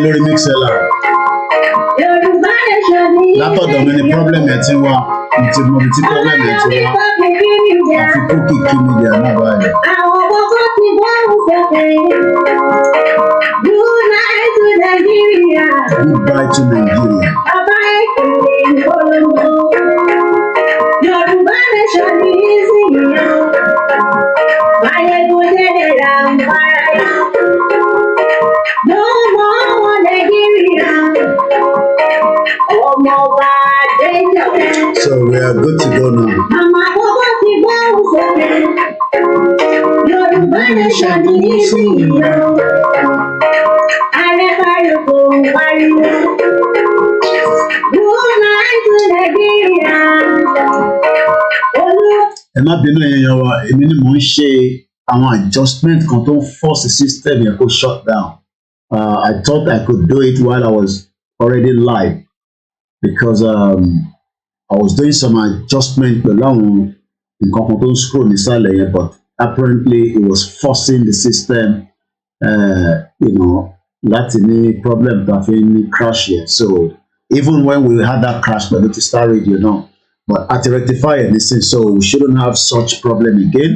Lórí mixella látọ̀dọ̀ mi ni problem ẹ̀ ti wá ti mọ̀ bí tí problem ẹ̀ ti wá àfi koikimedia náà báyìí. Goodbye to Nigeria. So we are good to go now. Ẹ má bínú ẹ̀yàn wa, èmi ni mò ń ṣe àwọn adjustment kan tó ń force the system yẹn kó shut down. I thought I could do it while I was already live because I was doing some adjustment pẹ̀lú àwọn nǹkan kan tó ń scroll nísàlẹ̀ yẹn, but apparently it was forcing the system, láti ní problem tó fi ní crash yẹn. So even when we had that crash pẹ̀lú ti Star Radio náà, but at rectify anything, so we shouldn't have such problem again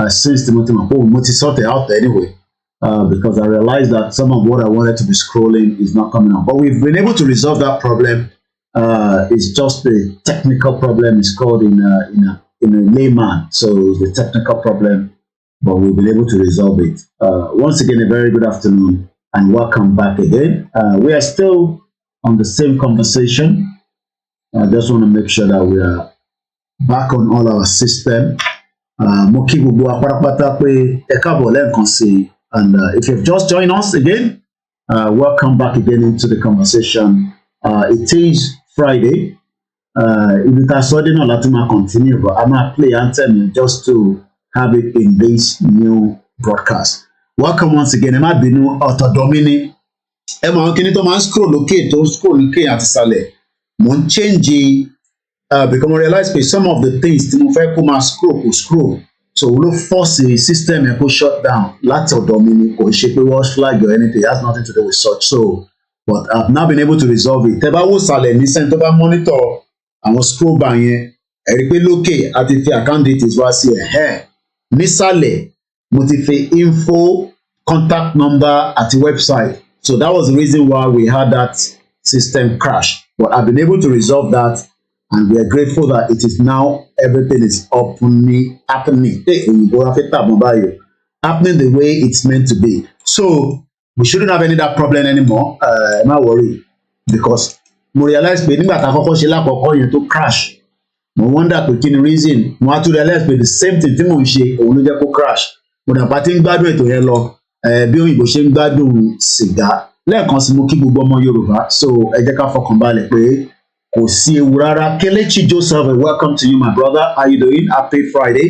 since the multi sort it out anyway. Because I realized that some of what I wanted to be scrolling is not coming out. But we've been able to resolve that problem. It's just a technical problem. It's called in a layman. So it's a technical problem, but we've been able to resolve it. Once again, a very good afternoon and welcome back again. We are still on the same conversation. I just want to make sure that we are back on all our system. And if you've just joined us again, welcome back again into the conversation. It is Friday. If it has suddenly not let me continue, but I'm gonna play anthem just to have it in this new broadcast. Welcome once again. Emma Binu Autodomini. Emma Okini to man scroll okay at Sale. Mon change because I realize some of the things to come scroll. So we don't force the system and push shut down. Lots of dominic or shape wash flag or anything. It has nothing to do with such. So, but I've now been able to resolve it. Teba wo sale listen to monitor and scroll by here. Eripe loke at the account details was here. Ni sale motive info contact number at the website. So that was the reason why we had that system crash. But I've been able to resolve that. And we are grateful that it is now everything is happening the way it's meant to be. So we shouldn't have any that problem anymore. I'm not worried because we realize pé nígbà tá kọ́kọ́ ṣe lákọ̀ọ́kọ́ yẹn tó crash. No wonder pé kí ni reason. Mo wá tún realize pé the same thing tí mò ń ṣe òun ló jẹ́ kó crash. Mo pa tin gbádùn ètò yẹn lọ bí òyìnbó ṣe ń gbádùn sìgá lẹ́ẹ̀kan sí mo kí gbogbo ọmọ Yorùbá so ẹ jẹ́ ká fọkàn balẹ̀ pé kò sí ewu rárá. Kelechi Joseph, welcome to you my brother. How you doing? Happy Friday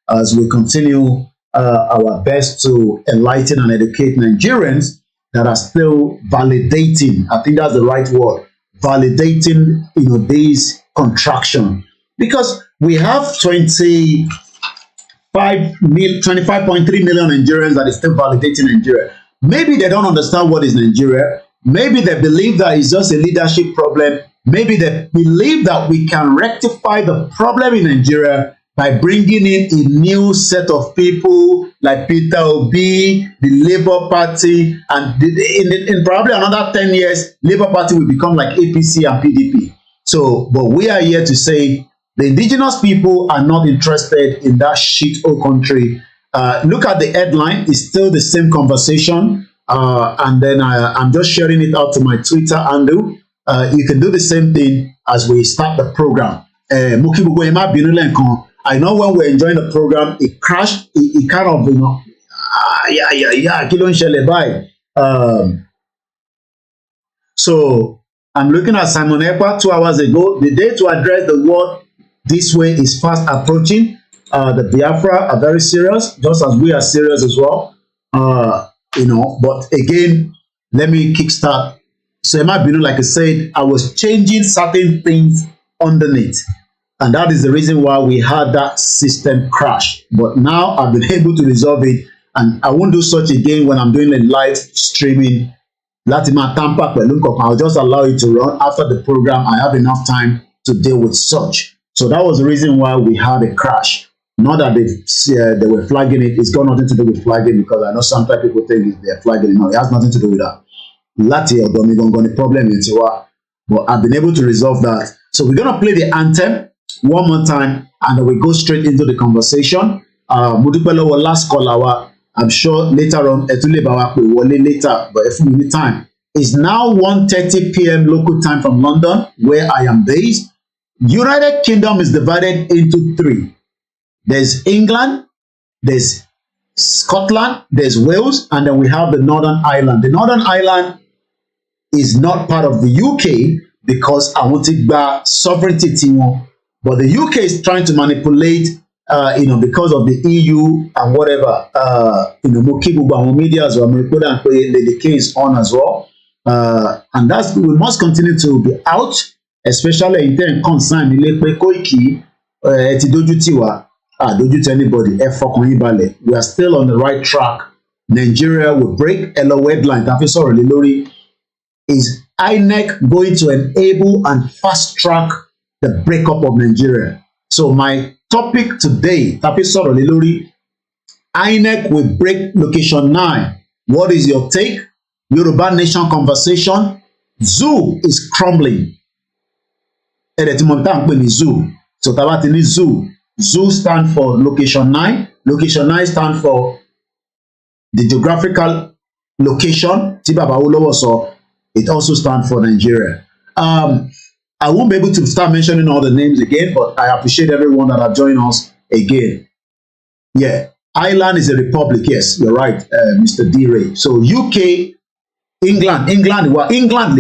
as we continue our best to enlighten and educate Nigerians that are still validating, I think that's the right word, validating, this contraction. Because we have 25.3 million Nigerians that is still validating Nigeria. Maybe they don't understand what is Nigeria. Maybe they believe that it's just a leadership problem. Maybe they believe that we can rectify the problem in Nigeria by bringing in a new set of people like Peter Obi, the Labour Party, and in probably another 10 years, Labour Party will become like APC and PDP. So, but we are here to say the indigenous people are not interested in that shithole country. Look at the headline, it's still the same conversation. And then I'm just sharing it out to my Twitter handle. You can do the same thing as we start the program. I know when we're enjoying the program, it crashed. It kind of, so I'm looking at Simon Ekpa 2 hours ago. The day to address the world this way is fast approaching. The Biafra are very serious, just as we are serious as well. But again, let me kickstart. So like I said, I was changing certain things underneath. And that is the reason why we had that system crash. But now I've been able to resolve it. And I won't do such again when I'm doing a live streaming. I'll just allow it to run. After the program, I have enough time to deal with such. So that was the reason why we had a crash. Not that they were flagging it. It's got nothing to do with flagging, because I know sometimes people think they're flagging it. No, it has nothing to do with that. Problem, but I've been able to resolve that. So we're going to play the anthem one more time, and then we go straight into the conversation. Mudupelo will last call our. I'm sure later on, later, but if we need time. It's now 1:30 p.m. local time from London, where I am based. United Kingdom is divided into 3. There's England, there's Scotland, there's Wales, and then we have the Northern Ireland. The Northern Ireland is not part of the UK because I want to buy sovereignty. But the UK is trying to manipulate, because of the EU and whatever, media as well. The K is on as well. And we must continue to be out, especially in terms of concern. Koiki, doju to anybody. We are still on the right track. Nigeria will break. Hello, headline. Is INEC going to enable and fast track the breakup of Nigeria? So my topic today, INEC will break location 9. What is your take? Yoruba Nation conversation. Zoo is crumbling. Zoo. So tabatini zoo. Zoo stand for location 9. Location 9 stand for the geographical location. So it also stands for Nigeria. I won't be able to start mentioning all the names again, but I appreciate everyone that have joined us again. Yeah, Ireland is a republic. Yes, you're right, Mr. D-Ray. So UK, England, let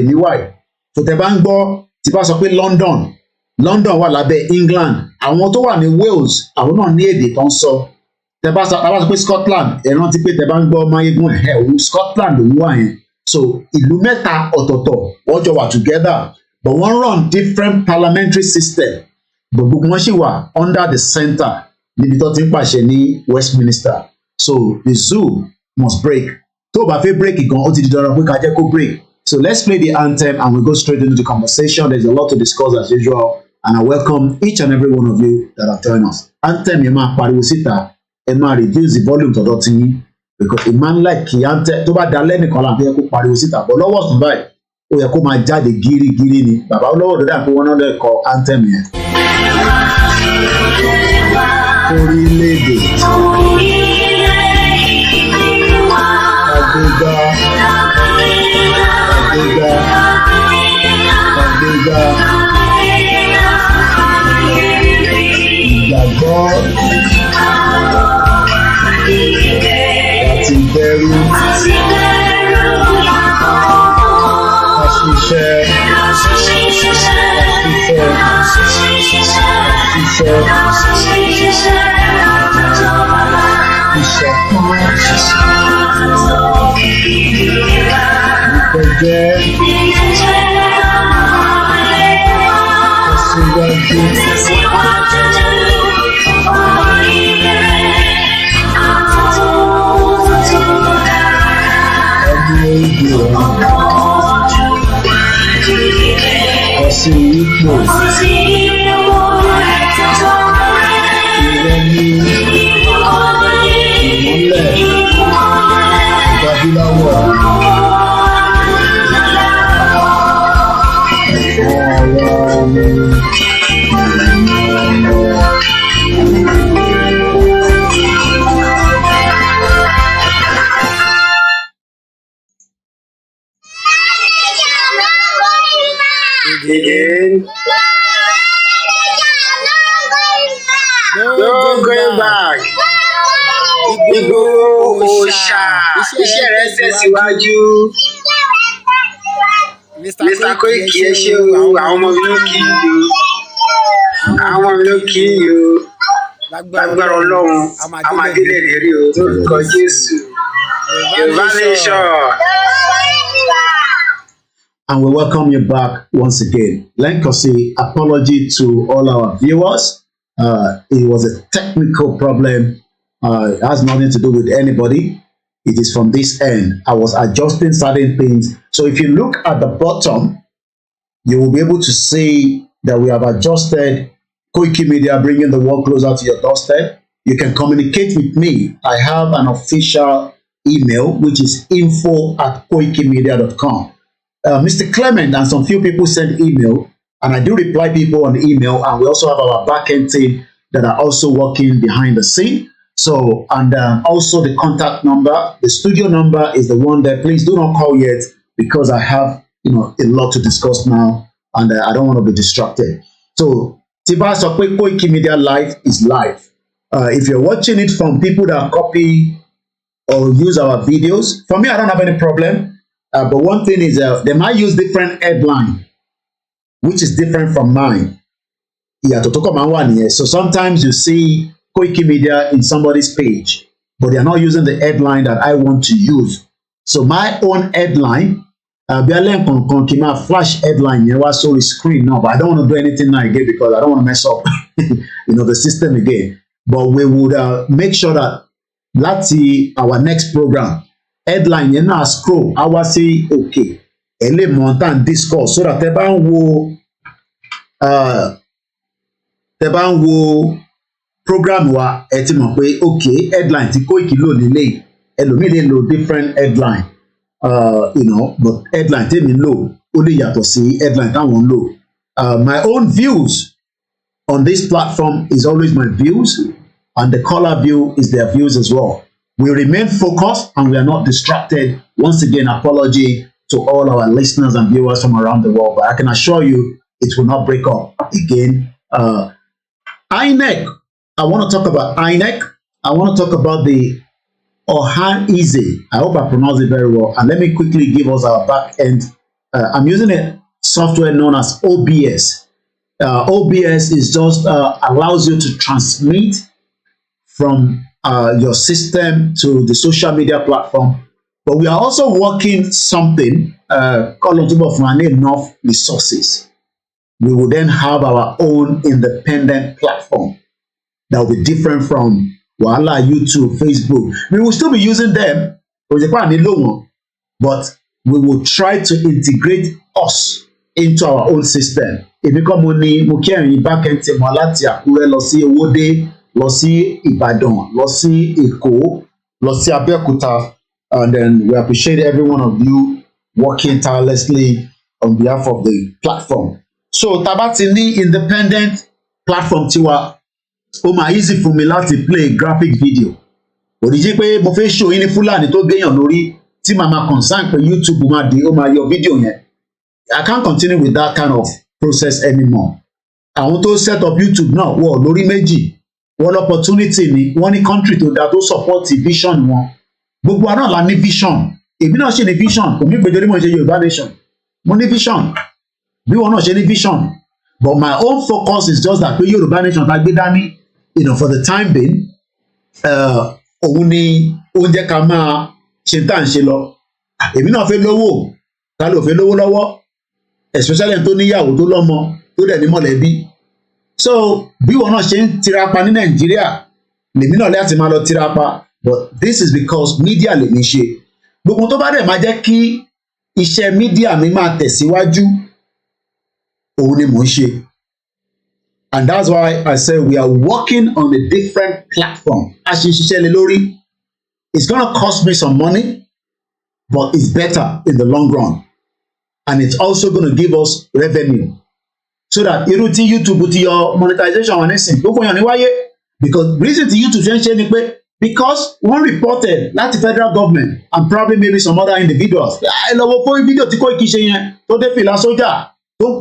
me why. So Tebangbo, Tipa sọ pé London wà lábẹ́ England. Àwọn tó wà ní Wales, àwọn náà ní èdè tó ń sọ. Tebá sọ pé Scotland, ẹ rántí pé Tebangbo Mayegun Scotland ló wà yẹn. So ìlú mẹ́ta ọ̀tọ̀ọ̀tọ̀ wọ́n jọ wà together, but wọ́n run different parliamentary system. But gbogbo wọn ṣì wà under the center níbi tó ti ń pàṣẹ ní Westminster. So the zoo must break. Tó bá fẹ́ break gan, ó ti di dandan pé ká jẹ́ kó break. So let's play the anthem and we go straight into the conversation. There's a lot to discuss as usual, and I welcome each and every one of you that have joined us. Anthem yẹn máa pariwo síta, ẹ máa reduce the volume tọ̀dọ̀ tí yín, because a man like kí anthem tó bá dalẹ́ nìkan láti yẹ kó pariwo síta, but lọ́wọ́ ọ̀sán báyìí ó yẹ kó máa jáde gírígírí ni. Bàbá olówó dọ́dà pé wọ́n náà lè kọ anthem yẹn. Orílẹ̀-èdè Àgbéga ìgbàgbọ́ Again. No going back. Igboho Òòṣà. Iṣẹ́ rẹ̀ tẹ̀síwájú. Mr. Koiki ẹ ṣé o, àwọn ọmọ mi ló kí yín o. Àwọn ọmọ mi ló kí yín o. Lágbára Ọlọ́run, a máa délé lérí o, lórúkọ Jésù. Yorùbá nation. And we welcome you back once again. Like I say, apology to all our viewers. It was a technical problem. It has nothing to do with anybody. It is from this end. I was adjusting certain things. So if you look at the bottom, you will be able to see that we have adjusted Koikimedia, bringing the world closer to your doorstep. You can communicate with me. I have an official email, which is info@koikimedia.com. Mr. Clement and some few people send email, and I do reply people on email, and we also have our back-end team that are also working behind the scene. So, and also the contact number, the studio number is the one there. Please do not call yet because I have, a lot to discuss now, and I don't want to be distracted. So, Tiba Sokwe Koikimedia Live is live. If you're watching it from people that copy or use our videos, for me, I don't have any problem. But one thing is they might use different headline, which is different from mine. So sometimes you see Koikimedia in somebody's page, but they're not using the headline that I want to use. So my own headline, flash headline, so screen now, but I don't want to do anything now again because I don't want to mess up the system again. But we would make sure that our next program, headline yẹn náà scroll á wá sí òkè ẹ lè mọ tá n discuss so that tẹ́ bá ń wo program wa ẹ ti mọ̀ pé okay headline tí Koiki lò nílé ẹlòmíì lè lo different headline but headline tèmi lò ó lè yàtọ̀ sí headline táwọn ń lò. My own views on this platform is always my views, and the caller view is their views as well. We remain focused and we are not distracted. Once again, apology to all our listeners and viewers from around the world, but I can assure you it will not break up again. Inec, I want to talk about Inec. I want to talk about the Ohanize. I hope I pronounce it very well. And let me quickly give us our back end. I'm using a software known as OBS. OBS is just allows you to transmit from your system to the social media platform, but we are also working something called enough resources. We will then have our own independent platform that will be different from YouTube, Facebook. We will still be using them, but we will try to integrate us into our own system. If you come on back and lọ sí Ìbàdàn, lọ sí Èkó, lọ sí Abẹ́òkúta, and then we appreciate every one of you working tirelessly on behalf of the platform. So tá bá ti ní independent platform tiwa, ó máa easy fún mi láti play graphic video. Kò ní jẹ́ pé mo fẹ́ show yín ní Fúlàní tó géèyàn lórí tí màmá concern pé YouTube máa di ó máa yọ video yẹn. I can't continue with that kind of process anymore. Àwọn tó set up YouTube náà wọ̀ lórí méjì. One opportunity ni wọ́n ní country tó dáa tó support vision wọn. Gbogbo àná la ní vision. Èmi náà ṣe ní vision. Kò mí pé torí mo ṣe Yorùbá nation. Mo ní vision. Bí wọn náà ṣe ní vision. But my own focus is just that pé Yorùbá nation tá gbé dání, you know, for the time being, òun ni ó jẹ́ ká máa ṣe tá à ń ṣe lọ. Èmi náà fẹ́ lówó, ká ló fẹ́ lówó lọ́wọ́, especially tó níyàwó tó lọ́mọ tó dẹ̀ ní mọ̀lẹ́bí. So bí wọn náà ṣe ń tirapa ní Nàìjíríà, lèmi náà láti máa lọ tirapa, but this is because media lèmi ṣe. Gbogbo tó bá dẹ̀ máa jẹ́ kí iṣẹ́ media mi máa tẹ̀síwájú, òun ni mò ń ṣe. And that's why I say we are working on a different platform. A ṣe ṣiṣẹ́ lé lórí. It's gonna cost me some money, but it's better in the long run. And it's also gonna give us revenue. So that irú tí YouTube ti yọ monetization wọn nísìn, gbogbo èèyàn ní wáyé. Because reason tí YouTube ṣe ń ṣe ni pé because one reported láti federal government and probably maybe some other individuals. Ẹ lọ wo fún fídíò tí Koiki ṣe yẹn tó dé fìlà sójà tó ń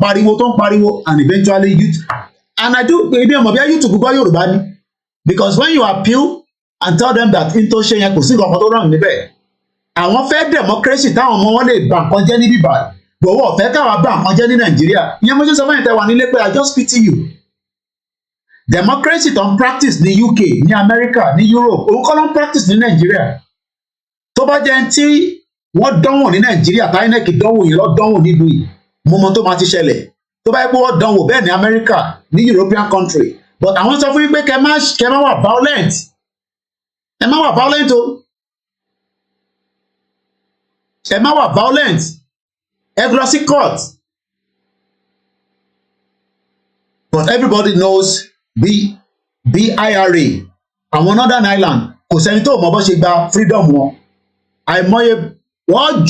pariwo and eventually YouTube. And I do ebi ọmọ bíi YouTube gbọ́ Yorùbá ni, because when you appeal and tell them that n tó ṣe yẹn kò sí nǹkan tó rọrùn níbẹ̀, àwọn fẹ́ democracy táwọn ọmọ wọn lè bà nǹkan jẹ́ ní bíbá, gbọ̀wọ́ fẹ́ káwa bà nǹkan jẹ́ ní Nàìjíríà. Ìyẹn mo ṣe sọ fún ẹ̀yin tẹ́ wà nílé pé I just pity you. Democracy tó ń practice ní UK, ní America, ní Europe, òun kọ́ ló ń practice ní Nàìjíríà. Tó bá jẹ́ tí wọ́n dánwò ní Nàìjíríà, tá Inec dánwò yẹn lọ dánwò nílùú yìí, mo mọ tó máa ti ṣẹlẹ̀. Tó bá yẹ pé wọ́n dánwò bẹ́ẹ̀ ní America, ní European country, but àwọn sọ fún yín pé kẹ má wà violent, ẹ má wà violent o, ẹ má wà violent, ẹ lọ sí court. But everybody knows BIRA, àwọn Northern Ireland, kò sẹ́ni tó mọ̀ bó ṣe gba freedom wọn. Àìmọye wọ́n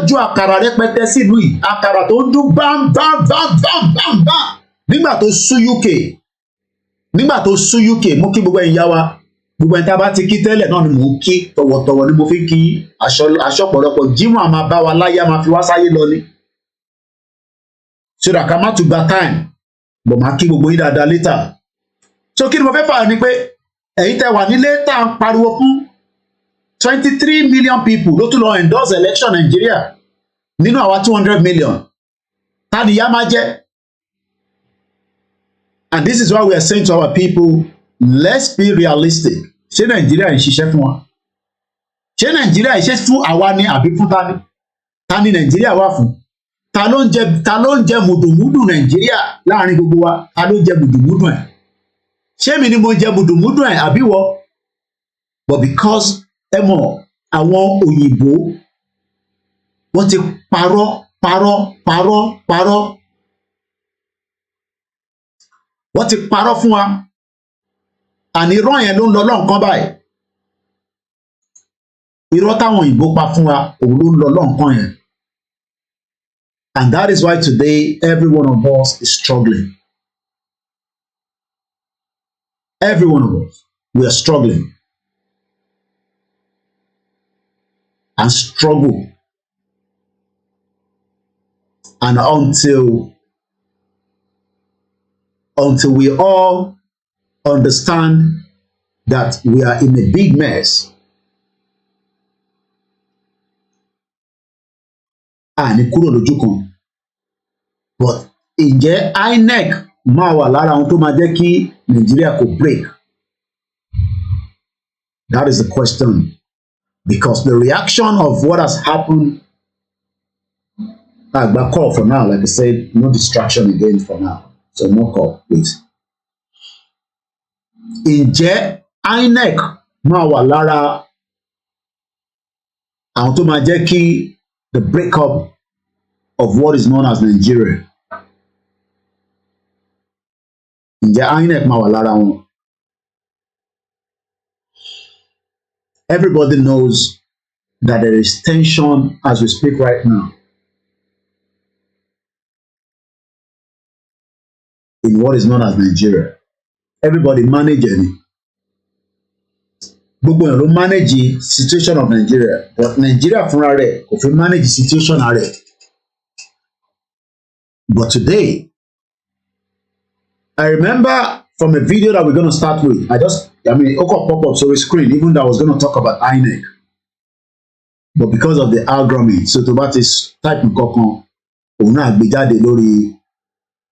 ju àkàrà rẹpẹtẹ sílùú yìí, àkàrà tó ń dún bam nígbà tó sú UK. Mo kí gbogbo ẹ̀yin yá wa, gbogbo ẹ̀yin tá a bá ti kí tẹ́lẹ̀ náà ni mò ń kí tọ̀wọ̀tọ̀wọ̀ ni mo fi kí aṣọ pọ̀lọpọ̀ Jímọ̀ àmà bá wa láyé, àmà fi wá sáyé lọ ni. So that ká má tún gba time, bọ̀ máa kí gbogbo yín dáadáa later. So kí ni mo fẹ́ fà ní pé ẹ̀yin tẹ́ wà nílé tá à ń pariwo fún 23 million people ló tún lọ endorse election Nigeria nínú àwa 200 million. Ta ni ìyà máa jẹ? And this is why we are saying to our people, let's be realistic. Ṣé Nàìjíríà ń ṣiṣẹ́ fún wa? Ṣé Nàìjíríà ń ṣe fún àwa ni àbí fún ta ni? Ta ni Nàìjíríà wà fún? Ta ló ń jẹ mùdùmùdù Nàìjíríà láàrin gbogbo wa? Ta ló ń jẹ mùdùmùdù ẹ̀? Ṣé mi ni mo jẹ mùdùmùdù ẹ̀ àbí wọ? But because ẹ mọ̀ àwọn òyìnbó wọ́n ti parọ́. Wọ́n ti parọ́ fún wa. Àní irọ́ yẹn ló ń lọ lọ́nkán báyìí. Irọ́ táwọn òyìnbó pa fún wa òun ló ń lọ lọ́nkán yẹn. And that is why today every one of us is struggling. Every one of us, we are struggling. And struggle. And until we all understand that we are in a big mess, ní kúrò lójú kan. But ǹjẹ́ INEC máa wà lára àwọn tó máa jẹ́ kí Nàìjíríà kò break? That is the question. Because the reaction of what has happened, but call for now, like I said, no distraction again for now. So no call, please. Ǹjẹ́ INEC máa wà lára àwọn tó máa jẹ́ kí the breakup of what is known as Nigeria? Ǹjẹ́ INEC máa wà lára wọn? Everybody knows that there is tension as we speak right now in what is known as Nigeria. Everybody manage it. Gbogbo èèyàn ló manage situation of Nigeria, but Nigeria fúnra rẹ̀ kò fi manage situation rẹ̀. But today, I remember from a video that we're going to start with, it pop up on the screen, even though I was going to talk about INEC. But because of the algorithm, so to that is type nǹkan kan, òun náà gbé jáde lórí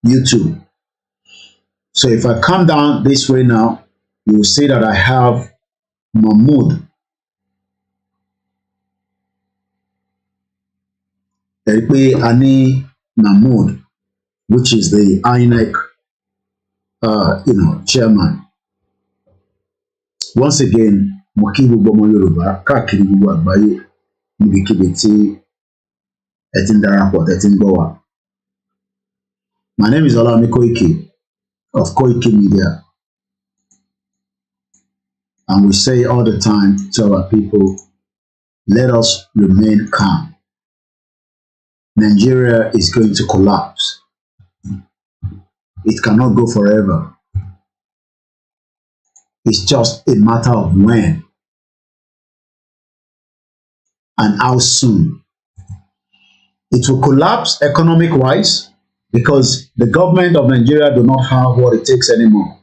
YouTube. So if I come down this way now, you will see that I have Mahmood. Ani Mahmood, which is the Inec, chairman. Once again, mo kí gbogbo ọmọ Yorùbá káàkiri gbogbo àgbáyé níbikíbi tí ẹ ti ń darapọ̀ tẹ́ ti ń gbọ́ wa. My name is OLAMILEKAN of KOIKIMEDIA, and we say all the time to our people, let us remain calm. Nigeria is going to collapse. It cannot go forever. It's just a matter of when and how soon. It will collapse economic-wise because the government of Nigeria do not have what it takes anymore.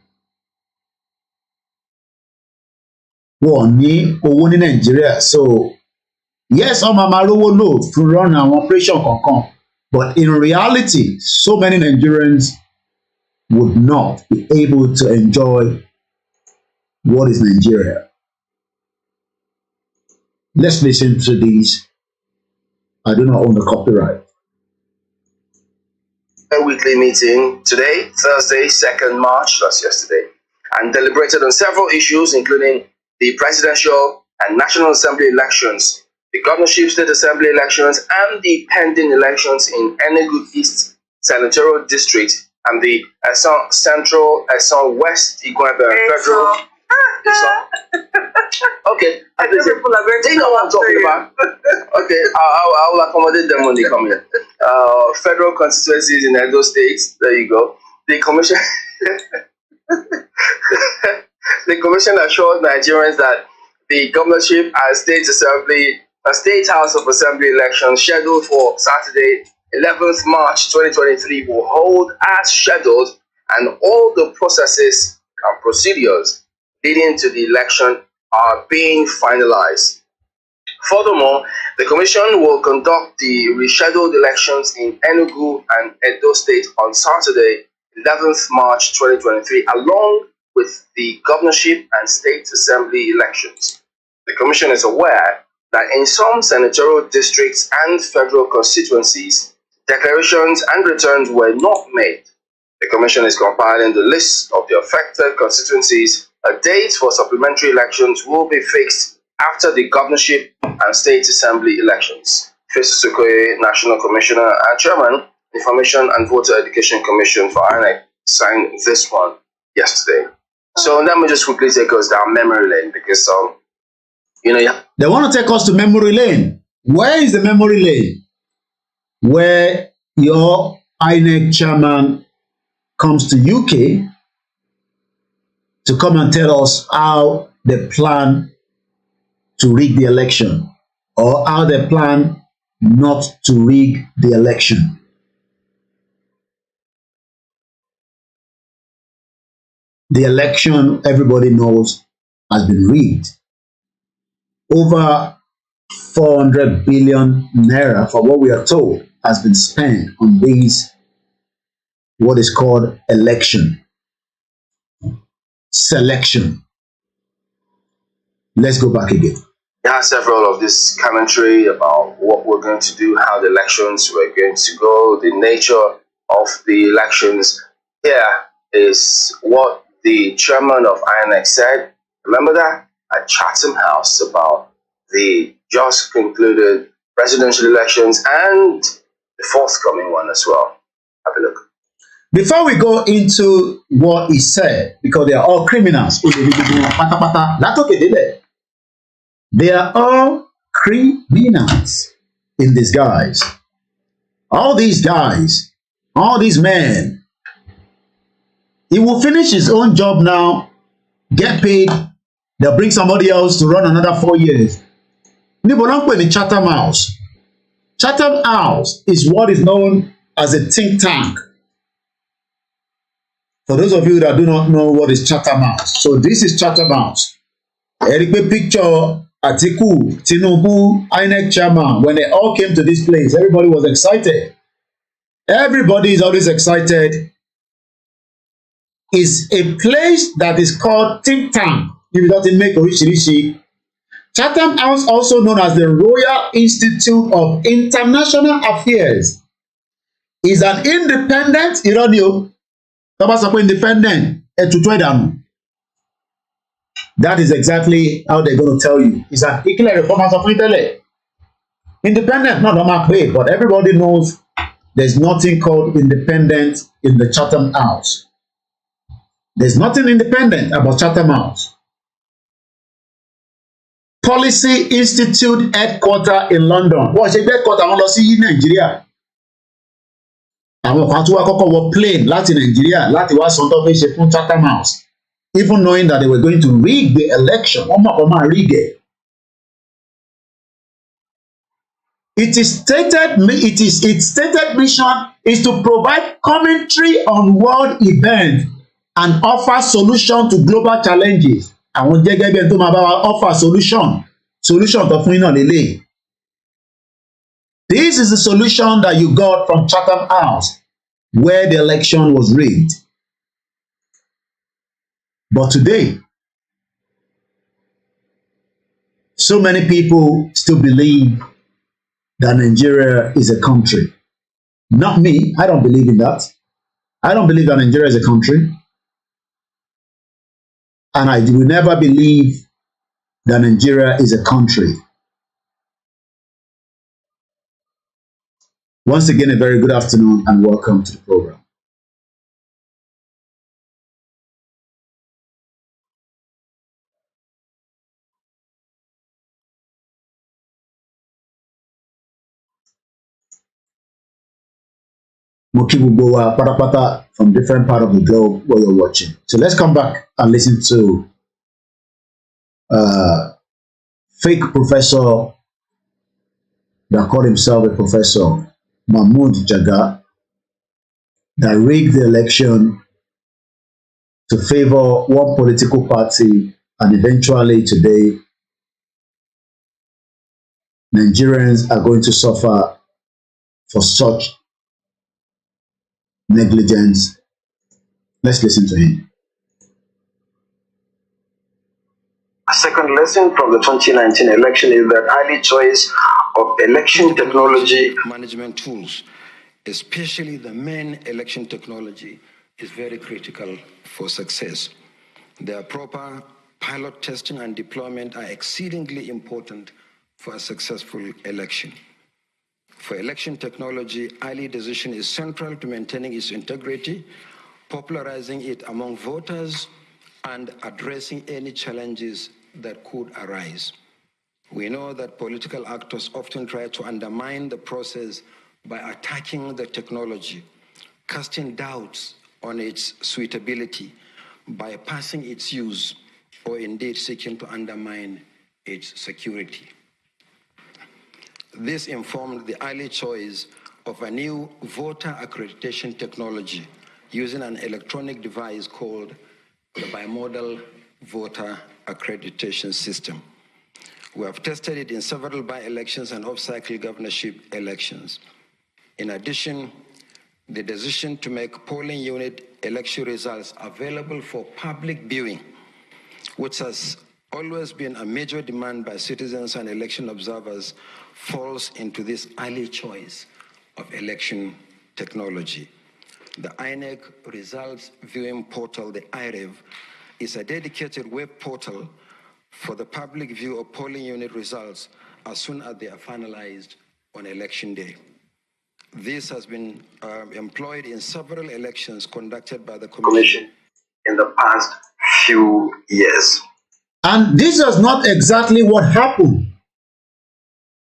Wọ́n ní owó ní Nigeria, so yes, ọmọ máa rówó lò to run àwọn operation kankan, but in reality, so many Nigerians would not be able to enjoy what is Nigeria. Let's listen to these. I do not own the copyright. A weekly meeting today, Thursday, 2nd March, that's yesterday, and deliberated on several issues, including the presidential and National Assembly elections, the governorship state assembly elections, and the pending elections in Enugu East Senatorial District and the Central West Federal. Okay, they know what I'm talking about. Okay, I will accommodate them when they come here. Federal constituencies in Edo State. There you go. The commission, the commission assures Nigerians that the governorship and state house of assembly elections scheduled for Saturday, 11th March 2023, will hold as scheduled, and all the processes and procedures leading to the election are being finalized. Furthermore, the Commission will conduct the rescheduled elections in Enugu and Edo State on Saturday, 11th March 2023, along with the governorship and state assembly elections. The Commission is aware that in some senatorial districts and federal constituencies, declarations and returns were not made. The Commission is compiling the list of the affected constituencies. A date for supplementary elections will be fixed after the governorship and state assembly elections. Festus Okoye, National Commissioner and Chairman, Information and Voter Education Commission for INEC, signed this one yesterday. So let me just quickly take us down memory lane because, They want to take us to memory lane. Where is the memory lane? Where your INEC chairman comes to UK to come and tell us how they plan to rig the election or how they plan not to rig the election. The election, everybody knows, has been rigged. Over 400 billion naira, for what we are told, has been spent on these, what is called election. Selection. Let's go back again. There are several of this commentary about what we're going to do, how the elections were going to go, the nature of the elections. Here is what the chairman of INEC said. Remember that at Chatham House about the just concluded presidential elections and the forthcoming one as well. Have a look. Before we go into what he said, because they are all criminals, they are all criminals in disguise. All these guys, all these men, he will finish his own job now, get paid, they'll bring somebody else to run another 4 years. Chatham House. Chatham House is what is known as a think tank. For those of you that do not know what is Chatham House, so this is Chatham House. Eric picture Atiku, Tinubu, INEC chairman, when they all came to this place, everybody was excited. Everybody is always excited is a place that is called think tank. If doesn't make oríṣiríṣi. Chatham House, also known as the Royal Institute of International Affairs, is an independent, irọ́ ni o, tó bá sọ pé independent, ẹ̀tùtù ẹ̀dànù. That is exactly how they're going to tell you. It's an ìkìlẹ̀ reformers of tẹ́lẹ̀. Independent, not normal pay, but everybody knows there's nothing called independent in the Chatham House. There's nothing independent about Chatham House. Policy Institute headquarter in London. Wọ́n ṣe headquarter wọn lọ sí Nàìjíríà. Àwọn kan tó wá kọ́kọ́ wọ plane láti Nàìjíríà láti wá sọ tó fẹ́ ṣe fún Chatham House, even knowing that they were going to rig the election. Wọ́n mọ̀ pé wọ́n máa rig it. Its stated mission is to provide commentary on world events and offer solution to global challenges. Àwọn gẹ́gẹ́ bí ẹni tó máa bá wa offer solution tó fún iná lélẹ̀. This is the solution that you got from Chatham House, where the election was rigged. But today, so many people still believe that Nigeria is a country. Not me. I don't believe in that. I don't believe that Nigeria is a country. And I will never believe that Nigeria is a country. Once again, a very good afternoon and welcome to the program. Mokibugowa Patapata from different part of the globe where you're watching. So let's come back and listen to fake professor that called himself a professor, Mahmoud Jaga, that rigged the election to favor one political party, and eventually today Nigerians are going to suffer for such negligence. Let's listen to him. A second lesson from the 2019 election is that early choice of election technology management tools, especially the main election technology, is very critical for success. Their proper pilot testing and deployment are exceedingly important for a successful election. For election technology, early decision is central to maintaining its integrity, popularizing it among voters, and addressing any challenges that could arise. We know that political actors often try to undermine the process by attacking the technology, casting doubts on its suitability, bypassing its use, or indeed seeking to undermine its security. This informed the early choice of a new voter accreditation technology using an electronic device called the bimodal voter accreditation system. We have tested it in several by-elections and off-cycle governorship elections. In addition, the decision to make polling unit election results available for public viewing, which has always been a major demand by citizens and election observers, falls into this early choice of election technology. The Inec results viewing portal, the IREV, is a dedicated web portal for the public view of polling unit results as soon as they are finalized on election day. This has been employed in several elections conducted by the Commission in the past few years. And this is not exactly what happened.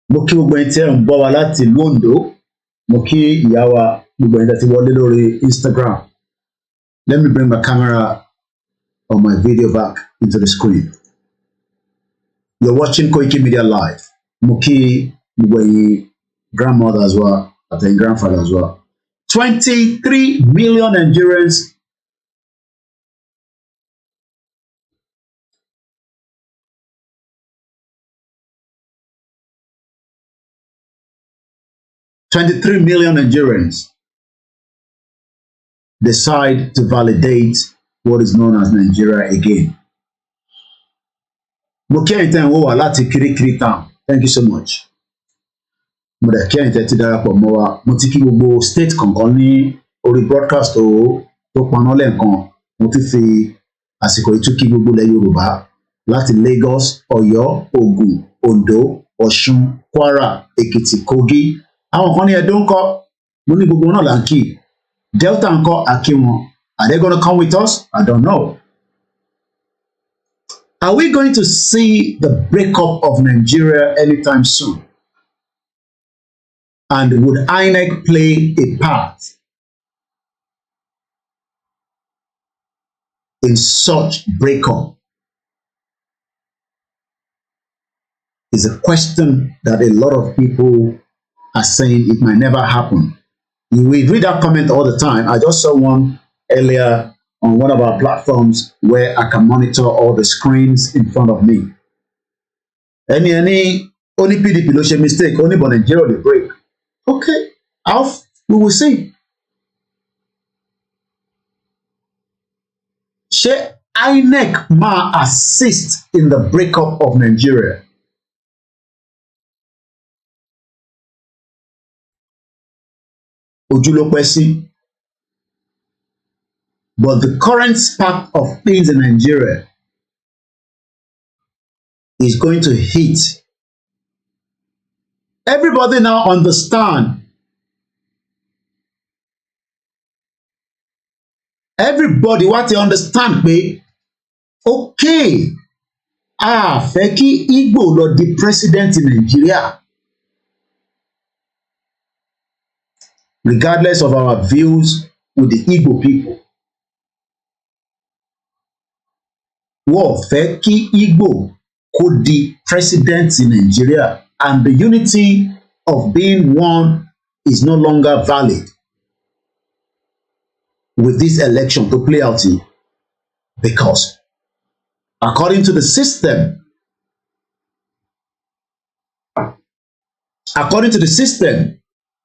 Mo kí gbogbo ẹni tí ẹ ń gbọ́ wa láti Londo, mo kí ìyá wa gbogbo ẹni tí wọlé lórí Instagram. Let me bring my camera or my video back into the screen. You're watching KOKORO Live. Mo kí gbogbo ẹ̀yin grandmother as well, and grandfather as well. 23 million Nigerians decide to validate what is known as Nigeria again. Mo kí ẹ̀yin tẹ́ ń wò wá láti Kirikiri town, thank you so much. Mo dẹ̀ kí ẹ̀yin tẹ́ ti darapọ̀ mọ́ wa, mo ti kí gbogbo state kọ̀ọ̀kan ní orí broadcast tó paná lẹ́ẹ̀kan. Mo ti fi àsìkò yìí tún kí gbogbo ilẹ̀ Yorùbá láti Lagos, Ọ̀yọ́, Ògùn, Oǹdó, Ọ̀ṣun, Kwara, Èkìtì, Kogi. Àwọn kan ní Ẹdó ńkọ́, mo ní gbogbo náà là ń kí. Delta ńkọ́, a kí wọn. Are they gonna come with us? I don't know. Are we going to see the breakup of Nigeria anytime soon? And would INEC play a part in such breakup? Is a question that a lot of people are saying it might never happen. We read that comment all the time. I just saw one earlier on one of our platforms where I can monitor all the screens in front of me. Only PDP no share mistake, only but Nigeria will break. Okay, we will see. Ṣé INEC ma assist in the breakup of Nigeria? Ojú ló pẹ́ sí. But the current spark of things in Nigeria is going to hit. Everybody now understand. Everybody what they understand pé okay, fẹ́ kí Igbo lọ di president in Nigeria. Regardless of our views with the Igbo people. Wọ́n fẹ́ kí Igbo kó di president in Nigeria, and the unity of being one is no longer valid with this election to play out here. Because according to the system,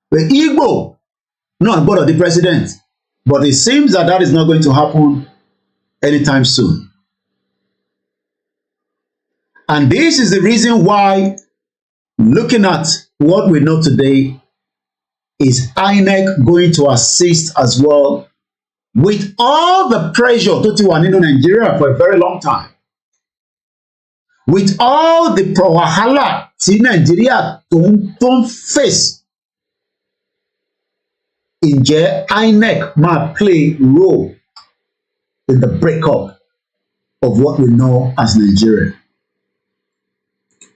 the Igbo not board of the president, but it seems that that is not going to happen anytime soon. And this is the reason why, looking at what we know today, is INEC going to assist as well with all the pressure tó ti wà nínú Nigeria for a very long time, with all the wahala tí Nigeria tó ń face. Ǹjẹ́ INEC máa play role in the breakup of what we know as Nigeria?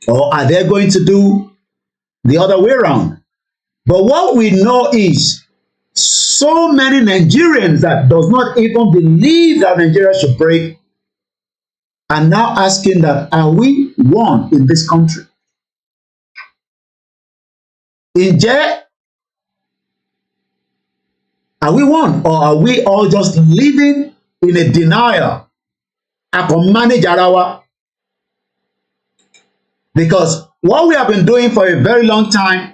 Or are they going to do the other way around? But what we know is so many Nigerians that does not even believe that Nigeria should break are now asking that, are we one in this country? Ǹjẹ́ are we one, or are we all just living in a denial? A kàn manage ara wa. Because what we have been doing for a very long time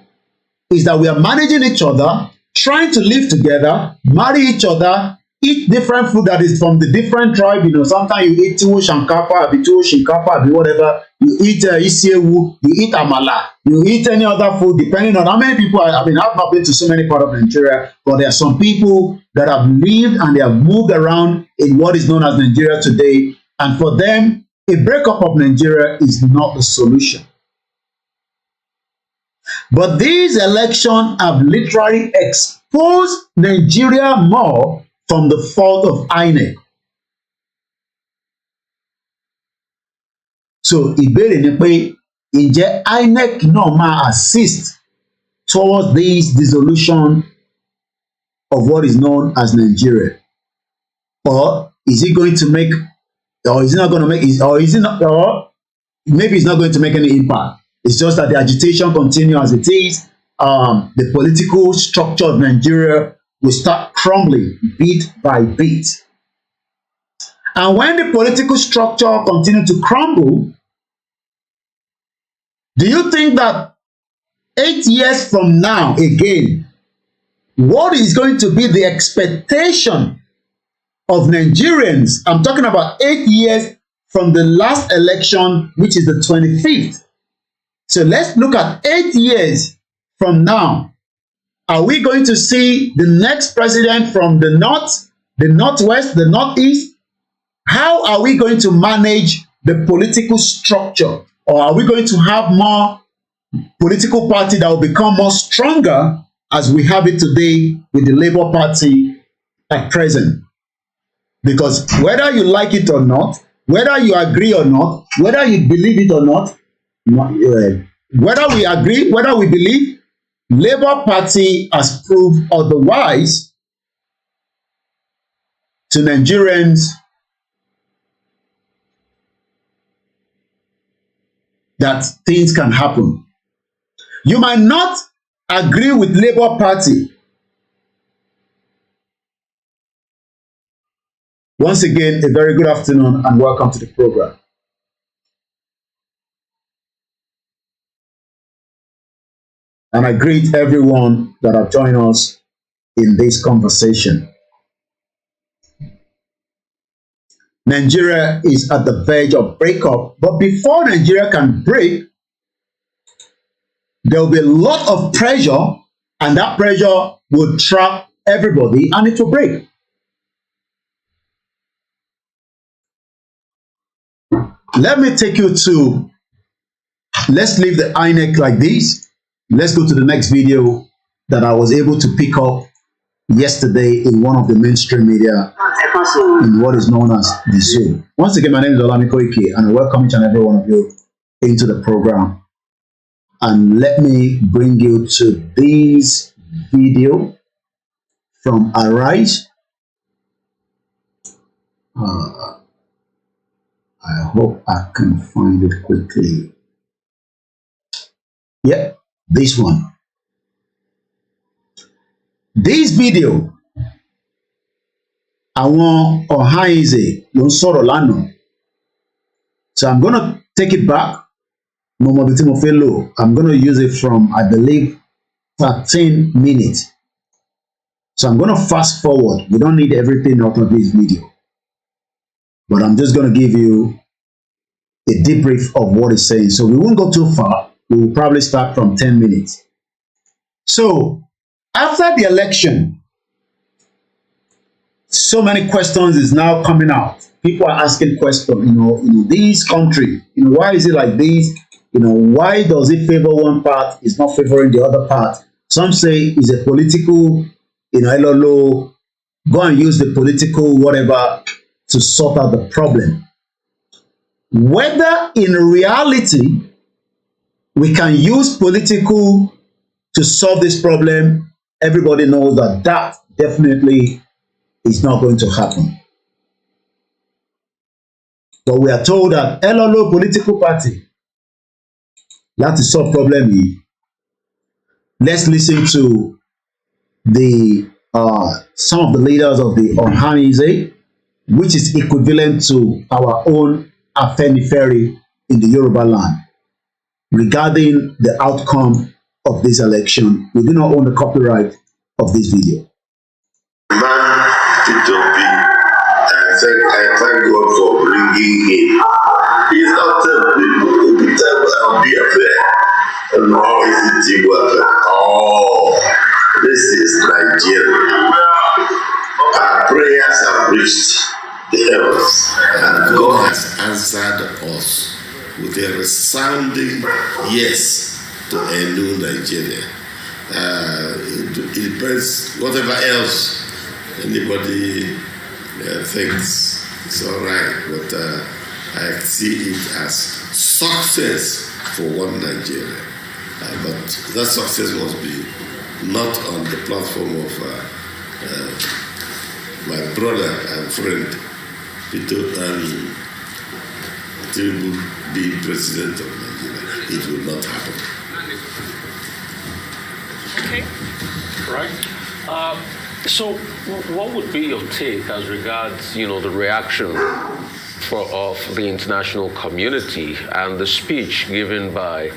is that we are managing each other, trying to live together, marry each other, eat different food that is from the different tribe. You know, sometimes you eat tuwo shinkafa, tuwo shinkafa, whatever. You eat isiewu, you eat amala, you eat any other food, depending on how many people I've not been to so many parts of Nigeria, but there are some people that have lived and they have moved around in what is known as Nigeria today. And for them, a breakup of Nigeria is not the solution. But these elections have literally exposed Nigeria more from the fault of INEC. So ìbéèrè ni pé ǹjẹ́ INEC náà máa assist towards this dissolution of what is known as Nigeria? Or is it going to make, or is it not going to make, or is it not, or maybe it's not going to make any impact? It's just that the agitation continues as it is. The political structure of Nigeria will start crumbling bit by bit. And when the political structure continues to crumble, do you think that 8 years from now, again, what is going to be the expectation of Nigerians. I'm talking about 8 years from the last election, which is the 25th. So let's look at 8 years from now. Are we going to see the next president from the north, the northwest, the northeast? How are we going to manage the political structure? Or are we going to have more political party that will become more stronger as we have it today with the Labour Party at present? Because whether you like it or not, whether you agree or not, whether you believe it or not, whether we agree, whether we believe, Labour Party has proved otherwise to Nigerians that things can happen. You might not agree with Labour Party. Once again, a very good afternoon and welcome to the program. And I greet everyone that have joined us in this conversation. Nigeria is at the verge of breakup, but before Nigeria can break, there will be a lot of pressure, and that pressure will trap everybody and it will break. Let me take you to, let's leave the Inec like this. Let's go to the next video that I was able to pick up yesterday in one of the mainstream media in what is known as the Zoo. Once again, my name is OLAMILEKAN and I welcome each and every one of you into the program. And let me bring you to this video from Arise. I hope I can find it quickly. Yeah, this one. This video, àwọn Ọ̀háìzè ló ń sọ̀rọ̀ lánàá. So I'm going to take it back. I'm going to use it from, I believe, 13 minutes. So I'm going to fast forward. We don't need everything out of this video. But I'm just going to give you a debrief of what it's saying. So we won't go too far. We will probably start from 10 minutes. So after the election, so many questions is now coming out. People are asking questions, this country, why is it like this? Why does it favor one part, it's not favoring the other part? Some say it's a political, LOLO, go and use the political whatever to sort out the problem. Whether in reality we can use political to solve this problem, everybody knows that that definitely is not going to happen. But we are told that LOLO political party, láti solve problem yìí. Let's listen to the some of the leaders of the Ọ̀háìzè, which is equivalent to our own Afenifere in the Yoruba land, regarding the outcome of this election. We do not own the copyright of this video. I thank God for bringing him. He's not telling people, I'll be affair. And how is it working? Oh, this is Nigeria. Our prayers have reached the heavens, and God has answered us with a resounding yes to a new Nigeria. It depends, whatever else anybody thinks it's all right, but I see it as success for one Nigeria. But that success must be not on the platform of my brother and friend Peter Tinubu being president of Nigeria. It will not happen. Okay. Right. So, what would be your take as regards, the reaction of the international community and the speech given by,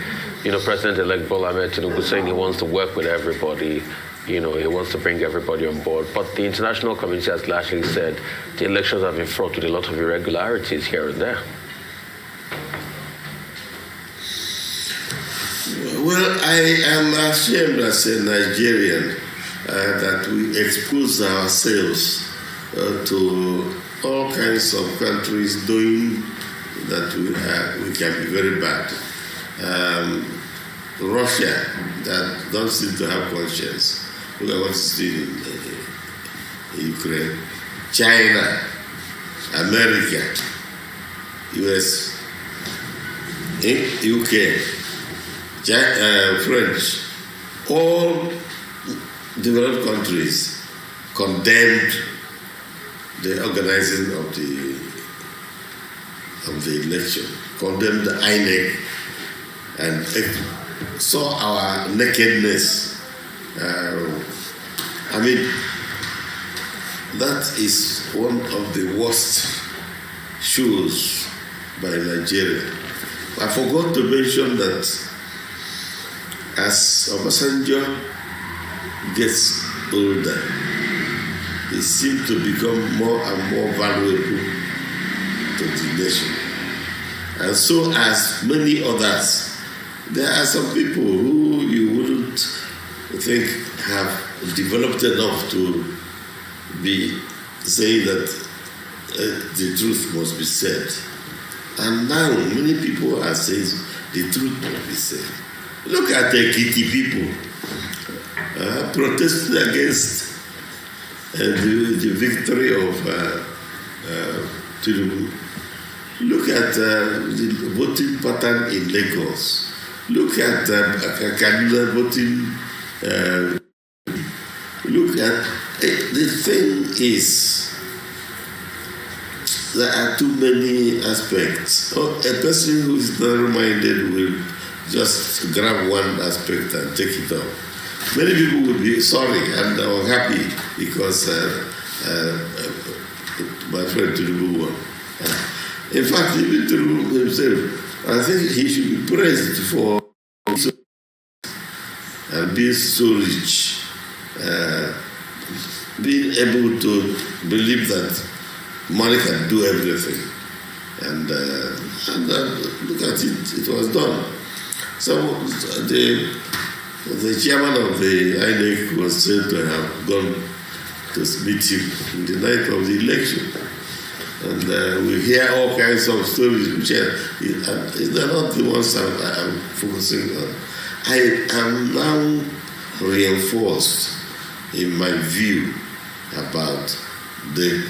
President-elect Bola Ahmed Tinubu saying he wants to work with everybody You know, he wants to bring everybody on board. But the international community has largely said the elections have been fraught with a lot of irregularities here and there. Well, I am ashamed as a Nigerian that we expose ourselves to all kinds of countries doing that we can be very bad. Russia, that don't seem to have conscience. Look at what's doing in Ukraine. China, America, US, UK, French, all developed countries condemned the organizing of the election, condemned the Inec, and saw our nakedness. I mean, that is one of the worst shows by Nigeria. I forgot to mention that as Obasanjo gets older, he seems to become more and more valuable to the nation. And so as many others, there are some people who you wouldn't think have developed enough to be saying that the truth must be said. And now many people are saying the truth must be said. Look at the Ekiti people protesting against the victory of Tinubu. Look at the voting pattern in Lagos. Look at Kaduna voting. Look at the thing is there are too many aspects. A person who is narrow-minded will just grab one aspect and take it up. Many people would be sorry and unhappy because my friend Tinubu won. In fact, even Tinubu himself, I think he should be praised for being so rich, being able to believe that money can do everything. And look at it, it was done. So the chairman of the INEC was said to have gone to meet him in the night of the election. And we hear all kinds of stories which they're not the ones I'm focusing on. I am now reinforced in my view about the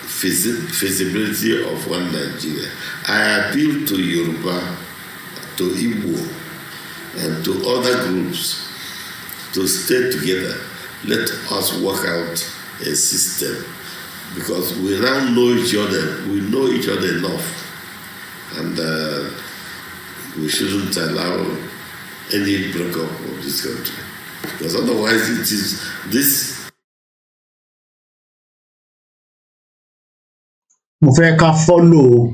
feasibility of one Nigeria. I appeal to Yoruba, to IGBOHO, and to other groups to stay together. Let us work out a system, because we now know each other. We know each other enough, and we shouldn't allow any breakup of this country, because otherwise it is this. Mo fẹ́ ká follow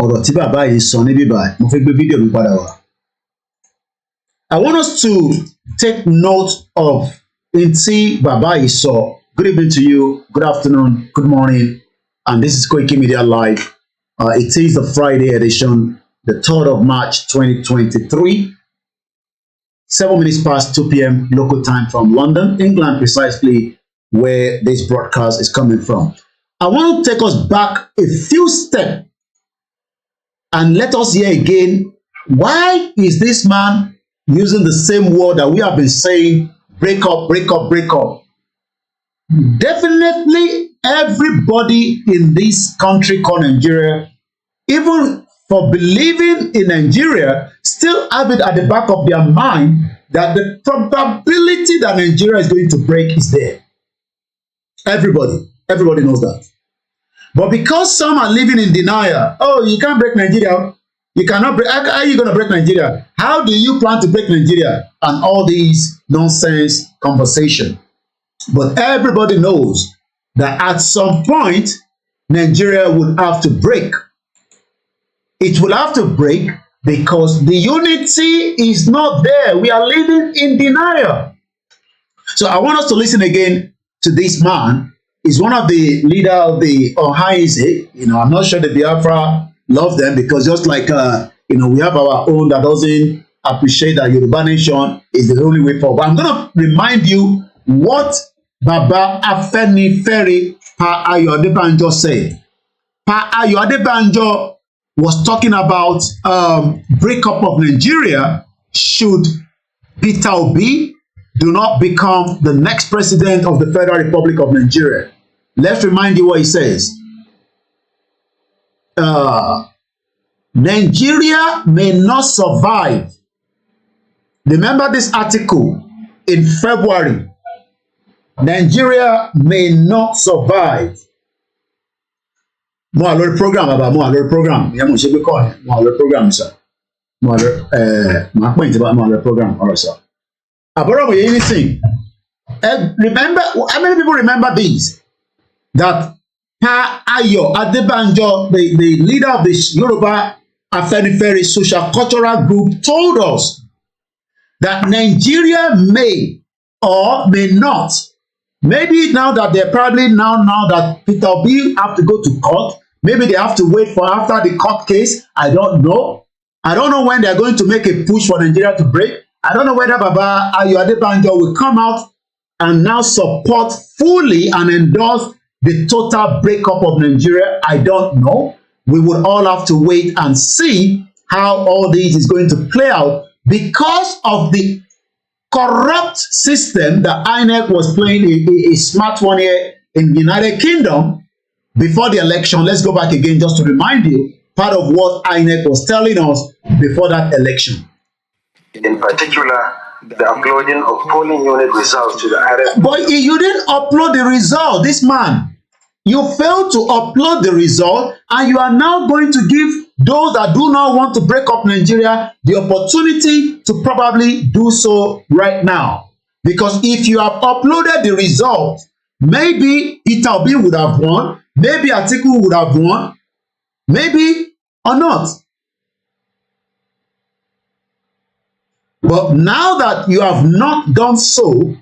ọ̀rọ̀ tí bàbá yìí sọ níbí báyìí. Mo fẹ́ gbé fídíò mi padà wá. I want us to take note of Inti Baba Iso. Good evening to you, good afternoon, good morning, and this is KOKIMEDIA Live. It is the Friday edition, the 3rd of March 2023, 7 minutes past 2 p.m. local time from London, England, precisely where this broadcast is coming from. I want to take us back a few steps and let us hear again, why is this man using the same word that we have been saying, break up, break up, break up? Definitely everybody in this country called Nigeria, even for believing in Nigeria, still have it at the back of their mind that the probability that Nigeria is going to break is there. Everybody knows that. But because some are living in denial, oh, you can't break Nigeria. You cannot break. How are you going to break Nigeria? How do you plan to break Nigeria? And all these nonsense conversation. But everybody knows that at some point, Nigeria will have to break. It will have to break because the unity is not there. We are living in denial. So I want us to listen again to this man. He's one of the leader of the Ohaise. I'm not sure the Biafra love them because just like we have our own that doesn't appreciate that Yoruba nation is the only way forward. But I'm gonna remind you what Baba Afenifere Pa Ayo Adebanjo said. Pa Ayo Adebanjo was talking about breakup of Nigeria should Peter Obi do not become the next president of the Federal Republic of Nigeria. Let's remind you what he says. Nigeria may not survive. Remember this article in February. Nigeria may not survive. Mo alori program baba, mo alori program. Ya mo ṣe be call. Mo alori program sir. Mo alori ma point about mo alori program all sir. Aboro mo yin sing. Remember, how many people remember this? That Pa Ayo Adebanjo, the leader of the Yoruba Afenifere social cultural group, told us that Nigeria may or may not. Maybe now that they're probably now that Peter Obi have to go to court, maybe they have to wait for after the court case. I don't know. I don't know when they're going to make a push for Nigeria to break. I don't know whether Baba Ayo Adebanjo will come out and now support fully and endorse the total breakup of Nigeria. I don't know. We would all have to wait and see how all this is going to play out because of the corrupt system that Inec was playing a smart one here in the United Kingdom before the election. Let's go back again just to remind you part of what Inec was telling us before that election. In particular, the uploading of polling unit results to the IRF. But you didn't upload the result, this man. You failed to upload the result, and you are now going to give those that do not want to break up Nigeria the opportunity to probably do so right now. Because if you have uploaded the result, maybe Peter Obi would have won, maybe Atiku would have won, maybe or not. But now that you have not done so,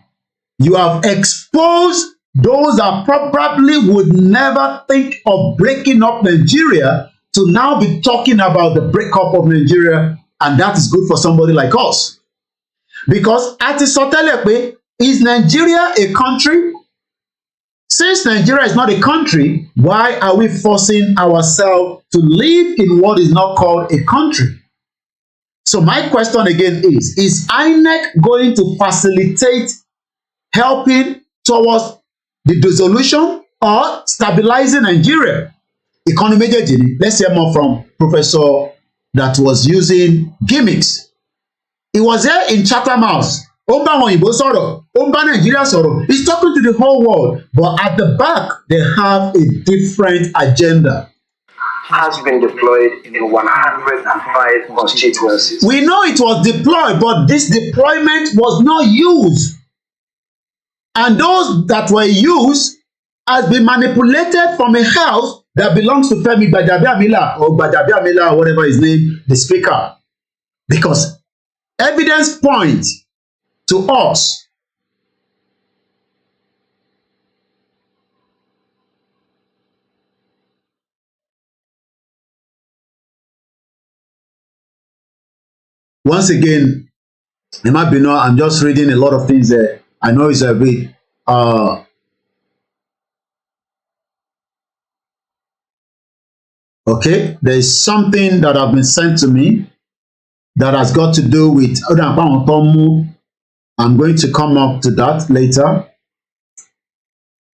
you have exposed those that probably would never think of breaking up Nigeria to now be talking about the breakup of Nigeria, and that is good for somebody like us. Because at Sotelepe, is Nigeria a country? Since Nigeria is not a country, why are we forcing ourselves to live in what is not called a country? So my question again is INEC going to facilitate helping towards the dissolution or stabilizing Nigeria? Let's hear more from Professor that was using gimmicks. He was there in Chatham House. He's talking to the whole world, but at the back, they have a different agenda. Has been deployed in 105 constituencies. We know it was deployed, but this deployment was not used. And those that were used has been manipulated from a house that belongs to Femi Gbajabiamila or Gbajabiamila or whatever his name, the speaker. Because evidence points to us once again, I'm just reading a lot of things there. I know it's a bit okay, there's something that have been sent to me that has got to do with I'm going to come up to that later.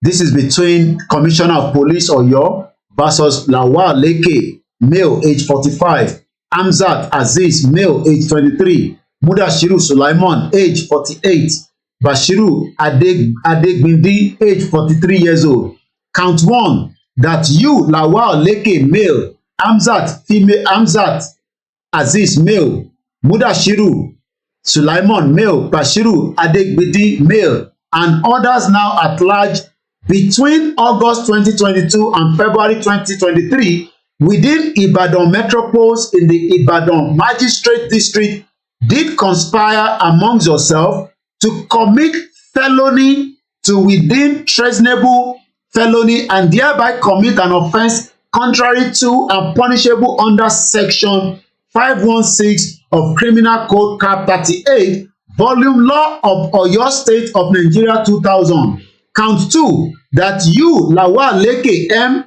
This is between Commissioner of Police Oyo versus Lawal Leke, male, age 45, Amzat Aziz, male, age 23, Mudashiru Sulaiman, age 48, Bashiru Adegbindi, age 43 years old. Count one, that you, Lawal Leke, male, Amzat, female, Amzat Aziz, male, Mudashiru Sulaiman, male, Bashiru Adegbindi, male, and others now at large between August 2022 and February 2023 within Ibadan metropoles in the Ibadan Magistrate District did conspire amongst yourselves to commit felony to within treasonable felony and thereby commit an offence contrary to and punishable under section 516 of Criminal Code Cap 38, Volume Law of Oyo State of Nigeria 2000. Count 2, that you, Lawal Leke M,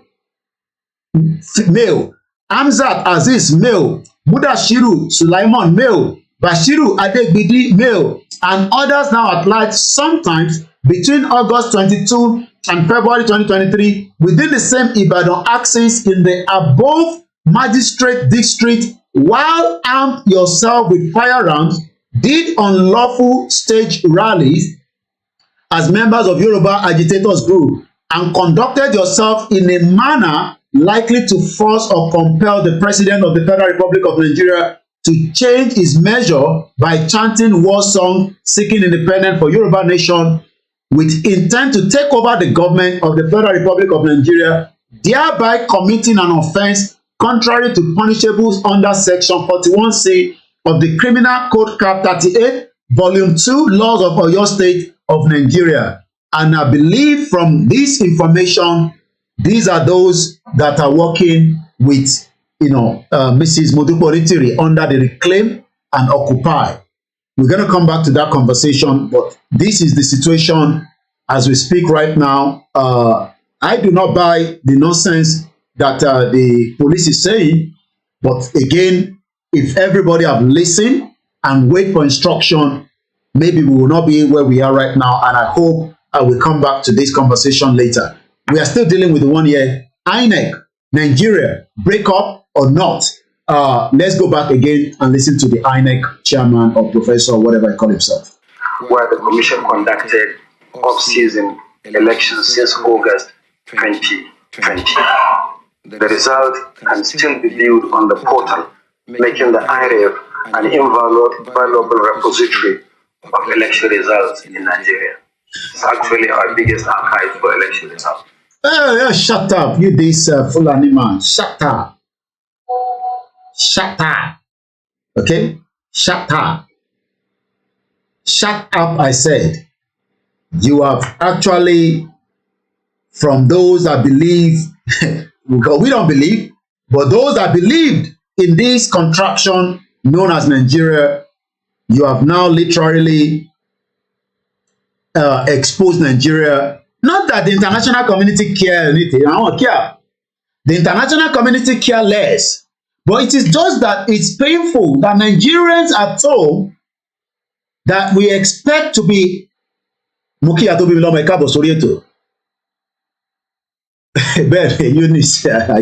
male, Hamzat Aziz, male, Mudashiru Sulaiman, male, Bashiru Adegbidi, male, and others now at large sometimes between August 22 and February 2023 within the same Ibadan axis in the above magistrate district while armed yourself with firearms, did unlawful stage rallies as members of Yoruba agitators group and conducted yourself in a manner likely to force or compel the President of the Federal Republic of Nigeria to change his measure by chanting war song seeking independence for Yoruba nation with intent to take over the government of the Federal Republic of Nigeria, thereby committing an offence contrary to punishables under section 41C of the Criminal Code Cap 38, Volume 2, Laws of Oyo State of Nigeria. And I believe from this information, these are those that are working with, Mrs. Modupe Onitiri under the Reclaim and Occupy. We're going to come back to that conversation, but this is the situation as we speak right now. I do not buy the nonsense that the police is saying, but again, if everybody have listened and wait for instruction, maybe we will not be where we are right now, and I hope I will come back to this conversation later. We are still dealing with the 1 year Inec, Nigeria, break up or not. Let's go back again and listen to the Inec chairman or professor, whatever he call himself. Where the commission conducted off-season elections since August 2020. The result can still be viewed on the portal, making the IREF an invaluable repository of election results in Nigeria. It's actually our biggest archive for election results. Shut up, you this Fulani man. Shut up. Shut up. Okay? Shut up. Shut up, I said. You have actually, from those that believe, because we don't believe, but those that believed in this contraction known as Nigeria, you have now literally exposed Nigeria. Not that the international community care anything, I don't care. The international community care less. But it is just that it's painful that Nigerians are told that we expect to be Muki Atobi Miloma Ekabo Sorieto. But Eunice, I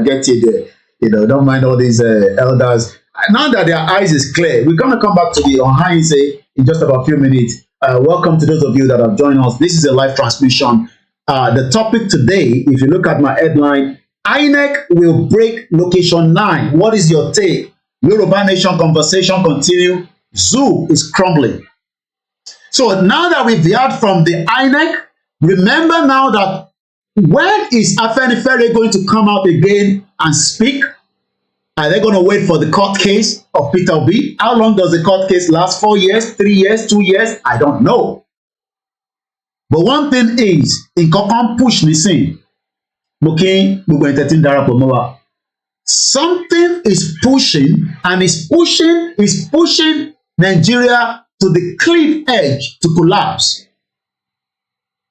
get it there. Don't mind all these elders. Now that their eyes is clear, we're going to come back to the Ohainse in just about a few minutes. Welcome to those of you that have joined us. This is a live transmission. The topic today, if you look at my headline, INEC will break location 9. What is your take? Yoruba Nation conversation continue. Zoo is crumbling. So now that we've heard from the INEC, remember now that when is Afenifere going to come out again and speak? Are they going to wait for the court case of Peter Obi? How long does the court case last? 4 years, 3 years, 2 years? I don't know. But one thing is, in Kokon push Nisin, something is pushing, and is pushing Nigeria to the cliff edge to collapse.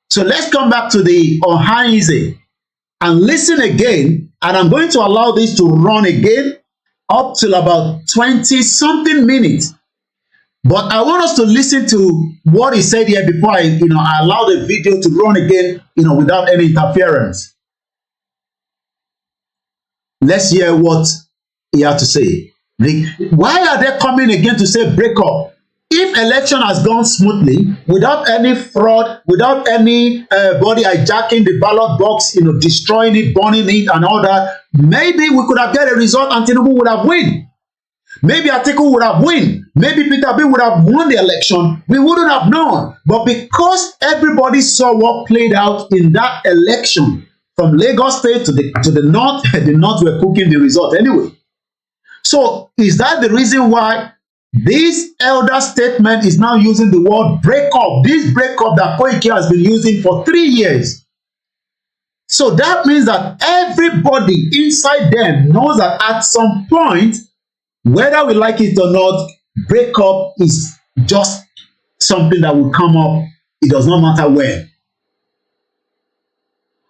So let's come back to the Ohainse and listen again, and I'm going to allow this to run again up till about 20-something minutes. But I want us to listen to what he said here before I allow the video to run again, without any interference. Let's hear what he had to say. Why are they coming again to say break up? If election has gone smoothly, without any fraud, without any body hijacking the ballot box, destroying it, burning it, and all that, maybe we could have get a result and Tinubu would have win. Maybe Atiku would have win. Maybe Peter Obi would have won the election. We wouldn't have known. But because everybody saw what played out in that election, from Lagos State to the north, the north were cooking the result anyway. So is that the reason why This elder statement is now using the word breakup. This breakup that Koiki has been using for 3 years. So that means that everybody inside them knows that at some point, whether we like it or not, breakup is just something that will come up. It does not matter when.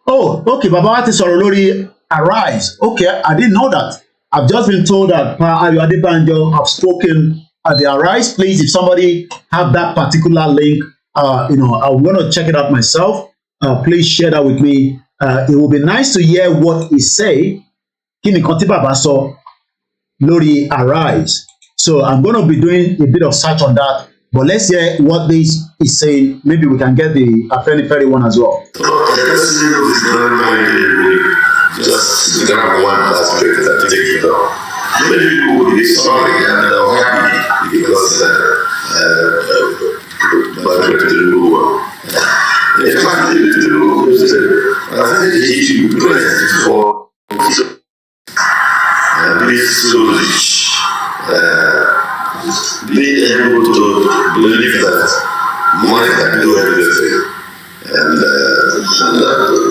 Oh, okay, Baba wa ti sọ̀rọ̀ lórí Arise. Okay, I didn't know that. I've just been told that Pa Ayo Adebanjo have spoken at the Arise. Please, if somebody have that particular link, I'm going to check it out myself. Please share that with me. It will be nice to hear what he say. Kí ni nǹkan tí Baba sọ lórí Arise. So I'm going to be doing a bit of search on that. But let's hear what this is saying. Maybe we can get the Afenifere one as well. Just grab one aspect and take it out. Many people will be sorry and happy because in fact, I think the issue present for this knowledge, being able to believe that money can do everything, and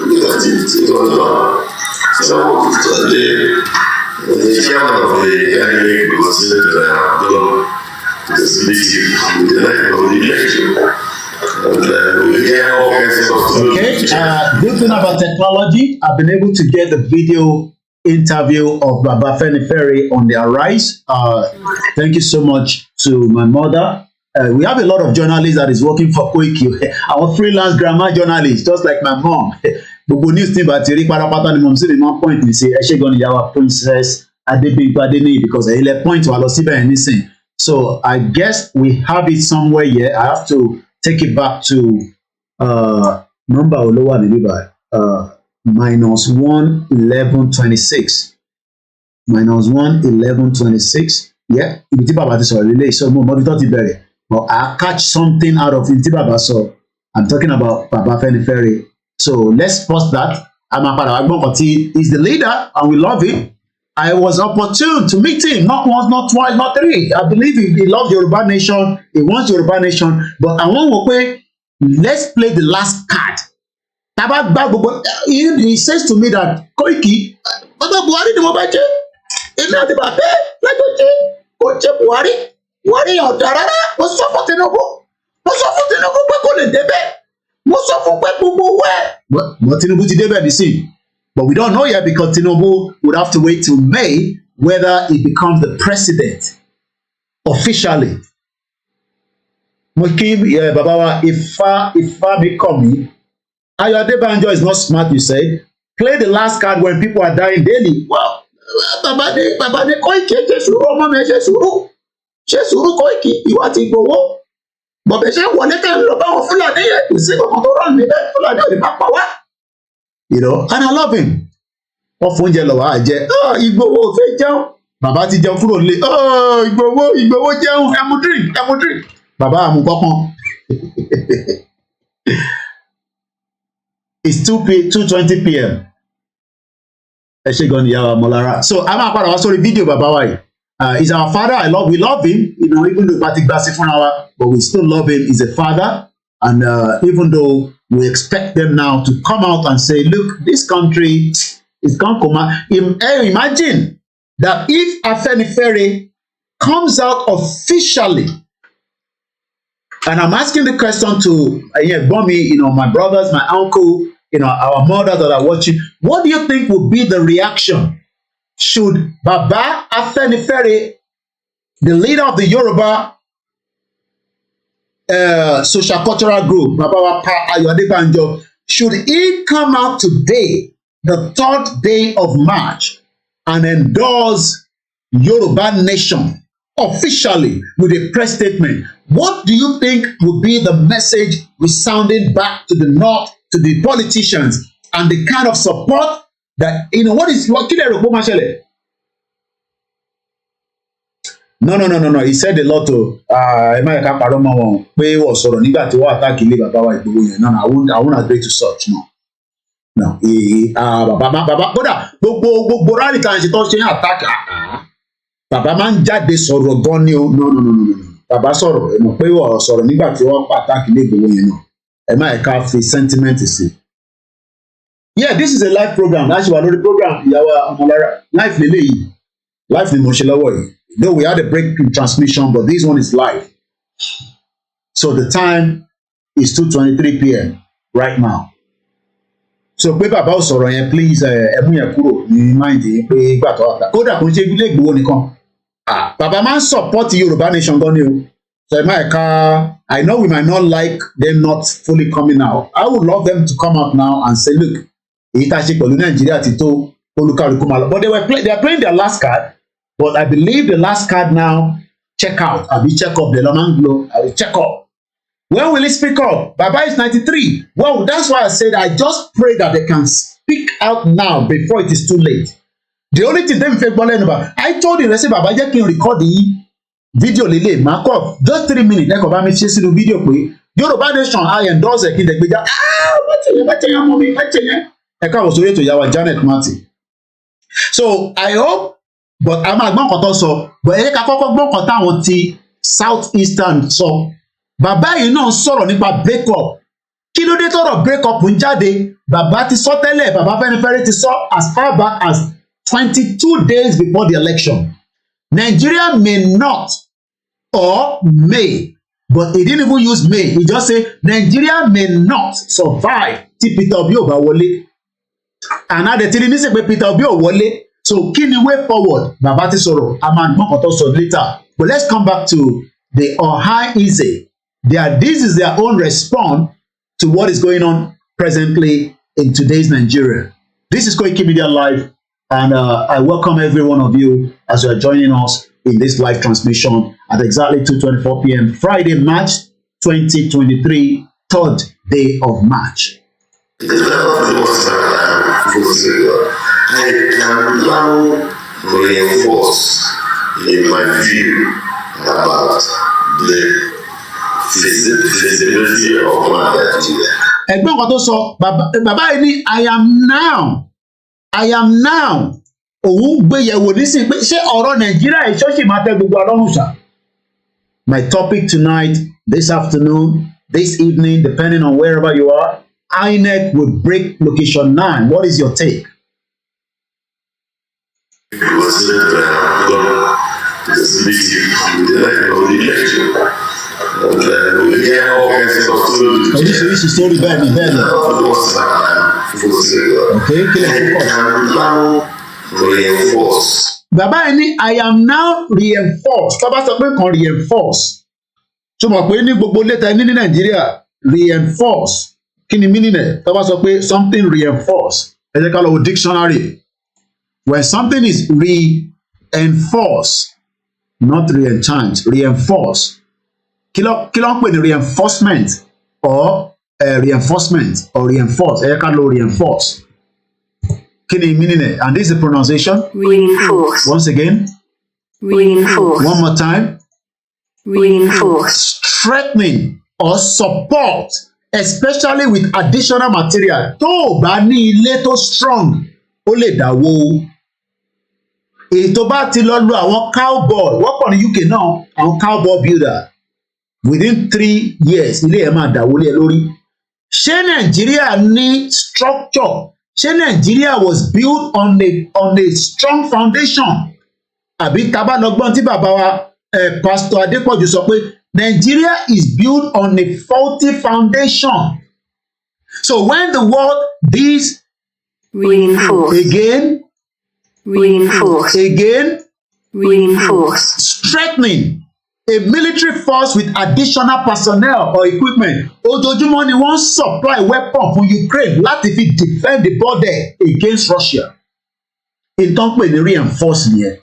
it was not. So the chairman of the Inec was said to have this meeting with the night of the election. Okay, good thing about technology, I've been able to get the video interview of Baba Afenifere on the Arise. Thank you so much to my mother. We have a lot of journalists that is working for Koiki. Our freelance grammar journalists, just like my mom. Gbogbo news tí bá ti rí pátápátá ni mo sì lè máa point mi sí ẹ ṣé gan ni ìyàwó Princess Adébímpé Adéníyì because ẹ̀yin lẹ point wà lọ síbẹ̀ yẹn nísìn. So I guess we have it somewhere here. I have to take it back to number olówó níbí báyìí -1:11:26 -1:11:26 yeah ibi tí bàbá ti sọ̀rọ̀ lélẹ̀ so mo mọ̀ bí tó ti bẹ̀rẹ̀ but I catch something out of ibi tí bàbá sọ. I'm talking about Baba Afenifere. So let's pause that. Amapada Agbonkanti is the leader and we love him. I was opportune to meet him, not once, not twice, not three. I believe he loves Yoruba Nation, he wants Yoruba Nation, but I want to play, let's play the last card. He says to me that Koiki, Baba Buhari ni mo bá jẹ́, èmi àti bàbá lájọjẹ́, kò jẹ́ Buhari ọ̀dà rárá, mo sọ fún Tinubu pé kò lè débẹ̀. But Tinubu ti débẹ̀ nísìn. But we don't know yet because Tinubu would have to wait till May whether he becomes the president officially. Mo kí bàbá wa Ifá mi kọ̀ mí. Ayo Adebanjo is not smart, you say. Play the last card when people are dying daily. Well, bàbá ní Koiki ṣe sùúrù ọmọ mi ṣe sùúrù Koiki ìwà ti gbowó. Bọ̀bẹ̀ ṣe wọlé kẹ́ ń lọ báwọn Fúlàní yẹn kò sí kankan tó rán mi bẹ́ẹ̀ Fúlàní ò lè má pa wá. And I love him. Wọ́n fún oúnjẹ lọ́wọ́ àjẹ. Ìgbòho ò fẹ́ jẹun. Bàbá ti jẹun kúrò nílé. Ìgbòho jẹun ẹmu drink. Bàbá àmú kọ́kàn. It's 2:20 p.m. Ẹ ṣé gan ni ìyá wa Mọ́lára. So a máa padà wá sórí fídíò bàbá wa yìí. He's our father. We love him. Even though Patrick Bassi Funawa, but we still love him. He's a father, and even though we expect them now to come out and say, "Look, this country is gone." Imagine that if Afenifere comes out officially, and I'm asking the question to Bomi, my brothers, my uncle, our mothers that are watching. What do you think would be the reaction? Should Baba Afenifere, the leader of the Yoruba social cultural group, Baba Ayo Adebanjo, should he come out today, the 3rd day of March, and endorse Yoruba Nation officially with a press statement? What do you think would be the message resounding back to the North, to the politicians, and the kind of support that what kí lè rò pé ó máa ṣẹlẹ̀? No. He said a lot o. Ẹ má yẹ ká parọ́ mọ́ wọn pé wọ́n sọ̀rọ̀ nígbà tí wọ́n àtàkì ilé bàbá wa Ìgbòho yẹn. No, I won't agree to such. No. Bàbá kódà gbogbo rally tá à ń ṣe tó ṣe ń àtàkì. bàbá máa ń jáde sọ̀rọ̀ gan ni o no bàbá sọ̀rọ̀ ẹ mọ̀ pé wọ́n sọ̀rọ̀ nígbà tí wọ́n pàtàkì lé Ìgbòho yẹn náà ẹ má ẹ̀ka fi sentiment sí. Yeah, this is a live program láti wà lórí program ìyàwó ọmọlára live lélẹ́yìí live ni mo ṣe lọ́wọ́ yìí though we had a break in transmission but this one is live so the time is 2:23 p.m. right now. So pé bàbá ò sọ̀rọ̀ yẹn please ẹ mú yẹn kúrò ní mind yìí pé ìgbà tó wà ká kódà kò ń ṣe ilé Ìgbòho nìkan bàbá máa ń support Yorùbá nation gan ni o so ẹ má ẹ̀ka I know we might not like them not fully coming out I would love them to come out now and say look èyí tá a ṣe pẹ̀lú Nàìjíríà ti tó olúkàlùkù máa lọ but they are playing their last card but I believe the last card now check out àbí check up the lọ́nà ń lo àbí check up. When will he speak up? Baba is 93. Well, that's why I said I just pray that they can speak out now before it is too late. The only thing them fake bọ́lẹ̀ nípa I told him I say Baba jẹ́ kí n record the video lele makọ just 3 minutes lẹ́kọ̀ọ́ bá mi ṣe sínú fídíò pé Yorùbá nation I endorse ẹ̀ kí n dẹ̀ gbéjà bàtẹ̀yẹ mọ́ mi bàtẹ̀yẹ ẹ̀ka wò sórí ètò ìyàwó Janet Martin. So I hope but a máa gbọ́n kan tó sọ but ẹ̀yẹ́ ká kọ́kọ́ gbọ́n kan táwọn ti South Eastern sọ. Bàbá yìí náà sọ̀rọ̀ nípa break up kí ló dé tọ̀rọ̀ break up ń jáde bàbá ti sọ tẹ́lẹ̀ bàbá Fẹ́nifẹ́re ti sọ as far back as 22 days before the election Nigeria may not or may but he didn't even use may he just say Nigeria may not survive tí Peter Obi ò bá wọlé and adẹ tí ní sè pé Peter Obi ò wọlé so kí ni way forward bàbá ti sọ̀rọ̀ a máa gbọ́n kan tó sọ later but let's come back to the Ohanaeze. This is their own response to what is going on presently in today's Nigeria. This is koikimedia Live, and I welcome every one of you as you are joining us in this live transmission at exactly 2:24 p.m. Friday, March 2023, 3rd day of March. I can now reinforce in my view about the feasibility of Nigeria. Ẹgbẹ́ kan tó sọ bàbá yìí ní I am now òun gbéyẹ̀wò nísìnyí pé ṣé ọ̀rọ̀ Nàìjíríà ìṣọ́ṣì máa tẹ́ gbogbo ọlọ́run ṣá. My topic tonight, this afternoon, this evening, depending on wherever you are, Inec will break location 9. What is your take? It was this meeting with the election. Oríṣiríṣi story bẹ́ẹ̀ ni bẹ́ẹ̀ ni. Okay, kí lè focus. Bàbá yìí ní I am now reinforced. Tọ́ba sọ pé kan reinforce. Tó mọ̀ pé ní gbogbo létà ní Nàìjíríà reinforce. Kí ni meaning ẹ̀? Tọ́ba sọ pé something reinforce. Ẹ jẹ́ ká lọ wo dictionary. When something is reinforced, not re-enchant, reinforce. Kí ló ń pè ní reinforcement or reinforcement or reinforce ẹ ká lo reinforce kí ni meaning ẹ and this is the pronunciation reinforce once again reinforce one more time reinforce strengthening or support especially with additional material tó o bá ní ilé tó strong ó lè dáwó èyí tó bá ti lọ lo àwọn cowboy wọ́pọ̀ ní UK náà àwọn cowboy builder within 3 years ilé ẹ̀ máa dáwọ́lé ẹ lórí. Ṣé Nàìjíríà ní structure? Ṣé Nàìjíríà was built on a strong foundation? Àbí tabalọ́gbọ́n tí bàbá wa Pastor Adépọ̀jù sọ pé Nigeria is built on a faulty foundation. So when the world this reinforce again strengthening a military force with additional personnel or equipment ojoojúmọ́ ni wọ́n supply weapon fún Ukraine láti fi defend the border against Russia. Ìtàn pè ní reinforce nìyẹn.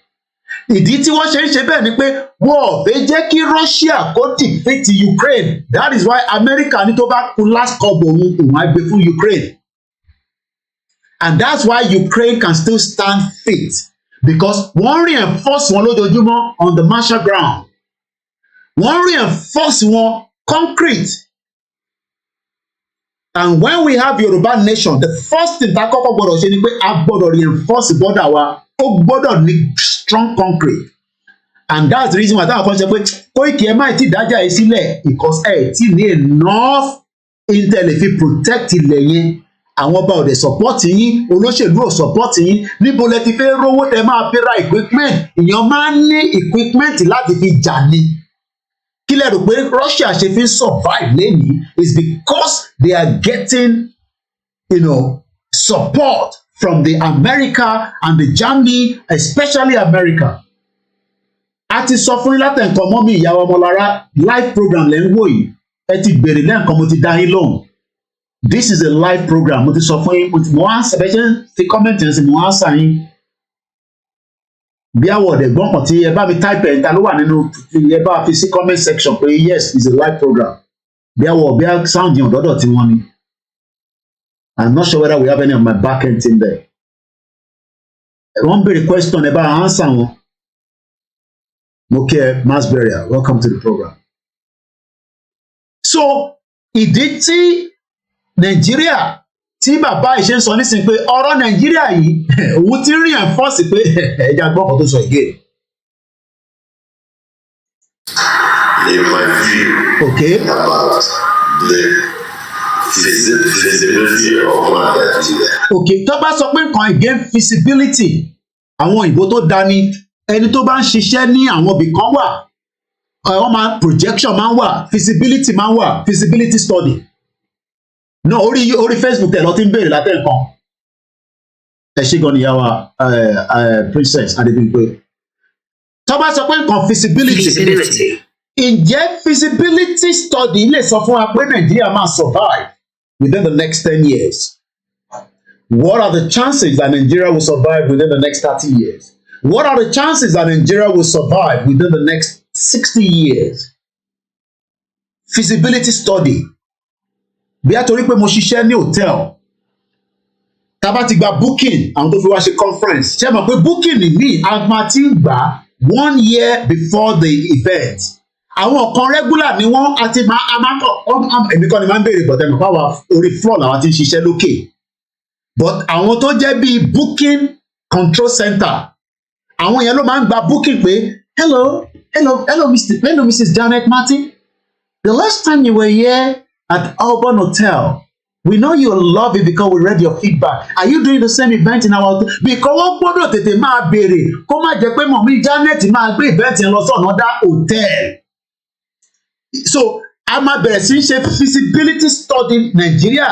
Ìdí tí wọ́n ṣe ń ṣe bẹ́ẹ̀ ni pé wọ́n ò fẹ́ jẹ́ kí Russia kó defeat Ukraine. That is why America ní tó bá kú last kọ́bọ̀ òun á gbé fún Ukraine. And that's why Ukraine can still stand fit because wọ́n reinforce wọn lójoojúmọ́ on the martial ground. Wọ́n reinforce wọn concrete. And when we have Yoruba nation, the first thing that kọ́kọ́ gbọ́dọ̀ ṣe ni pé a gbọ́dọ̀ reinforce border wa. Ó gbọ́dọ̀ ní strong concrete. and that's the reason why táwọn kan ṣe pé Koiki ẹ má ti dájà yìí sílẹ̀ because ẹ ti ní enough intel fi protect ilẹ̀ yẹn. Àwọn ọba ò dẹ̀ support yín, olóṣèlú ò support yín, níbo lẹ ti fẹ́ rówó tẹ máa fi ra equipment? Èèyàn máa ń ní equipment láti fi jà ni. Kí lẹ rò pé Russia ṣe fi survive lẹ́nìí is because they are getting, support from the America and the Germany, especially America. A ti sọ fún yín látẹ̀ǹkan mọ́ mi ìyàwó Ọmọlára live program lẹ́ ń wò yìí. Ẹ ti bèrè lẹ́ǹkan mo ti dá yín lóhùn. This is a live program. Mo ti sọ fún yín, mo answer bẹ́ẹ̀ ṣe fi comment ẹ̀ sí mo answer yín. Bí àwọ̀ ọ̀dẹ̀gbọ́n kan tí ẹ bá mi type ẹ̀ ta ló wà nínú ẹ bá fi sí comment section pé yes, it's a live program. Bí àwọ̀ bí a sound yẹn ọ̀dọ́dọ̀ tí wọ́n ní. I'm not sure whether we have any of my back end team there. Wọ́n béèrè question ẹ bá answer wọn. Mo kí ẹ mass burial, welcome to the program. So ìdí tí Nàìjíríà tí bàbá ìṣe ń sọ nísìnyí pé ọ̀rọ̀ Nàìjíríà yìí òun ti reinforce pé ẹja gbọ́ ọkọ̀ tó sọ again. In my view, okay. About the feasibility of Nigeria. Okay, tó bá sọ pé nǹkan again feasibility àwọn òyìnbó tó dání ẹni tó bá ń ṣiṣẹ́ ní àwọn ibì kan wà projection máa ń wà, feasibility máa ń wà, feasibility study. No, orí Facebook tẹ̀ lọ tí ń béèrè látẹ̀ nǹkan. Ẹ ṣe gan ni ìyàwó Princess Adébíyìnpé. Tó bá sọ pé nǹkan feasibility. Ǹjẹ́ feasibility study lè sọ fún wa pé Nàìjíríà máa survive within the next 10 years? What are the chances that Nigeria will survive within the next 30 years? What are the chances that Nigeria will survive within the next 60 years? Feasibility study. Bí a torí pé mo ṣiṣẹ́ ní hotel, tá bá ti gba booking àwọn tó fi wá ṣe conference, ṣé mọ̀ pé booking ní a máa ti gbà 1 year before the event. Àwọn kan regular ni wọ́n àti èmi kan ni máa ń béèrè bọ̀tẹ́ mọ̀ fáwọn orí floor làwọn ti ń ṣiṣẹ́ lókè. But àwọn tó jẹ́ bíi booking control center, àwọn yẹn ló máa ń gba booking pé hello Mrs. Janet Martin, the last time you were here at Auburn Hotel, we know you love it because we read your feedback. Are you doing the same event in our hotel? Because wọ́n gbọ́dọ̀ tètè máa béèrè kó má jẹ́ pé mọ̀mí Janet máa gbé event yẹn lọ sí another hotel. So a máa bẹ̀rẹ̀ sí ṣe feasibility study Nàìjíríà.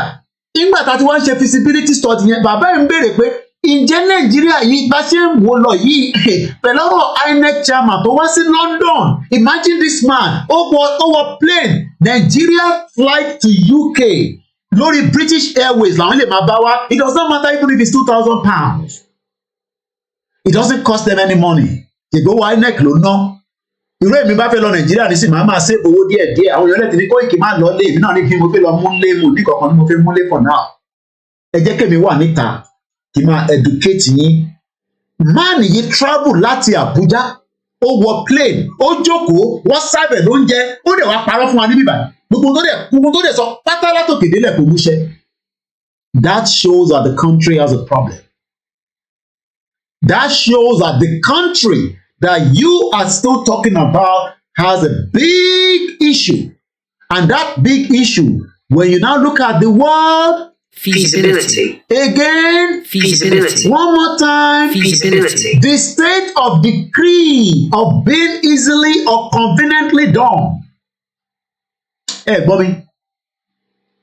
Nígbà tá a ti wá ń ṣe feasibility study yẹn, bàbá ẹ̀ ń béèrè pé ǹjẹ́ Nàìjíríà yìí bá ṣe ń wò lọ yìí pẹ̀lú ọ̀rọ̀ INEC chairman tó wá sí London, imagine this man ó wọ plane Nigeria flight to UK lórí British Airways làwọn lè máa bá wá. It does not matter even if it's £2,000. It doesn't cost them any money. Ìgbówó INEC ló ná. Irú èmi bá fẹ́ lọ Nàìjíríà ní sí màá ṣe owó díẹ̀díẹ̀. Àwọn èèyàn lẹ́tì ní Koiki máa lọ lé èmi náà ní kí mo fẹ́ lọ mú lé mu ní kankan ní mo fẹ́ mú lé for now. Ẹ jẹ́ kémi wà níta kí máa educate yín. Máàní yìí travel láti Abuja, ó wọ plane, ó jókòó, wọ́n sábẹ̀ lóúnjẹ, ó dẹ̀ wá parọ́ fún wa níbí báyìí. Gbogbo tó dẹ̀ sọ pátá látòkè délẹ̀ kò múṣẹ. That shows that the country has a problem. That shows that the country that you are still talking about has a big issue. And that big issue, when you now look at the word feasibility. Again, Feasibility. one more time, Feasibility. the state of decree of being easily or conveniently done. Ẹ gbọ́ mi,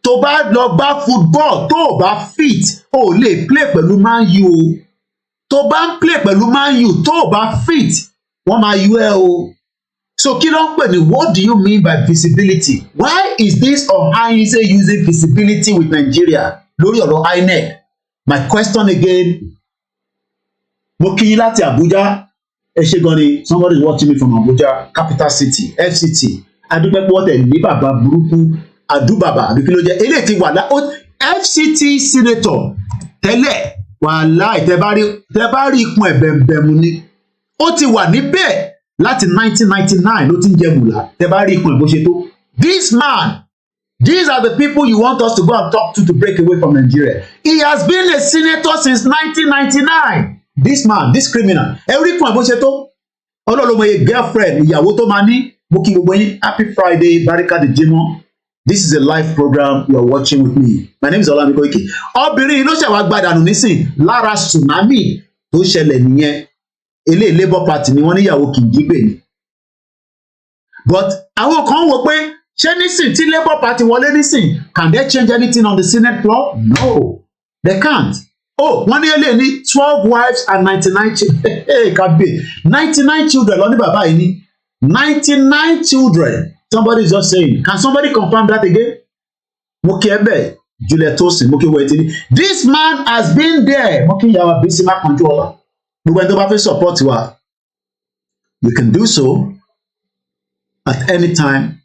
tó bá lọ gbá football tó o bá fit, o lè play pẹ̀lú Man U o. Tó bá ń play pẹ̀lú Man U tó o bá fit, wọ́n máa yú ẹ o. So kí ló ń pè ní what do you mean by feasibility? Why is this Ohanaeze using feasibility with Nigeria lórí ọ̀rọ̀ INEC? My question again, mo kí yín láti Abuja, ẹ ṣé gan ni, somebody is watching me from Abuja, capital city, FCT. Adúpẹ́ pé wọ́n tẹ̀ ní bàbá burúkú, àdúbàbà àbí kí ló jẹ́, eléyìí ti wà FCT senator tẹ́lẹ̀ wàláì tẹ́ bá rí ikùn ẹ̀bẹ̀m̀bẹ̀mù ni. Ó ti wà níbẹ̀ láti 1999 ló ti ń jẹ mùlá, tẹ́ bá rí ikùn ẹ̀ bó ṣe tó. This man, these are the people you want us to go and talk to break away from Nigeria. He has been a senator since 1999. This man, this criminal, ẹ rí ikùn ẹ̀ bó ṣe tó. ọlọ́lọ́mọye girlfriend ìyàwó tó máa ní. Mo kí gbogbo yín happy Friday, barika de Jimoh. This is a live program you are watching with me. My name is OLAMILEKAN. Obìnrin ló ṣẹ̀wá gbàdánù nísìn lára tsunami tó ṣẹlẹ̀ nìyẹn. Eléyìí Labour Party ni wọ́n níyàwó kì í jí gbè ní. But àwọn kan wò pé ṣé nísìn tí Labour Party wọlé nísìn, can they change anything on the Senate floor? No, they can't. Oh, wọ́n ní eléyìí ní 12 wives and 99 children. Hey, Kabe, 99 children lọ ní bàbá yìí ní. 99 children. Somebody is just saying. Can somebody confirm that again? Mokebe, Juliet Tosin, Mokiwetini. This man has been there. Moki Yawa Bisima controller. We went over to support you. You can do so at any time.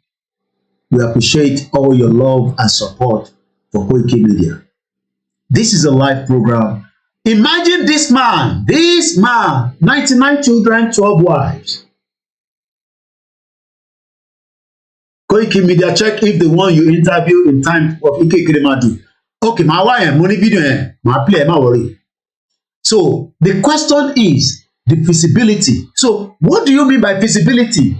We appreciate all your love and support for koikimedia. This is a live program. Imagine this man, 99 children, 12 wives. koikimedia, check if the one you interview in time of Ike Kremadu. Okay, my wife, money video, my play, my worry. So the question is the feasibility. So what do you mean by feasibility?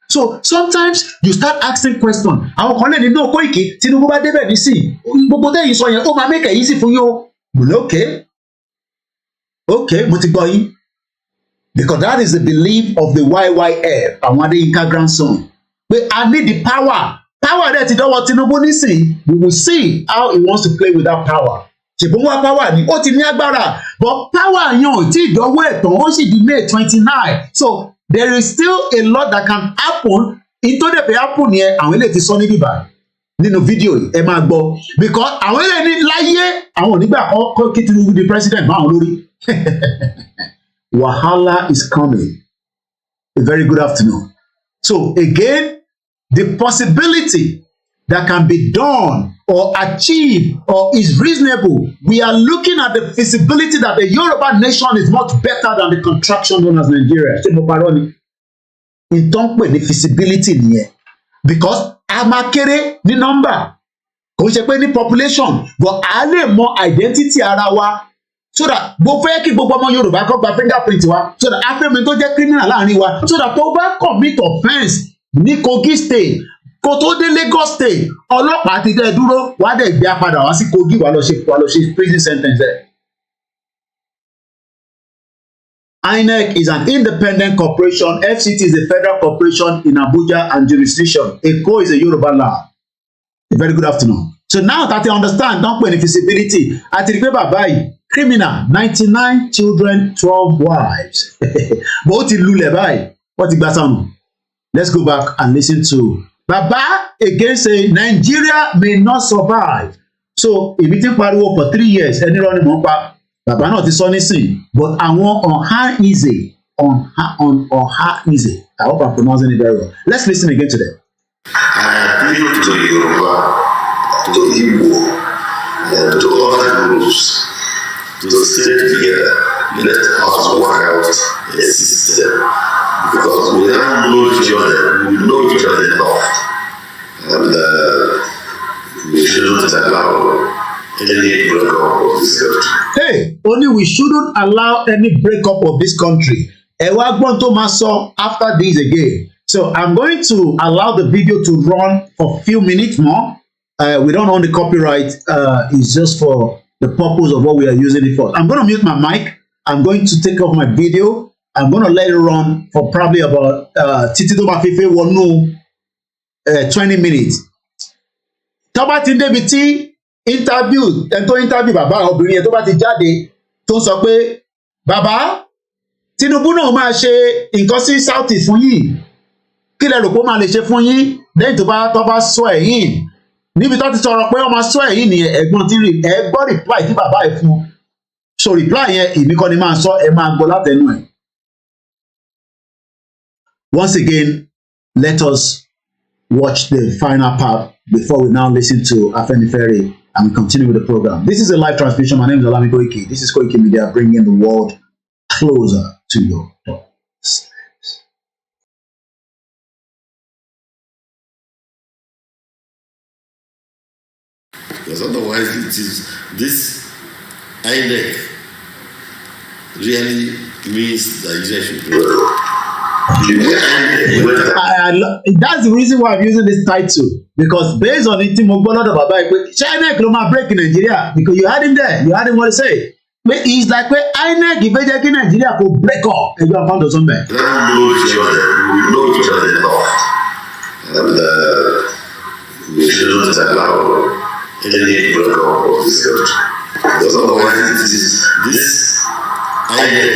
So sometimes you start asking questions. Àwọn kan lè ní no Koiki, Tinubu bá débẹ̀ ní sí. Gbogbo tẹ́yìn sọ yẹn, ó máa make it easy fún yín o. Okay, mo ti gbọ́ yín. Because that is the belief of the YYF, àwọn Adéyínká grandson. But I need the power. Power that you don't want Tinubu nísìn. We will see how he wants to play with that power. Ṣèbọn wá power ni ó ti ní agbára. But power yẹn ò tí ìdánwò ẹ̀tàn ó sì di May 29. So there is still a lot that can happen. Ìtọ́jú ẹ̀fẹ̀ happen yẹn àwọn eléyìí ti sọ ní bíbá nínú fídíò yìí ẹ máa gbọ́. Because àwọn eléyìí ní láyé àwọn onígbà kan kí Tinubu di president máa ń lórí. Wahala is coming. A very good afternoon. So again, the possibility that can be done or achieved or is reasonable, we are looking at the feasibility that the Yoruba nation is much better than the contraction known as Nigeria. Ṣé mo parọ́ ni? Ìtàn pè ní feasibility nìyẹn. Because a máa kéré ní number, kò ṣe pé ní population, but a lè mọ identity ara wa. So that bó fẹ́ kí gbogbo ọmọ Yorùbá kó gba fingerprint wa, so that afẹ́mi tó jẹ́ criminal láàrin wa, so that tó bá commit offence ní Kogi state kó tó dé Lagos state ọlọ́pàá ti dẹ́ dúró wá dẹ̀ gbé padà wá sí Kogi wá lọ ṣe prison sentence there. INEC is an independent corporation. FCT is a federal corporation in Abuja and jurisdiction. Eko is a Yoruba land. A very good afternoon. So now that you understand, don't put any feasibility. Àti rí pé bàbá yìí criminal 99 children 12 wives. But ó ti lulẹ̀ báyìí wọ́n ti gbà sànù. Let's go back and listen to Baba again say Nigeria may not survive. So èmi ti pariwo for 3 years ẹni rọ ni mò ń pa. Bàbá náà ti sọ nísìn, but àwọn ọ̀hán easy, ọ̀hán easy. I hope I'm pronouncing it very well. Let's listen again to them. I appeal to Yoruba, to Igbo, and to other groups to stay together. Let us work out a system. Because we don't know each other, we know each other enough. And we shouldn't allow any breakup of this country. Hey, only we shouldn't allow any breakup of this country. Ẹ wá gbọ́n tó máa sọ after this again. So I'm going to allow the video to run for a few minutes more. We don't own the copyright. It's just for the purpose of what we are using it for. I'm going to mute my mic. I'm going to take off my video. I'm going to let it run for probably about títí tó máa fi fẹ́ wọnú 20 minutes. Tó bá ti débi tí interview bàbá obìnrin yẹn tó bá ti jáde tó sọ pé bàbá Tinubu náà máa ṣe nǹkan sí South East fún yín kí lẹ rò pé ó máa lè ṣe fún yín lẹ́yìn tó bá sọ ẹ̀yìn níbi tó ti sọ̀rọ̀ pé ó máa sọ ẹ̀yìn nìyẹn ẹ̀gbọ́n tí ẹ gbọ́ reply tí bàbá ẹ̀ fún so reply yẹn èmi kọ́ ni máa sọ ẹ máa gbọ́ látẹnu ẹ̀. Once again, let us watch the final part before we now listen to Afenifere and we continue with the program. This is a live transmission. My name is OLAMILEKAN. This is koikimedia, bringing the world closer to your doorsteps. Because otherwise, this INEC really means that you should grow. That's the reason why I'm using this title, because based on it, mo gbọ́ lọ́dọ̀ bàbá yìí pé INEC ló máa break in Nigeria, because you had him there, you had him what to say. But it's like pé INEC ìfẹ́ jẹ́ kí Nigeria kò break up ẹjọ́ àpáǹtò sọ́nbẹ̀. We know each other enough, and we shouldn't allow any break up of this country. Because otherwise, this INEC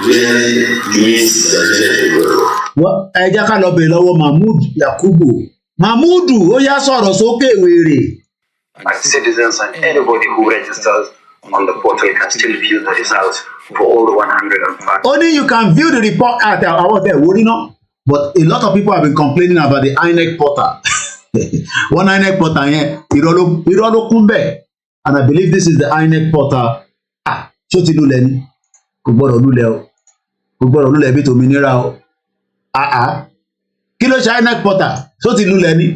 really means that ẹ jẹ́ ká lọ bèèrè lọ́wọ́ Mahmood Yakubu. Mahmudu, ó yá sọ̀rọ̀ sókè wèrè. And citizens and anybody who registers on the portal can still view the results for all the 105. Only you can view the report at our there, would you know? But a lot of people have been complaining about the INEC portal. One INEC portal here, irọ́ ló kún bẹ́ẹ̀. And I believe this is the INEC portal. Ṣó ti lulẹ̀ ni? Kò gbọ́dọ̀ lulẹ̀ o. Kò gbọ́dọ̀ lulẹ̀ bí tòmìnira o. Kí ló ṣe INEC portal? Ṣó ti lulẹ̀ ni?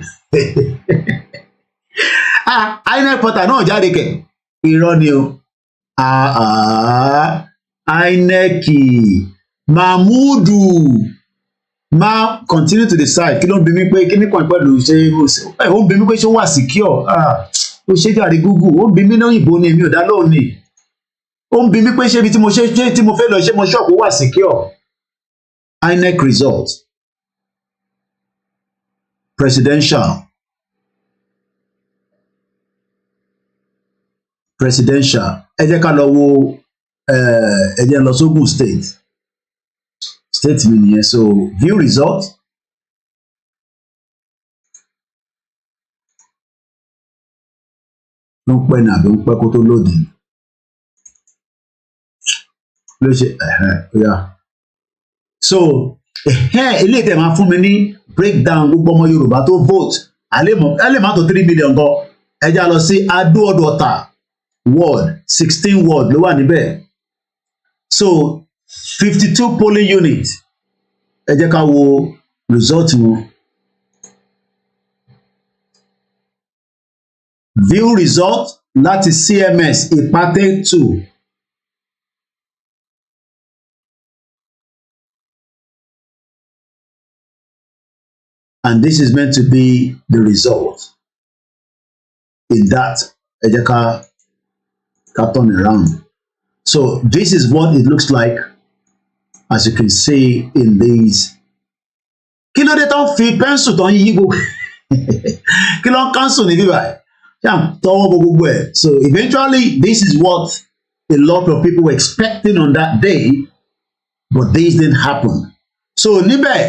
INEC portal náà jáde kẹ̀. Irọ́ ni o. INEC. Mahmudu. Continue to decide. Kí ló ń bi mí pé kí ní kan pẹ̀lú ṣe ó ń bi mí pé ṣé ó wà secure. Ó ṣe jàre Google. Ó ń bi mí ní òyìnbó ni èmi ò dá lóhùn ni. Ó ń bi mí pé ṣé ibi tí mo fẹ́ lọ ṣé mo ṣọ́ọ̀bù wà secure. INEC results. Presidential. Ẹ jẹ́ ká lọ wo ẹ jẹ́ lọ sógùn state mi nìyẹn. So view result. Ló ń pẹ́ ní àbí ń pẹ́ kó tó lòdì. Ló ṣe so ilé ìtẹ̀ máa fún mi ní breakdown gbogbo ọmọ Yorùbá tó vote alẹ́ má tó 3 million gan. Ẹ já lọ sí Adó-Ọ̀dọ̀tà ward 16 ward ló wà níbẹ̀. So 52 polling unit. Ẹ jẹ́ ká wo result wọn. View result láti CMS Ìpàtẹ 2. And this is meant to be the result in that. Ẹ jẹ́ ká turn around. So this is what it looks like, as you can see in these. Kí ló dé tán fi pencil tán yí gbogbo kí ló ń cancel ní bíbá ẹ̀ tọwọ́ gbogbo ẹ̀. So eventually this is what a lot of people were expecting on that day, but this didn't happen. So níbẹ̀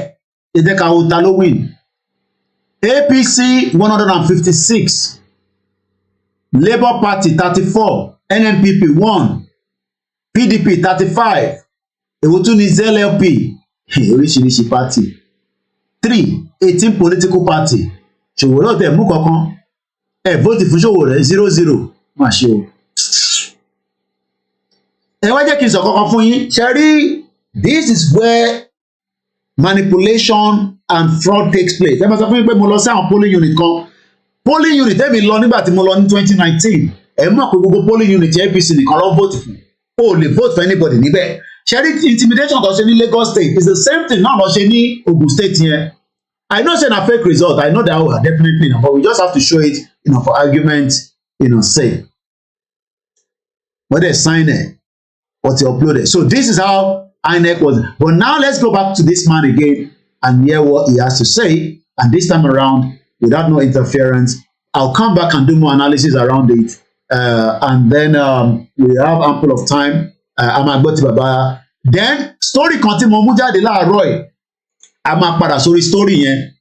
ẹ jẹ́ ká wo ta ló win. APC 156, Labour Party 34, NNPP 1, PDP 35, èwo tún ní ZLP oríṣiríṣi party 3, 18 political party. Ṣòwòrẹ́ ọ̀tẹ̀ mú kankan vote fún Ṣòwòrẹ́ 0-0 má ṣe o. Ẹ wá jẹ́ kí n sọ kankan fún yín. Ṣe rí, this is where manipulation and fraud takes place. Ẹ máa sọ fún mi pé mo lọ sí àwọn polling unit kan. Polling unit èmi lọ nígbà tí mo lọ ní 2019. Ẹ mọ̀ pé gbogbo polling unit APC nìkan ló vote fún. O lè vote for anybody níbẹ̀. Ṣẹ́rí intimidation tó ṣe ní Lagos State is the same thing náà lọ ṣe ní Ogun State yẹn. I know say na fake result. I know that we are definitely, but we just have to show it, for argument, sake. When they sign it, what they uploaded. So this is how INEC was. But now let's go back to this man again and hear what he has to say. And this time around, without no interference, I'll come back and do more analysis around it. And then we have ample of time. I'm about to Baba. Then story kan tí mo mú jáde láàárọ̀ yìí. A máa padà sórí story yẹn.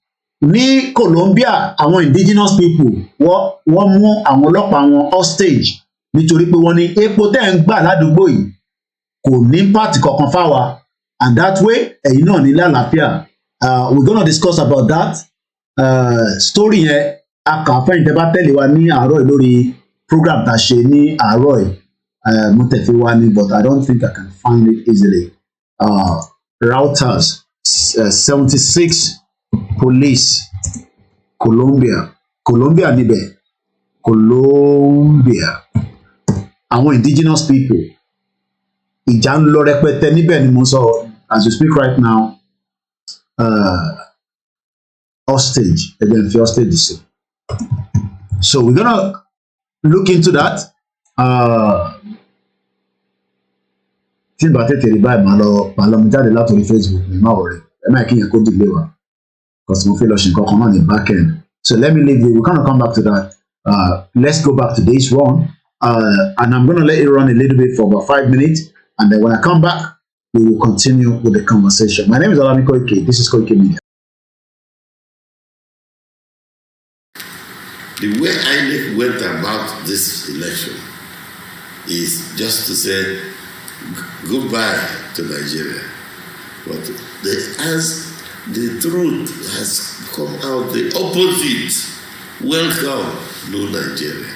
Ní Colombia, àwọn indigenous people wọ́n mú àwọn ọlọ́pàá wọn hostage nítorí pé wọ́n ní epo tẹ́ ń gbà ládùúgbò yìí kò ní impact kankan fáwa, and that way ẹ̀yin náà ní lálàáfíà. We're gonna discuss about that. Story yẹn a kà fẹ́yìn tẹ́ bá tẹ̀lé wa ní àárọ̀ yìí lórí program tá a ṣe ní àárọ̀ yìí. Mo tẹ̀ fi wá ní, but I don't think I can find it easily. Routers 76 police Colombia níbẹ̀ Colombia àwọn indigenous people ìjà ń lọ rẹpẹtẹ níbẹ̀ ni mo sọ as we speak right now, hostage, again, the hostage is. So we're gonna look into that. Tí n bá tètè rí báyìí màá lọ mú jáde látòrí Facebook mi má wọrí ẹ má kí yẹn kó dìlé wa because mo fẹ́ lọ ṣe nǹkan kan náà ní back end. So let me leave you, we're gonna come back to that. Let's go back to this one, and I'm gonna let it run a little bit for about 5 minutes, and then when I come back we will continue with the conversation. My name is OLAMILEKAN. This is KOKIMEDIA. The way Inec went about this election is just to say goodbye to Nigeria. But the truth has come out the opposite. Welcome, no Nigeria.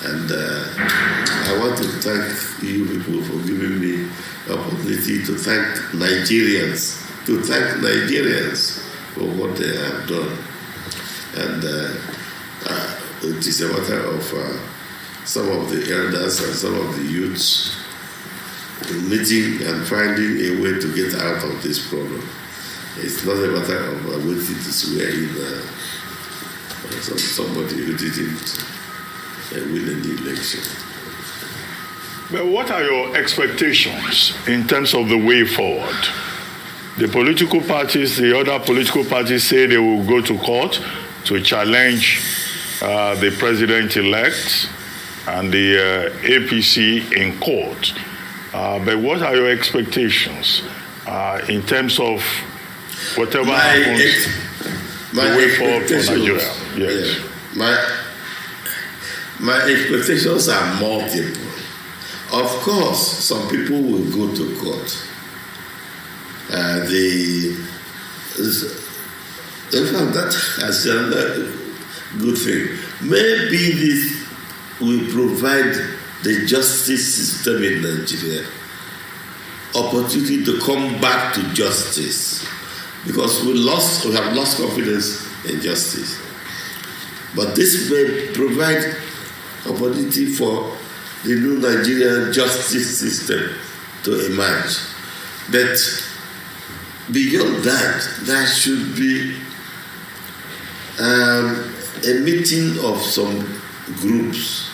And I want to thank you people for giving me the opportunity to thank Nigerians for what they have done. And it is a matter of some of the elders and some of the youths meeting and finding a way to get out of this problem. It's not a matter of waiting to swear in somebody who didn't win any election. But what are your expectations in terms of the way forward? The political parties, the other political parties say they will go to court to challenge the president-elect and the APC in court. But what are your expectations in terms of whatever happens, the way forward for Nigeria? Yes. Yeah. My expectations are multiple. Of course, some people will go to court. In fact, that is another good thing. Maybe this will provide the justice system in Nigeria opportunity to come back to justice, because we have lost confidence in justice. But this may provide opportunity for the new Nigerian justice system to emerge. But beyond that, there should be a meeting of some groups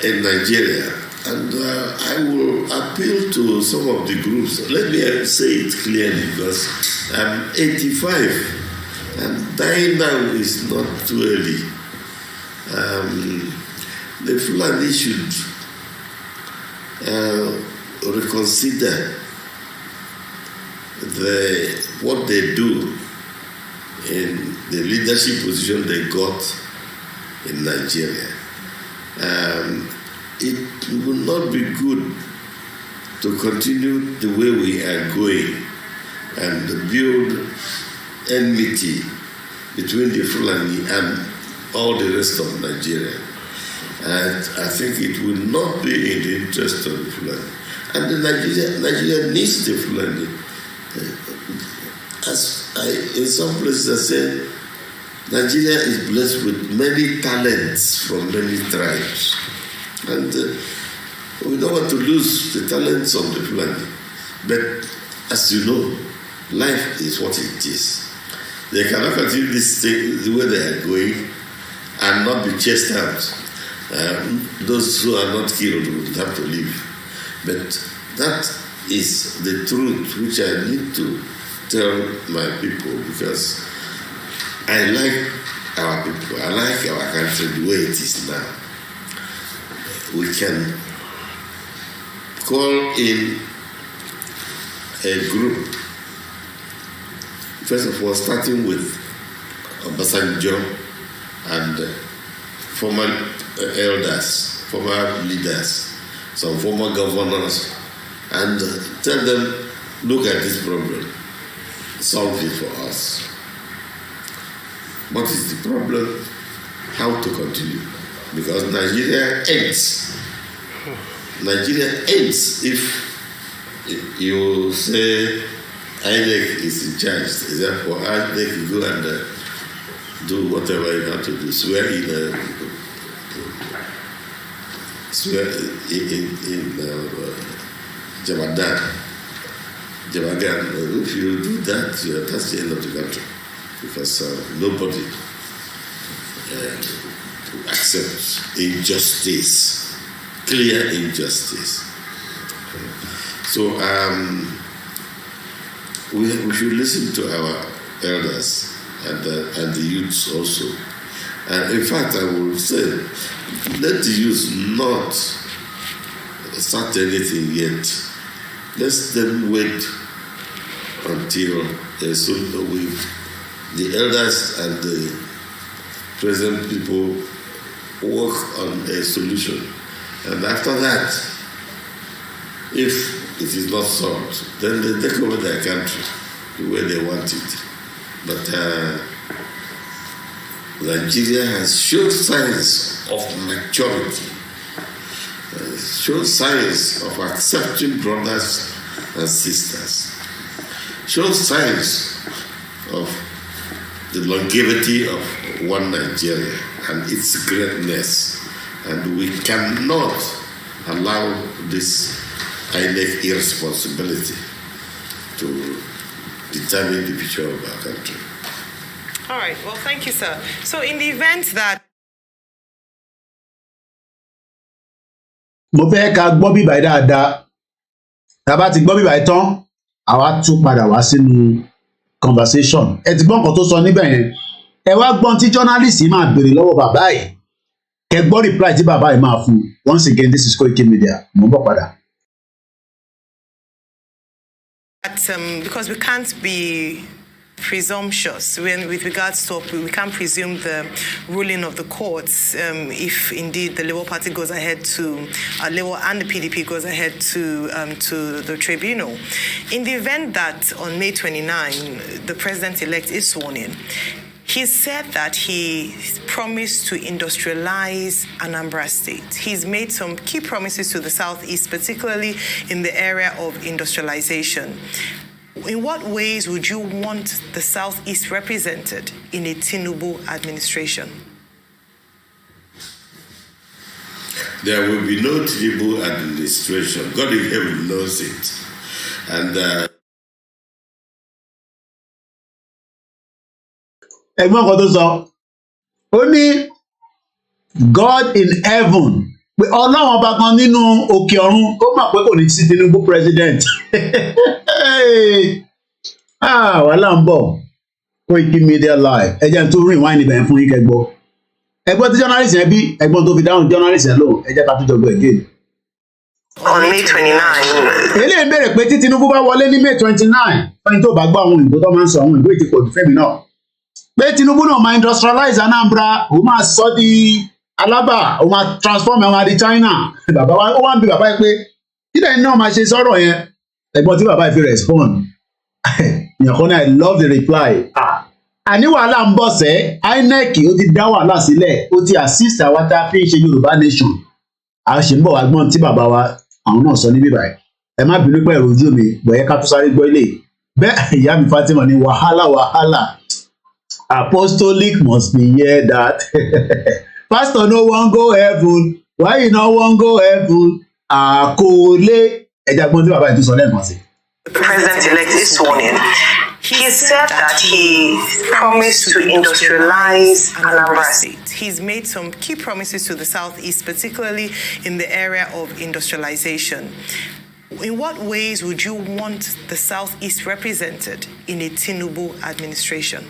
in Nigeria, and I will appeal to some of the groups. Let me say it clearly, because I'm 85 and dying now is not too early. The Fulani should reconsider what they do in the leadership position they got in Nigeria. It will not be good to continue the way we are going and build enmity between the Fulani and all the rest of Nigeria. And I think it will not be in the interest of the Fulani. And Nigeria needs the Fulani. In some places I said, Nigeria is blessed with many talents from many tribes. And we don't want to lose the talents of the Fulani. But as you know, life is what it is. They cannot continue this thing the way they are going and not be chased out. Those who are not killed would have to leave. But that is the truth which I need to tell my people, because I like our people. I like our country the way it is now. We can call in a group. First of all, starting with Obasanjo and former elders, former leaders, some former governors, and tell them, look at this problem, solve it for us. What is the problem? How to continue? Because Nigeria ends. Nigeria ends if you say Inec is in charge. Therefore, Inec can go and do whatever you have to do. Swear in Jamadan. Jamagan, if you do that, that's the end of the country. Because nobody accepts injustice, clear injustice. So we should listen to our elders and the youths also. And in fact, I will say, let the youth not start anything yet. Let them wait until the elders and the present people work on a solution. And after that, if it is not solved, then they take over their country the way they want it. But Nigeria has shown signs of maturity, shown signs of accepting brothers and sisters, shown signs of the longevity of one Nigeria and its greatness. And we cannot allow this Inec irresponsibility to determine the future of our country. All right. Well, thank you, sir. So in the event that mo fẹ́ ká gbọ́ bíbá yìí dáadáa, tá a bá ti gbọ́ bíbá yìí tán àwa tún padà wá sínú conversation. Ẹ ti gbọ́ nǹkan tó sọ níbẹ̀ yẹn, ẹ wá gbọ́n tí journalist yìí máa béèrè lọ́wọ́ bàbá yìí, kẹ gbọ́ reply tí bàbá yìí máa fún. Once again, this is KOKIMedia. Mo ń bọ̀ padà. Because we can't be presumptuous with regards to, we can't presume the ruling of the courts if indeed the Labour Party goes ahead to Labour and the PDP goes ahead to the tribunal. In the event that on May 29 the president-elect is sworn in, he said that he promised to industrialize Anambra State. He's made some key promises to the Southeast, particularly in the area of industrialization. In what ways would you want the Southeast represented in a Tinubu administration? There will be no Tinubu administration. God in heaven knows it. And ẹ̀gbọ́n kan tó sọ ó ní God in heaven, pé ọlọ́run ọba kan nínú òkè ọ̀run ó mọ̀ pé kò ní sí Tinubu president. Wàhálà ń bọ̀. KOKIMedia live, ẹ jẹ́ tó rìn wáìnì bẹ̀rẹ̀ fún yín kẹgbọ́. Ẹgbọ́n tí journalist yẹn bí, ẹgbọ́n tó fi dáhùn journalist yẹn lò, ẹ jẹ́ ká tún jọ gbọ́ again. On May 29. Eléyìí ń bèrè pé tí Tinubu bá wọlé ní May 29, fẹ́ni tó bá gbọ́ àwọn òyìnbó tó máa ń sọ àwọn òyìnbó ìtìpọ̀ ìfẹ́mi náà. Pé Tinubu náà máa industrialize Anambra, ó máa sọ di Alaba, ó máa transform àwọn adi China. Bàbá wa ó wá ń bi bàbá yìí pé kí lẹ́yìn náà máa ṣe sọ̀rọ̀ yẹn. Ẹ̀gbọ́n tí bàbá yìí fi respond. Ìyànkọ́ náà I love the reply. Àní wàhálà ń bọ̀ sẹ́, INEC ó ti dá wàhálà sílẹ̀, ó ti assist àwa tá a fi ń ṣe Yorùbá nation. A ṣe ń bọ̀ wá gbọ́n tí bàbá wa àwọn náà sọ níbí báyìí. Ẹ má bínú pé ẹ̀rọ ojú mi, bọ̀yẹ́ ká tó sáré gbọ́ ilé. Bẹ́ẹ̀ ìyá mi Fatima ní wàhálà. Apostolic must be hear that. Pastor no wan go heaven. Why you no wan go heaven? Àkọlé. Ẹja gbọ́n tí bàbá yìí tún sọ lẹ́ẹ̀kan sí. The president-elect is sworn in. He said that he promised to industrialize Anambra State. He's made some key promises to the Southeast, particularly in the area of industrialization. In what ways would you want the Southeast represented in a Tinubu administration?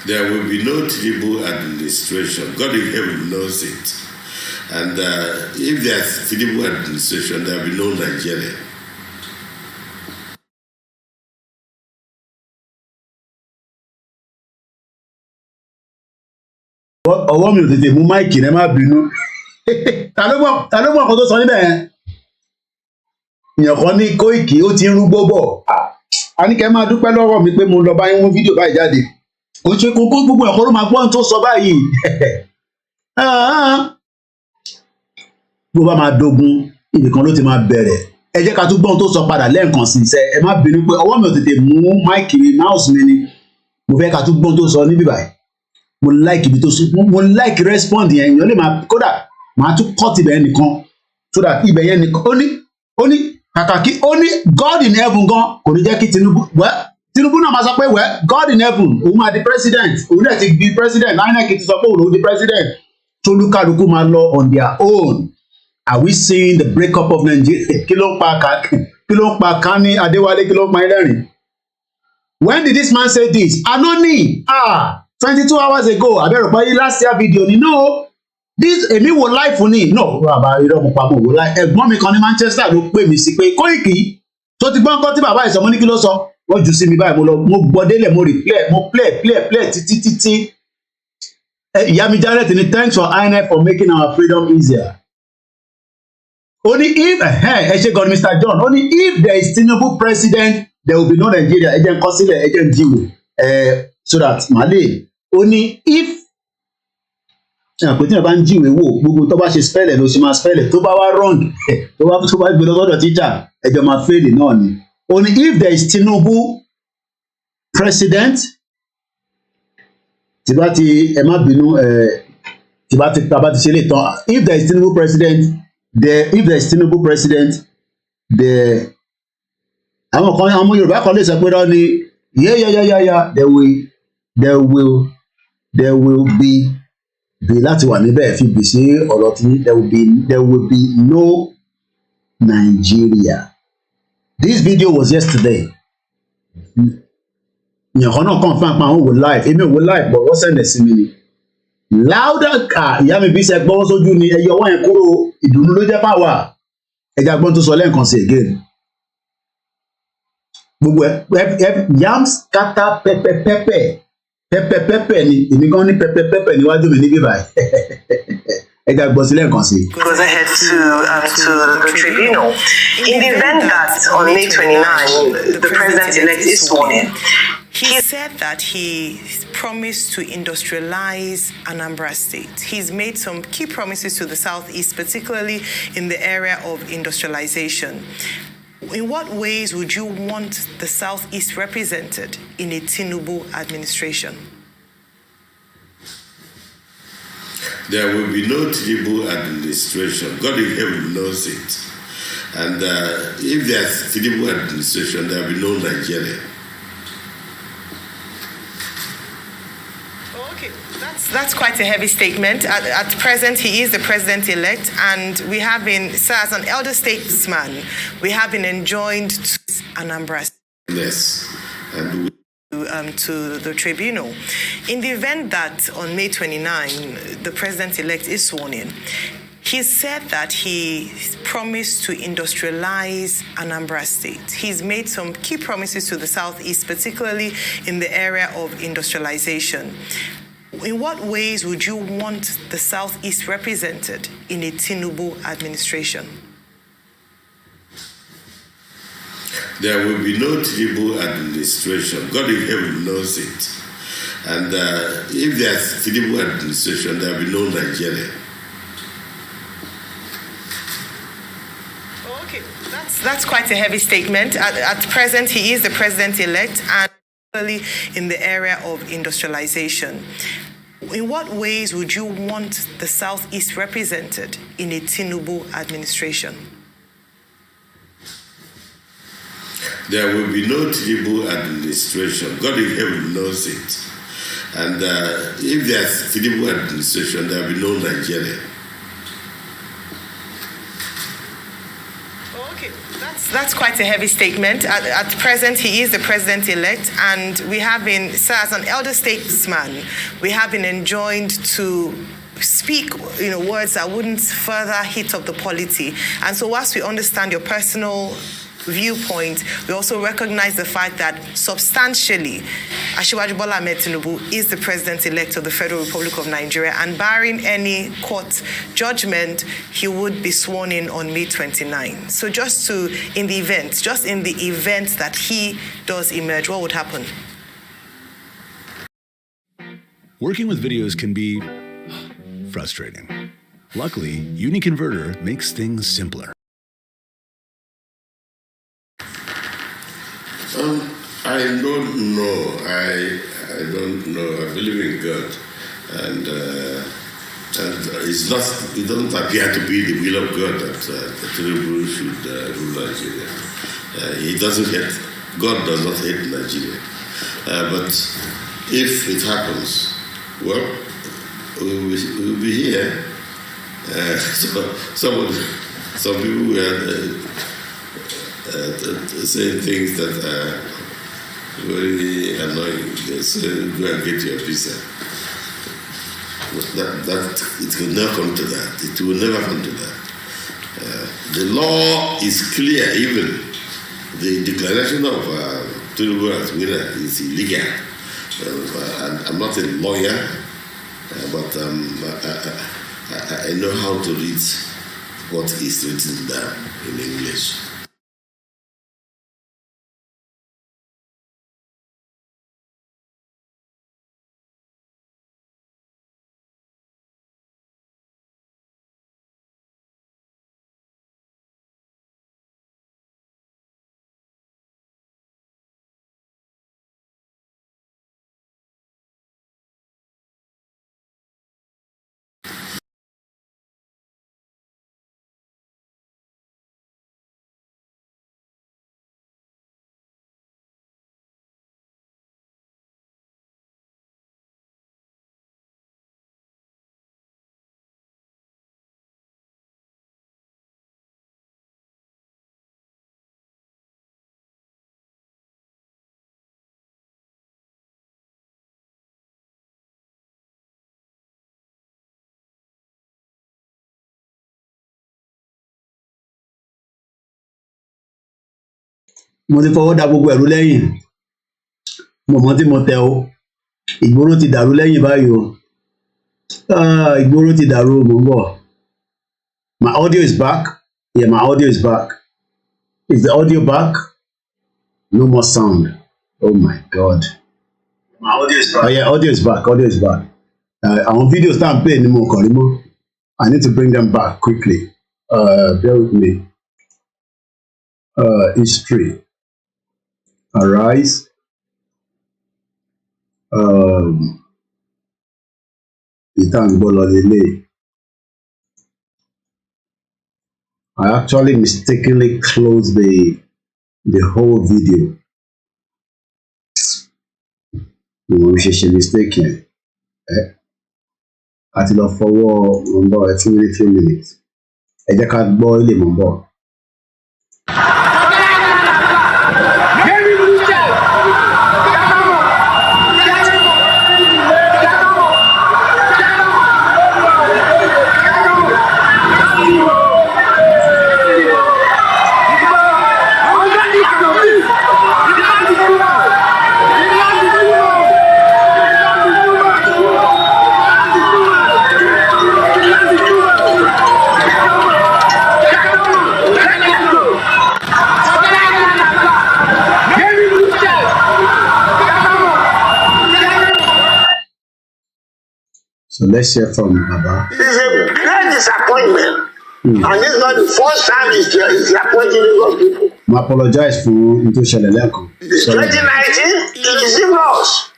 there will be no Tinubu administration. God in heaven knows it. And if there's Tinubu administration, there will be no Nigeria. Ọwọ́ mi ò tètè mú máìkì rẹ má bínú. Ta ló mọ̀ ọ̀kan tó sọ níbẹ̀ yẹn? Èèyàn kan ní Kóìkì ó ti ń rúgbó bọ̀. A ní kẹ́ máa dúpẹ́ lọ́wọ́ mi pé mo lọ bá yín mú fídíò báyìí jáde. Kò ṣe kókó gbogbo ẹ̀kọ́ ló máa gbọ́n tó sọ báyìí. Bó bá máa dogun, ibìkan ló ti máa bẹ̀rẹ̀. Ẹ jẹ́ ká tún gbọ́n tó sọ padà lẹ́ẹ̀kan sí iṣẹ́. Ẹ má bínú pé ọwọ́ mi ò tètè mú máìkì mi, mouse mi ni. Mo fẹ́ ká tún gbọ́n tó sọ níbí báyìí. Mo like ibi tó sùn, mo like respond yẹn, èèyàn lè máa kódà máa tún cut ibẹ̀ yẹn nìkan so that ibẹ̀ yẹn nìkan ó ní ó ní kàkà kí ó ní God in heaven gan kò ní jẹ́ kí Tinubu náà máa sọ pé God in heaven òun máa di president òun náà ti di president INEC ti sọ pé òun ló di president tolúkàlùkù máa lọ on their own. Are we seeing the breakup of Nigeria? Kí ló ń pa Kani Adéwálé, kí ló ń pa ẹlẹ́rìn? When did this man say this? Anoni 22 hours ago abẹ́rẹ́ pé last year video ni no this èmi wo life ni no bàbá irọ́ mo pa mo wo life ẹ̀gbọ́n mi kan ní Manchester ló pè mí sí pé Koiki tó ti gbọ́n kọ́ tí bàbá ìsọmọ ní kí ló sọ wọ́n jù sí mi báyìí mo gbọ́ délẹ̀ mo replay mo play títí ìyá mi Janet ni thanks for INEC for making our freedom easier. Only if ẹ ṣe gan Mr. John only if there is Tinubu president there will be no Nigeria ẹ jẹ́ n kọ sílẹ̀ ẹ jẹ́ n jíwèé so that màlẹ only if pé tí wọn bá ń jíwèé wò gbogbo tó bá ṣe spẹ́lẹ̀ ló ṣe máa spẹ́lẹ̀ tó bá wá wrong tó bá gbé lọ́dọ̀ teacher ẹjọ́ máa fail náà ni only if there is Tinubu president tí bá ti ẹ má bínú tí bá ti ṣe lè tán if there is Tinubu president àwọn kan àwọn Yorùbá kan lè sọ pé rán ni there will be láti wà níbẹ̀ fi bì sí ọ̀rọ̀ tí there will be no Nigeria. This video was yesterday. Ìyànkan náà kàn fún apá àwọn wò live èmi ò wò live but wọ́n sẹ̀lẹ̀ sí mi ni. Louder car ìyá mi bí sẹ gbọ́wọ́ sójú ni ẹyọ ọwọ́ yẹn kúrò ìdùnnú ló jẹ́ fáwa ẹja gbọ́n tó sọ lẹ́ẹ̀kan sí again. Gbogbo ẹ yam scatter pẹpẹ ni èmi gan ní pẹpẹ níwájú mi níbí báyìí ẹja gbọ́ sí lẹ́ẹ̀kan sí. Goes ahead to the tribunal. In the event that on May 29 the president-elect is sworn in, he said that he promised to industrialize Anambra State. He's made some key promises to the Southeast, particularly in the area of industrialization. In what ways would you want the Southeast represented in a Tinubu administration? There will be no Tinubu administration. God in heaven knows it. And if there's Tinubu administration, there will be no Nigeria. That's quite a heavy statement. At present, he is the president-elect, and we have been, sir, as an elder statesman, we have been enjoined to Anambra. Yes. And to the tribunal. In the event that on May 29, the president-elect is sworn in, he said that he promised to industrialize Anambra State. He's made some key promises to the Southeast, particularly in the area of industrialization. In what ways would you want the Southeast represented in a Tinubu administration? There will be no Tinubu administration. God in heaven knows it. And if there's Tinubu administration, there will be no Nigeria. Okay, that's quite a heavy statement. At present, he is the president-elect, and in the area of industrialization. In what ways would you want the Southeast represented in a Tinubu administration? There will be no Tinubu administration. God in heaven knows it. And if there's Tinubu administration, there will be no Nigeria. That's quite a heavy statement. At present, he is the president-elect, and we have been, sir, as an elder statesman, we have been enjoined to speak, words that wouldn't further hit up the polity. And so, whilst we understand your personal viewpoint, we also recognize the fact that substantially, Asiwaju Bola Ahmed Tinubu is the president-elect of the Federal Republic of Nigeria, and barring any court judgment, he would be sworn in on May 29. So in the event that he does emerge, what would happen? Working with videos can be frustrating. Luckily, UniConverter makes things simpler. I don't know. I don't know. I believe in God. And And it doesn't appear to be the will of God that Tinubu should rule Nigeria. He doesn't hate, God does not hate Nigeria. But if it happens, well, we'll be here. Some people were saying things that are very annoying. They say, go and get your visa. That it will never come to that. It will never come to that. The law is clear. Even the declaration of Tinubu as winner is illegal. I'm not a lawyer, but I know how to read what is written down in English. mo ti fọwọ́ da gbogbo ẹ̀rú lẹ́yìn mo mọ̀ tí mo tẹ o ìgboro ti dàrú lẹ́yìn báyìí o ìgboro ti dàrú o mo ń bọ̀. My audio is back. Yeah, my audio is back. Is the audio back? No more sound. Oh my God. My audio is back. Oh yeah, audio is back. Audio is back. Àwọn videos tá à ń play ni mo kàn rí mọ́. I need to bring them back quickly. Bear with me. History. Arise. Ìtàn gbọ́ lọ lélẹ̀. I actually mistakenly closed the whole video. Mo ṣe ṣe mistake yẹn. A ti lọ fọwọ́ mo ń bọ̀ ẹ fún mi few minutes. Ẹ jẹ́ ká gbọ́ ilé mo ń bọ̀. So let's hear from Baba. It's a great disappointment. And this is not the first time he's disappointing Lagos people. I apologize for into Shaleleco. 2019, he deceived us.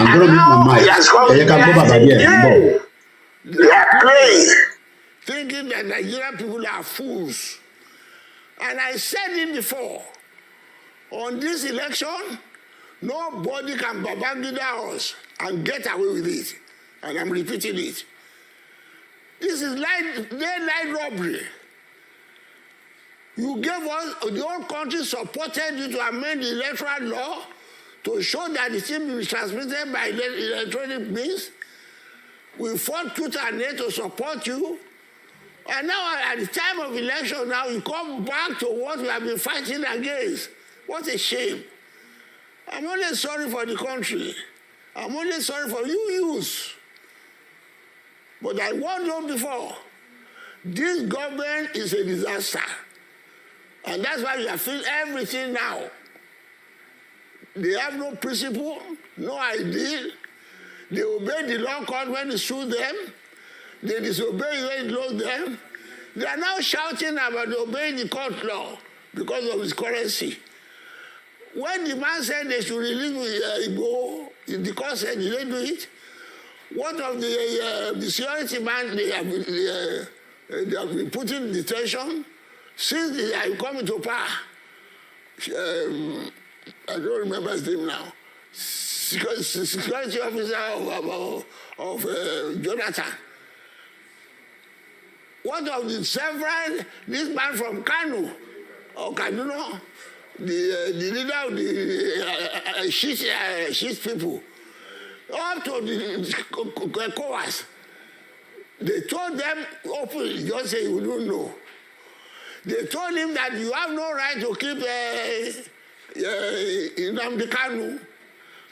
I'm going to mute my mic. They are playing. Thinking that Nigerian people are fools. And I said it before. On this election, nobody can babangida us and get away with it. And I'm repeating it. This is daylight robbery. You gave us, the whole country supported you to amend the electoral law to show that the thing will be transmitted by electronic means. We fought tooth and nail to support you. And now at the time of election now, you come back to what we have been fighting against. What a shame. I'm only sorry for the country. I'm only sorry for you youths. But I warned you before, this government is a disaster. And that's why you are feeling everything now. They have no principle, no idea. They obey the law court when it suits them. They disobey when it loads them. They are now shouting about obeying the court law because of its currency. When the man said they should release IGBOHO, the court said, did they do it? What of the security man they have been put in detention since they are coming to power? I don't remember his name now. Security officer of Jonathan. What of the several, this man from Kano or Kaduna, the leader of the Shit people, up to the ECOWAS, they told them openly, just say you don't know. They told him that you have no right to keep Nnamdi Kanu.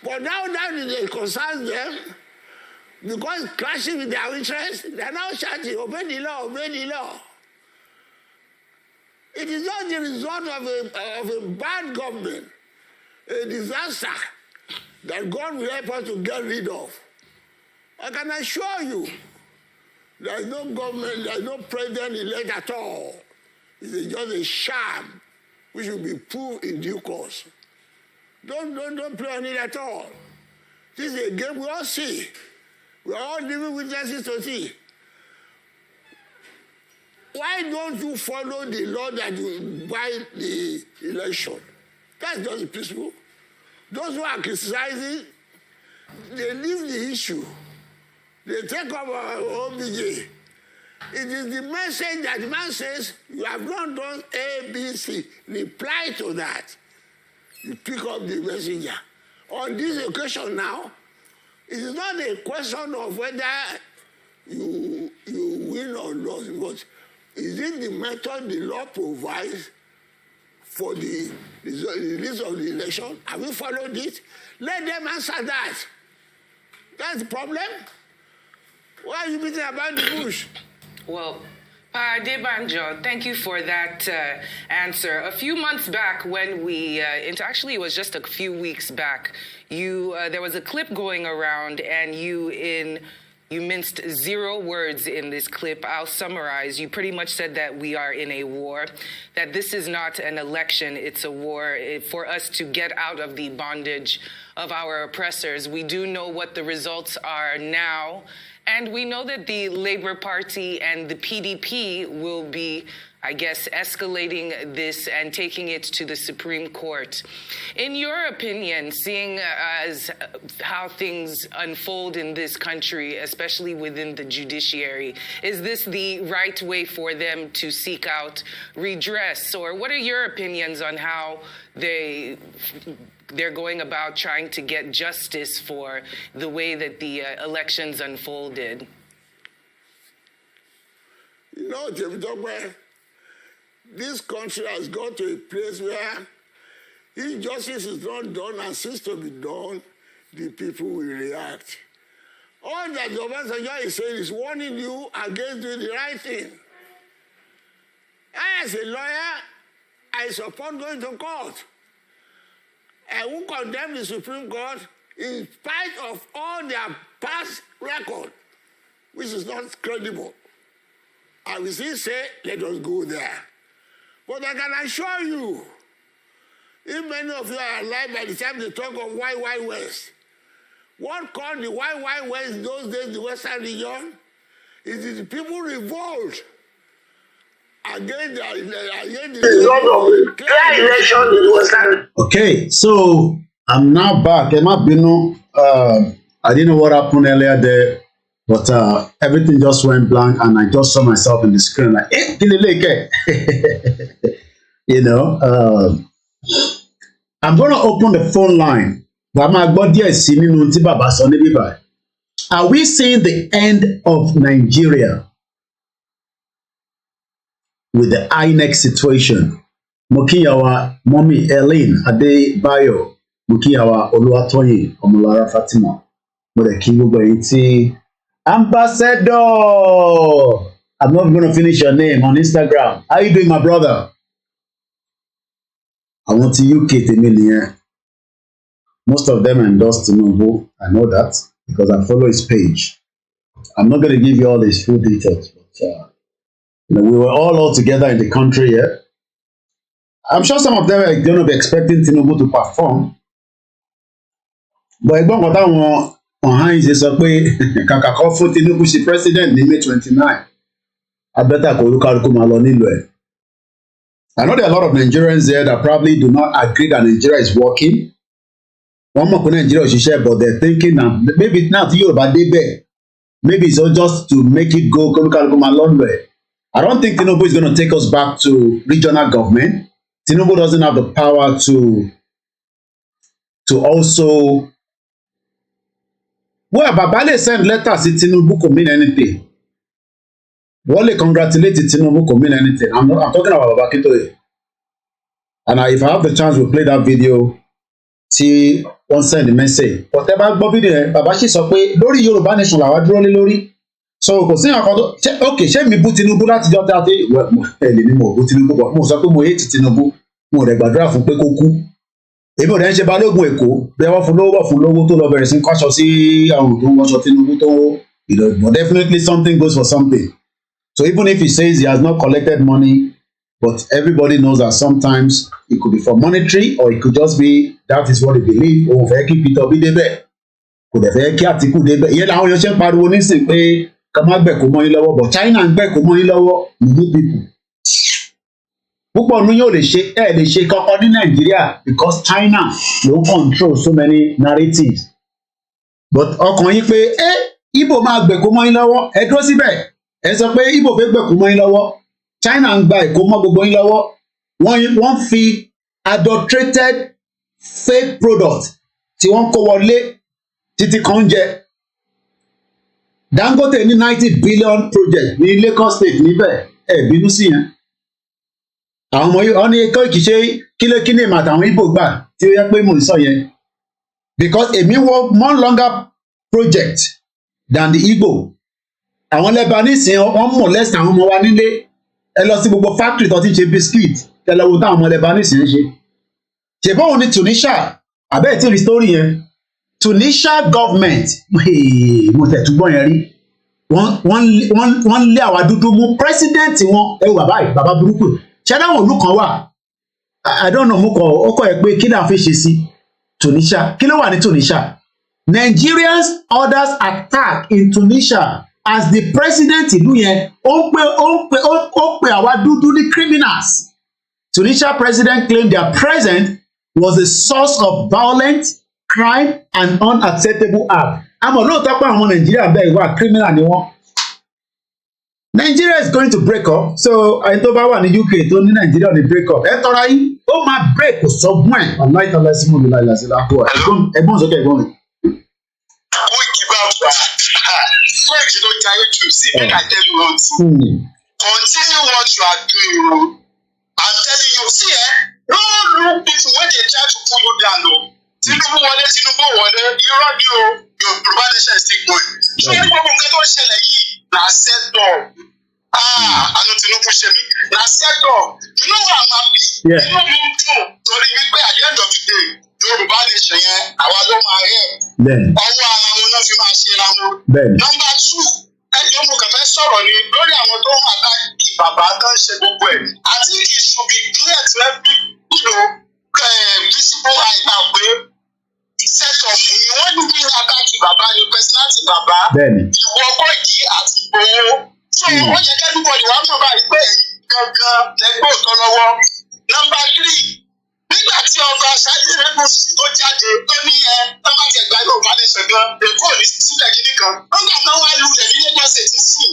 But now that it concerns them, because clashing with their interests, they are now shouting, obey the law, obey the law. It is not the result of a bad government, a disaster that God will help us to get rid of. I can assure you, there is no government, there is no president-elect at all. It is just a sham which will be proved in due course. Don't play on it at all. This is a game we all see. We are all living witnesses to see. Why don't you follow the law that you buy the election? That's just peaceful. Those who are criticizing, they leave the issue. They take up OBJ. It is the message that the man says, you have not done A, B, C. Reply to that. You pick up the messenger. On this occasion now, it is not a question of whether you win or lose, but is it the method the law provides for the release of the election? Have we followed it? Let them answer that. That's the problem. Why are you beating about the bush? Well, Debanjo, thank you for that answer. A few months back when we, actually it was just a few weeks back, there was a clip going around and you minced 0 words in this clip. I'll summarize. You pretty much said that we are in a war, that this is not an election, it's a war for us to get out of the bondage of our oppressors. We do know what the results are now. And we know that the Labour Party and the PDP will be, I guess, escalating this and taking it to the Supreme Court. In your opinion, seeing as how things unfold in this country, especially within the judiciary, is this the right way for them to seek out redress? Or what are your opinions on how they're going about trying to get justice for the way that the elections unfolded? You know, this country has got to a place where if justice is not done and seems to be done, the people will react. All that the Obasanjo is saying is warning you against doing the right thing. As a lawyer, I support going to court. I will condemn the Supreme Court in spite of all their past record, which is not credible. I will still say, let us go there. But I can assure you, if many of you are alive by the time they talk of Wild West, what called the Wild West those days, the Western region, is the people revolt against the result of clear election in Western. Okay, so I'm now back. I didn't know what happened earlier there, but everything just went blank, and I just saw myself in the screen like, you know. I'm gonna open the phone line. Are we seeing the end of Nigeria with the Inec situation? Mokiyawa, Mommy Elaine Adebayo, Mokiyawa Oluwatoyin, Omolara Fatima, Ambassador. I'm not going to finish your name on Instagram. How you doing, my brother? I want to UK Temilian. Most of them endorse Tinubu. I know that because I follow his page. I'm not going to give you all his full details, but we were all together in the country here. I'm sure some of them are going to be expecting Tinubu to perform. But ọ̀hán ìṣe sọ pé kàkà kan fún Tinubu ṣe president ní May 29 abẹ́tà kò olúkálukú máa lọ nílò ẹ̀. I know there are a lot of Nigerians there that probably do not agree that Nigeria is working. Wọ́n mọ̀ pé Nigeria ò ṣiṣẹ́, but they're thinking that maybe now tí Yorùbá dé bẹ́ẹ̀, maybe it's all just to make it go olúkálukú máa lọ nílò ẹ̀. I don't think Tinubu is going to take us back to regional government. Tinubu doesn't have the power to also. Well, Baba lè send letters to Tinubu could mean anything. Wọ́n lè congratulate Tinubu could mean anything. I'm talking about Baba Akintoye. And if I have the chance, we'll play that video. Tí wọ́n send the message. But ẹ bá gbọ́ fídíò yẹn, Baba sì sọ pé lórí Yorùbá nation làwa dúró lé lórí. So kò sí nǹkan tó ṣé mi bú Tinubu láti jọ́ tá a ti ẹ̀lẹ́ ni mo bú Tinubu bọ̀. Mo sọ pé mo hate Tinubu. Mo rẹ̀ gbàdúrà fún pé kó kú. Èmi ò dẹ̀ ń ṣe balógun Èkó bí wọ́n fún lówó tó lọ bẹ̀rẹ̀ sí kọ́ṣọ sí àwọn tó ń wọṣọ Tinubu tó but definitely something goes for something. So even if he says he has not collected money, but everybody knows that sometimes it could be for monetary or it could just be that is what he believe. Òun fẹ́ kí Peter Obi débẹ̀, kò dẹ̀ fẹ́ kí Àtíkù débẹ̀. Ìyẹn làwọn yóò ṣe ń pariwo nísìn pé ká má gbẹ̀kú mọ́ yín lọ́wọ́, but China ń gbẹ̀kú mọ́ yín lọ́wọ́, mumu people. Púpọ̀ nínú yóò lè ṣe kankan ní Nàìjíríà because China ló control so many narratives. But ọkàn yín pé Igbo máa gbẹ̀kú mọ́ yín lọ́wọ́, ẹ dúró síbẹ̀. Ẹ sọ pé Igbo fẹ́ gbẹ̀kú mọ́ yín lọ́wọ́. China ń gba Èkó mọ́ gbogbo yín lọ́wọ́. Wọ́n fi adulterated fake product tí wọ́n kó wọlé títí kan jẹ. Dangote ní 90 billion project ní Lagos state níbẹ̀ bínú sí yẹn. Àwọn ọmọ yìí wọ́n ní Koiki ṣe kílékílé mà àtàwọn Igbo gbà tí ó yẹ pé mò ń sọ yẹn. Because èmi wọ more longer project than the Igbo. Àwọn Lebanese wọ́n molest àwọn ọmọ wa nílé. Ẹ lọ sí gbogbo factory tó ti ṣe biscuit tẹ́lẹ̀ wo táwọn ọmọ Lebanese ń ṣe. Ṣèbọn òun ní Tunisia àbẹ́ẹ̀ tí rí story yẹn. Tunisia government mo tẹ̀ túbọ̀ yẹn rí. Wọ́n lé àwa dúdú mú president wọn ẹ wò bàbá burúkú. Ṣé dáwọn òlú kan wà? I don't know mo kọ ọkọ ẹ pé kí náà fi ṣe sí Tunisia. Kí ló wà ní Tunisia? Nigerians orders attack in Tunisia as the president ìlú yẹn ó pe àwa dúdú ní criminals. Tunisia president claimed their presence was a source of violence, crime and unacceptable act. Àmọ́ lóòótọ́ pé àwọn Nàìjíríà bẹ́ẹ̀ wà criminal ni wọ́n. Nigeria is going to break up. So ẹni tó bá wà ní UK tó ní Nigeria ní break up. Ẹ tọ́ra yín ó máa break kò sọ́gbọ́n ẹ̀. Aláìtọ́lá sí mọ̀ mi láìláṣẹ́ lápò ẹ̀. Ẹ̀gbọ́n sókè ẹ̀gbọ́n mi. French don't tire to see, make I tell you one thing. Continue what you are doing. I'm telling you, see, no look people when they try to pull you down, no. Tinubu wọlé, irọ́ ni o, your provision is still going. So you go get to ṣẹlẹ̀ yìí, na set up. Àánú Tinubu ṣe mí, na set up. You know what I'm happy? You know me too. Torí wípé at the end of the day, Yorùbá nation yẹn, àwa ló máa rẹ̀. Ọwọ́ ara wọn náà fi máa ṣe ra wọn. Number 2, ẹjọ́ mo kàn fẹ́ sọ̀rọ̀ ni lórí àwọn tó ń àtàkì bàbá tó ń ṣe gbogbo ẹ̀. I think it should be clear to every visible eye now pé set up ni wọ́n ní bí àtàkì bàbá ni personality bàbá. Ìwọ Koiki àti Igboho. So ó yẹ kí everybody wá mọ̀ báyìí pé gangan lẹ́gbẹ́ òótọ́ lọ́wọ́. Number 3. Nígbà tí ọba ṣáájú rẹ́pọ̀sì tó jáde tó ní tọ́ba ti ẹ̀gbá yóò bá lè ṣẹ̀gbọ́n èkó ní sílẹ̀ gidi kan. Nígbà tó wá lu rẹ̀ ní Lagos State sí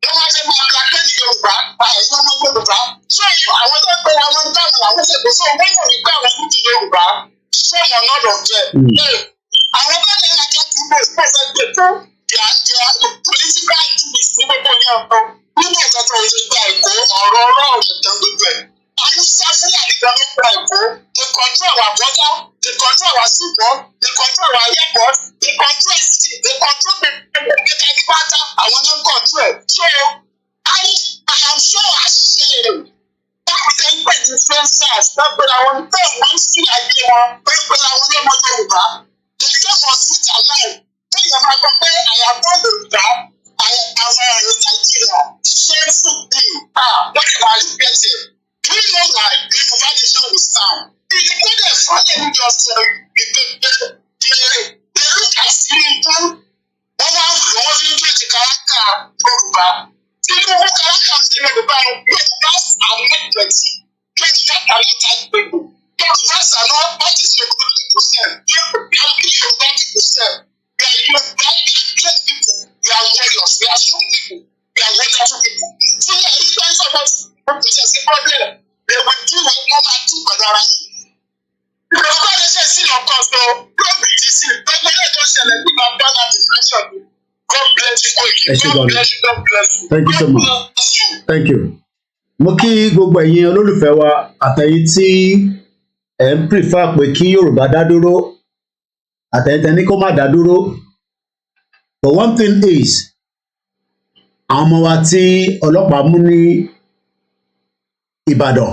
wọ́n wá ṣe máa gba kẹ́ẹ̀dì Yorùbá àìsàn ọmọ Yorùbá. So àwọn tó gbé wa wọn dáhùn làwọn ṣètò so wọ́n yóò rí pé àwọn kùtù Yorùbá sọ̀mọ̀ náà lọ jẹ́. Àwọn tó lè yàgé tí mo fẹ́ gbé fún political activists ní gbogbo yẹn ọ̀tọ̀. Nígbà ìtọ́jú ìjọba Èkó ọ̀rọ̀ ọ̀tàn gbogbo ẹ̀. They control our border, they control our seaport, they control our airport, they control the matter, I want to control. So I am so ashamed. That influencers, but I want to one still idea, but I want to know Yoruba. The same was sit alive. Tell you my papa, I have done Yoruba. I am in Nigeria. Shameful thing. What am I getting? Do you know why the innovation will stand? It's not a funny just they look at Tinubu káràkà Yorùbá. Tinubu káràkà Yorùbá Yorùbás are not plenty. Yorùbás are not that people. Yorùbás are not what is Yoruba people sef. Yoruba people sef. They are Yoruba, they are great people. They are warriors. They are strong people. They are wonderful people. So yeah, if there is about there's a problem, they will do what normal do for their right. Yorùbá dey say sin of course o, don't be deceived. Gbogbo ilé tó ṣẹlẹ̀ bí máa bá láti fẹ́ṣọ̀ mi. God bless you, God bless you, God bless you. Thank you so much. Thank you. Mo kí gbogbo ẹ̀yin olólùfẹ́ wa àtẹ̀yin tí ẹ̀ ń prefer pé kí Yorùbá dá dúró àtẹ̀yin tẹ̀ ní kó má dá dúró. But one thing is, àwọn ọmọ wa tí ọlọ́pàá mú ní Ìbàdàn,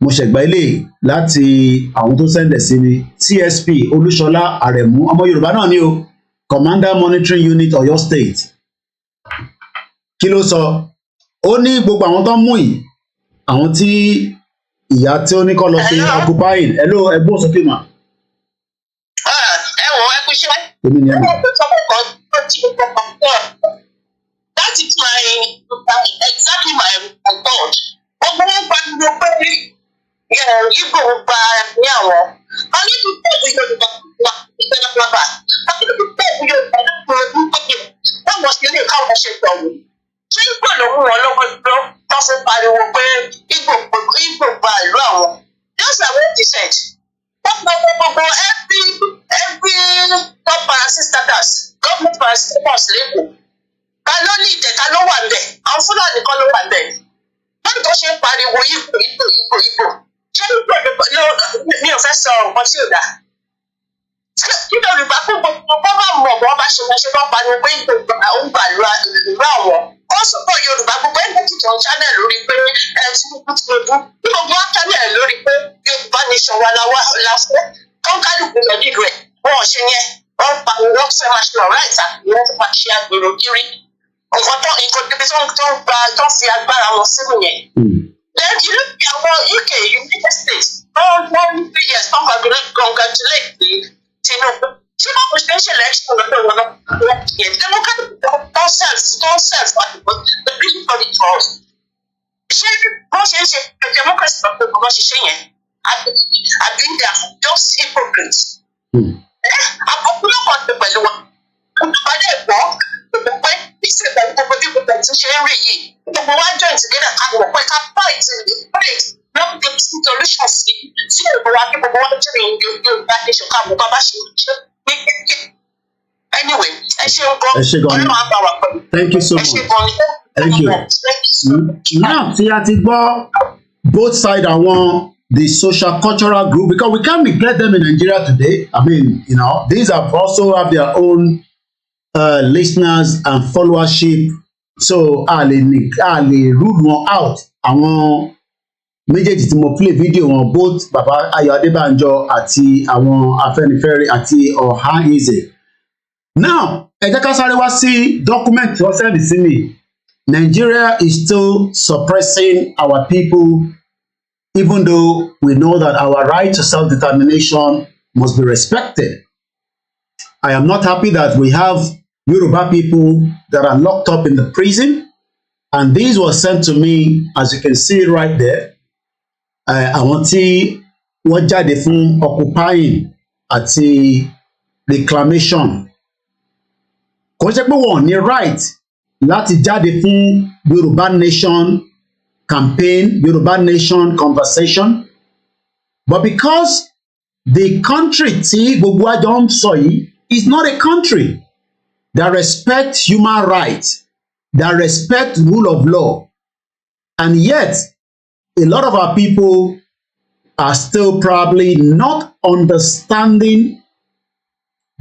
mo ṣẹ̀gbá ilé láti àwọn tó sẹ́ndẹ̀ sí mi, CSP Olúṣọlá Àrẹ̀mú, ọmọ Yorùbá náà ni o, Commander Monitoring Unit Ọ̀yọ́ State. Kí ló sọ? Ó ní gbogbo àwọn tó ń mú yìí, àwọn tí ìyá tí ó ní kọ́ lọ sí occupying. Hello, ẹgbọ́n sókè mà. Ẹ wọ ẹ kú iṣẹ́. Èmi ni ẹ mọ̀. That is exactly my thought. Gbogbo wọn gbàgbọ́ pé Igbo gba ní àwọn. A ní kí pẹ̀lú Yorùbá wà ìpínlẹ̀ Bàbá. A ní kí pẹ̀lú Yorùbá láti ọdún pẹ̀lú báwọn ṣe lè káwọn ṣe gbọ̀wọ́. Ṣé Igbo ló mú wọn lọ́wọ́ dúró tó fi pariwo pé Igbo gba ìlú àwọn? Just like what he said. Gbogbo every top parastatus, government parastatus lẹ́kọ̀ọ́. Ta ló ní ìdẹ̀ ta ló wà ńbẹ̀? Àwọn Fúlàní kan ló wà ńbẹ̀. Báwo tó ṣe ń pariwo Igbo? Ṣé mi ò fẹ́ sọ nǹkan tí ò dáa? Kí Yorùbá fún gbogbo bá mọ̀ bọ́ bá ṣe wọ́n ṣe bá pariwo pé ó ń gbà ìlú àwọn. Ó sọ̀pọ̀ Yorùbá gbogbo ẹgbẹ́ tuntun channel lórí pé Tinubu ní gbogbo channel lórí pé Yorùbá nation wa la fún. Kọ́ńkálùkù lọ nílùú ẹ̀ wọ́n ò ṣe yẹn. Wọ́n pariwo wọ́n fẹ́ máa ṣe ọ̀rá ìta wọ́n fẹ́ máa ṣe àgbèrò kiri. Nǹkan tó fi agbára wọn sínú yẹn. Then you look at our UK, United States, all 1 years, congratulate the Tinubu. Tinubu presidential election, Democratic themselves, the people for the trust. Ṣé bó ṣe ń ṣe democracy of the bó ṣe ṣe yẹn? I've been there for just hypocrites. Àpòkúlọ̀ kan ti pẹ̀lú wọn. Ìpàdé ẹ̀gbọ́n, ìpínpẹ́, ìṣẹ̀lẹ̀ gbogbo bí gbogbo ẹ̀ ti ṣe ń rí yìí. Gbogbo wa join together ká wọ̀ pé ká fight lọ́n gbé solution sí tí gbogbo wa kí gbogbo wa jẹ́ Yorùbá nation ká gbogbo bá ṣe ṣe ní kékeré. Anyway, ẹ ṣeun gan. Ọlọ́run á bá wa pẹ̀lú. Thank you so much. Ẹ ṣe gan ni. Thank you. Now tí a ti gbọ́ both sides àwọn the social cultural group, because we can't neglect them in Nigeria today. I mean, you know, these have also have their own listeners and followership, so a lè rule wọn out. Àwọn méjèèjì tí mo play video wọn, both Baba Ayọ̀ Adébánjọ àti àwọn Afẹ́nifẹ́re àti Ọ̀hánìzè. Now ẹ jẹ́ ká sáré wá sí document tí wọ́n send sí mi. Nigeria is still suppressing our people, even though we know that our right to self-determination must be respected. I am not happy that we have Yoruba people that are locked up in the prison, and these were sent to me, as you can see right there. Àwọn tí wọ́n jáde fún occupying àti reclamation. Kò ṣe pé wọ́n ní right láti jáde fún Yoruba nation campaign, Yoruba nation conversation, but because the country tí gbogbo àjọ ń sọ yìí is not a country that respects human rights, that respects rule of law, and yet a lot of our people are still probably not understanding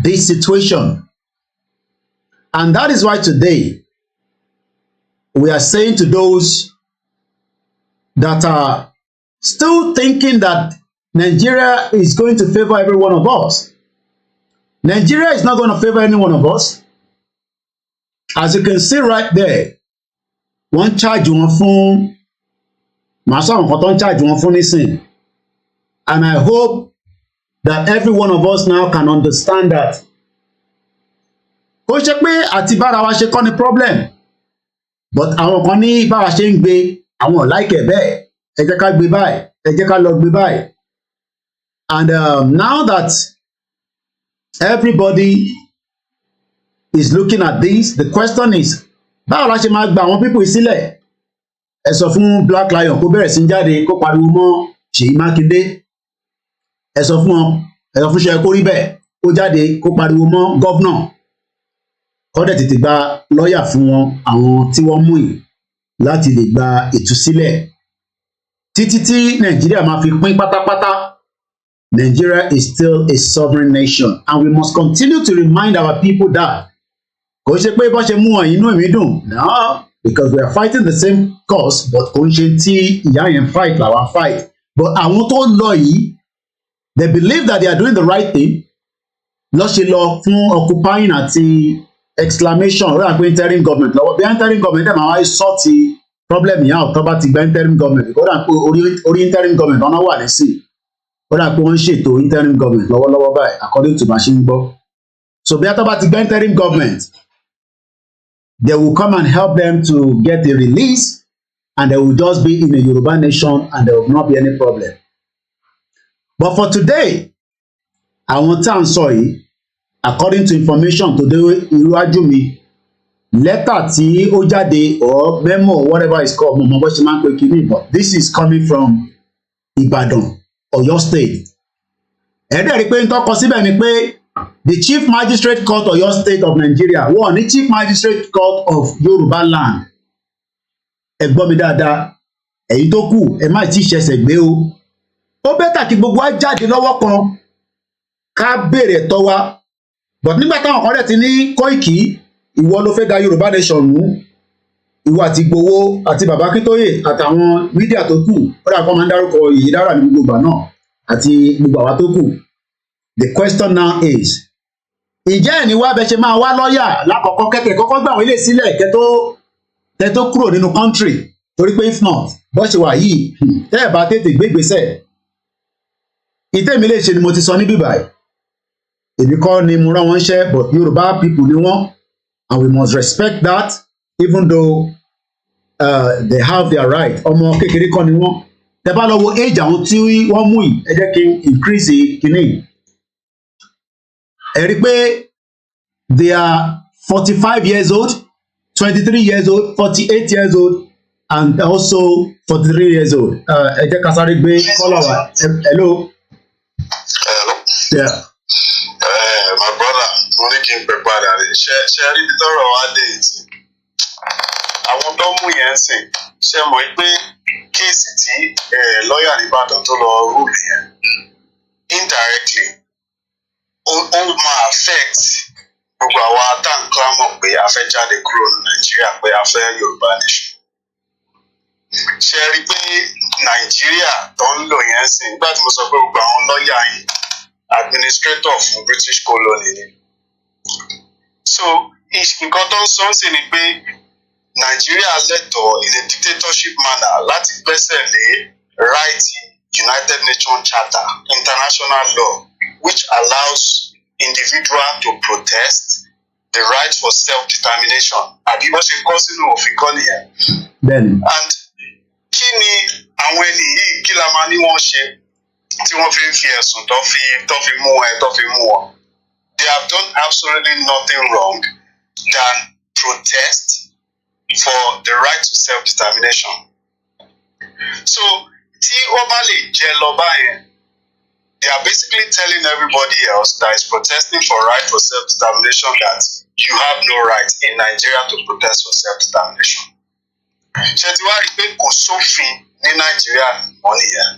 this situation. And that is why today we are saying to those that are still thinking that Nigeria is going to favor every one of us. Nigeria is not going to favor any one of us. As you can see right there, one charge one fún, màá sọ àwọn kan tó ń charge one fún nísìn. And I hope that every one of us now can understand that kó ṣe pé àti bára wa ṣe kọ́ ni problem but àwọn kan ní báwa ṣe ń gbé àwọn ọ̀láìkẹ̀ bẹ́ẹ̀ ẹ jẹ́ ká gbé báyìí ẹ jẹ́ ká lọ gbé báyìí and now that everybody is looking at this, the question is báwo la ṣe máa gba àwọn pípò sílẹ̀ ẹ sọ fún Black Lion kó bẹ̀rẹ̀ sí jáde kó pariwo mọ́ Ṣèyí Mákindé ẹ sọ fún wọn ẹ sọ fún ṣe kó rí bẹ́ẹ̀ kó jáde kó pariwo mọ́ gọ́vnà kó dẹ̀ tètè gba lọ́ọ̀yà fún wọn àwọn tí wọ́n mú yìí láti lè gba ìtúsílẹ̀ títí tí Nàìjíríà máa fi pín pátápátá. Nigeria is still a sovereign nation and we must continue to remind our people that kò ṣe pé bó ṣe mú wọn inú èmi dùn no because we are fighting the same cause but kò ń ṣe tí ìyá yẹn fight làwa fight but àwọn tó lọ yìí they believe that they are doing the right thing lọ ṣe lọ fún occupying àti exclamation ó rà pé interim government lọ́wọ́ bí interim government ẹ̀ máa wáyé sọ́ọ̀tì problem yẹn àwọn tó bá ti gba interim government ó rà pé orí interim government ọ̀nà wà nísìn ó rà pé wọ́n ń ṣètò interim government lọ́wọ́lọ́wọ́ báyìí according to bá ṣe ń gbọ́ so bí a tó bá ti gba interim government they will come and help them to get a release and they will just be in a Yoruba nation and there will not be any problem. But for today, àwọn tá à ń sọ yìí, according to information tó dé iwájú mi, lẹ́tà tí ó jáde or memo or whatever it's called, mo mọ bó ṣe máa ń pè kíní, but this is coming from Ibadan, Ọ̀yọ́ State. Ẹ̀ẹ́dẹ̀ rí pé ń tọ́kọ síbẹ̀ ni pé the Chief Magistrate Court Ọ̀yọ́ State of Nigeria wọ́n ní Chief Magistrate Court of Yoruba Land. Ẹ gbọ́ mi dáadáa, èyí tó kù ẹ má tí ì ṣẹ̀ṣẹ̀ gbé o. Ó bẹ́tà kí gbogbo wa jáde lọ́wọ́ kan ká béèrè ẹ̀tọ́ wa. But nígbà táwọn kan rẹ̀ ti ní Kóìkì, ìwọ ló fẹ́ da Yorùbá nation mú. Ìwọ àti Ìgbòho àti Bàbá Akíntóyè àtàwọn mídíà tó kù. Ó dà kọ́ máa ń dárúkọ Yèyé Dára ní gbogbo ìgbà náà àti gbogbo àwa tó kù. The question now is, ìjẹ́ ẹ̀ ní wá bẹ ṣe máa wá lọ́ọ̀yà lákọ̀ọ́kọ́ kẹ́kẹ́ kọ́kọ́ gbà wọ́n ilé sílẹ̀ kẹ́ tó kúrò nínú country torí pé if not bó ṣe wà yìí tẹ́ ẹ̀ bá tètè gbé ìgbésẹ̀. Ìtẹ́mi lè ṣe ni mo ti sọ ní bíbáyìí. Èmi kọ́ ni mo rán wọn ṣẹ́ but Yorùbá people ni wọ́n and we must respect that even though they have their right. Ọmọ kékeré kọ́ ni wọ́n. Tẹ́ bá lọ wo age àwọn tí wọ́n mú yìí ẹ jẹ́ kí n increase kínní. Ẹ rí pé they are 45 years old, 23 years old, 48 years old, and also 43 years old. Ẹ jẹ́ ká sáré gbé kọ́lọ̀ wa. Hello. Hello. Yeah. My brother, mo ní kí n pè padà rè ṣe rí ibi tọ́rọ̀ wá dé ìtì. Àwọn tó mú yẹn sìn ṣe mọ̀ pé kéèsì tí lọ́ọ̀yà nìbàdàn tó lọ rúùlù yẹn indirectly ó máa affect gbogbo àwa tá à ń clamor pé a fẹ́ jáde kúrò ní Nàìjíríà pé a fẹ́ Yorùbá nation. Ṣe rí pé Nàìjíríà tó ń lò yẹn sìn nígbà tí mo sọ pé gbogbo àwọn lọ́ọ̀yà yìí administrator fún British colony ni. So nǹkan tó ń sọ sí ni pé Nàìjíríà lẹ́tọ̀ọ́ in a dictatorship manner láti gbẹ́sẹ̀ lé right United Nations Charter, international law, which allows individual to protest the right for self-determination. Àbí bó ṣe kọ́ sínú òfin kọ́ nìyẹn. Bẹ́ẹ̀ni. And kí ni àwọn ẹni yìí kí la máa ní wọ́n ṣe tí wọ́n fi ń fi ẹ̀sùn tó fi mú wọn? They have done absolutely nothing wrong than protest for the right to self-determination. So tí wọ́n bá lè jẹ lọ báyẹn, they are basically telling everybody else that is protesting for right for self-determination that you have no right in Nigeria to protest for self-determination. Ṣé ti wá rí pé kò sófin ní Nàìjíríà mọ́ nìyẹn?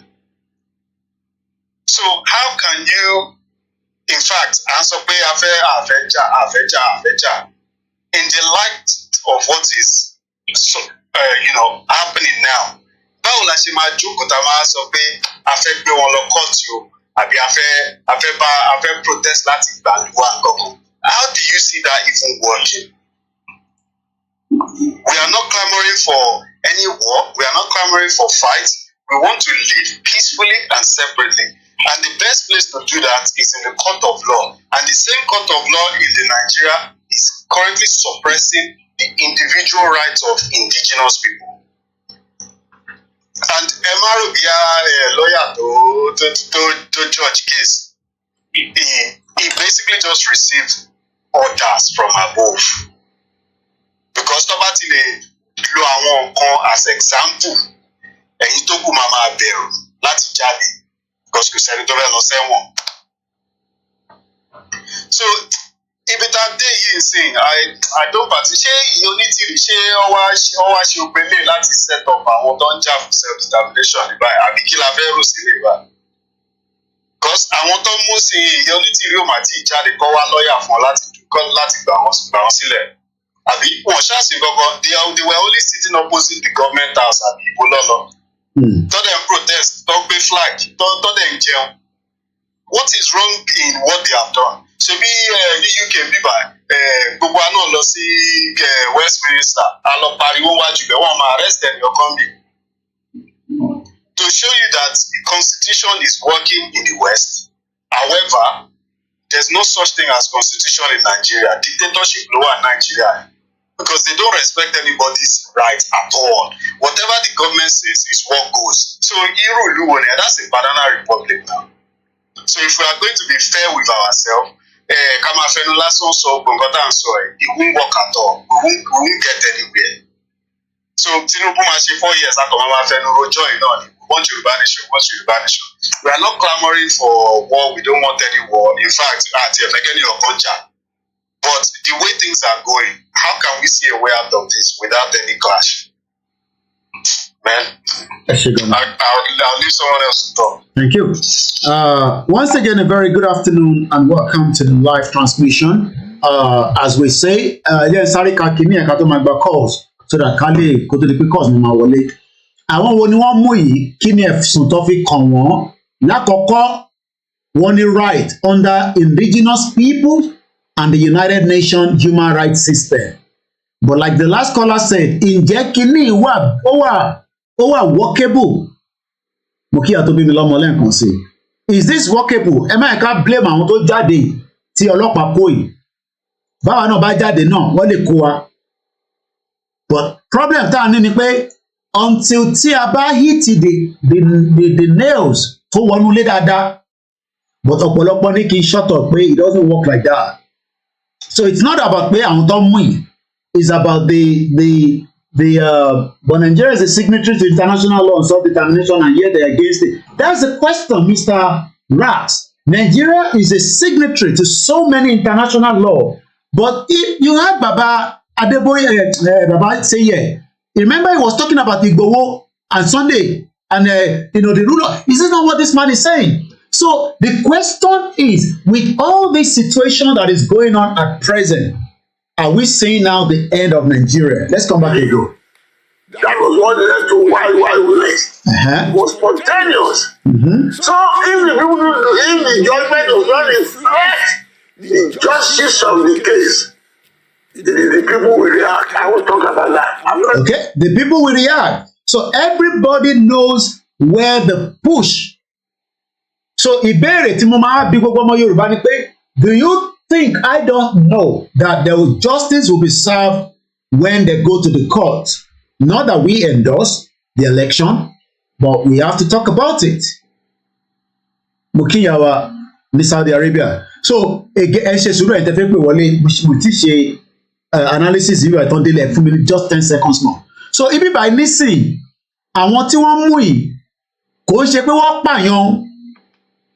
So how can you, in fact, à ń sọ pé àfẹ́jà in the light of what is happening now? Báwo la ṣe máa jókòó tá a máa sọ pé a fẹ́ gbé wọn lọ kóòtù o àbí a fẹ́ protest láti gbàlúwà kankan? How do you see that even working? We are not clamoring for any war. We are not clamoring for fight. We want to live peacefully and separately. And the best place to do that is in the court of law. And the same court of law in Nigeria is currently suppressing the individual rights of indigenous people. And Emaro Bia, lawyer to judge case, he basically just received orders from above. Because Tobati lo àwọn nǹkan as example, ẹ̀yin tó kù máa bẹ̀rù láti jáde because kò sẹ́ni tó fẹ́ lọ sẹ́wọ̀n. So ibi tá a dé yìí sìn, I don't party ṣé ìyẹn onítìrì ṣé ọwá ṣe ògbélé láti set up àwọn tó ń jà fún self determination ní báyìí àbí kí la fẹ́ rò sílẹ̀ báyìí. Because àwọn tó mú sí ìyẹn onítìrì ò mà tí ì jáde kọ́ wá lọ́ọ̀yà fún láti gbà wọ́n sílẹ̀. Àbí wọ́n ṣáàṣì gangan they were only sitting opposite the government house àbí ìbò lọ́lọ́. Tó dẹ̀ ń protest, tó gbé flag, tó dẹ̀ ń jẹun. What is wrong in what they have done? Ṣebí ní UK bíbá gbogbo àná lọ sí Westminster, a lọ pariwo wájú bẹ́ẹ̀ wọ́n máa arrest ẹnìyàn kan bí. To show you that the constitution is working in the West. However, there's no such thing as constitution in Nigeria. Dictatorship ló wà Nigeria. Because they don't respect anybody's rights at all. Whatever the government says is what goes. So that's a banana republic now. So if we are going to be fair with ourselves, it won't work at all. We won't get anywhere. So Tinubu máa ṣe 4 years after Mama Fenuro join on. We want Yoruba nation, We are not clamoring for war. We don't want any war. In fact, but the way things are going, how can we see a way out of this without any clash? Man, I'll leave someone else to talk. Thank you. Once again, a very good afternoon and welcome to the live transmission. As we say, sorry, Kakini, I got my calls so that Kali go to the because my wallet. Àwọn wo ni wọ́n mú yìí kí ni ẹ̀sùn tó fi kàn wọ́n lákọ̀ọ́kọ́ wọ́n ní right under indigenous people and the United Nations human rights system. But like the last caller said, ǹjẹ́ kíní ó wà workable? Mo kí àtó bí mi lọ́mọ lẹ́ǹkan sí. Is this workable? Ẹ má ká blame àwọn tó jáde tí ọlọ́pàá kó yìí. Báwa náà bá jáde náà wọ́n lè kó wa. But problem tá a ní ni pé until tí a bá hit the nails tó wọnú lé dáadáa, but ọ̀pọ̀lọpọ̀ ní kí n shut up pé it doesn't work like that. So it's not about pé àwọn tó mú yìí. It's about but Nigeria is a signatory to international law on self-determination and yet they're against it. That's the question, Mr. Rax. Nigeria is a signatory to so many international law. But if you have Baba Adeboye, Baba say, remember he was talking about IGBOHO and Sunday and the rule of, is this not what this man is saying? So the question is, with all this situation that is going on at present, are we seeing now the end of Nigeria? Let's come back and go. That was what led to why we left. It was spontaneous. So if the judgment was not reflect the justice of the case, the people will react. I will talk about that. Okay, the people will react. So everybody knows where the push. So ìbéèrè tí mo máa bí gbogbo ọmọ Yorùbá ni pé, do you think I don't know that justice will be served when they go to the court? Not that we endorse the election, but we have to talk about it. Mukiyawa ní Saudi Arabia. So ẹ ṣe sùúrù ẹ̀ tẹ́fẹ́ pé wọlé mo ti ṣe analysis ìwé ẹ̀tàn délẹ̀ fún mi just 10 seconds more. So ibi báyìí nísìn àwọn tí wọ́n mú yìí kò ń ṣe pé wọ́n pààyàn,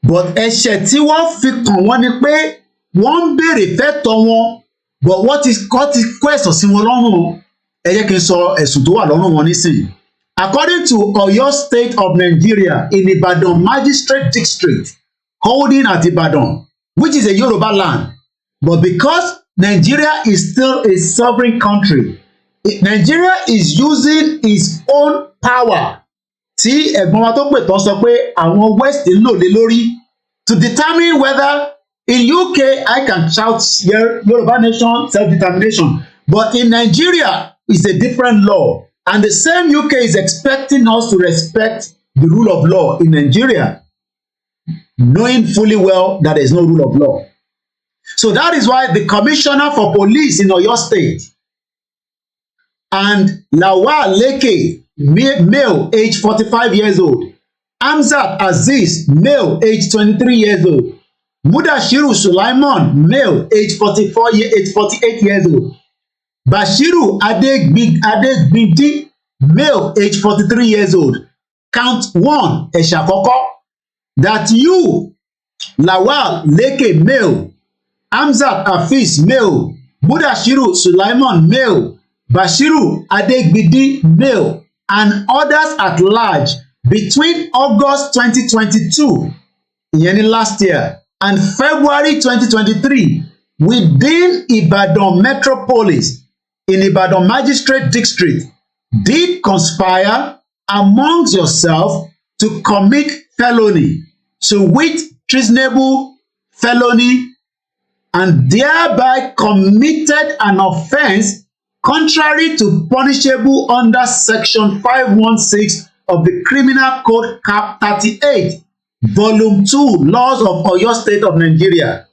but ẹ̀ṣẹ̀ tí wọ́n fi kàn wọ́n ni pé wọ́n ń béèrè fẹ́tọ̀ wọn, but wọ́n ti kó ẹ̀sùn sí wọn lọ́rùn. Ẹ jẹ́ kí n sọ ẹ̀sùn tó wà lọ́rùn wọn nísìn. According to Oyo State of Nigeria in Ibadan Magistrate District, holding at Ibadan, which is a Yoruba land, but because Nigeria is still a sovereign country, Nigeria is using its own power. Tí ẹ̀gbọ́n wa tó pè tán sọ pé àwọn West ń lò lé lórí to determine whether in UK I can shout Yoruba nation self-determination, but in Nigeria it's a different law, and the same UK is expecting us to respect the rule of law in Nigeria, knowing fully well that there is no rule of law. So that is why the commissioner for police in Oyo State and Lawal Leke, male, age 45 years old, Hamzat Aziz, male, age 23 years old, Mudashiru Sulaiman, male, age 48 years old, Bashiru Adegbindi, male, age 43 years old. Count one, Eshakoko, that you, Lawal Leke, male, Hamzat Hafiz, male, Mudashiru Sulaiman, male, Bashiru Adegbindi, male, and others at large between August 2022, last year, and February 2023, within Ibadan Metropolis, in Ibadan Magistrate District, did conspire amongst yourself to commit felony, to wit treasonable felony, and thereby committed an offence contrary to punishable under Section 516 of the Criminal Code Cap 38, Volume 2, Laws of Oyo State of Nigeria.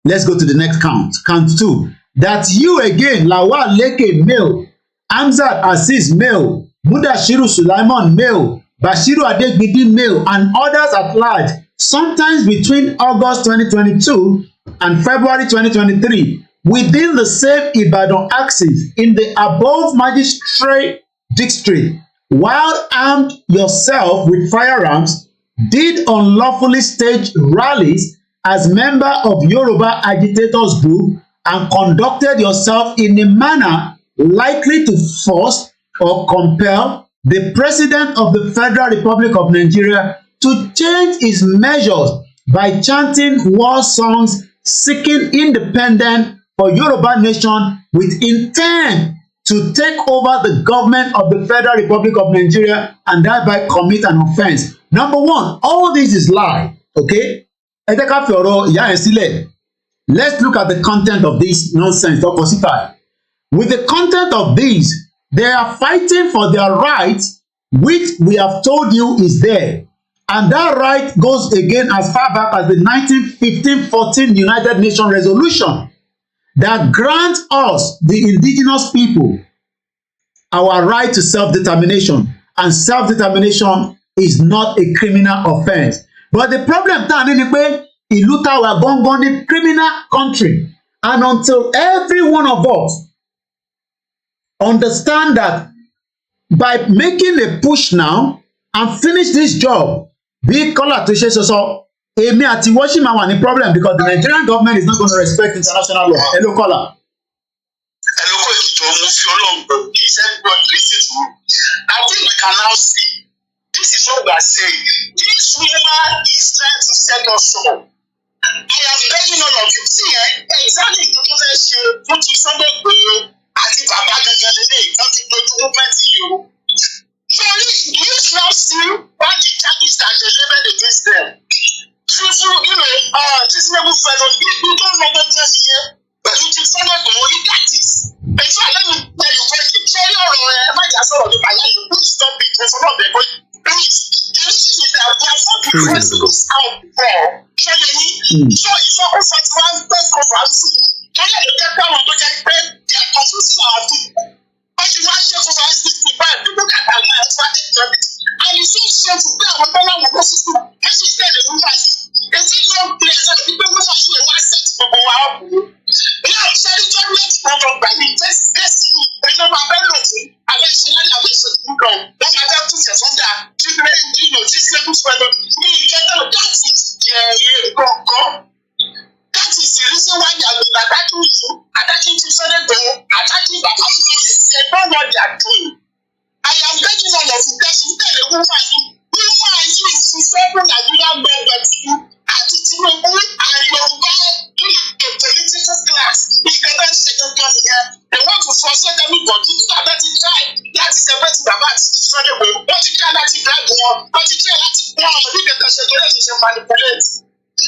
Let's go to the next count. Count 2. That you again, Lawal Leke, male, Hamzat Aziz, male, Mudashiru Sulaiman, male, Bashiru Adegbindi, male, and others at large, sometimes between August 2022 and February 2023, within the same Ibadan axis in the above magistrate district, while armed yourself with firearms, did unlawfully stage rallies as member of Yoruba agitators group and conducted yourself in a manner likely to force or compel the President of the Federal Republic of Nigeria to change his measures by chanting war songs seeking independence for Yoruba nation with intent to take over the government of the Federal Republic of Nigeria and thereby commit an offence. Number one, all this is lie, okay? Let's look at the content of this nonsense. With the content of these, they are fighting for their rights, which we have told you is there. And that right goes again as far back as the 1915-14 United Nations resolution that grants us, the indigenous people, our right to self-determination. And self-determination is not a criminal offense. But the problem is that ìlú táwa gangan ní criminal country. And until every one of us understand that by making a push now and finish this job, bí Kọ́lá tó ṣe sọ, èmi àti wọ́n ṣì máa wà ní problem because the Nigerian government is not going to respect international law. Hello, Kọ́lá. Hello, Koikito, mo fi Ọlọ́run gbọ́. Please everybody listen to me. I think we can now see. This is what we are saying. This woman is trying to set us up. I am begging all of you. See, exactly the potential put you somewhere as if I'm back again today. Nothing to do movement to you. So do you now see what the charges that they leveled against them? Reasonable fellow, you don't know what just here, but you just somewhere you got this. And so let me tell you what you tell you, my just all of my life, you stop it, there's a lot of people. Please, the reason is that we are not because this out before. So it's almost like one first conference. Can you get that one to get paid? They are confused. But you want to conference 65 people that are not starting to it. And it's so shameful. We are one of the system. Let's just tell them who has it. It's not clear that people who are actually one set to go out. Now, Sherry Government program by the test, when you're not very lucky, and then she had a wish to go. Then I got to say, on that, children, this level spread on. That is, that is the reason why they are attacking you, attacking to Senate, attacking Baba, because they know what they are doing. I am begging all of you, that you tell the woman, who are you, several Nigerian members, Tinubu and Yoruba a political class. If they don't second class here, they want to frustrate everybody. That is right. That is a better Baba Sunday. What you can't let it grab one, but you can't let it go. Look at the security manipulate.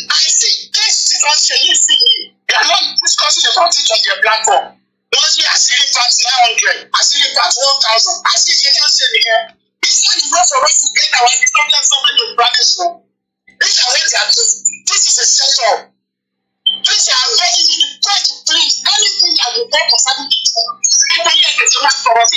I see this situation you see me. They are not discussing about it on their platform. Once we are seeing part 900, I see part 1,000, I see the answer here. not enough for us to get our independence over the nation. These are what they are doing. This is a setup. These are letting you try to please anything that you want concerning people. People here get a man for us.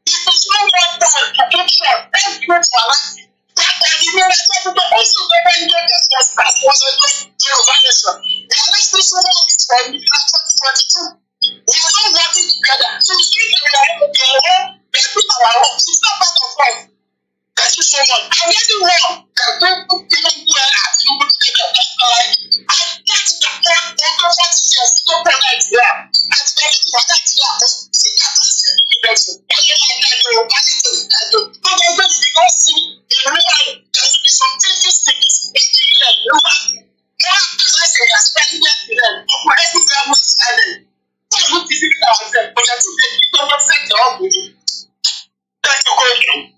If it's no more time to take short, let's go for life. That you know that people also never enjoyed this was a great Yoruba nation. We are not still so long from 2022. We are not working together. So we think that we are able to put our own. It's not part of us. Thank you so much. I really want that people even go and you would take a I get the point over 40 years to go for Nigeria. And then it's for Nigeria. See that that's the difference. And you like that, you know, that's it. But then when you go see in real life, there will be some changes things in the year. You know what? Now, as I say, I'm spending them to them. For every family is standing. So we need to figure ourselves. But I think that you don't set the up with you.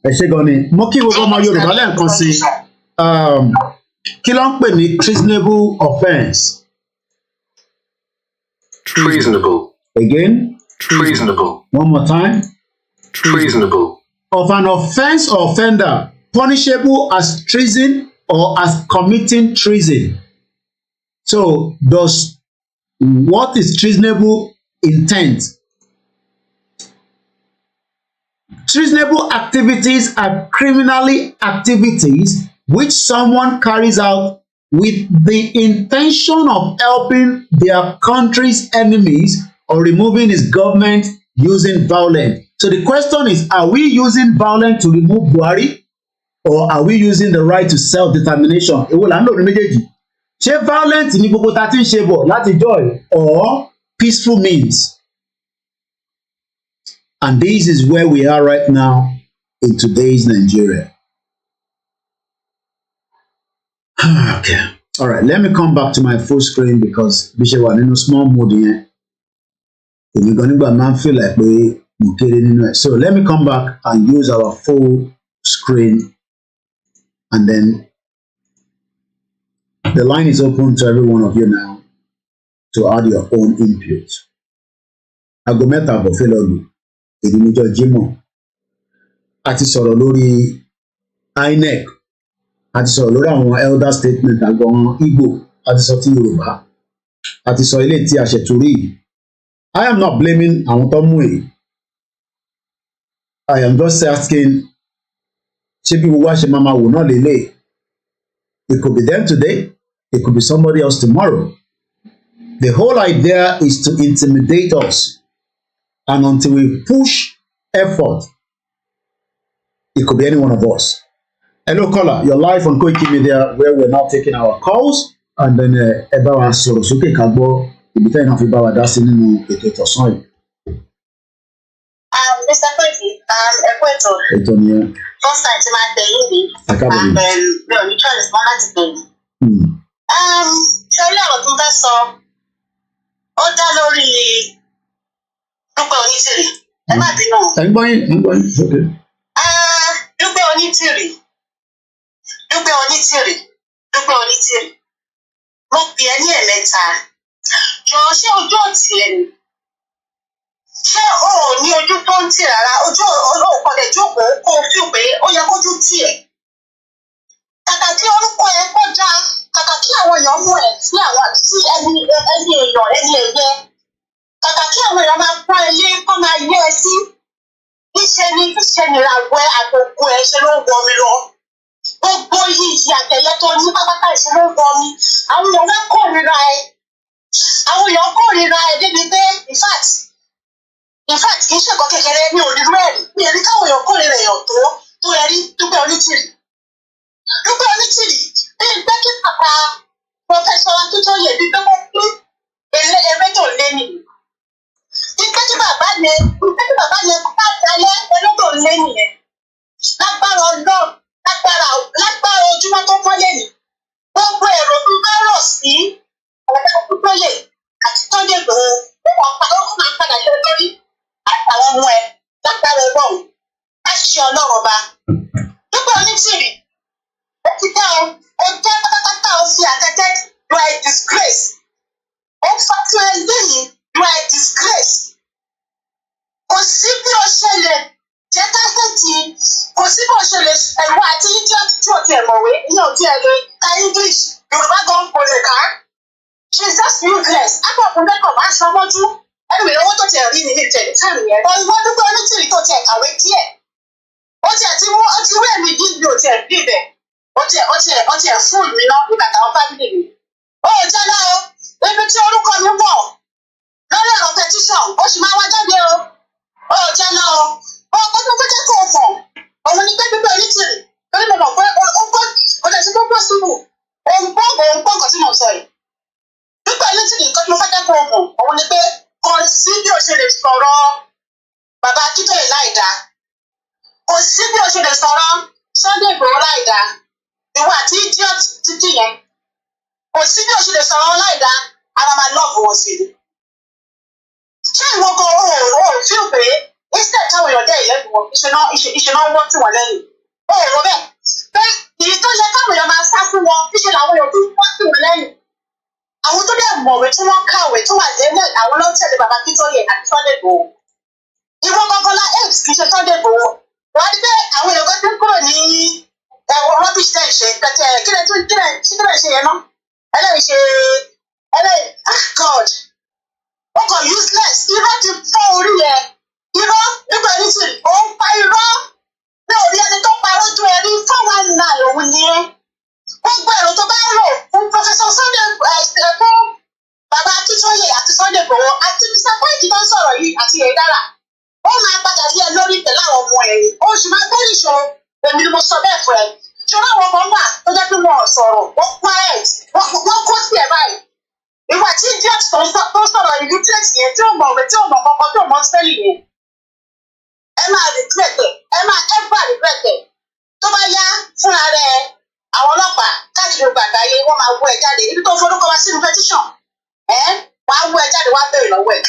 Ẹ ṣé gan ni mo kí gbogbo ọmọ Yorùbá lẹ́ẹ̀kan sí kí ló ń pè ní treasonable offence. Treasonable. Again. Treasonable. One more time. Treasonable. Of an offence or offender punishable as treason or as committing treason. So what is treasonable intent? Treasonable activities are criminally activities which someone carries out with the intention of helping their country's enemies or removing its government using violence. So the question is, are we using violence to remove Buhari or are we using the right to self-determination? Èwo là ń lò ní méjèèjì. Ṣé violence ni gbogbo ta ti ń ṣe bọ̀ láti joy or peaceful means? And this is where we are right now in today's Nigeria. Okay. All right. Let me come back to my full screen because Bishop was in a small mood here. We're going to feel like we getting it. So let me come back and use our full screen, and then the line is open to every one of you now to add your own input. Agometa Bofelogu. Èdè níjọ́ Jímọ̀ a ti sọ̀rọ̀ lórí Inec a ti sọ̀rọ̀ lórí àwọn elder statement àgbọn Igbo a ti sọ ti Yorùbá a ti sọ ilé tí a ṣètúrí I am not blaming àwọn tó mú èyí I am just asking ṣé bí gbogbo àṣẹ máa wò náà lélẹ̀ it could be them today it could be somebody else tomorrow. The whole idea is to intimidate us. And until we push effort, it could be any one of us. Hello, caller. You're live on KOKORO, where we're now taking our calls. And then, ẹ bá wa sọ̀rọ̀ sókè ká gbọ́ ibi tẹ́yìn náà fi bá wa dá sí nínú ètò ìtọ̀sán yìí. Mr. Koiki, ẹ̀kọ́ ètò. Ètò nìyẹn. First time tí máa tẹ̀ yín mi. Akábọ̀dé. Mi ò ní choice mọ́ láti tẹ̀ yín. Ṣé orí ọ̀rọ̀ tó ń fẹ́ sọ? Ó dá lórí Dúpẹ́ Onítìrì. Ẹ má bínú. Ẹ ń gbọ́ yín, sókè. Dúpẹ́ Onítìrì. Mo pè ẹ́ ní ẹ̀mẹ́ta. Jọ ṣé ojú òtí ẹ ni? Ṣé o ò ní ojú tó ń tì rárá? Ojú olóòkọ lè jókòó kó o fi pé ó yẹ kójú tì ẹ́. Kàkà kí orúkọ ẹ kọjá, kàkà kí àwọn èèyàn mú ẹ sí àwọn sí ẹni èèyàn ẹni ẹ̀yẹ. Kàkà kí àwọn èèyàn máa pọ́n ẹ lé kó máa yẹ ẹ sí. Níṣẹ́ ni ìràwọ̀ àtòkù ẹ ṣe ló ń wọ mi lọ. Gbogbo yìí àtẹ̀yẹ tó ní pátápátá ìṣe ló ń wọ mi. Àwọn èèyàn wá kórìíra ẹ. Àwọn èèyàn kórìíra ẹ débi pé in fact kì í ṣe nǹkan kékeré mi ò rí rẹ́ẹ̀rì. Mi ò rí káwọn èèyàn kórìíra èèyàn tó ẹ rí Dúpẹ́ Onítìrì. Dúpẹ́ Onítìrì bí n pé kí bàbá Prọfẹ́sọ̀ Akíntóyè bí pé wọ́n pín eré tó lé nìyí. Bí pé kí bàbá yẹn bá dalẹ̀ eré tó lé nìyẹn. Lágbára Ọlọ́run, lágbára ojúmọ́ tó mọ́lẹ̀ ní. Gbogbo èrò tó bá rọ̀ sí ọ̀dà Akíntóyè àti Sunday Igboho ó máa padà lé lórí àtàwọn ọmọ ẹ̀ lágbára Ọlọ́run. Láṣẹ Ọlọ́run ọba. Dúpẹ́ Onítìrì. Ó ti dá ọ jẹ́ pátápátá ó fi àtẹ́tẹ́ you are a disgrace. Ó fa fún ẹ lẹ́yìn you are a disgrace. Kò sí bí o ṣe lè jẹ́ tágẹ́tì, kò sí bó àti idiot tí ò tiẹ̀ mọ̀wé ní ò tiẹ̀ lè ka English Yorùbá gan kò lè kà á. She is just useless. Akọ̀kùn lẹ́kọ̀ọ́ máa ń san mọ́jú. Ẹnìwé owó tó tiẹ̀ rí ní ìtẹ̀lé táàmì yẹn. Wọ́n dúpẹ́ onítìrì tó tiẹ̀ kàwé díẹ̀. Ó ti wé mi bí mi ò tiẹ̀ bí ibẹ̀. Ó tiẹ̀ fún mi náà nígbà táwọn fámìlì mi. Ó jẹ́ náà o, ibi tí orúkọ mi wọ̀ lórí ọ̀rọ̀ petition, ó sì máa wá jáde o. Ó jẹ́ náà o. Ọkọ̀ tó pété kò fọ̀, òun ni pé bíbẹ̀ onítìrì. Torí mo mọ̀ pé ó lè ti gbogbo sùúrù. Òun gbọ́ nǹkan tí mo sọ yìí. Bíbẹ̀ onítìrì nǹkan tí mo fẹ́ kẹ́kọ̀ọ́ mọ̀, òun ni pé kò sí bí o ṣe lè sọ̀rọ̀ bàbá Akíntóyè láìda. Kò sí bí o ṣe lè sọ̀rọ̀ Sunday Igboho láìda. Ìwọ àti idiot títí yẹn. Kò sí bí o ṣe lè sọ̀rọ̀ láìda, ara máa lọ́ọ̀bù wọn sí i. Ṣé ìwọ kan ò fíò pé instead táwọn èèyàn dẹ́ ìlẹ́nu wọn ìṣẹ̀nà wọ́n tí wọ́n lẹ́yìn? Ó rò bẹ́ẹ̀ pé èyí tó yẹ káwọn èèyàn máa sá fún wọn níṣẹ́ làwọn èèyàn tó wọ́n tí wọ́n lẹ́yìn. Àwọn tó dẹ̀ mọ̀wé tí wọ́n kàwé tó wà lẹ́lẹ̀ àwọn ló ń tẹ̀lé bàbá Akíntóyè àti Sunday Igboho. Ìwọ kankan la apes kì í ṣe Sunday Igboho. Wọ́n á ní pé àwọn èèyàn kan ti ń kúrò ní rubbish ten ṣe kẹtẹ kílẹ̀ ṣe yẹn náà. God. Ó kàn useless. Irọ́ ti fọ́ orí yẹn. Irọ́ nígbà ní ti ò ń pa irọ́. Ní orí ẹni tó parọ́ tó ẹni 419 òun ni ẹ́. Gbogbo èrò tó bá rò fún Professor Sunday fún bàbá Akíntóyè àti Sunday Igboho àti Mr. Koiki tó ń sọ̀rọ̀ yìí àti Ìyèdára. Ó máa padà lé ẹ lórí pẹ̀lú àwọn ọmọ ẹ̀yìn. Oṣù máa bẹ́ẹ̀ nìṣó. Èmi ni mo sọ bẹ́ẹ̀ fún ẹ. Ṣọlá àwọn ọmọ wà tó jẹ́ pé wọn ò sọ̀rọ̀. Wọ́n quiet. Wọ́n kó sí ẹ̀ báyìí. Ìwà tí idiot tó sọ̀rọ̀ illiterate yẹn tí ò mọ̀wé tí ò mọ̀ kankan tí ò mọ̀ spelling yẹn. Ẹ máa regret ẹ̀. Ẹ máa ever regret ẹ̀. Tó bá yá fúnra rẹ̀ àwọn ọlọ́pàá káàkiri gbogbo àgbáyé wọ́n máa wọ́ ẹ jáde ibi tó forúkọ wá sínú petition. Wàá wọ́ ẹ jáde wá bẹ̀rẹ̀ lọ́wọ́ ẹ̀.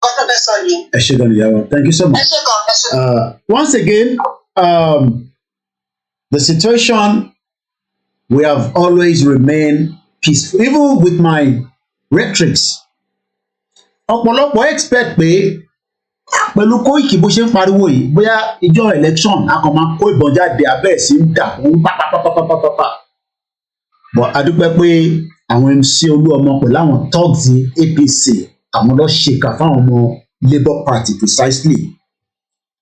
Gọ́dọ̀ bẹ́ẹ̀ sọ ni. Ẹ ṣé gan ìyàwó. Thank you so much. Ẹ ṣé gan. Once again, the situation we have always remained peaceful, even with my rhetorics. Ọ̀pọ̀lọpọ̀ expect pé pẹ̀lú Koiki bó ṣe ń pariwo yìí bóyá ìjọ election a kàn máa kó ìbọn jáde abẹ́ sí ń dà ń pápápápápápá. But a dúpẹ́ pé àwọn MC Olúọmọ pẹ̀lú àwọn thugs APC àwọn lọ ṣèkà fáwọn ọmọ Labour Party precisely.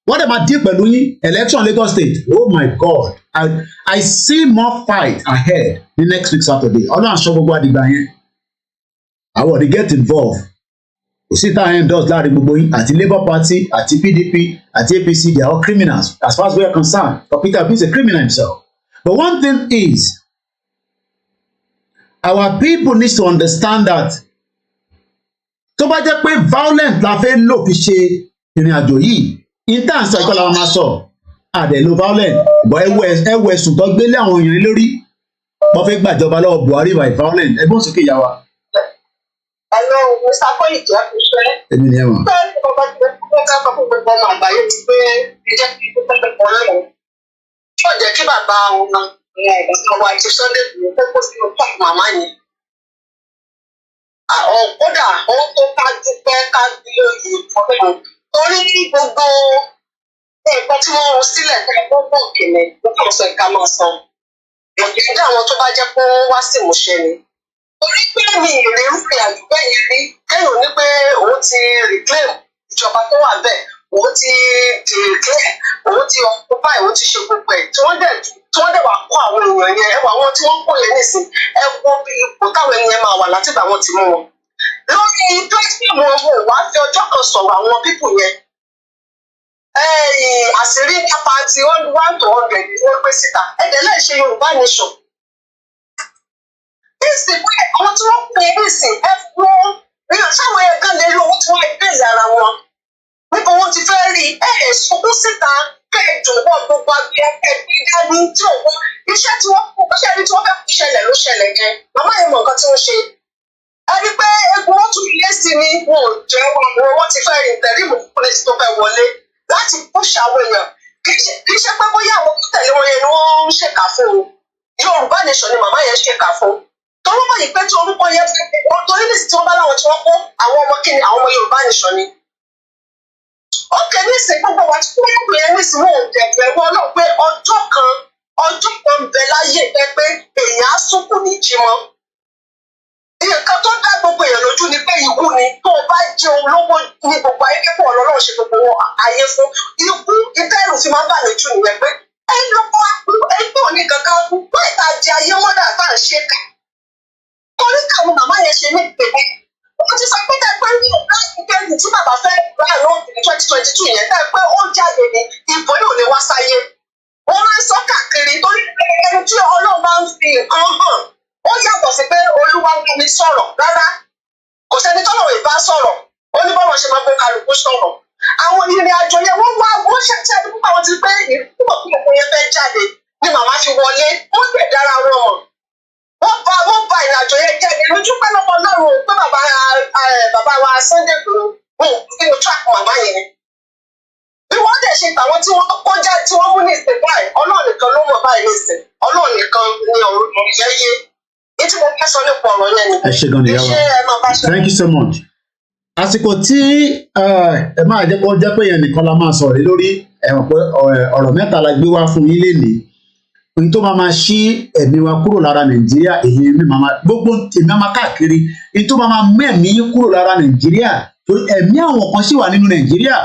Wọ́n dẹ̀ máa dín pẹ̀lú yín election Lagos State. Oh my God, I see more fight ahead the next week Saturday. Ọlọ́run aṣọ gbogbo àdìgbà yẹn. Àwọn ọ̀dẹ̀ get involved. Kò sí táwọn endorse láàrin gbogbo yín àti Labour Party àti PDP àti APC, they are all criminals as far as we are concerned. But Peter Obi is a criminal himself. But one thing is, our people need to understand that tó bá jẹ́ pé violent la fẹ́ lò fi ṣe ìrìn àjò yìí intan sọ ìkọlà wọn máa sọ àdẹ̀lò violent bọ̀ ẹwọ ẹ̀sùn tó gbélé àwọn èèyàn lórí wọ́n fẹ́ gbàjọba lọ́wọ́ Buhari by violent ẹgbọ́n sókè ìyá wa. Hello, Mr. Koiki Akíntóyè. Èmi ni ẹ mọ̀. Bẹ́ẹ̀ ni bàbá ti fẹ́ ká sọ fún gbogbo ọmọ àgbáyé ti pé ìjẹ́ kí ó fẹ́ pọ̀ lọ́wọ́. Yóò jẹ́ kí bàbá òun náà ọmọ àti Sunday Igboho fẹ́ kó sínú pọ́ọ̀pù màmá yẹn. Kódà ó tó ká dúpẹ́ ká bí oyè ìfọ́lẹ́yìn. Torí gbogbo nǹkan tí wọ́n rún sílẹ̀ fẹ́ gbogbo òkèlè ló kàn sọ ìka máa san. Ìgbésẹ̀ àwọn tó bá jẹ́ pé wọ́n wá sí ìmúṣẹ ni. Torí pé mi ìrè rúfin àdúgbò yẹn rí kéèyàn ní pé òun ti reclaim ìjọba tó wà bẹ́ẹ̀, òun ti declare, òun ti occupy, òun ti ṣe gbogbo ẹ̀ tí wọ́n dẹ̀ wá kó àwọn èèyàn yẹn ẹwà wọn tí wọ́n kó yẹn nísìn ẹ wo bí ipò táwọn ènìyàn máa wà látìgbà wọn ti mú wọn. Lórí platform wọn wá fi ọjọ́ kan sọ̀rọ̀ àwọn pípù yẹn. Àṣírí nípa ti 1 to 100 ni wọ́n gbé síta ẹ̀dẹ̀ lẹ́ẹ̀ ṣe Yorùbá nation. Nísìn pé àwọn tí wọ́n pè é nísìn ẹ fún sáwọn ẹ̀gán lè rí owó tí wọ́n gbé ìyára wọn. Nípa wọn ti fẹ́ rí sunkún síta kẹ́ẹ̀dùnwọ́ gbogbo agbẹ́ ẹgbẹ́ dání tí òun iṣẹ́ tí wọ́n kú iṣẹ́ tí wọ́n fẹ́ kú ṣẹlẹ̀ ló ṣẹlẹ̀ yẹn. Màmá yẹn mọ̀ nǹkan tí wọ́n ṣe. Ẹ rí pé egun wọn tún lé sí ni wọn ò jẹ́ wọn ti fẹ́ rí ìtẹ̀rímù pọ́lẹ́sì tó fẹ́ wọlé láti púṣà àwọn èèyàn. Kì í ṣe pé bóyá àwọn tó tẹ̀lé wọn yẹn ni wọ́n ń ṣèkà fún un. Yorùbá nation ni màmá yẹn ṣèkà fún. Torí wọ́n yìí pé tí orúkọ yẹn fi torí ní tí wọ́n bá láwọn tí wọ́n kó àwọn ọmọ kíni àwọn ọmọ Yorùbá nation ni. Ó kẹ́ ní ìsìn gbogbo wa tí wọ́n yẹ ní ìsìn wọn ò dẹ̀gbẹ́ wọn náà pé ọjọ́ kan jẹ́ pé èèyàn á sùn kò ní jí mọ́. Nǹkan tó dá gbogbo èèyàn lójú ni pé ikú ni tó o bá jẹ olówó ní gbogbo ayé kíkọ́ ọlọ́run ṣe gbogbo ayé fún ikú ìbẹ̀rù tí máa ń bà mí jù nìyẹn pé ẹni lọ́kọ́ ẹgbẹ́ òní kankan kú báyìí tá a jẹ ayé mọ́dà tá à ń ṣe kà. Torí káwọn màmá yẹn ṣe ní ìpèdè wọ́n ti sọ pé tẹ́gbẹ́ ní ọ̀gá ìgbẹ́rù tí bàbá fẹ́ láàárọ̀ 2022 yẹn tẹ́gbẹ́ ó jáde ní ìbò yóò lè wá sáyé. Wọ́n máa ń sọ káàkiri torí ẹni tí ọlọ́run máa ń fi nǹkan hàn ó yàtọ̀ sí pé olúwa bá mi sọ̀rọ̀ rárá kò sẹ́ni tọ́lọ̀ ìbá sọ̀rọ̀ ó ní bọ́lọ̀ ṣe máa gbé kálukú sọ̀rọ̀. Àwọn ìrìn àjò yẹn wọ́n wá wọ́n ṣẹ̀ṣẹ̀ nípa àwọn ti pé ìpínlẹ̀ yẹn fẹ́ jáde ni màmá fi wọlé wọ́n gbẹ̀ dára wọn mọ̀ wọ́n ba ìrìn àjò yẹn jẹ́ ìlójú pẹ́ lọ́pọ̀ lọ́rùn pé bàbá wa Sunday Igboho nínú track màmá yẹn. Bí wọ́n dẹ̀ ṣe tàwọn tí wọ́n kọjá tí wọ́n mú ní ìsìn báyìí Ọlọ́run nìkan ló mọ̀ báyìí ní ìsìn Ọlọ́run nìkan ni ọ̀rọ̀ yẹ́yẹ́. Thank you so much. Àsìkò tí ẹ máa jẹ́ kó jẹ́ pé yẹn nìkan la máa sọ̀rọ̀ lórí ẹ̀wọ̀n pé ọ̀rọ̀ mẹ́ta la gbé wá fún yín lénìí. Ohun tó máa ṣí ẹ̀mí wa kúrò lára Nàìjíríà èyí mi máa gbogbo èmi máa káàkiri. Ohun tó máa mú ẹ̀mí kúrò lára Nàìjíríà torí ẹ̀mí àwọn kan sì wà nínú Nàìjíríà.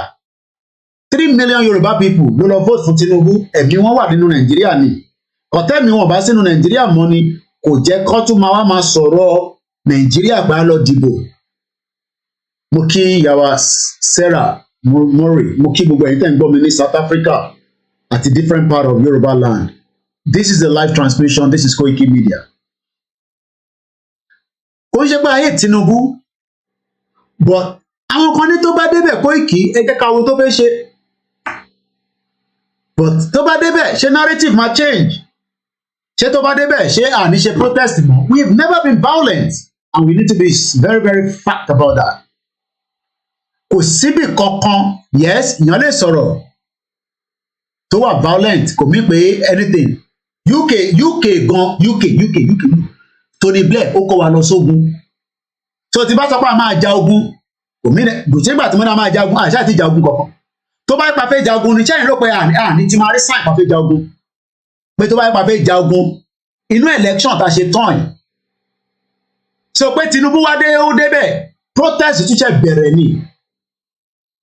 3 million Yoruba people ló lọ vote fún Tinubu ẹ̀mí wọn wà nínú Nàìjíríà ni. Ọ̀tẹ̀ mi wọn bá sínú Nàìjíríà mọ́ ni kò jẹ́ kó tún máa sọ̀rọ̀ Nàìjíríà gbà lọ dìbò. Mo kí ìyàwó Sarah Murray, mo kí gbogbo ẹ̀yin tẹ́ ń gbọ́ mi ní South Africa àti different part of Yoruba land. This is a live transmission, this is KOKIMedia. Kò ń ṣe pé ayé Tinubu, but àwọn kan ní tó bá débẹ̀ Koiki ẹ jẹ́ ká wo tó fẹ́ ṣe. But tó bá débẹ̀ ṣé narrative máa change? Ṣé tó bá débẹ̀ ṣé àní ṣe protest mọ́? We have never been violent and we need to be very very fact about that. Kò síbì kankan yes ìyàn lè sọ̀rọ̀ tó wà violent kò mí pé anything. UK gan UK Tony Blair ó kó wa lọ sógun. So tí bá sọ pé a máa ja ogun kò mí rẹ̀ kò sígbà tí mo náà máa ja ogun àṣà àti ja ogun kankan. Tó bá yípa fẹ́ ja ogun ni ṣẹ́yìn rò pé àní ti máa rí sign pa fẹ́ ja ogun. Pé tó bá yípa fẹ́ ja ogun inú election tá a ṣe tán yìí. So pé Tinubu wá dé ó débẹ̀ protest tún ṣe bẹ̀rẹ̀ ni.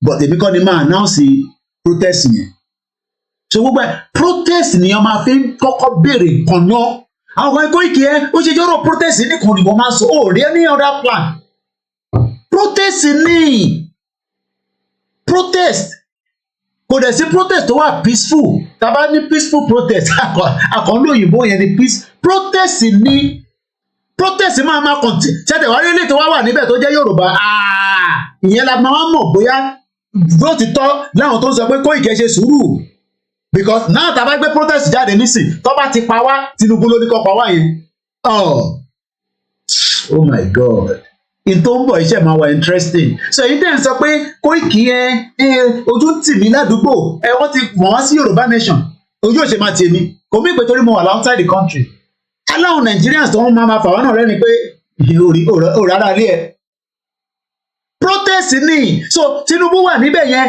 But èmi kọ́ ni máa announce protest yẹn. So gbogbo protest ni wọ́n máa fi kọ́kọ́ béèrè nǹkan náà. Àwọn ẹ̀kọ́ ìkí ẹ ó ṣe jọ́rọ̀ protest nìkan ni mo máa sọ ó rí any other plan. Protest ni protest kò dẹ̀ sí protest tó wà peaceful tàbá ní peaceful protest àkànlò òyìnbó yẹn ni peace protest ni protest máa kọ̀ntì ṣẹ́tẹ̀ wá rí ilé tó wà níbẹ̀ tó jẹ́ Yorùbá ìyẹn la máa mọ̀ bóyá bó ti tọ́ láwọn tó ń sọ pé Koiki ṣe sùúrù because náà tá a bá gbé protest jáde nísìn tó bá ti pa wá Tinubu ló ní kó pa wá yẹn oh my God in tó ń bọ̀ iṣẹ́ máa wà interesting so èyí tẹ̀ ń sọ pé Koiki ojú tì mí ládùúgbò wọ́n ti mọ̀ wá sí Yorùbá nation ojú òṣè máa tì mí kò mí pé torí mo wà outside the country aláwọn Nigerians tó ń máa fà wọ́n náà rẹ́ni pé òrárá ilé ẹ̀ protest ni so Tinubu wà níbẹ̀ yẹn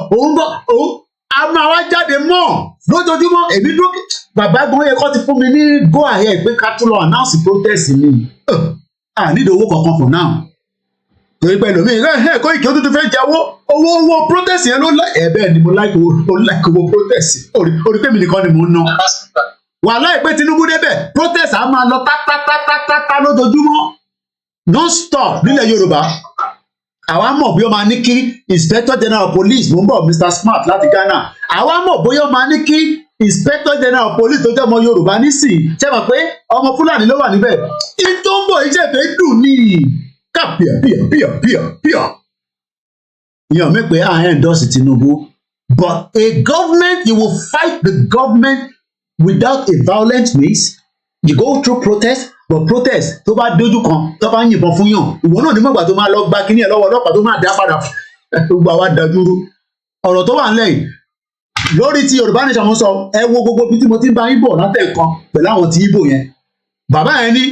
òun a máa wá jáde mọ́ lójoojúmọ́ èmi dúró bàbá gan yẹ kó ti fún mi ní go ahead pé ká tún lọ announce protest ni need owó kankan for now torí pé lómi Koiki ó tún fẹ́ jáwó owó protest yẹn ló bẹ́ẹ̀ ni mo like owó protest orí pé mi nìkan ni mo ń ná wàhálà ìpè Tinubu débẹ̀ protest á máa lọ tá lójoojúmọ́ non stop nílẹ̀ Yorùbá àwa mọ̀ bóyá máa ní kí inspector general police mo ń bọ̀ Mr Smart láti Ghana àwa mọ̀ bóyá máa ní kí inspector general police tó jẹ́ ọmọ Yorùbá nísìn ṣe mọ̀ pé ọmọ Fúlàní ló wà níbẹ̀ ìtò ń bọ̀ iṣẹ́ ìfẹ́ dùn ní ká pìọ̀ ìyàn mi pé endorse Tinubu but a government you will fight the government without a violent means you go through protest but protest tó bá dójú kan tó bá yìnbọn fún yàn ìwọ náà ní mọ̀gbà tó máa lọ gba kíní ẹ̀ lọ́wọ́ ọlọ́pàá tó máa dá padà gbogbo àwa dajúrú ọ̀rọ̀ tó wà ńlẹ̀ yìí lórí ti Yorùbá nation mo sọ ẹ wo gbogbo bí tí mo ti ń bá yín bọ̀ látẹ̀kan pẹ̀lú àwọn ti Ìgbò yẹn bàbá yẹn ní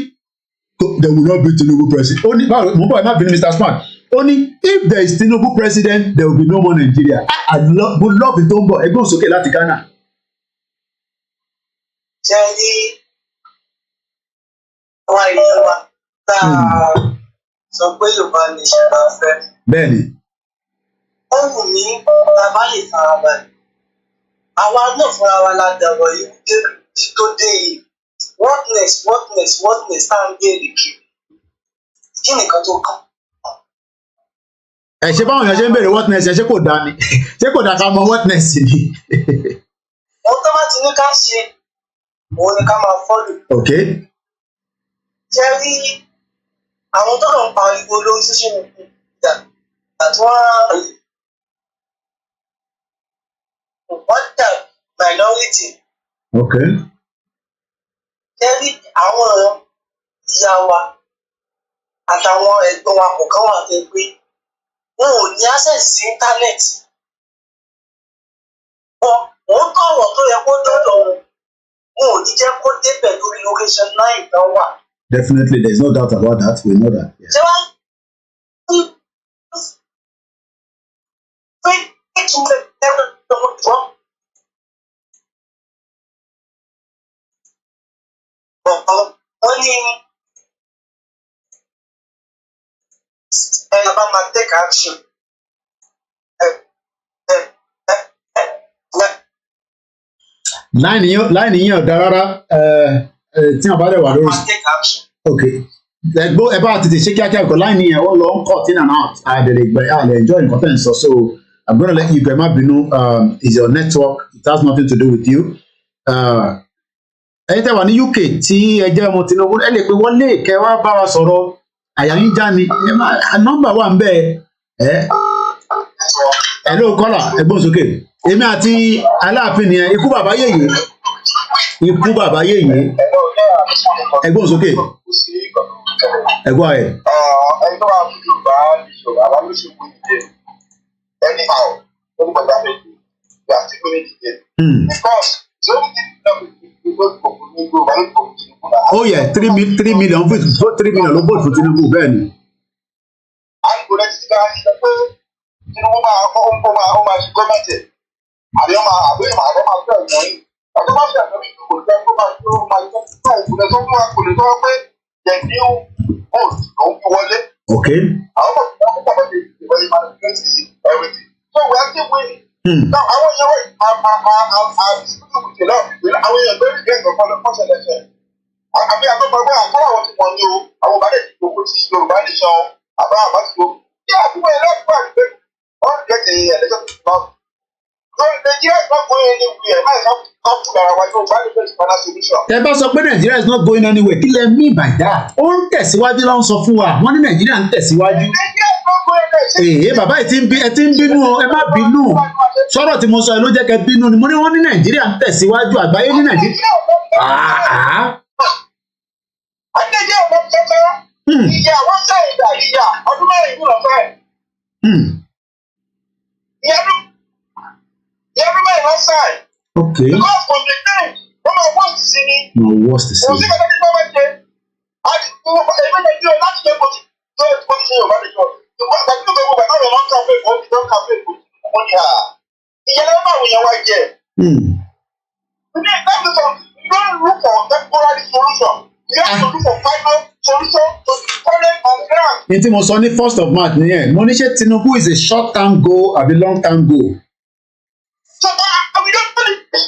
there will not be Tinubu president ó ní mo bọ̀ ẹ má bínú Mr Smart ó ní if there is Tinubu president there will be no more Nigeria I love it tó ń bọ̀ ẹgbẹ́ òsókè láti Ghana. Jẹ́ni àwọn èèyàn wa tá a sọ pé Yorùbá nation la fẹ́. Bẹ́ẹ̀ni. Ó wù mí tá a bá lè farabalẹ̀. Àwa náà fúnra wa la dàgbọ̀ yìí débi tó dé yìí. Wordness tá à ń béèrè kiri. Kí nìkan tó kàn? Ẹ ṣe báwọn èèyàn ṣe ń béèrè wordness ẹ ṣé kò dáa ni ṣé kò dáa ká mọ wordness ni. Ohun tó bá ti ní ká ṣe, òun ni ká máa fọ́lù. Okay. Ṣé rí àwọn tó kàn ń pariwo lórí social media àti wọ́n dà minority. Okay. Ṣé rí àwọn ìyá wa àtàwọn ẹ̀gbọ́n wa kọ̀ọ̀kan wà tẹ́ pé wọn ò ní access sí internet. Wọ́n tọ̀ ọ̀rọ̀ tó yẹ kó dọ́dọ̀ wọn ò ní jẹ́ kó débẹ̀ lórí location 9 náà wà. Definitely, there's no doubt about that. We know that. Yeah. Ṣé wàá wọ́n ní ẹ̀yà bá máa take action. Láìní yẹn ọ̀dà rárá tí wọ́n bá dẹ̀ wà lórí. Okay. Ẹ bá tètè ṣe kíákíá because láìní yẹn ó lọ ń cut in and out. Àlè enjoy nǹkan tẹ̀ ń sọ. So I'm gonna let you go. Ẹ má bínú, is your network. It has nothing to do with you. Ẹ̀yin tẹ́ wà ní UK tí ẹ jẹ́ ọmọ Tinubu ẹ lè pe wọlé kẹ́ wá bá wa sọ̀rọ̀ àyà yín já ni. Nọ́mbà wà ń bẹ̀ ẹ́. Hello kọ́là ẹgbọ́n sókè. Èmi àti Aláàfin nìyẹn ikú bàbá yèyé ẹgbọ́n sókè ẹgbọ́n ẹ̀. Ẹni tó wà fún Yorùbá nìṣòro àwọn olóṣèlú ìdíje anyhow ó ní pẹ̀lú àmì ìlú we are still going to get because the only thing that we go to Yorùbá ló kọ̀ Tinubu náà. Oh yeah, 3 million ló vote fún Tinubu bẹ́ẹ̀ ni. À ń gbọ́dọ̀ títí ká ṣe pé Tinubu máa ṣe gọ́ọ̀mẹ̀ntì àbí ọmọ fẹ́ ẹ̀gbọ́n yìí àti ọmọ fẹ́ ẹ̀gbọ́n yìí kò jẹ́ kó máa tó òkúlẹ̀ tó fún wa kò lè tọ́ pé the new vote ló ń fi wọlé. Okay. Àwọn ọmọ tó ń bọ̀ wọlé máa ń gbé sí everything so we are still winning. Now àwọn èèyàn wẹ̀ àwọn èèyàn lórí ìgbẹ́ ìgbọ̀kan lọ fọ́ṣẹ̀ lẹ́sẹ̀ àbí àtọ́gbọ̀gbọ́ àkọ́ àwọn ti mọ̀ ní o àwọn ọba lè ti gbogbo ti Yorùbá nation àbá ti gbogbo ní àdúgbò ẹlẹ́gbẹ́ àgbẹ̀ wọ́n ti gẹ̀ẹ́sì ẹ̀lẹ́jọ́ tó ti lọ. Nigeria is not going anywhere. Might have to come to our way. Try to face final solution. Tẹ́ bá sọ pé Nigeria is not going anywhere, kí lẹ mean by that? Ó ń tẹ̀síwájú ló ń sọ fún wa. Wọ́n ní Nigeria ń tẹ̀síwájú. Nigeria is not going anywhere. Bàbá ẹ ti ń bínú o, ẹ má bínú. Sọ̀rọ̀ tí mo sọ ẹ ló jẹ́ kẹ́ bínú ni. Mo ní wọ́n ní Nigeria ń tẹ̀síwájú, àgbáyé ní Nigeria. Adéjẹ́ ọ̀nà tẹ́tẹ́. Ìyá wọ́n sẹ́yìn ìgbà ìyá ọdún mẹ́rin ìlú lọ́fẹ́. Everybody outside. Okay. Because from the time, when I was singing, was the same. I think I did not make it. I even if you are not able to do it, what is your money? The one that you go over, I don't want to pay for it, don't cafe for money. You never know when you're right there. We don't look for temporary solution. We have to look for final solution to the current on ground. Ní tí mo sọ ní 1st of March nìyẹn, mo ní ṣé Tinubu is a short term goal àbí long term goal? So we don't believe it.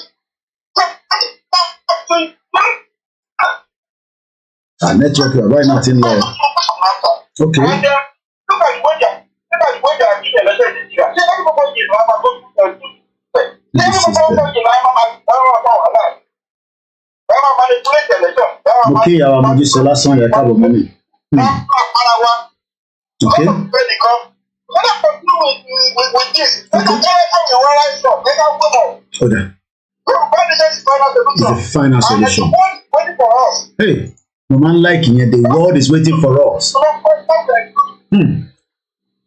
Network right now in law. Okay. And look at the weather. Look at the weather and the letter in Nigeria. Say everybody is not going to mo kí ìyàwó Mojísọ́lá sàn yẹ káàbọ̀ mọ́mì. Okay. It's the final solution. Hey, no man like yẹn, the world is waiting for us.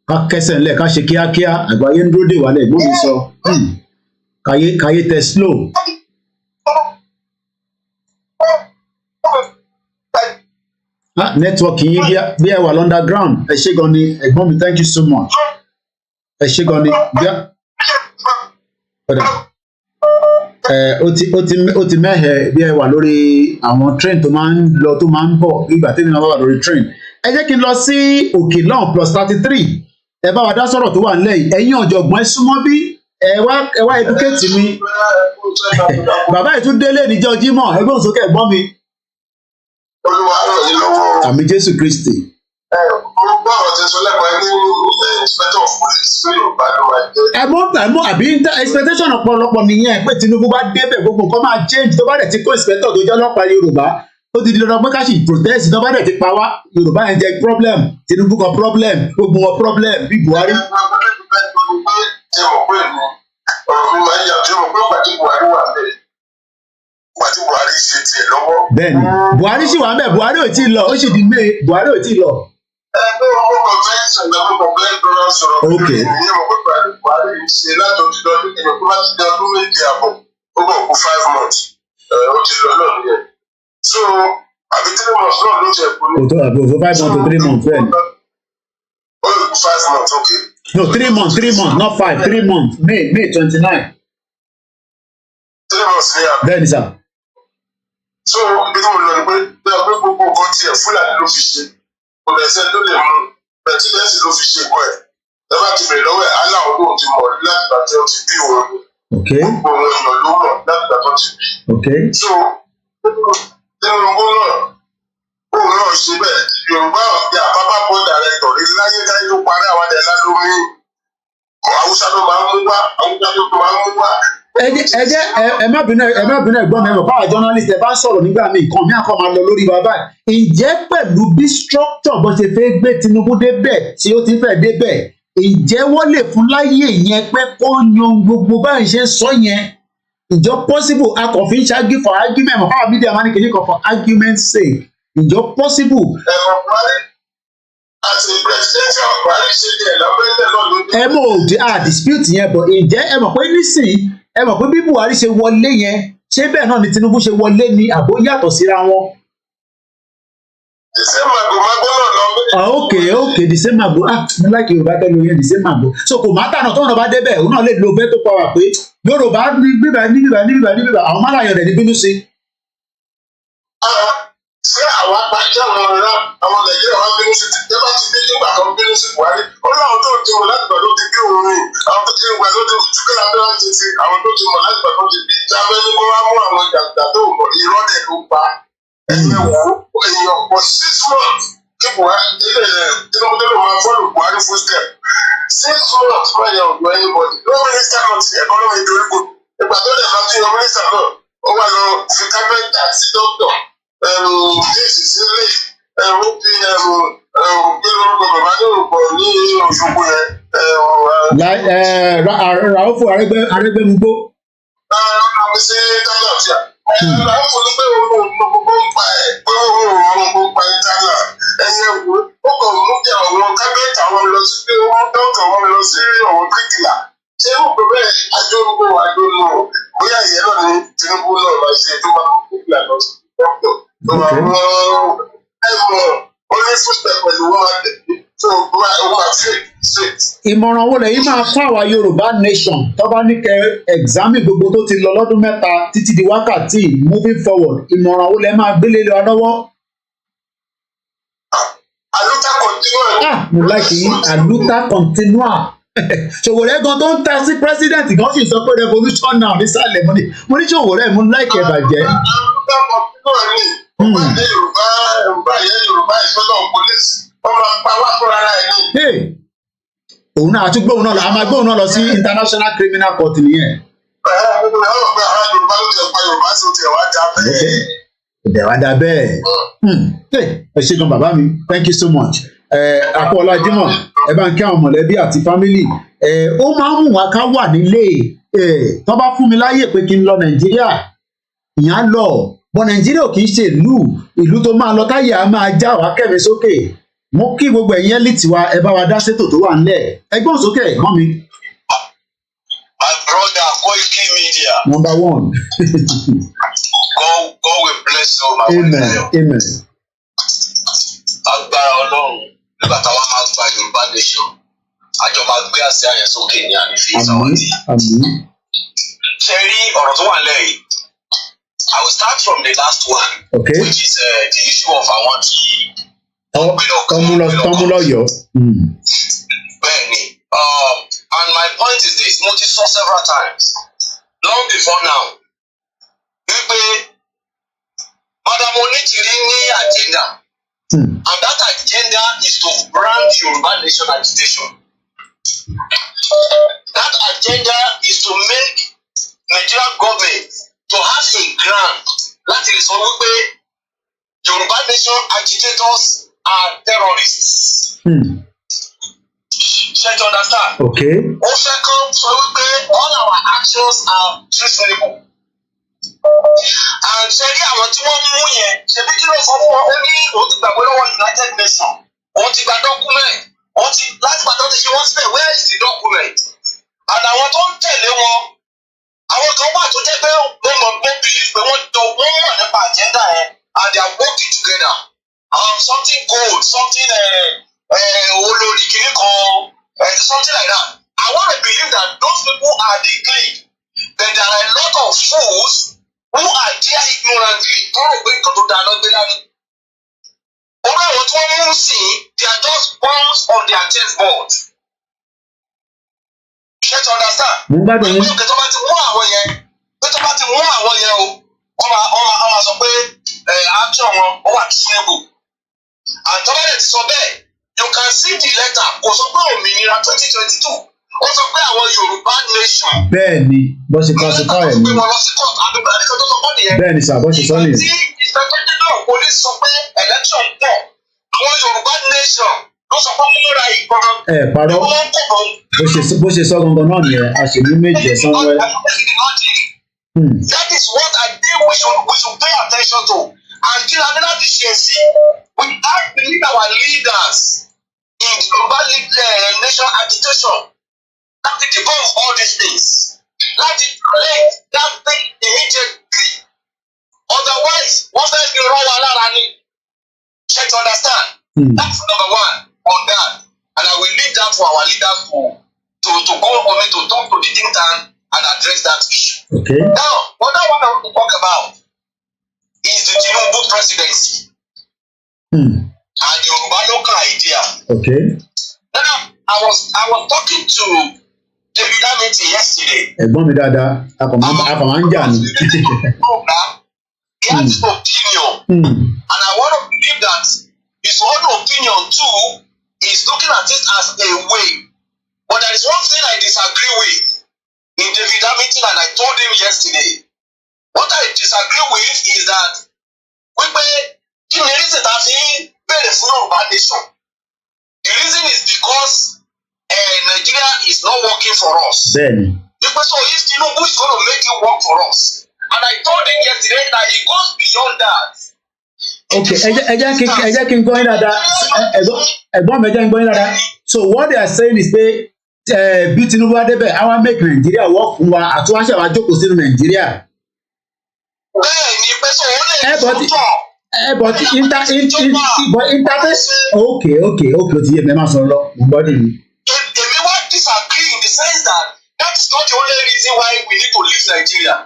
Ká kẹsẹ̀ ńlẹ̀ ká ṣe kíákíá, àgbáyé ń dúró dè wá lẹ̀ gbóhùn sọ. Káyé tẹ slow. Network yìí bí ẹ wà underground, ẹ ṣé gan ni, ẹ̀gbọ́n mi, thank you so much. Ẹ ṣé gan ni, ó ti mẹ́hẹ̀ bí ẹ wà lórí àwọn train tó máa ń lọ tó máa ń bọ̀ nígbà tí ènìyàn wà lórí train. Ẹ jẹ́ kí n lọ sí òkè lọ́hùn +33 ẹ bá wa dá sọ̀rọ̀ tó wà nílẹ̀ yìí ẹ̀yin ọ̀jọ̀gbọ́n ẹ súnmọ́ bí ẹ wá educate mi. Bàbá ìtúndélé níjọ́ Jímọ̀ ẹgbẹ́ òsókè ẹ̀gbọ́n mi. Olúwa ràn yín lọ́wọ́. Àmì Jésù Kristi. Mo gbọ́ ọ̀rọ̀ tẹ̀sán lẹ́kọ̀ọ́ ní inspector of police pé Yorùbá ló wà jẹ́. Ẹ̀mọ́ àbí expectation ọ̀pọ̀lọpọ̀ nìyẹn pé Tinubu bá débẹ̀ gbogbo nǹkan máa change tó bá dẹ̀ ti kó inspector tó jẹ́ ọlọ́pàá Yorùbá ó ti di dandan pé ká sì protest tó bá dẹ̀ ti pa wá Yorùbá yẹn jẹ́ problem Tinubu kan problem gbogbo wọn problem bí Buhari. Bẹ́ẹ̀ni Buhari sì wà ń bẹ̀ Buhari ò tí ì lọ ó sì di May Buhari ò tí ì lọ. Okay. So, àbí 3 months náà ló jẹ kúrò. Òtò 5 months to 3 months bẹ́ẹ̀ni. 5 months, okay. No, 3 months, not 5, 3 months. May 29. 3 months ní àná. Bẹ́ẹ̀ni sà. So, ibi tí mo lọ ni pé bí a gbé gbogbo nǹkan tiẹ̀ Fúlàní ló fi ṣe. Kò lè ṣe tó lè mú pẹ̀tídẹ́ǹsì ló fi ṣe kọ́ ẹ̀. Ẹ bá ti bèrè lọ́wọ́ ẹ̀ aláwọ̀ ló ti mọ̀ láti gbà tí ó ti bí òun. Gbogbo òun èèyàn ló mọ̀ láti gbà tó ti bí. So, Tinubu náà òun náà ṣe bẹ́ẹ̀ Yorùbá ọ̀gbìn àbábá bọ́ dàrẹ́tọ̀ rí láyé káyé tó parí àwọn ẹ̀dá lórí Haúsá ló máa ń mú wá Haúsá ló máa ń mú wá. Ẹ má bínú ẹ̀gbọ́n mi ẹ̀mọ̀ báwa journalist ẹ bá sọ̀rọ̀ nígbà míì nǹkan mi àkọ́ máa lọ lórí bàbá ẹ̀. Ǹjẹ́ pẹ̀lú bí structure bó ṣe fẹ́ gbé Tinubu débẹ̀ tí ó ti fẹ́ débẹ̀ ǹjẹ́ wọ́n lè fún láyè yẹn pé kó yan gbogbo báyìí ṣe sọ yẹn ìjọ possible akọ̀fin ṣáájú for argument mọ̀ káwọn media máa ní kìíní kan for argument sake ìjọ possible. Ẹ mọ̀ òdi dispute yẹn bọ̀ ǹjẹ́ ẹ mọ̀ pé nísìnyí ẹ mọ̀ pé bí Buhari ṣe wọlé yẹn ṣé bẹ́ẹ̀ náà ni Tinubu ṣe wọlé ni àbó yàtọ̀ síra wọn. Okay, the same mago. Mo like Yorùbá tẹ́lẹ̀ yẹn the same mago. So kò má tànà tóun náà bá débẹ̀ òun náà lè lo veto power pé Yorùbá ní bíbà àwọn málàyàn rẹ̀ ní bínú sí. Ṣé àwọn apàṣẹ àwọn ará àwọn Nàìjíríà wá bínú sí ti débà ti bí nígbà kan bínú sí Buhari? Ó láwọn tó ti mọ̀ láti gbà ló ti bí òun rìn àwọn tó ti gbà ló ti túkẹ́ lábẹ́ láti ti àwọn tó ti mọ̀ láti gbà ló ti bí jábẹ́ ní kó wá mú àwọn ìjàgbá tó mọ̀ irọ́ dẹ̀ ló pa ẹ̀yẹ wò èèyàn pọ̀ 6 months. Buhari Tinubu ló máa fọ́lù Buhari footstep 6 months máa yẹ ọ̀dọ̀ anybody no minister náà ti economy ìdórígbò ìgbà tó dẹ̀ máa tún yan minister náà ó wà lọ fi kápẹ́ntà sí dókítà jíìsì sílé ó fi gbé lórúkọ bàbá ní òrùkọ ní Òṣogbo yẹn. Ràúfù Arẹ́gbẹ́mugbó. Ọ̀nà sí Tálàfíà Ràúfù ní pé òun gbogbo ń pa ẹ̀ pé òun gbogbo ń pa ẹ̀ Tálà ẹ̀yẹ wo ó kàn mú kí àwọn kábẹ́ẹ̀tì àwọn lọ sí pé wọ́n dọ́tọ̀ wọn lọ sí àwọn bíríkìlà ṣé ó gbé bẹ́ẹ̀ àjọyọ̀ bóyá ìyẹn náà ni Tinubu náà máa ṣe tó máa kó bíríkìlà lọ sí dọ́tọ̀ tó máa mú ẹ̀mọ́ ó ní fúnṣẹ̀ pẹ̀lú wọn máa tẹ̀lé tó máa fi straight. Ìmọ̀ràn wo lẹ́yìn máa fún àwa Yorùbá nation tó bá ní kẹ́ examine gbogbo tó ti lọ lọ́dún mẹ́ta títí di wákàtí moving forward ìmọ̀ràn wo lẹ́ máa gbélé lọ lọ́wọ́. Aluta continua. Mo like yín aluta continua. Ṣòwòrẹ́ gan tó ń ta sí president gan sì sọ pé revolution now nísàlẹ̀ mo ní Ṣòwòrẹ́ mo like ẹ̀ bàjẹ́. Aluta continua ni ọba ilẹ̀ Yorùbá ìṣọ́nà police wọ́n máa pa wá fúnra ẹ̀ ní. Òun náà àti gbóhùn náà a máa gbóhùn náà lọ sí international criminal court nìyẹn. Ìdẹ̀wà dá bẹ́ẹ̀. Ẹ ṣé gan bàbá mi, thank you so much. Àpò Ọlájímọ̀, ẹ bá ń kí àwọn mọ̀lẹ́bí àti fámílì. Ó máa ń mú wa ká wà nílé. Tó bá fún mi láyè pé kí n lọ Nàìjíríà, ìyá lọ. Bọ̀ Nàìjíríà ò kì í ṣe ìlú tó máa lọ táyà á máa já wá kẹ́mi sókè. Mo kí gbogbo ẹ̀yin ẹ́lítì wa ẹ bá wa dá sétò tó wà nílẹ̀. Ẹgbọ́n sókè mọ́ mi. My brother, koikimedia. Number 1. God will bless you, my Amen. Agbára Ọlọ́run nígbà táwọn máa gba Yorùbá nation àjọ máa gbé àṣẹ àyàn sókè ní ànífẹ́ ìsàwọ́dì. Sherry or Tuwale, I will start from the last one, okay, which is the issue of I want to. Tomuloyo. And my point is this: Moti saw several times, long before now. Madam Onitiri agenda, and that agenda is to brand Yoruba nation agitation. That agenda is to make Nigerian government to have a grant. That is wípé Yoruba nation agitators are terrorists. Should you understand? Okay. Also, all our actions are treasonable. And ṣe rí àwọn tí wọ́n mú yẹn ṣe bí kí ló sọ fún wọn ó ní òun ti gbàgbé lọ́wọ́ United Nations òun ti gba document òun ti láti gbàdọ́ ti ṣe wọ́n síbẹ̀ where is the document? And àwọn tó ń tẹ̀lé wọn àwọn kan wà tó jẹ́ pé wọ́n mọ̀ believe pé wọ́n mọ̀ nípa agenda yẹn and they are working together. Something gold, something olórí kìíní kan something like that. I want to believe that those people are the clique, but there are a lot of fools who are there ignorantly. Tọ́rọ̀ pé nǹkan tó dáa lọ gbé dání. Orí àwọn tí wọ́n mú sí they are just bones on their chessboard. Ṣé to understand? Mo gbádùn yín. Pé tó bá ti mú àwọn yẹn o, wọ́n máa sọ pé action wọn ó wà reasonable. Àtọ́lẹ̀ ti sọ bẹ́ẹ̀, you can see the letter kò sọ pé òmìnira 2022. Ó sọ pé àwọn Yorùbá nation. Bẹ́ẹ̀ni, bó ṣe classify ẹ̀ ni. Bẹ́ẹ̀ni sà, bó ṣe sọ nìyẹn. Tí ìfẹ́tọ́jú náà police sọ pé election pọ̀, àwọn Yorùbá nation ló sọ pé wọ́n ra ìbọn. Ẹ parọ́, bó ṣe sọ gangan náà nìyẹn, a ṣe ní méje sanwó. That is what I think we should pay attention to. And kí la ní láti ṣe sí? We have to lead our leaders in global nation agitation. Láti debunk all these things. Láti collect that thing immediately. Otherwise, wọ́n fẹ́ fi rán wa lára ni. Check to understand. That's number one on that. And I will leave that for our leaders to go on it to talk to the think tank and address that issue. Okay. Now, what I want to talk about is the Tinubu presidency. And Yoruba local idea. Okay. Now, I was talking to David Amity yesterday. Ẹ̀gbọ́n mi dáadáa, akọ̀mọ̀ ń jà ní. He has an opinion. And I want to believe that his own opinion too is looking at it as a way. But there is one thing I disagree with in David Amity, and I told him yesterday. What I disagree with is that wípé kí ni reason ta fi bẹ̀rẹ̀ fún Yorùbá nation? The reason is because Nigeria is not working for us. Bẹ́ẹ̀ni. Wípé so if Tinubu is going to make it work for us, and I told him yesterday that it goes beyond that. Okay, ẹ jẹ́ kí n gbọ́ yín dáadáa, ẹ̀gbọ́n mi ẹ jẹ́ kí n gbọ́ yín dáadáa. So what they are saying is pé bí Tinubu adébẹ̀ àwa make Nigeria work fún wa àtúwáṣẹ́ wa jókòó sínú Nigeria. Bẹ́ẹ̀ni pé so ó lè but internet okay ó ti yé mi ẹ máa sọ̀rọ̀ lọ mo gbọ́ nìyí. Èmi wá disagree in the sense that is not the only reason why we need to leave Nigeria.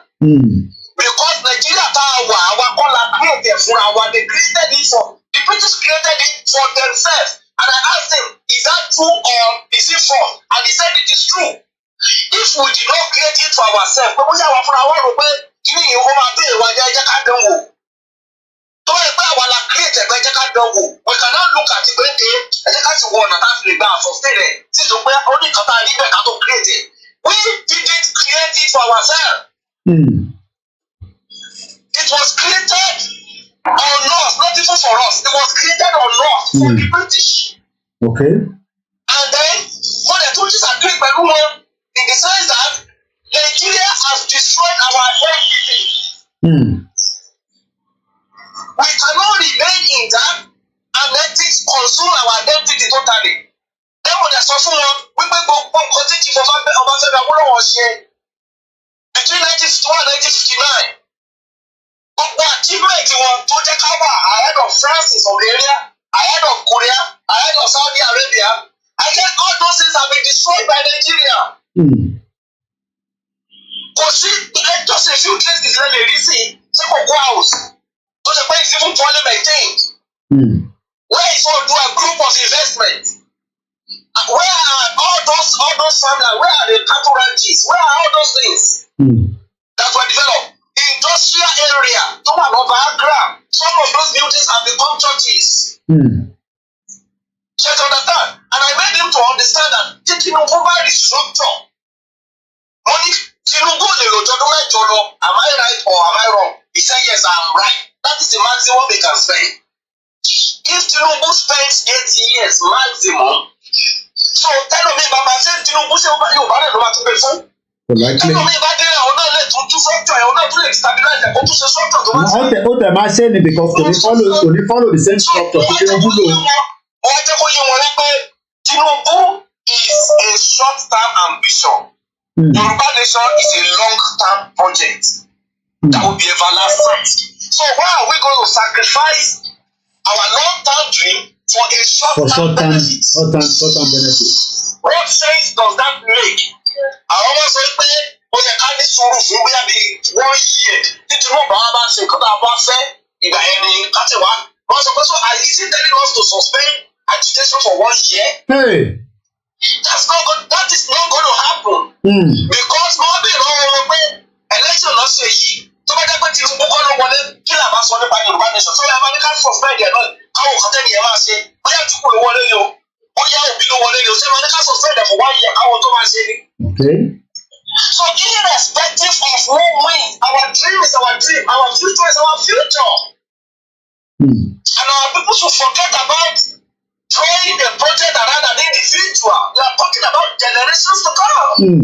Because Nigeria tá a wà àwa kọ́ la create ẹ̀ fúnra wa they created it for the British created it for themselves and I asked him is that true or is it false and he said it is true. If we did not create it for ourselves pé bóyá àwa fúnra wa rò pé kí ni ìyókò máa bẹ̀rẹ̀ wá jẹ́ ká dán wò. Tó yẹ pé àwa la create ẹ̀gbẹ́ jẹ́ ká dán wò we cannot look at it pé ẹ̀jẹ̀ ká sì wọ ọ̀nà tá a fi lè gba sustain rẹ̀ sísọ pé ó ní nǹkan tá a níbẹ̀ ká tó create it. We didn't create it for ourselves. It was created on us, not even for us. It was created on us for the British. Okay. And then, what they told us agree pẹ̀lú wọn in the sense that Nigeria has destroyed our identity. We cannot remain in that and let it consume our identity totally. Then when they sọ fún wọn wípé gbogbo nǹkan tí Chief Ọbáfẹ́mi Awólọ́wọ̀ ṣe between 1951 and 1959. Gbogbo achievement wọn tó jẹ́ ká wà ahead of France in some area, ahead of Korea, ahead of Saudi Arabia. I said all those things have been destroyed by Nigeria. Because just a few cases let me reason say Cocoa House. So the place even poorly maintained. Where is all do a group of investment? Where are all those farmland? Where are the cattle ranches? Where are all those things that were developed? The industrial area, to one of Accra, some of those buildings have become churches. So you understand? And I made him to understand that taking over the structure. Only Tinubu am I right or am I wrong? He said yes, I'm right. That is the maximum they can spend. If Tinubu spends 8 years maximum, so tell me, Baba said Tinubu say over you about to pay for. Tell me about there or not let to structure or not to stabilize the to structure to what am I saying because they follow the same structure Tinubu Tinubu is a short-term ambition. Yoruba nation is a long-term project that will be everlasting. So why are we going to sacrifice our long-term dream for a short-term benefit? Short-term benefit. What sense does that make? I always say, we can be so we have been 1 year. Did you know Baba say, because I was saying, if I had any category, also, is it telling us to suspend agitation for 1 year? Hey. That is not going to happen. Because maybe election not say he. So by that point, you go on one kill about one by the nation. So American suspend their not. How can they ever say? We have to put one you. Oh yeah, we don't want to say American suspend them for 1 year. How to say? Okay. So irrespective of who wins, our dream is our dream. Our future is our future. And our people should forget about throwing the project around an individual. We are talking about generations to come.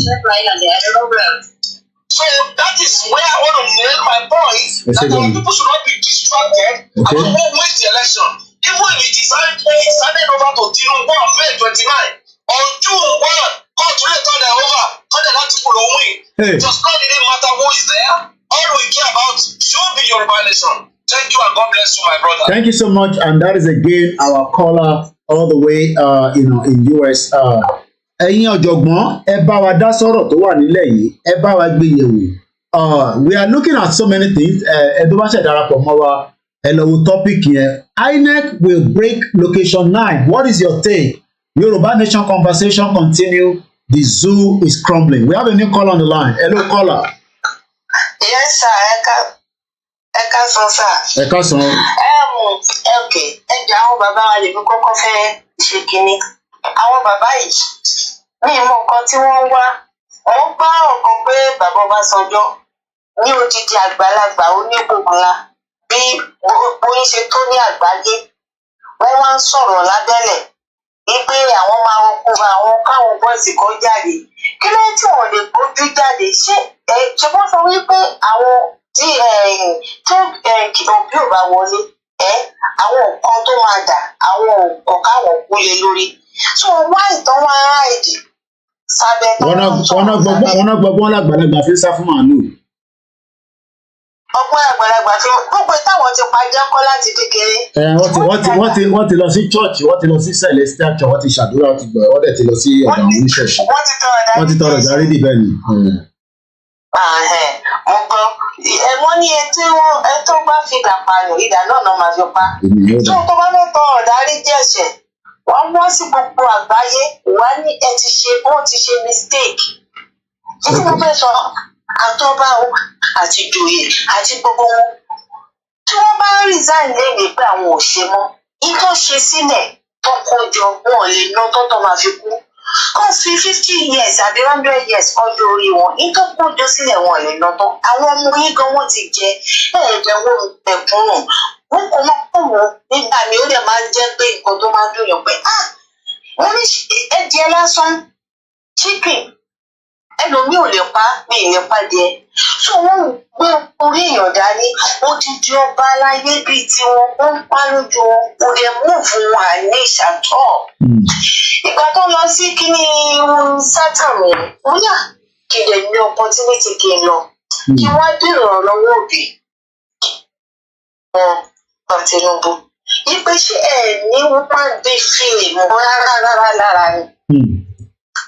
So that is where I want to nail my point. That our people should not be distracted about who wins the election. Even if it is handed over to Tinubu on May 29, on June 1, God will turn it over. God will people win. It does not really matter who is there. All we care about should be Yoruba nation. Thank you and God bless you, my brother. Thank you so much. And that is again our caller all the way in US. Ẹ̀yin ọ̀jọ̀gbọ́n ẹ bá wa dá sọ̀rọ̀ tó wà nílẹ̀ yìí ẹ bá wa gbé yẹ̀wò. We are looking at so many things. Ẹ tó bá ṣe darapọ̀ mọ́ wa ẹ lọ wo topic yẹn. INEC will break location 9. What is your take? Yoruba Nation conversation continue. The zoo is crumbling. We have a new caller on the line. Hello, caller. Yes, sir. Eka son, sir. Eka son. Okay. Ẹ jẹ́ àwọn bàbá wa lè fi kọ́kọ́ fẹ́ ṣe kínní. Àwọn bàbá yìí ní ìmọ̀ nǹkan tí wọ́n wá. Wọ́n gbọ́ ọ̀kan pé bàbá Ọbásanjọ́ ní odidi àgbàlagbà onígbòǹgbòǹla bí bóyá ṣe tó ní àgbáyé. Wọ́n wá ń sọ̀rọ̀ lábẹ́lẹ̀ wípé àwọn máa ń kó àwọn káwọn bọ́ọ̀sì kan jáde. Kí ló tí wọ́n lè gbójú jáde? Ṣé wọ́n sọ wípé àwọn tí òbí ò bá wọlé àwọn nǹkan tó máa dà àwọn nǹkan káwọn kú lé lórí. So wá ìtàn wá ara èdè sábẹ́ tó ń sọ. Wọ́n náà gbọ́gbọ́n lágbàlagbà fi ń sá fún màálù. Ọgbọ́n àgbàlagbà fi gbogbo táwọn ti pàjá kọ́ láti kékeré. Wọ́n ti lọ sí church, wọ́n ti lọ sí celestial church, wọ́n ti ṣàdúrà, wọ́n ti gbọ́, wọ́n dẹ̀ ti lọ sí ọ̀dọ̀ àwọn oníṣẹ̀ṣe. Wọ́n ti tọrọ ìdarí dì bẹ́ẹ̀ ni. Mo gbọ́ wọ́n ní ẹtọ́ bá fi dàpààyàn ìdá náà máa fi pa. Tó tó bá fẹ́ tọrọ ìdarí jẹ̀ṣẹ̀ wọ́n wọ́n sí gbogbo àgbáyé wá ní ẹ ti ṣe wọ́n ti ṣe mistake. Títí mo fẹ́ sọ àtọ́bá àti ìjòyè àti gbogbo wọn tí wọ́n bá resign lẹ́yìn pé àwọn ò ṣe mọ́ ìtọ́ ṣe sílẹ̀ tọkọjọ wọn ò lè ná tọ́tọ́ máa fi kú kọ́ fi 50 years àbí 100 years ọjọ́ orí wọn ìtọ́ kọjọ sílẹ̀ wọn ò lè ná tán àwọn ọmọ yín gan wọ́n ti jẹ ẹ̀ẹ́dẹ̀wò ẹ̀kúnnù wọn kò mọ̀ pọ̀ wọ́n nígbà mi ó dẹ̀ máa ń jẹ́ pé nǹkan tó máa ń dùn yàn pé wọ́n ní ẹ̀jẹ̀ lásán chicken ẹlòmíì ò lè pa mi ì lè pa díẹ̀ so wọ́n gbé orí èèyàn dání odidi ọba aláyé bíi tiwọn wọ́n ń pa lójú wọn kò lè mú fún wọn àní ìṣàtọ ìgbà tó lọ sí kíní sátàmù bóyá kí lè ní opportunity kí n lọ kí wọ́n dèrò ìrànlọ́wọ́ òbí Tinubu ipe ṣe ẹ ní wọ́n gbé fíìmù rárá lára ni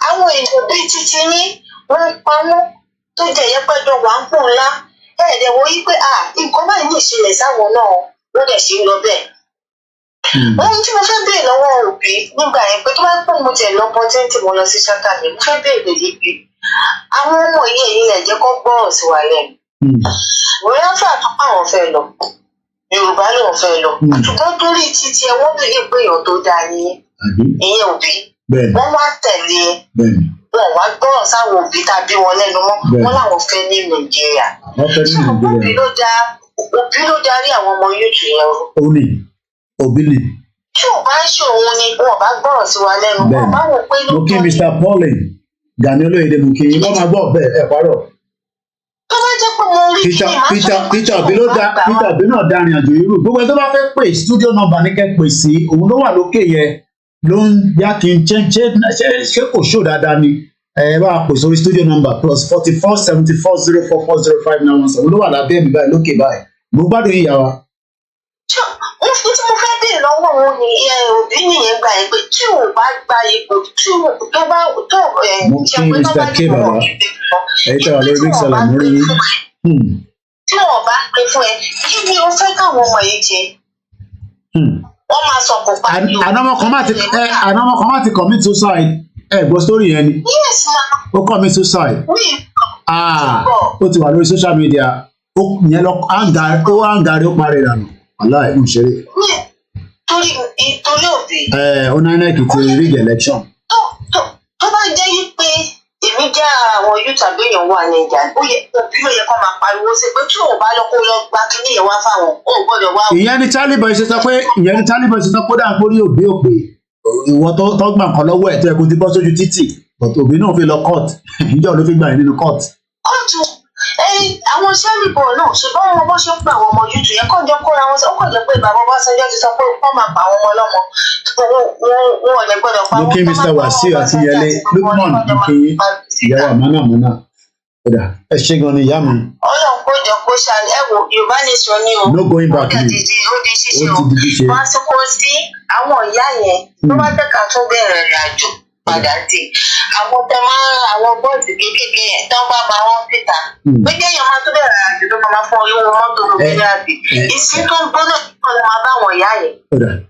àwọn èèyàn bíi títí ní wọ́n pa wọ́n tó jẹ́ yẹ pẹ́jọ wà ń pò ńlá ẹ̀ẹ́dẹ̀ wo yí pé nǹkan báyìí ní ìṣẹ̀lẹ̀ sáwọn náà ló dẹ̀ ṣe ń lọ bẹ́ẹ̀. Ohun tí mo fẹ́ béèrè lọ́wọ́ òbí nígbà yẹn pé tó bá pọ̀ mo tẹ̀ lọ́pọ̀ tí mo lọ sí ṣáká mi mo fẹ́ béèrè yìí pé àwọn ọmọ yìí ẹ̀yìn lẹ̀ jẹ́ kó gbọ́rọ̀ sí wa lẹ́nu. Bóyá fẹ́ àtúpọ̀ àwọn fẹ́ lọ Yorùbá lòun fẹ́ lọ ṣùgbọ́n torí títí ẹ wọ́n bèèrè pé èèyàn tó dáa ní ìyẹn òbí wọ́n wá tẹ̀lé wọn wá gbọ́rọ̀ sáwọn òbí tàbí wọn lẹ́nu mọ́ wọn làwọn fẹ́ ní Nàìjíríà. Òbí ló darí àwọn ọmọ yóòtù yẹn o. Òbí ni. Tí ò bá ń ṣe òun ni wọn bá gbọ́rọ̀ sí wa lẹ́nu wọn bá wò pé mo kí Mr. Pauline Gani Olóyèdè mo kí yín wọ́n máa gbọ́ bẹ́ẹ̀ ẹ̀ parọ́. Tó bá jẹ́ pé mo rí kí ni màá sọ pé Peter Obi náà dá arìn àjò irú gbogbo ẹ tó bá fẹ́ pè studio number ní kẹ́ pè sí òun ló wà lókè yẹn ló ń yá kí n ṣe kò ṣó dáadáa ni ẹ bá pè sórí studio number +44 74 044 0591 òun ló wà lábẹ́ mi báyìí lókè báyìí mo gbádùn yín yàrá. Ohun tí mo fẹ́ béèrè lọ́wọ́ òun ni òbí nìyẹn gbà yẹn pé tí ò bá gba ipò tí tó bá tó mo kí Mr. K bàbá ẹ̀yin tẹ́ wà lórí big salad mo rí yín. Tí wọn bá pè fún ẹ kí ni o fẹ́ káwọn ọmọ yìí jẹ? Wọ́n máa sọ kò pa ní o. Àná ọmọ kan má ti commit suicide gbọ́ story yẹn ni. Yes ma. Ó commit suicide. Ó ti wà lórí social media ó yẹn lọ áńgàrí ó parí ìlànà aláì ń ṣeré. Torí òbí. Ó ní Inec ti rig election. Tó bá jẹ́ yí pé èmi jẹ́ àwọn youth àbí èèyàn wà ní ìjà òbí ló yẹ kó máa pariwo sí pé tí òun bá lọ kó lọ gba kíní yẹn wá fáwọn ò gbọ́dọ̀ wá. Ìyẹn ni Charlie Boy ṣe sọ pé dà ń kórí òbí òpè ìwọ tó gbà nǹkan lọ́wọ́ ẹ̀ tó yẹ kó ti bọ́ sójú títì but òbí náà fi lọ court ìjọ ló fi gbà yín nínú court. Kóòtù àwọn sẹ́ẹ̀lìbọ̀ náà ṣe bá wọn bó ṣe ń pa àwọn ọmọ yútù yẹn kọ́ jọ kóra wọn sí ó kàn jẹ́ pé bàbá Ọbásanjọ́ ti sọ pé wọ́n máa pa àwọn ọmọ ọlọ́mọ wọn ò lè gbọ́dọ̀ pa wọ́n. Mo kí Mr. Wasiu Akínyẹlé Lukman mo kí ìyàwó àmánàmánà kódà ẹ ṣe gan ni ìyá mi. Ọlọ́run kó jọ kó ṣàlẹ̀ ẹ wo Yorùbá nation ni o. No going back ni ó di ṣíṣe o wọ́n á tún kó sí àwọn ìyá yẹn tó bá fẹ́ ká tún bẹ̀rẹ̀ ìrìn àjò padà sí àwọn tẹ àwọn bọ́ọ̀sì kéékèèké yẹn tán bá máa wọ́n síta pé kéèyàn máa tó bẹ̀rẹ̀ àjò tó máa fún olówó mọ́tò lórí àbí ìsìn tó ń gbóná kíkan ló máa bá àwọn ìyá yẹn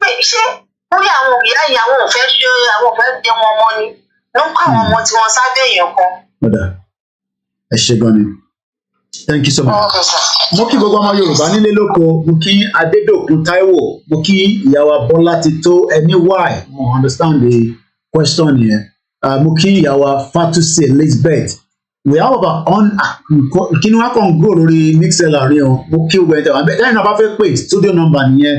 pé ṣé bóyá àwọn ìyá yẹn àwọn ò fẹ́ ṣe àwọn ò fẹ́ dé wọn mọ́ ni ló ń kọ́ àwọn ọmọ tí wọ́n sábẹ́ èèyàn kan. Ẹ ṣé gan ni thank you so much. Mo kí gbogbo ọmọ Yorùbá nílé lóko mo kí Adédòkun Táíwò mo kí ìyàwó Bọ́lá ti tó ẹni why mo understand the question here. Mo kí ìyàwó Fatusi Elizabeth we have about kí ni wọ́n kàn grow lórí mixel àárín o mo kí gbogbo ẹ̀jẹ̀ wọn bẹ́ẹ̀ lẹ́yìn náà bá fẹ́ pè studio number nìyẹn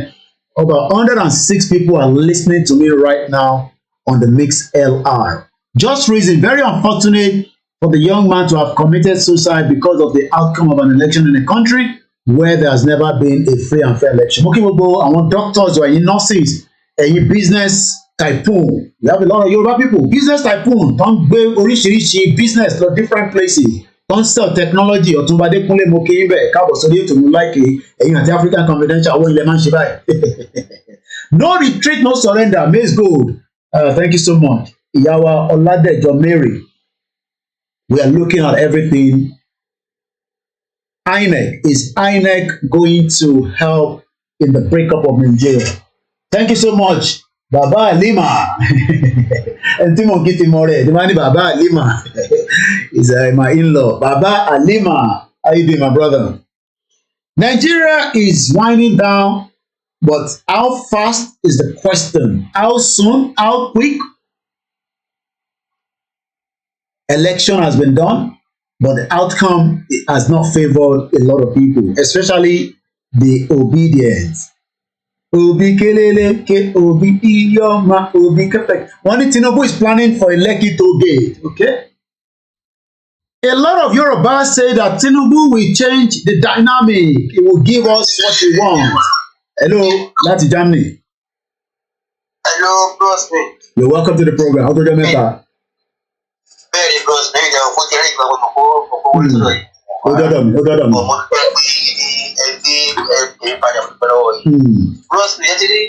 about 106 people are listening to me right now on the MixLR. Just reason very unfortunate for the young man to have committed suicide because of the outcome of an election in a country where there has never been a free and fair election. Mo kí gbogbo àwọn doctors or ẹ̀yin nurses ẹ̀yin business tycoon we have a lot of Yoruba people business tycoon tó ń gbé oríṣiríṣi business lọ different places tó ń sell technology Ọ̀túnba Adékúnlé mo kí yín bẹ́ẹ̀ káàbọ̀ sórí ètò mi láìké ẹ̀yin àti African Confidential owó ilẹ̀ máa ń ṣe báyìí. No retreat no surrender maize gold thank you so much ìyàwó Ọládẹ̀jọ Mary. We are looking at everything. Is Inec going to help in the breakup of Nigeria? Thank you so much, Baba Alima. And Timon Kitimore, the man Baba Alima is my in-law. Baba Alima, how you doing, my brother? Nigeria is winding down, but how fast is the question? How soon? How quick? Election has been done, but the outcome has not favored a lot of people, especially the obedience. Obi kelele ke obi iyoma obi kepek. One Tinubu is planning for a Lekki toll gate, okay? A lot of Yorubas say that Tinubu will change the dynamic. He will give us what we want. Hello, Lati Germany. Hello, bros. You're welcome to the program. How do you make that? Bẹ́ẹ̀ni bros bẹ́ẹ̀ ni àwọn kéré ìgbà wọn kò wọlé sọ̀rọ̀ yìí. Ó dọ́dọ̀ mi. Ọmọ ẹgbẹ́ padà pẹ̀lú ọwọ́ yìí. Bros mi yẹn ti rí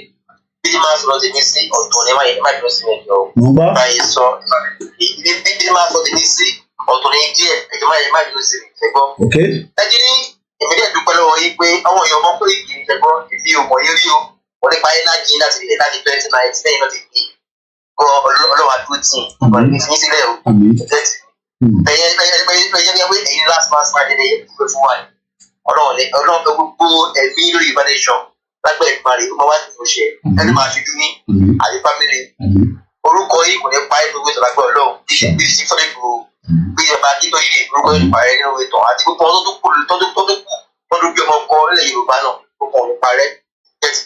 bí máa sọ̀rọ̀ tèmi sí ọ̀tọ̀ ní má dúró sí ẹ̀jọ̀. Mo gbọ́. Báyìí sọ bí máa sọ tèmi sí ọ̀tún ní díẹ̀ ẹ̀jẹ̀ má yóò sì ṣẹ́gbọ́. ẹ jí ní èmi dẹ̀ dúpẹ́ lọ́wọ́ yín pé àwọn èèyàn ọmọ pé kì í ṣẹ́gbọ́ ìfi òmò yín rí o wọ́n nípa ayé náà jí láti 2019 lẹ́yìn náà ti gbé ọlọ́wà dúró tì ọ̀gbọ̀n ní fi sílẹ̀ o. ẹ̀yin last man Friday ìgbé fún wa ọlọ́run gbogbo ẹ̀mí lórí ìbánisọ̀ lágbẹ̀ẹ́ ìparí ó máa wá sí ìfòṣẹ́ ẹni máa ṣojú ní àbí fámìlì orúkọ yìí kò ní pa inú ìwé ìtọ́lágbẹ́ ọlọ́run bí sí fọ́lẹ́ gbòó bí ìjọba akíntọ́ yìí orúkọ yìí parẹ́ nínú ìwé ìtàn àti gbogbo ọdún tó kù tọ́dún bí ọmọ ọkọ ilẹ̀ Yorùbá náà ó kàn ní parẹ́ jẹ́tì.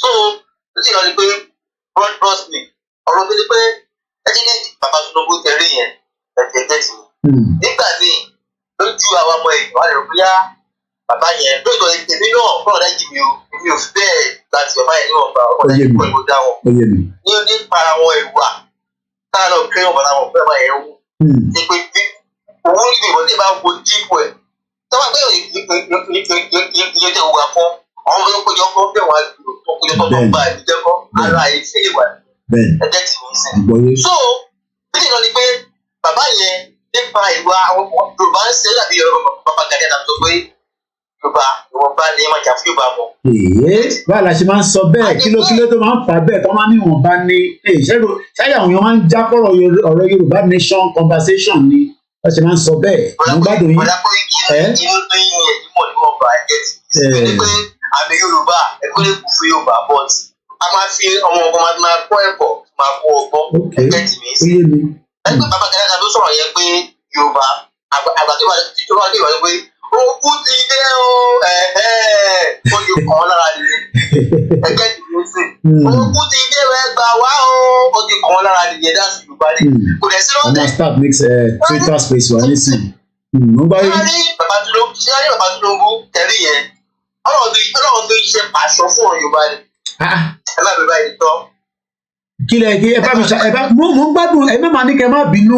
so ó sì lọ ní pé bros me ọ̀rọ̀ mi ni pé ẹni ní bàbá Tinubu tẹ̀rí yẹn ẹ̀jẹ̀ jẹ́tì nígbà míì lójú àwọn ọmọ ẹ̀yìn wà lè rò bóyá bàbá yẹn lóòótọ́ èmi náà fọ́nà dájú mi o èmi ò fi bẹ́ẹ̀ láti bàbá yẹn níwọ̀nba ọ̀dà ìkọ̀ ìwò dá wọn ní nípa àwọn ìwà táà náà kéré wọn bàbá wọn fẹ́ bá yẹn wù ní pé owó ìlú ìwọ́n tí bá wo dípò ẹ̀ tọ́wọ́ pé iye tẹ̀ wà fún àwọn ọmọ yóò péjọ fún bẹ́ẹ̀ wá tó péjọ tó gba ìdíjẹ́ kọ́ ara ìfẹ́ ìwà ẹ̀jẹ̀ tì mí sí. so bí nìkan ni pé bàbá yẹn nípa ìwà àwọn Yorùbá ń ṣe lábí bàbá gàdé àti àtọ́ pé Yorùbá ìwọ̀nba ni máa jà fún Yorùbá mọ́. báwo la ṣe máa ń sọ bẹ́ẹ̀ kí ló tó máa ń fà bẹ́ẹ̀ tó máa ń ní ìwọ̀nba ní ṣáyà àwọn èèyàn máa ń já kọ́rọ̀ ọ̀rọ̀ Yorùbá nation conversation ni wọ́n ṣe máa ń sọ bẹ́ẹ̀ mo gbádùn yín. inú tó yín yẹn ìmọ̀ ni wọ́n bá ẹ̀jẹ̀ tì í pé àmì Yorùbá ẹ̀kọ́ lè kú fún Yorùbá but a máa fi ọmọ ọgbọ́n máa kọ́ ẹ̀kọ́ máa kọ́ ọgbọ́n ẹ̀jẹ̀ tì mí sí. ẹgbẹ́ bàbá kẹ́kẹ́ ló sọ̀rọ̀ yẹn pé Yorùbá àgbà tó bá dé ìwà pé òkú ti dé o ó yẹ kàn án lára nìyẹn ẹgbẹ́ tì mí sí. òkú ti dé o ẹgbà wá o ó yẹ kàn án lára nìyẹn dáàsì Yorùbá ni kò dẹ̀ sí lọ́dẹ̀. ọmọ staff makes Twitter space wà nísìnyí. ṣé bàbá Tinubu tẹ̀lé yẹn ọlọ́run tó ṣe pàṣọ fún ọ̀rọ̀ Yorùbá ni ẹ má bẹ báyìí tọ́. kílẹ̀ kí ẹ bá mi ṣe ẹ bá mo ń gbádùn ẹ má ní kẹ má bínú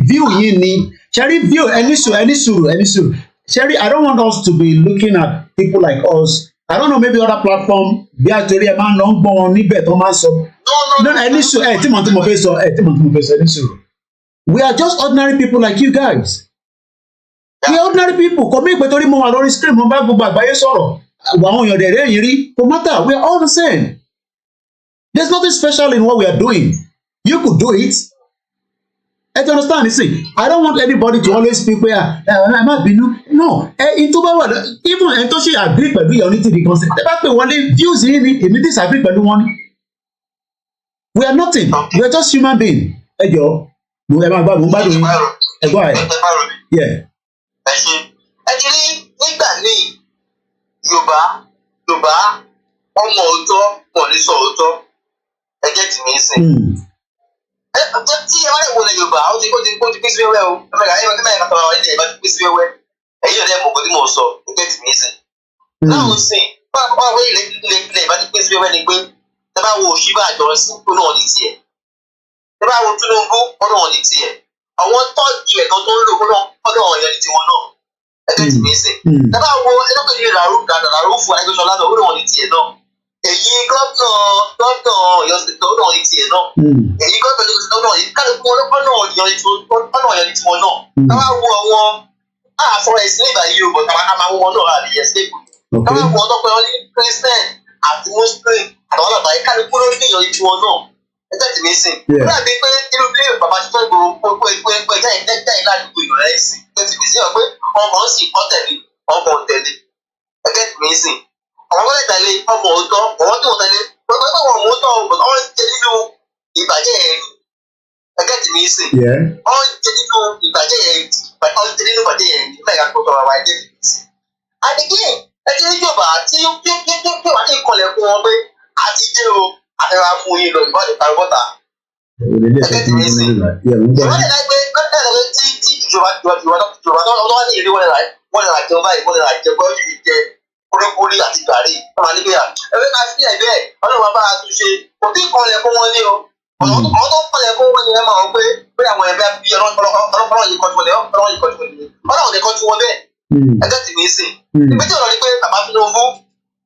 view yìí ni ṣẹ́rí view ẹni sùúrù ṣẹ́rí I don't want us to be looking at people like us I don't know maybe other platform bí àtòrí ẹ máa ń lọ ń gbọ́n wọn níbẹ̀ tó máa ń sọ ẹni sùúrù tí mo fẹ́ sọ ẹni sùúrù we are just ordinary people like you guys. We are ordinary people kò mí ìpè torí mo wà lórí screen mo bá gbogbo àgbáyé sọ̀rọ̀ àwọn èèyàn dẹ̀rẹ́ yìí rí no matter we are all the same there's nothing special in what we are doing you could do it you understand you see I don't want anybody to always speak pé ẹ má bínú no tó bá wà even ẹni tó ṣe agree pẹ̀lú ìyá onítìrí concept ẹ bá pè wọlé views yìí ni èmi disagree pẹ̀lú wọn ni we are nothing we are just human being ẹ jọ ẹ máa gbádùn yín ẹ gbọ́ ẹ ẹ ti rí nígbà míì Yorùbá ọmọ òótọ́ wọn ní sọ òótọ́ ẹjẹ tì mí sìn. tí ẹ bá lè wọlé Yorùbá ó ti pín sí wẹ́wẹ́ o ẹ̀mẹ́ka tó wà nílẹ̀ ìbá ti pín sí wẹ́wẹ́ ẹ̀yìn ọ̀dẹ́ mọ̀ kó tí mò ń sọ ẹjẹ tì mí sìn. láwọn sìn báwa wọ́n ilẹ̀ ìbá ti pín sí wẹ́wẹ́ ni pé ẹ bá wo Ọ̀ṣínbàjò sí ó náà ní tiẹ̀ ẹ bá wo Tinubu ó náà ní tiẹ̀ àwọn tọ́jú ẹ̀kan tó ń lò ó náà ọ̀yọ́ ní tiwọn náà ẹgbẹ́ tí mi sè. Dábàá wo ẹlọ́pàá yìí ràrú fún Adégbèsọ́lá náà ó náà ní tiẹ̀ náà. Èyí gómìnà Ọ̀yọ́ State ó náà ní tiẹ̀ náà. Èyí gómìnà Ọ̀yọ́ State ó náà ní kálukú ọlọ́pàá náà ọ̀yọ́ ní tiwọn náà. Dábàá wo àwọn àfọwọ́ ẹ̀sìn nígbà yìí o bọ̀dá a máa wọ wọn náà àlè yẹn sẹ́kù. Dábàá wo ọ̀dọ́pẹ́ wọn ní Christian àti Muslim àtàwọn àgbà yìí kálukú ló ní ìyọ̀ ní tiwọn náà. Ẹgbẹ́ tí mi sè. Ó dàbí pé inú bí bàbá ti fẹ́ gbogbo ẹgbẹ́ jáì ládùúgbò ìrọ̀ ẹ̀ sí. Ẹgbẹ́ tí mi sè wọ́n pé ọmọ ń sì kọ́ tẹ̀lé ọmọ tẹ̀lé ẹgbẹ́ tí mi sìn àwọn ọmọ tẹ̀lé ọmọ òótọ́ ọmọ tí wọ́n tẹ̀lé pẹ̀lú ọmọ òótọ́ ọmọ jẹ nínú ìbàjẹ́ yẹn ẹgbẹ́ tí mi sìn ọmọ jẹ nínú ìbàjẹ́ yẹn mẹ́ga tó tọrọ àwọn ẹgbẹ́ tí mi sìn. àdìgí ẹjẹ́ ìjọba tí wàá ní ìkọlẹ̀ fún wọn pé àti jẹ́ o àtẹ̀wá fún yín lọ ìbáde parọ́bọ́tà ẹgbẹ́ tí mi sìn. ìwádìí láìpẹ́ tí ìjọba tó wá ní ìlú wọlé ra jẹun báyìí wọlé ra jẹ gbọ́dọ̀ yìí jẹ kúlíkúlí àti gàrí wọ́n máa ní bẹ́ẹ̀ ẹgbẹ́ ká sílẹ̀ bẹ́ẹ̀ ọlọ́run bá a tún ṣe kò tí ì kọ́lẹ̀ fún wọn ní o àwọn tó kọ́lẹ̀ fún wọn ní ẹ máa ń pé àwọn ẹgbẹ́ bí ọlọ́run yìí kọ́jú wọlé ọlọ́run yìí kọ́jú wọlé ọlọ́run yìí kọ́jú wọn bẹ́ẹ̀ ẹgbẹ́ tì mí sìn ìgbésẹ̀ ọ̀rọ̀ ni pé bàbá Tinubu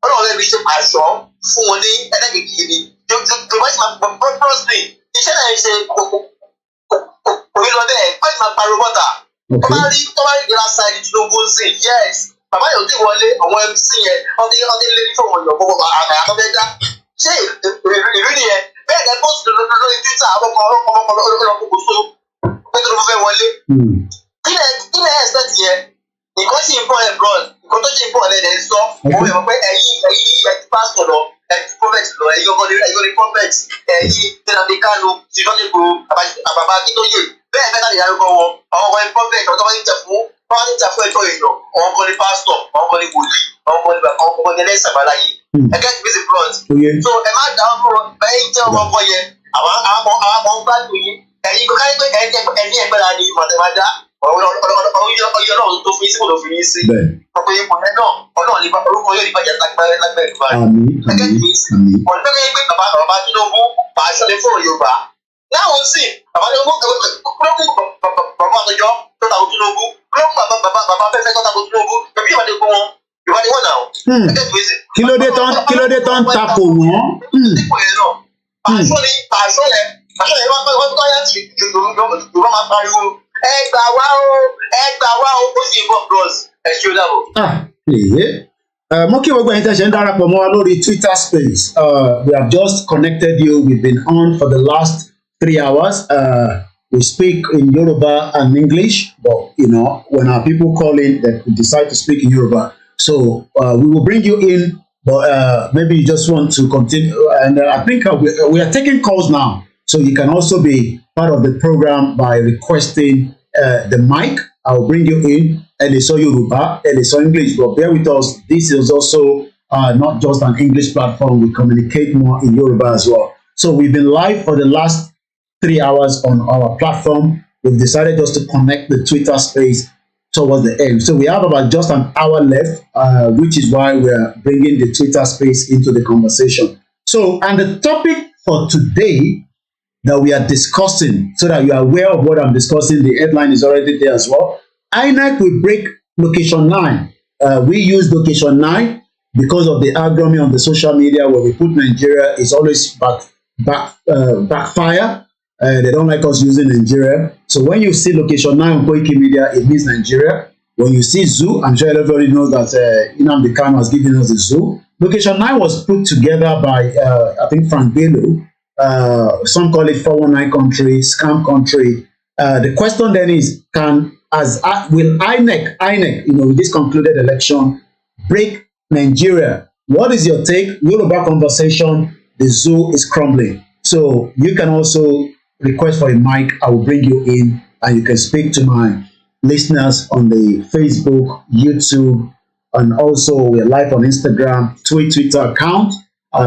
ọlọ́run lè fi ṣe àṣọ fún wọn ní ẹlẹ́gbẹ̀ẹ́ yìí ni yorùbá sì máa pọ̀ iṣẹ́ náà ń ṣe òyìn lọ bẹ́ẹ̀ wọ́n ti máa pariwo bọ́tà tó bá rí ìgbéra sáyẹn Tinubu ń sìn yes bàbá yóò ti wọlé àwọn MC yẹn ọdẹ lé ní fún wọn yọ gbogbo àgbàyàtọ̀ fẹ́ dá ṣé ìlú nìyẹn bẹ́ẹ̀ dẹ́ bọ́ọ̀sì lórí Twitter àwọn ọmọ ọlọ́kùnkùn so pé tó ló fẹ́ wọlé kí lẹ expect yẹn nǹkan tí ń bọ̀ ẹ̀ broad nǹkan tó ṣe ń bọ̀ ẹ̀ sọ òun ẹ̀ mọ̀ pé ẹ̀yin pásítọ̀ lọ ẹ̀yin prophet lọ ẹ̀yin ọgọ́ni prophet ẹ̀yin tẹ̀lé Kánú tìjọ́nìbò àbàbà Akíntóyè bẹ́ẹ̀ bẹ́ẹ̀ láti yàrá wọn àwọn ọgọ́ni prophet ọ̀tọ́ wọn ń jà fún ẹjọ́ èèyàn àwọn ọgọ́ni pásítọ̀ àwọn ọgọ́ni wòlíì àwọn ọgọ́ni ẹlẹ́sìn àbáláyé ẹ̀kẹ́ ti bísí broad so ẹ má dá ọkọ ẹ̀yin jẹ́ ọmọ ọkọ yẹn àwọn ọmọ ń gbádùn yín ẹ̀yin kò káyọ̀ pé ẹ̀yin ẹgbẹ́ra ni màtẹ́mádá ọlọ́run tó fi sí kò ló fi yín sí ọ̀pọ̀ ipò yẹn náà ọlọ́run nípa orúkọ yóò nípa jẹ́ lágbára ìgbà rẹ̀ gẹ́gẹ́ bí ọ̀dọ́ gẹ́gẹ́ pé bàbá Tinubu bá aṣọ lè fún Yorùbá láwọn sì bàbá Tinubu kúlọ́kù bàbá àtọjọ́ tó tako Tinubu kúlọ́kù bàbá fẹ́fẹ́ tó tako Tinubu bẹ̀bí ìbàdí gbọ́ wọn ìbàdí wọn náà gẹ́gẹ́ bí sí. kí ló dé tán takò wọ́n. ipò yẹn náà pàṣọ yẹn wọ́n tọ́ yẹn ti Yorùbá máa pariwo ẹgbà wá o ó sì bọ̀ bros ẹ ṣe ó dàbọ̀. Mo kí gbogbo ẹ̀yin tẹ́ ṣe ń darapọ̀ mọ́ wa lórí Twitter space. We have just connected you. We've been on for the last 3 hours. We speak in Yoruba and English, but when our people call in, they decide to speak in Yoruba. So we will bring you in, but maybe you just want to continue. And I think we are taking calls now. So you can also be part of the program by requesting the mic. I will bring you in. Eliso Yoruba, Eliso English. But bear with us. This is also not just an English platform. We communicate more in Yoruba as well. So we've been live for the last 3 hours on our platform. We've decided just to connect the Twitter space towards the end. So we have about just an hour left, which is why we're bringing the Twitter space into the conversation. So, and the topic for today that we are discussing, so that you are aware of what I'm discussing, the headline is already there as well. INEC will break location 9. We use location 9 because of the agony on the social media where we put Nigeria is always backfire. They don't like us using Nigeria. So when you see location 9 on KOKIMedia, it means Nigeria. When you see zoo, I'm sure everybody knows that IGBOHO was giving us the zoo. Location 9 was put together by, I think, Frank Bello. Some call it 419 country, scam country. The question then is, will INEC, with this concluded election, break Nigeria? What is your take? Yoruba conversation, the zoo is crumbling. So you can also request for a mic. I will bring you in and you can speak to my listeners on the Facebook, YouTube, and also we're live on Instagram, Twitter account.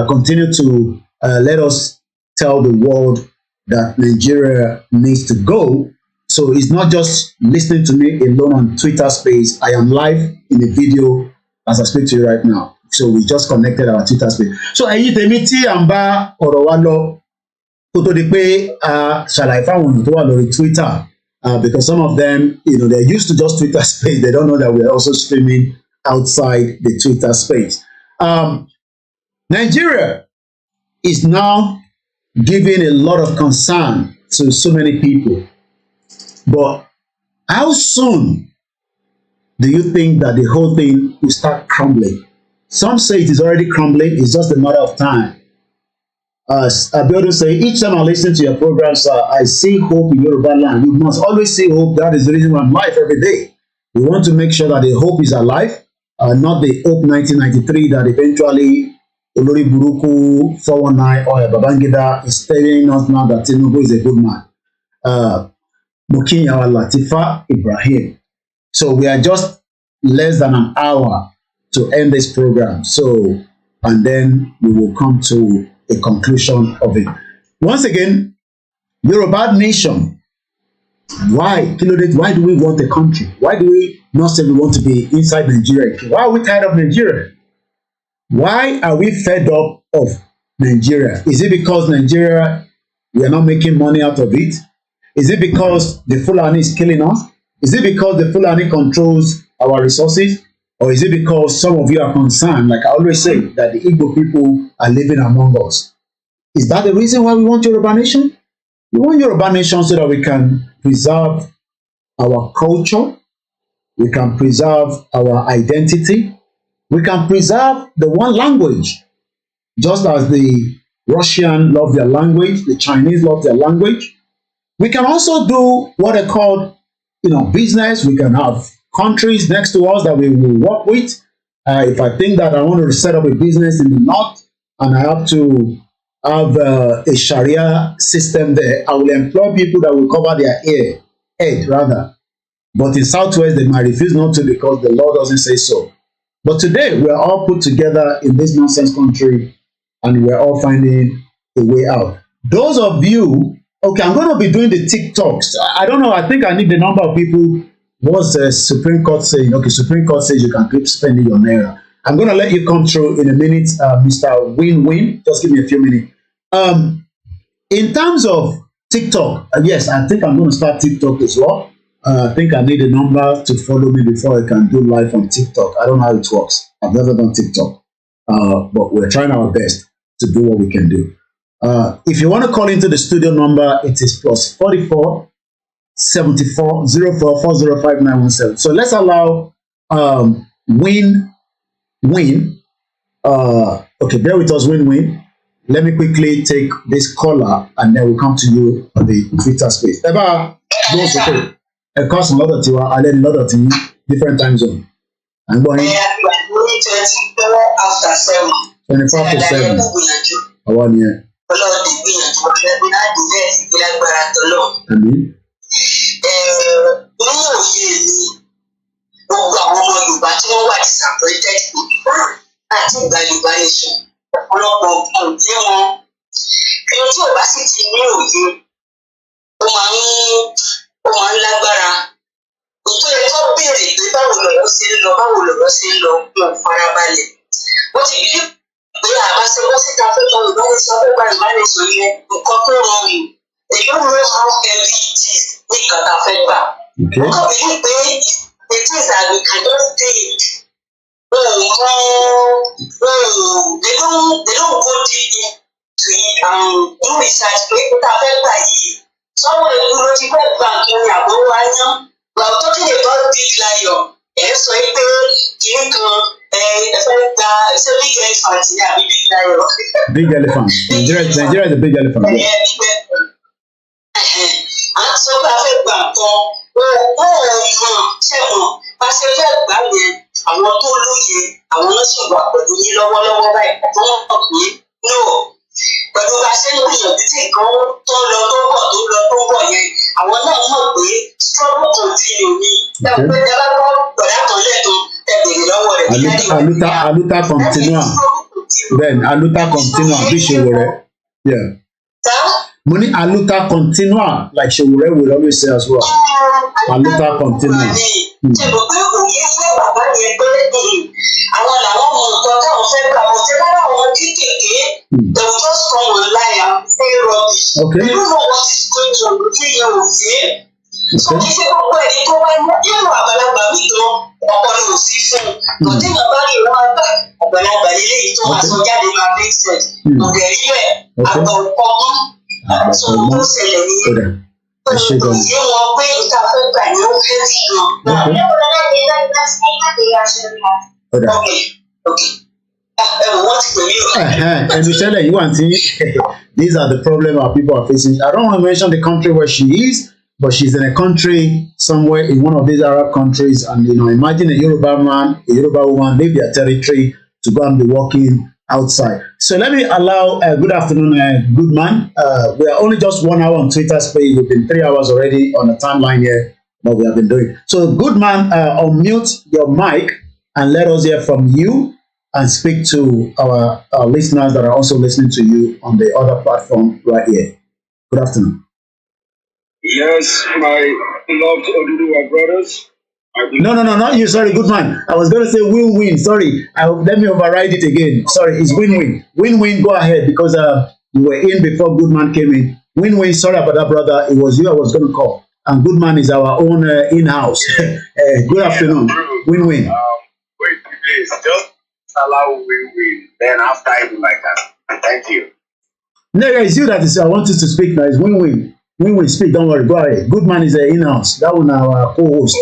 Continue to let us tell the world that Nigeria needs to go. So it's not just listening to me alone on Twitter space. I am live in a video as I speak to you right now. So we just connected our Twitter space. So ẹ̀yin tèmi tí à ń bá ọ̀rọ̀ wa lọ kó tó di pé ṣàlàyé fáwọn èèyàn tó wà lórí Twitter because some of them, they're used to just Twitter space. They don't know that we're also streaming outside the Twitter space. Nigeria is now giving a lot of concern to so many people. But how soon do you think that the whole thing will start crumbling? Some say it is already crumbling. It's just a matter of time. As Abiodun say, each time I listen to your program, sir, I see hope in Yoruba land. You must always see hope. That is the reason why I'm live every day. We want to make sure that the hope is alive, not the hope 1993 that eventually Olori Buruku 419 or Babangida is telling us now that Tinubu is a good man. Mukinyawa Latifa Ibrahim. So we are just less than an hour to end this program. So, and then we will come to a conclusion of it. Once again, Yoruba nation. Why do we want a country? Why do we not say we want to be inside Nigeria? Why are we tired of Nigeria? Why are we fed up of Nigeria? Is it because Nigeria, we are not making money out of it? Is it because the Fulani is killing us? Is it because the Fulani controls our resources? Or is it because some of you are concerned, like I always say, that the Igbo people are living among us? Is that the reason why we want Yoruba nation? We want Yoruba nation so that we can preserve our culture, we can preserve our identity, we can preserve the one language, just as the Russian love their language, the Chinese love their language. We can also do what they call, business. We can have countries next to us that we will work with. If I think that I want to set up a business in the north and I have to have a Sharia system there, I will employ people that will cover their head rather. But in Southwest, they might refuse not to because the law doesn't say so. But today, we're all put together in this nonsense country and we're all finding a way out. Those of you, okay, I'm going to be doing the TikToks. I don't know, I think I need the number of people. What's the Supreme Court saying? Okay, Supreme Court says you can keep spending your naira. I'm going to let you come through in a minute, Mr. Win-Win. Just give me a few minutes. In terms of TikTok, yes, I think I'm going to start TikTok as well. I think I need a number to follow me before I can do live on TikTok. I don't know how it works. I've never done TikTok. But we're trying our best to do what we can do. If you want to call into the studio number, it is +44 74 04 405 917. So let's allow Win. Okay, bear with us, Win. Let me quickly take this caller and then we'll come to you on the Twitter space. Eba, those okay. Of course, a lot of you are learning a lot of things, different time zone. I'm going 24 to 7. I want you. Amen. Gbogbo àwọn ọmọ Yorùbá tí wọ́n wà disappointed àti ìgbà Yorùbá nation ọ̀pọ̀lọpọ̀ nǹkan tí wọn ẹni tí ò bá sì ti ní òye ó máa ń lágbára ètò ẹjọ́ béèrè pé báwo lọ̀rọ̀ ṣe ń lọ wọn farabalẹ̀ wọ́n ti bí pé àbáṣe wọ́n síta fẹ́ gba Yorùbá nation fẹ́ gba Yorùbá nation yẹn nǹkan tó rọrùn èyí ló rọ àwọn ẹbí tí ní nǹkan tá a fẹ́ gbà wọ́n kàn bí pé the things that we cannot take, they don't go deep into it and do research. People that feel like someone who wrote a bank in Yabowania, we are talking about big lion. So it's a big elephant. Yeah, big lion. Big elephant. Nigeria is a big elephant. Yeah, big elephant. And so I feel back ṣẹ́wọ̀n bá ṣe fẹ́ gbà yẹn àwọn tó lóye àwọn náà sì wà pẹ̀lú yín lọ́wọ́lọ́wọ́ báyìí tó wọ́n mọ̀ pé no pẹ̀lú bá ṣe ń gbìyànjú tí nǹkan tó lọ tó bọ̀ yẹn àwọn náà mọ̀ pé struggle continue ni ẹgbẹ́ ìjọba kọ́ gbọ̀dá kan lẹ́tọ̀ọ́ ẹgbẹ̀rún lọ́wọ́ rẹ̀ aluta continua then aluta continua bí Sowore yeah. Mo ní aluta continua like Sowore will always say as well. Aluta continua. Ṣé mo pé òye fún bàbá yẹn pé àwọn làwọn mọ nǹkan táwọn fẹ́ gbà wọ́n tẹ́ lára àwọn kéékèèké they will just come online and say rubbish. They don't know what is going on lójú yẹn ò sí. So kì í ṣe gbogbo ẹni tó wá nínú àgbàlagbà mi gan ọpọlọ ò sí fún un. Bọ̀dé bàbá rẹ̀ wọ́n àgbà àgbàlagbà lélẹ́yìí tó máa sọ jáde máa make sense. Ọ̀dẹ̀ rí ẹ̀ àgbà ọ̀pọ̀gbọ́n. So ó ṣẹlẹ̀ nìyẹn. Òye wọn pé ìta fẹ́ gbà ní ó fẹ́ sí gan. These are the problems our people are facing. I don't want to mention the country where she is, but she's in a country somewhere in one of these Arab countries, and imagine a Yoruba man, a Yoruba woman leave their territory to go and be working outside. So let me allow good afternoon, good man. We are only just 1 hour on Twitter space. We've been 3 hours already on the timeline here, what we have been doing. So good man, unmute your mic and let us hear from you and speak to our listeners that are also listening to you on the other platform right here. Good afternoon. Yes, my beloved Oduduwa brothers. No, not you. Sorry, good man. I was going to say win-win. Sorry, let me override it again. Sorry, it's win-win. Win-win, go ahead because you were in before good man came in. Win-win, sorry about that, brother. It was you I was going to call. And good man is our own in-house. Good afternoon. Win-win. Wait, please, just allow win-win. Then after I do like that. Thank you. No, it's you that is. I want you to speak now. It's win-win. Win-win, speak, don't worry, go ahead. Good man is in-house. That one our co-host.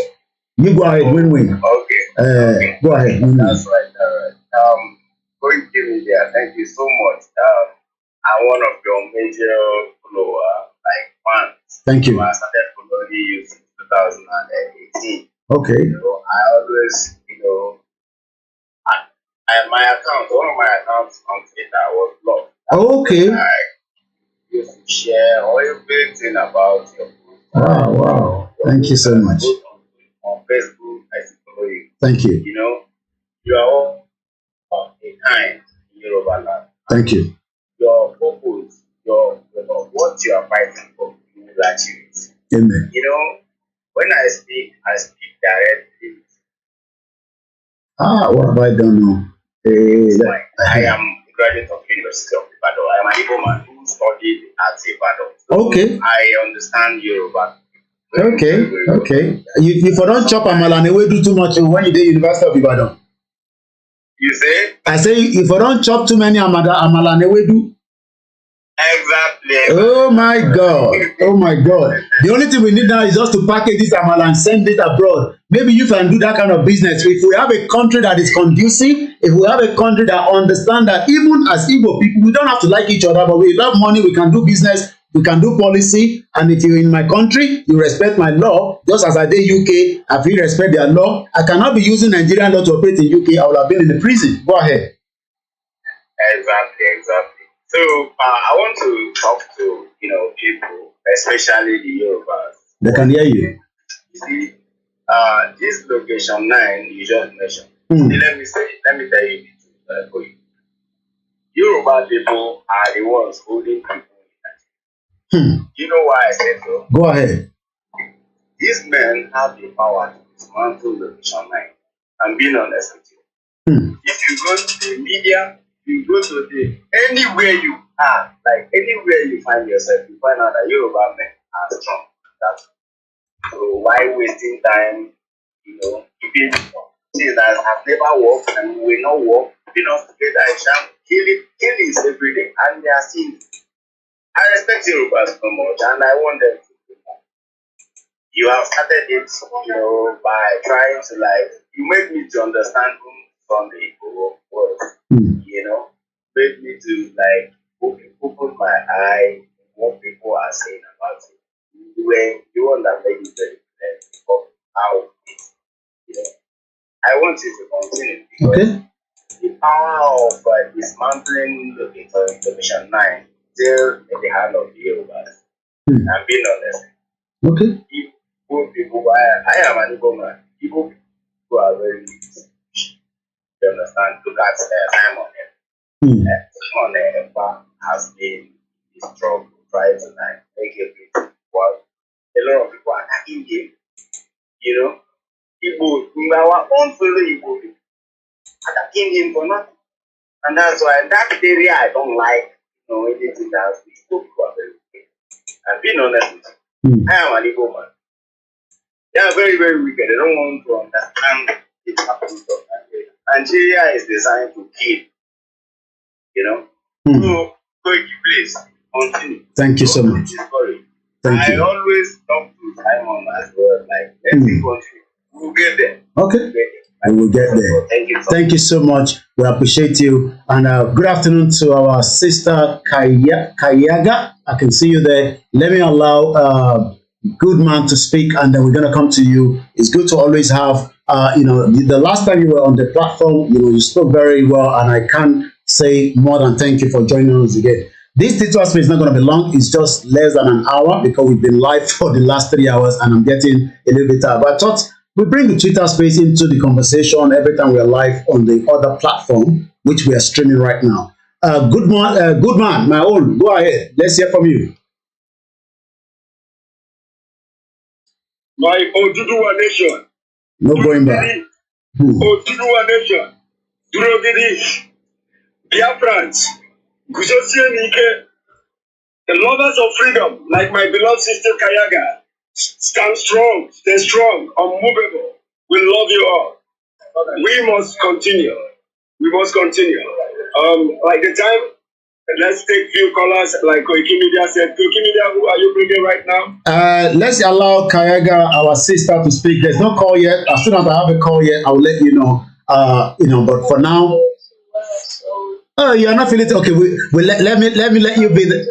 You go ahead, win-win. Okay. Go ahead, win-win. That's right. All right. Koikimedia, thank you so much. I'm one of your major follower, like fans. Thank you. I started following you since 2018. Okay. I always, my account, one of my accounts on Twitter was blocked. Okay. I used to share everything about your book. Wow. Thank you so much. On Facebook, I follow you. Thank you. You are all a kind in Yoruba land. Thank you. Your purpose, what you are fighting for, you will achieve it. Amen. When I speak directly. What have I done now? I am a graduate of the University of Ibadan. I am an Igbo man who studied at Ibadan. So okay. I understand Yoruba. Okay. You for don't chop amala and ewedu too much when you dey University of Ibadan. You say? I say if for don't chop too many amala and ewedu. Exactly. Oh my God. The only thing we need now is just to package this amala and send it abroad. Maybe you can do that kind of business. If we have a country that is conducive, if we have a country that understand that even as Igbo people, we don't have to like each other, but we have money, we can do business, we can do policy, and if you're in my country, you respect my law, just as I did UK, I feel respect their law. I cannot be using Nigerian law to operate in UK. I would have been in the prison. Go ahead. Exactly. So I want to talk to people, especially the Yorubas. They can hear you. You see, this location 9 you just mentioned. See, let me tell you the truth. Yoruba people are the ones holding people. You know why I said so? Go ahead. These men have the power to dismantle location 9. I'm being honest with you. If you go to the media, you go to anywhere you are, like anywhere you find yourself, you find out that Yoruba men are strong. So why wasting time, keeping things that have never worked and will not work, being us together and sham, killing every day, and they are still. I respect Yoruba so much, and I want them to do that. You have started it, by trying to you made me to understand from the Igbo words, made me to open my eye what people are saying about it. You want that made it very clear of how it is. I want you to continue because the power of dismantling the Commission 9 still in the hand of the Yorubas. I'm being honest. Okay. Igbo people, I am an Igbo man. Igbo people are very you understand? Look at Simon M. Simon M has been the struggle trying to make everything work. A lot of people are attacking him. Igbo, our own fellow Igbo people attacking him for nothing. And that's why that area I don't like, anything that we spoke about very wicked. I'm being honest with you. I am an Igbo man. They are very, very wicked. They don't want to understand it happens from Nigeria. Nigeria is designed to kill. So, please, continue. Thank you so much. I always talk to Simon as well. Let's continue. We'll get there. Okay. We will get there. Thank you so much. We appreciate you. And good afternoon to our sister Kayaga. I can see you there. Let me allow good man to speak, and then we're going to come to you. It's good to always have, the last time you were on the platform, you spoke very well, and I can't say more than thank you for joining us again. This digital space is not going to be long. It's just less than an hour because we've been live for the last 3 hours, and I'm getting a little bit tired. But I thought we bring the Twitter space into the conversation every time we're live on the other platform, which we are streaming right now. Good man, my own, go ahead. Let's hear from you. My Oduduwa nation. No going back. Oduduwa nation. Durogidi. Biafrans. Guzosienike. The lovers of freedom, like my beloved sister Kayaga. Stand strong, stay strong, unmovable. We love you all. We must continue. Like the time Let's take few callers like Koikimedia said. Koikimedia, who are you bringing right now? Let's allow Kayaga, our sister, to speak. There's no call yet. As soon as I have a call yet, I'll let you know. But for now, oh, you're not feeling it. Okay, let me let you be the.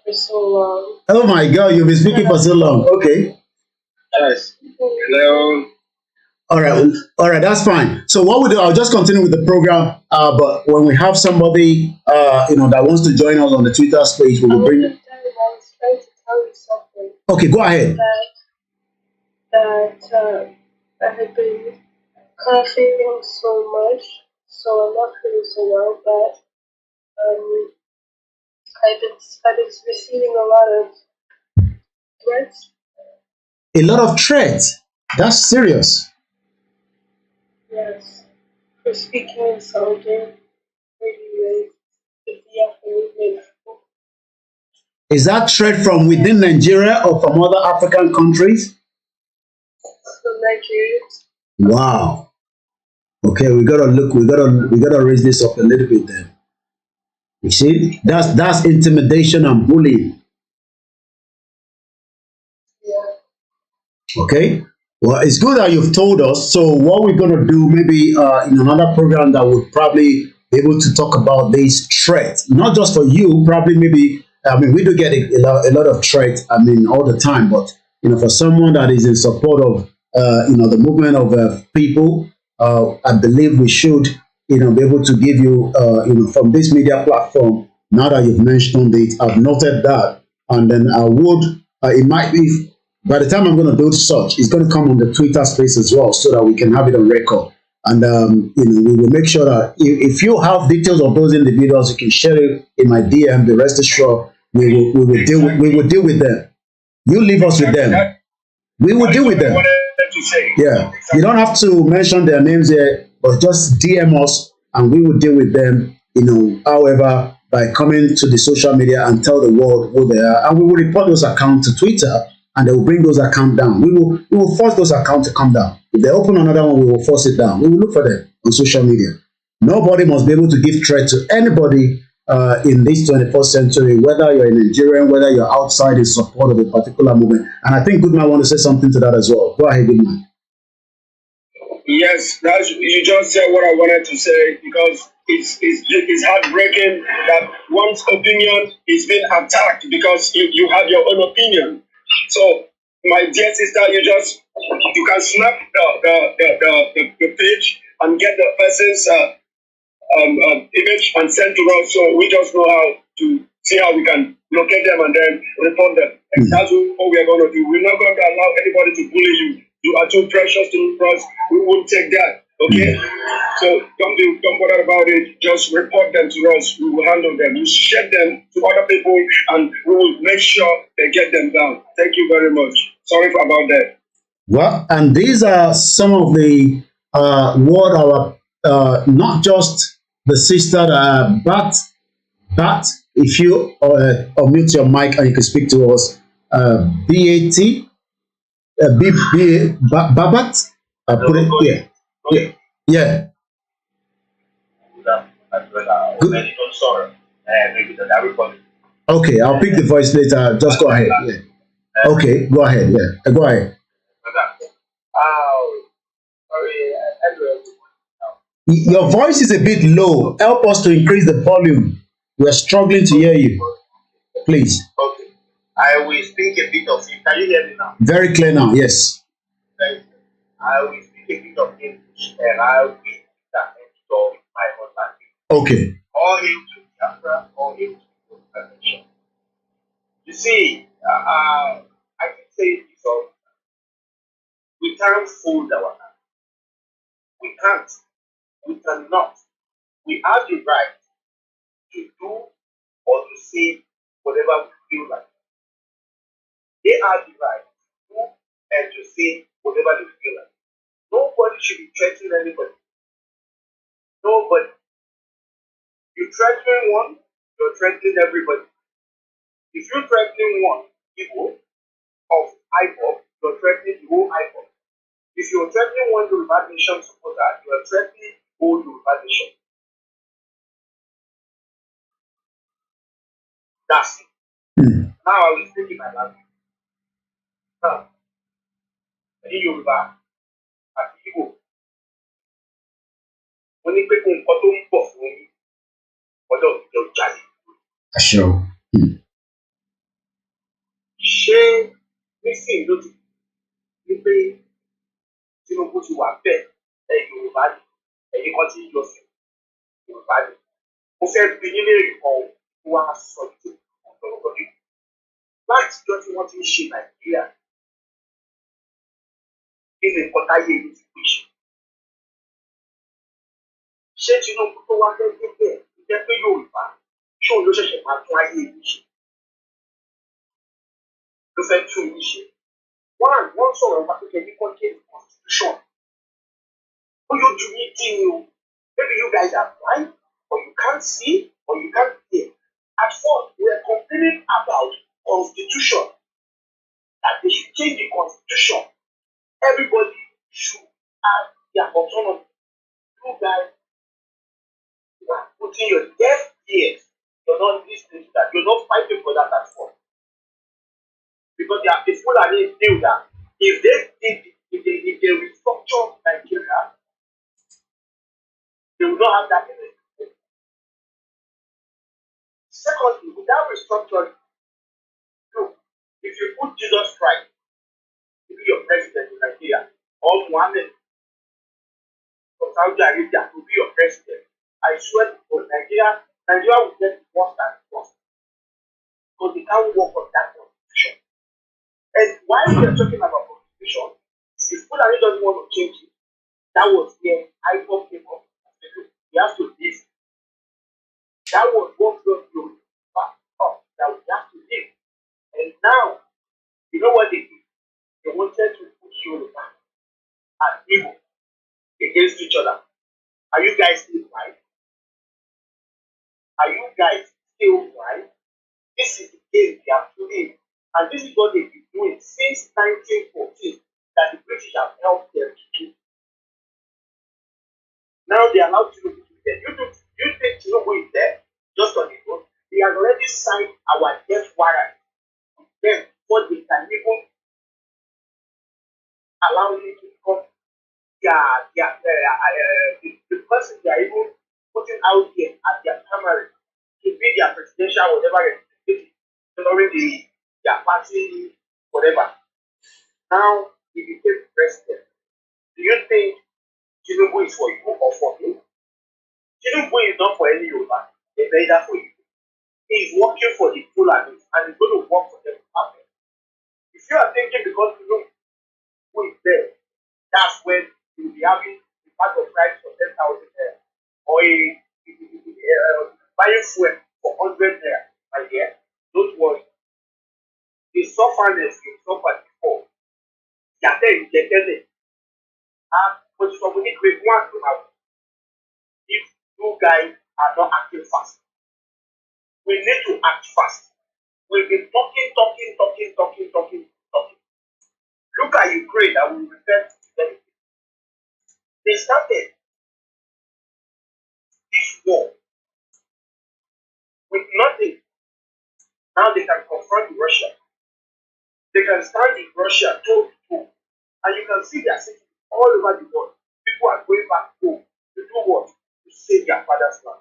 For so long. Oh my God, you've been speaking for so long. Okay. Yes. Hello. All right, that's fine. So what we do, I'll just continue with the program. But when we have somebody, that wants to join us on the Twitter space, we will bring. I was trying to tell you something. Okay, go ahead. That I had been coughing so much, so I'm not feeling so well. But I've been receiving a lot of threats. A lot of threats. That's serious. Yes, for speaking in Saudi with the movement. Is that threat from within Nigeria or from other African countries? From Nigeria. Wow. Okay, we gotta raise this up a little bit then. You see, that's intimidation and bullying. Yeah. Okay. Well, it's good that you've told us. So what we're gonna do, maybe in another program that would probably be able to talk about this threat, not just for you, probably maybe. I mean, we do get a lot of threat. I mean, all the time, but for someone that is in support of the movement of people, I believe we should be able to give you from this media platform. Now that you've mentioned it, I've noted that, and then I would. It might be. By the time I'm going to do such, it's going to come on the Twitter space as well, so that we can have it on record. And we will make sure that if you have details of those individuals, you can share it in my DM. The rest assured, we will deal with them. You leave us with them. We will deal with them. Yeah, you don't have to mention their names here, but just DM us, and we will deal with them. However, by coming to the social media and tell the world who they are, and we will report those accounts to Twitter. And they will bring those accounts down. We will force those accounts to come down. If they open another one, we will force it down. We will look for them on social media. Nobody must be able to give threat to anybody in this 21st century, whether you're a Nigerian, whether you're outside in support of a particular movement. And I think Goodman want to say something to that as well. Go ahead, Goodman. Yes, you just said what I wanted to say, because it's heartbreaking that one's opinion is being attacked because you have your own opinion. So, my dear sister, you can snap the page and get the person's image and send to us. So we just know how to see how we can locate them and then report them. And that's what we are going to do. We're not going to allow anybody to bully you. You are too precious to us. We won't take that. Okay? So don't bother about it. Just report them to us. We will handle them. You share them to other people and we will make sure they get them down. Thank you very much. Sorry about that. Well, and these are some of the what our not just the sister but if you unmute your mic and you can speak to us, BAT Babat, put it here. Yeah. Good. Okay, I'll pick the voice later. Just go ahead. Yeah. Okay, go ahead. Yeah, go ahead. Your voice is a bit low. Help us to increase the volume. We're struggling to hear you. Please. Okay. I will speak a bit of it. Can you hear me now? Very clear now, yes. Thank you. I will speak a bit of English and I will be that of my own language. Okay. All hail to Biafra, all hail to the nation. You see, I can say this all. We can't fold our hands. We can't. We cannot. We have the right to do or to say whatever we feel like. They have the right to do and to say whatever they feel like. Nobody should be threatening anybody. Nobody. You threaten one, you're threatening everybody. If you're threatening one people of IGBOHO, you're threatening the whole IGBOHO. If you're threatening one Yoruba nation supporter, you are threatening whole Yoruba nation. That's it. Now I will speak in my language. Now, in Yoruba, àti Igbo, wọ́n ní pé kó nǹkan tó ń bọ̀ fún yín, ọjọ́ ìjọ jáde. Sure. Ṣé nísìnyí ló ti ní pé Tinubu ti wà bẹ́ẹ̀ ẹ̀ Yorùbá ni ẹ̀yin kan ti ń yọ sí Yorùbá ni. Mo fẹ́ bi yín léèrè kan o, kó wá sọ ètò ọ̀dọ́rọ̀dọ́ nínú. Láti ìjọ tí wọ́n ti ń ṣe Nàìjíríà, kí ni nǹkan táyé yìí ti pè ṣe? Ṣé Tinubu tó wá fẹ́ dé bẹ́ẹ̀ jẹ́ pé Yorùbá ṣé òun ló ṣẹ̀ṣẹ̀ máa tún ayé yìí ṣe? Ló fẹ́ tún yìí ṣe? Wọ́n sọ̀rọ̀ wá pé ní country constitution. Ó yóò ju yín kí ni o? Maybe you guys are blind, or you can't see, or you can't hear. At first, we were complaining about constitution, that they should change the constitution. Everybody should have their autonomy. You guys, you are putting your deaf ears. You're not listening to that. You're not fighting for that at all. Because they are people that they feel that if they restructure Nigeria, they will not have that energy. Secondly, without restructuring, look, if you put Jesus Christ to be your president in Nigeria, or Muhammad from Saudi Arabia to be your president, I swear to Nigeria will get worse and worse. Because they can't work on that constitution. And while we are talking about constitution, if Fulani doesn't want to change it, that was where IGBOHO came up. We have to live. That was what brought you back up, that we have to live. And now, you know what they did? They wanted to put Yoruba and Igbo against each other. Are you guys still right? Are you guys still right? This is the game they are playing. And this is what they've been doing since 1914 that the British have helped them to do. Now they allow Tinubu to be there. You think Tinubu is there just on his own? He has already signed our death warrant with them before they can even allow him to become the person they are even putting out here at their primary to be their presidential whatever representative during their party, whatever. Now he became president. Do you think Tinubu is for you or for me? Tinubu is not for any Yoruba, it's neither for you. He is working for the Fulani and he's going to work for them to happen. If you are thinking because Tinubu is there, that's when you will be having the part of price for 10,000 naira or buying fuel for 100 naira a year. Don't worry. The sufferness you suffered before, they are there injected. But you communicate with one to have. If you guys are not acting fast, we need to act fast. We've been talking. Look at Ukraine that we refer to them. They started this war with nothing. Now they can confront Russia. They can stand with Russia toe to toe. And you can see their cities all over the world. People are going back home to do what? To save their father's land.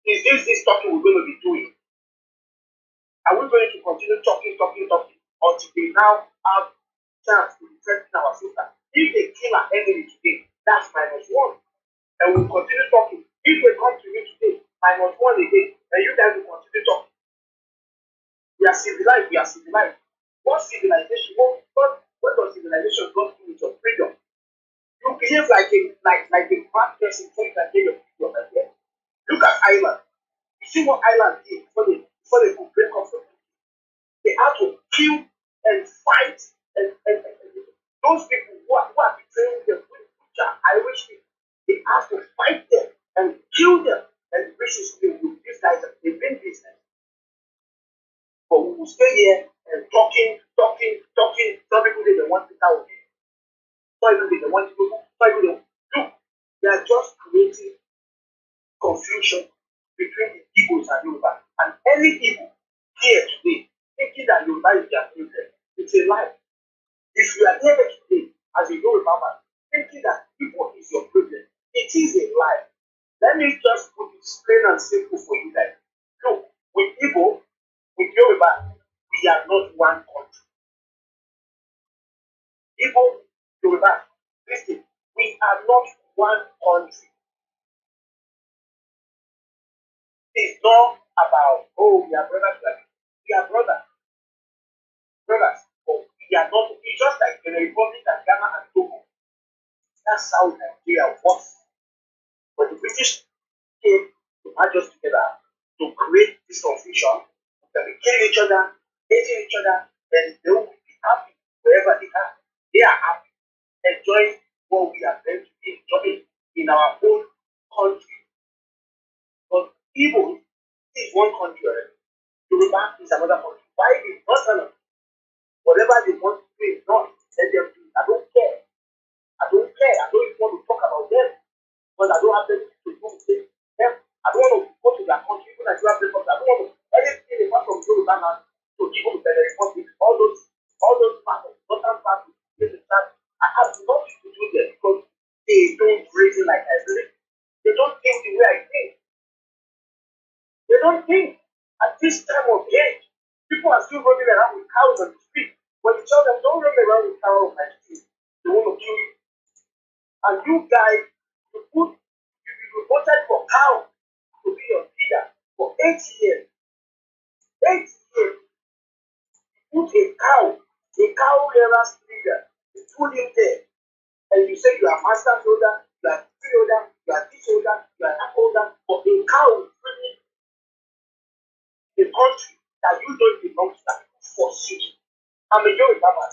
Is this talking we're going to be doing? Are we going to continue talking until they now have chance to defend our sister? If they kill our enemy today, that's -1. And we'll continue talking. If they come to me today, -1 again, and you guys will continue talking. We are civilized. What civilization? What does civilization got to do with your freedom? You behave like a bad person so you can get your freedom again. Look at Ireland. You see what Ireland did before they could break up from it. They had to kill and fight and those people who are betraying them, which are Irish people, they have to fight them and kill them and British people. These guys are they been business. But we will stay here and talking. Some people they want to tell me. Some people they want to go. Some people look. They are just creating confusion between the Igbos and Yoruba. And any Igbo It's a lie. If you are here today as a Yoruba man, thinking that Igbo is your problem, it is a lie. Let me just put it plain and simple for you guys. Look, with Igbo, with Yoruba, we are not one country. Igbo, Yoruba, listen, we are not one country. It's not about, oh, we are brothers. We are brothers. Brothers. Oh, we are not. It's just like the Republic and Ghana and Togo. That's how Nigeria was. But the British came to merge us together to create this confusion. That we kill each other, hating each other, and they will be happy wherever they are. They are happy, enjoying what we are meant to be enjoying in our own country. But Igbo is one country already. Yoruba is another country. Why the Northerners? Whatever they want to do is not. Let them do it. I don't care. I don't care. I don't even want to talk about them. Because I don't have anything to do with them. I don't want to go to their country, even if you have them. I don't want to anything apart from Yoruba land to even the Republic. All those parts of northern parts of the state. I have nothing to do there because they don't reason like I do. They don't think the way I think. They don't think. At this time of age, people are still running around with cows on the street. When you tell them don't run around with cows on the street, they want to kill you. And you guys, you voted for cow to be your leader for 8 years. 8 years. You put a cow bearer's leader, you put him there, and you say you are master holder, you are tree holder, you are this holder, you are that holder, but a cow is really a country that you don't belong to that for you. I'm a Yoruba man.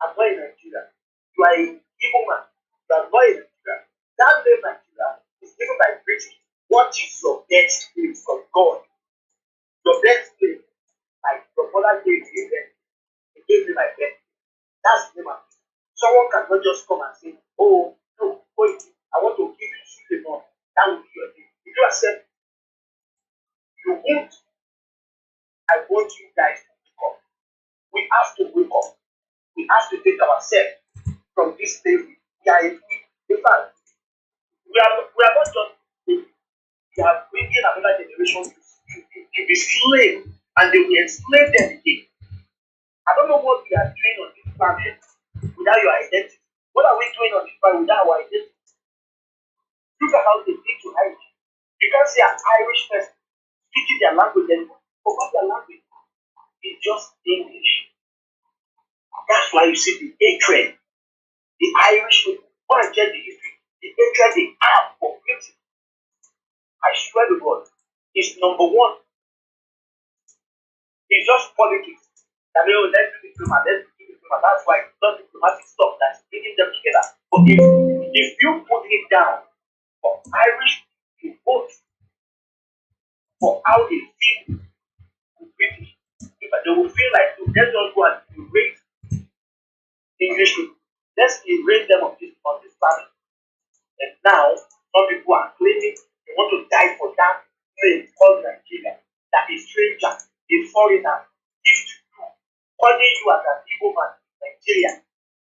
I'm not in Nigeria. You are a Igbo man. You are not in Nigeria. That name Nigeria is given by British. What is your death claim from God? Your death claim, like your mother gave me then. He gave me my death. That's the name of it. Someone cannot just come and say, oh, no, wait, I want to give you something more. That will be your name. If you accept, you won't. I want you guys to wake up. We have to wake up. We have to take ourselves from this slavery. In fact, we are not just slaves. We are bringing another generation to be slaves, and they will enslave them again. I don't know what we are doing on this planet without your identity. What are we doing on this planet without our identity? Look at how they need to hide it. You can't see an Irish person speaking their language anymore. Forget their language. It's just English. That's why you see the hatred. The Irish people, go and check the history. The hatred they have for Britain. I swear to God, it's number one. It's just politics. I mean, let's do diploma. That's why it's not diplomatic stuff that's bringing them together. But if you put it down for Irish to vote for how they feel with British, they will feel like, let's just go and erase English people. Let's erase them on this planet. And now, some people are claiming they want to die for that place called Nigeria. That a stranger, a foreigner, gives to you, calling you as an Igbo man in Nigeria.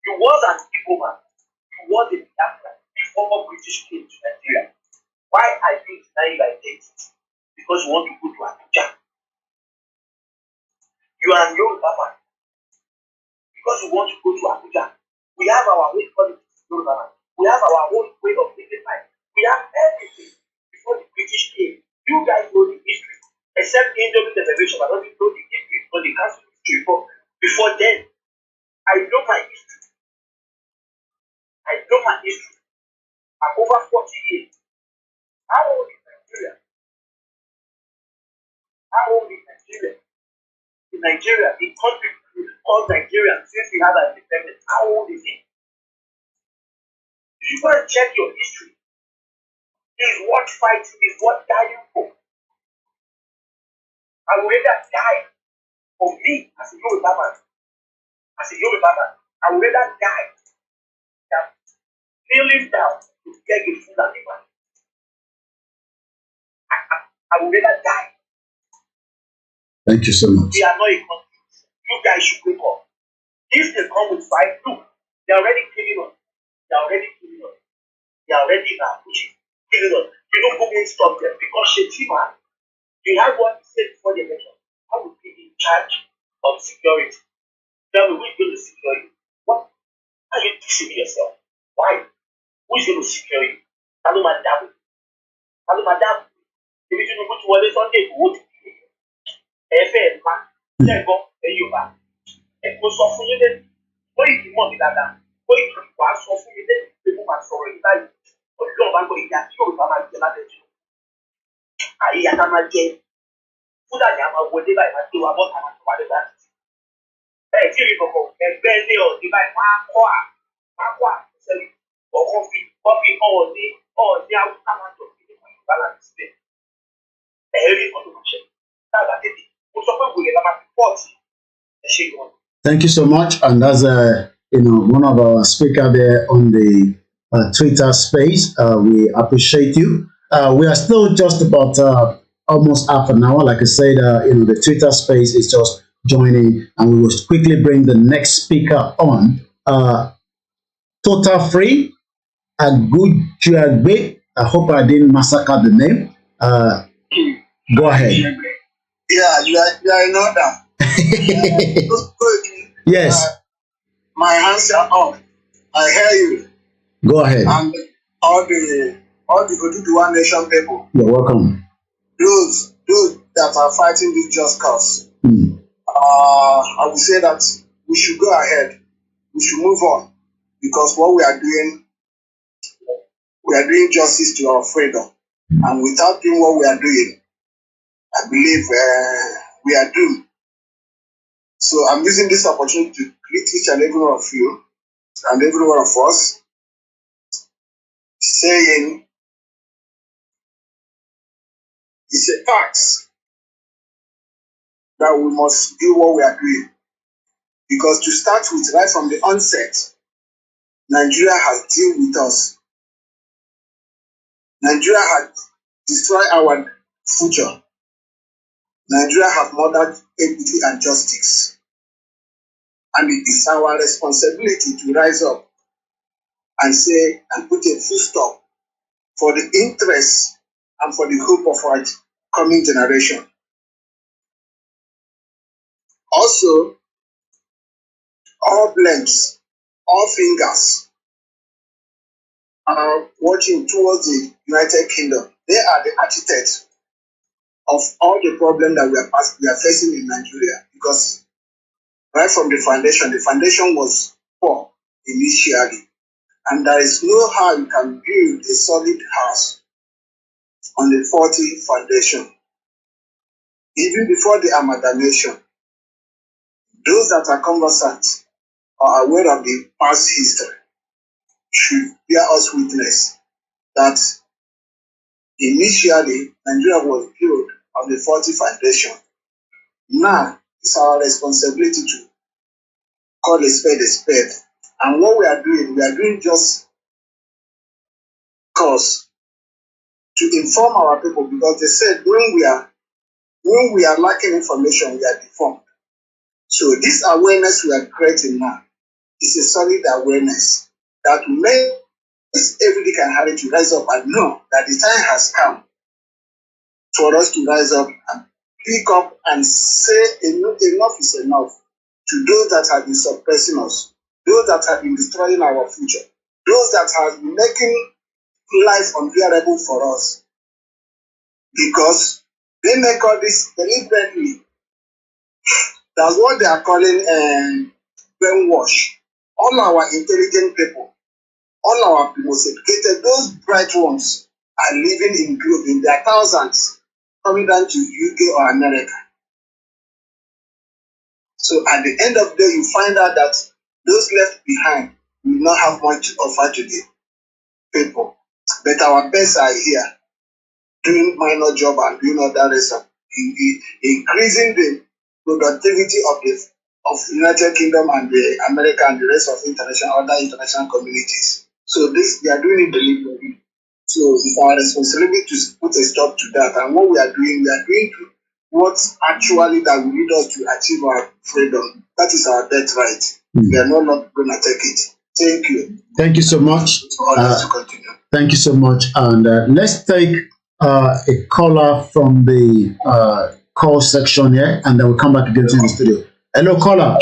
You was an Igbo man. You was a Biafran before British came to Nigeria. Why are you denying your identity? Because you want to go to Abuja. You are a Yoruba man. Because you want to go to Abuja. We have our own politics, Yoruba man. We have our own way of thinking life. We have everything before the British came. You guys know the history. Except Indomie Reservation, I don't even know the history because they can't do history before then. I know my history. I'm over 40 years. How old is Nigeria? In Nigeria, the country called Nigeria, since we have our independence, how old is it? If you go and check your history, it's worth fighting, it's worth dying for. I would rather die for me as a Yoruba man. I would rather die than kneeling down to beg a food and a man. I would rather die. Thank you so much. We are not a country. You guys should wake up. If they come with fight, look, they're already killing us. They're already killing us. They're already pushing, killing us. You don't go and stop them because Shetima, you have what he said before the election. I will be in charge of security. Tell me, who's going to secure you? What? Are you deceiving yourself? Why? Who's going to secure you? Hello, madam. Hello, madam. If you don't go to one Sunday, go to FM, Lego, Yoruba. And go so for you then. Why you want that? Why you want so for you then? People are sorry. But love and go in that. You don't have to get that. I am a gay. Who that I am a whatever I do about that. Hey, you go and bend your divide Aqua, or coffee, all the outcome of the balance. A heavy automation. Thank you so much, and that's one of our speaker there on the Twitter space. We appreciate you. We are still just about almost half an hour. Like I said, the Twitter space is just joining, and we will quickly bring the next speaker on. Total Free, Agujagbe. I hope I didn't massacre the name. Go ahead. Yeah, you are in order. Yes. My hands are up. I hear you. Go ahead. And all the Oduduwa Nation people. You're welcome. Those that are fighting this just cause. I would say that we should go ahead. We should move on, because what we are doing justice to our freedom. And without doing what we are doing, I believe we are doomed. So I'm using this opportunity to greet each and every one of you and every one of us, saying it's a fact that we must do what we are doing. Because to start with, right from the onset, Nigeria has dealt with us. Nigeria has destroyed our future. Nigeria has murdered equity and justice. And it is our responsibility to rise up and say and put a full stop for the interest and for the hope of our coming generation. Also, all blames, all fingers are watching towards the United Kingdom. They are the architects of all the problems that we are facing in Nigeria, because right from the foundation was poor initially, and there is no how you can build a solid house on the faulty foundation. Even before the amalgamation, those that are conversant or aware of the past history should bear us witness that initially Nigeria was built on the faulty foundation. Now it's our responsibility to call a spade a spade. And what we are doing just cause to inform our people, because they said when we are lacking information, we are deformed. So this awareness we are creating now is a solid awareness that makes everybody can have to rise up and know that the time has come for us to rise up and pick up and say enough is enough to those that have been suppressing us, those that have been destroying our future, those that have been making life unbearable for us. Because they make all this deliberately. That's what they are calling brainwash. All our intelligent people, all our most educated, those bright ones are living in groups in their thousands, coming down to UK or America. So at the end of the day, you find out that those left behind will not have much to offer to the people. But our best are here, doing minor job and doing other rest of increasing the productivity of the United Kingdom and the America and the rest of other international communities. So this they are doing it deliberately. So it's our responsibility to put a stop to that. And what we are doing what actually that will lead us to achieve our freedom. That is our birthright. We are not going to take it. Thank you. Thank you so much. For us to continue. Thank you so much. And let's take a caller from the call section here, and then we'll come back again to the studio. Hello, caller.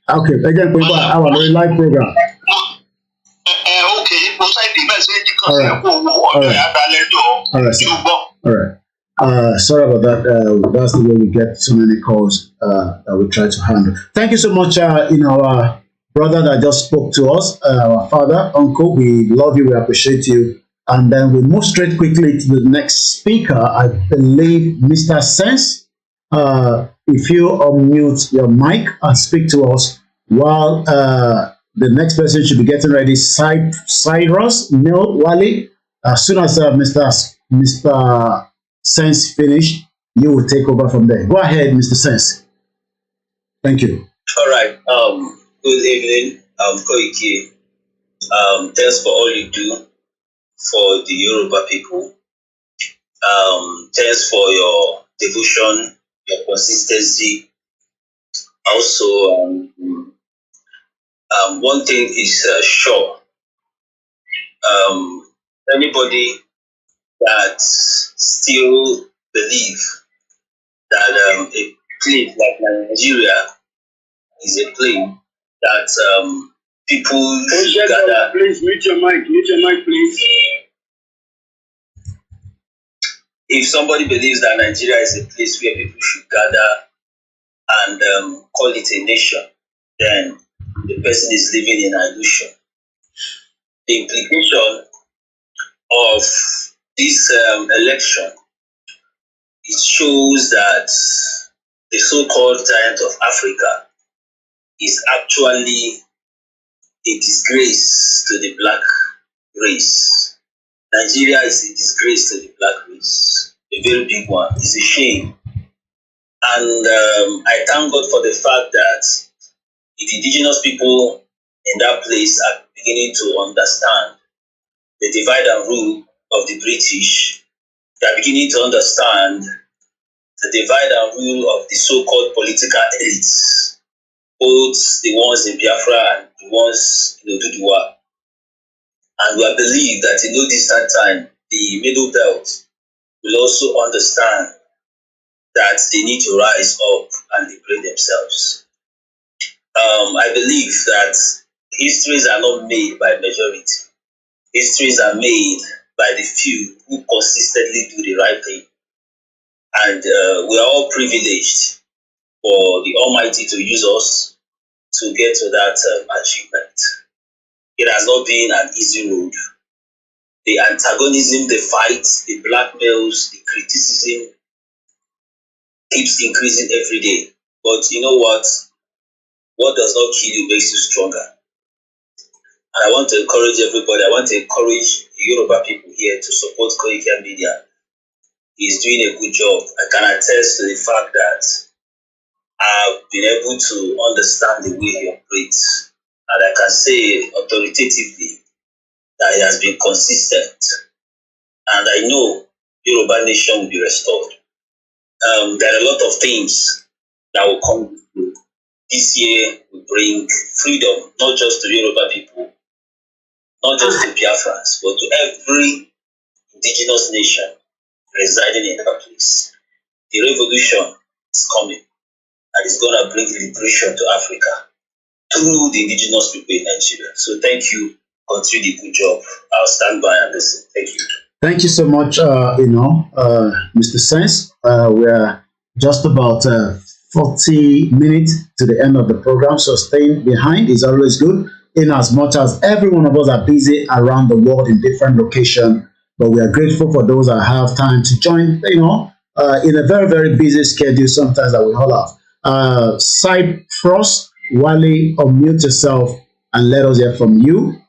Okay, again, our live program. All right. Sorry about that. That's the way we get so many calls that we try to handle. Thank you so much, our brother that just spoke to us, our father, uncle. We love you. We appreciate you. And then we move straight quickly to the next speaker. I believe Mr. Sense. If you unmute your mic and speak to us while the next person should be getting ready, Cyrus, Neil, Wally. As soon as Mr. Sense finished, you will take over from there. Go ahead, Mr. Sense. Thank you. All right. Good evening, Koiki. Thanks for all you do for the Yoruba people. Thanks for your devotion, your consistency. Also, one thing is sure. Anybody that still believe that a place like Nigeria is a place that people should gather. Please mute your mic, please. If somebody believes that Nigeria is a place where people should gather and call it a nation, then the person is living in illusion. The implication of this election, it shows that the so-called giant of Africa is actually a disgrace to the black race. Nigeria is a disgrace to the black race, a very big one. It's a shame. And I thank God for the fact that the indigenous people in that place are beginning to understand the divide and rule of the British. They are beginning to understand the divide and rule of the so-called political elites, both the ones in Biafra and the ones in Oduduwa. And we believe that in no distant time, the Middle Belt will also understand that they need to rise up and liberate themselves. I believe that histories are not made by majority. Histories are made by the few who consistently do the right thing. And we are all privileged for the Almighty to use us to get to that achievement. It has not been an easy road. The antagonism, the fight, the blackmails, the criticism keeps increasing every day. But you know what? What does not kill you makes you stronger. And I want to encourage everybody. I want to encourage the Yoruba people here to support KOKORO. He's doing a good job. I can attest to the fact that I've been able to understand the way he operates. And I can say authoritatively that he has been consistent. And I know Yoruba nation will be restored. There are a lot of things that will come through. This year will bring freedom, not just to Yoruba people, not just to Biafrans, but to every indigenous nation residing in that place. The revolution is coming, and it's going to bring liberation to Africa through the indigenous people in Nigeria. So thank you. Continue the good job. I'll stand by and listen. Thank you. Thank you so much, Mr. Sense. We're just about 40 minutes to the end of the program, so staying behind is always good, in as much as every one of us are busy around the world in different locations, but we are grateful for those that have time to join, in a very, very busy schedule sometimes that we all have. Cyprus, Wally, unmute yourself and let us hear from you.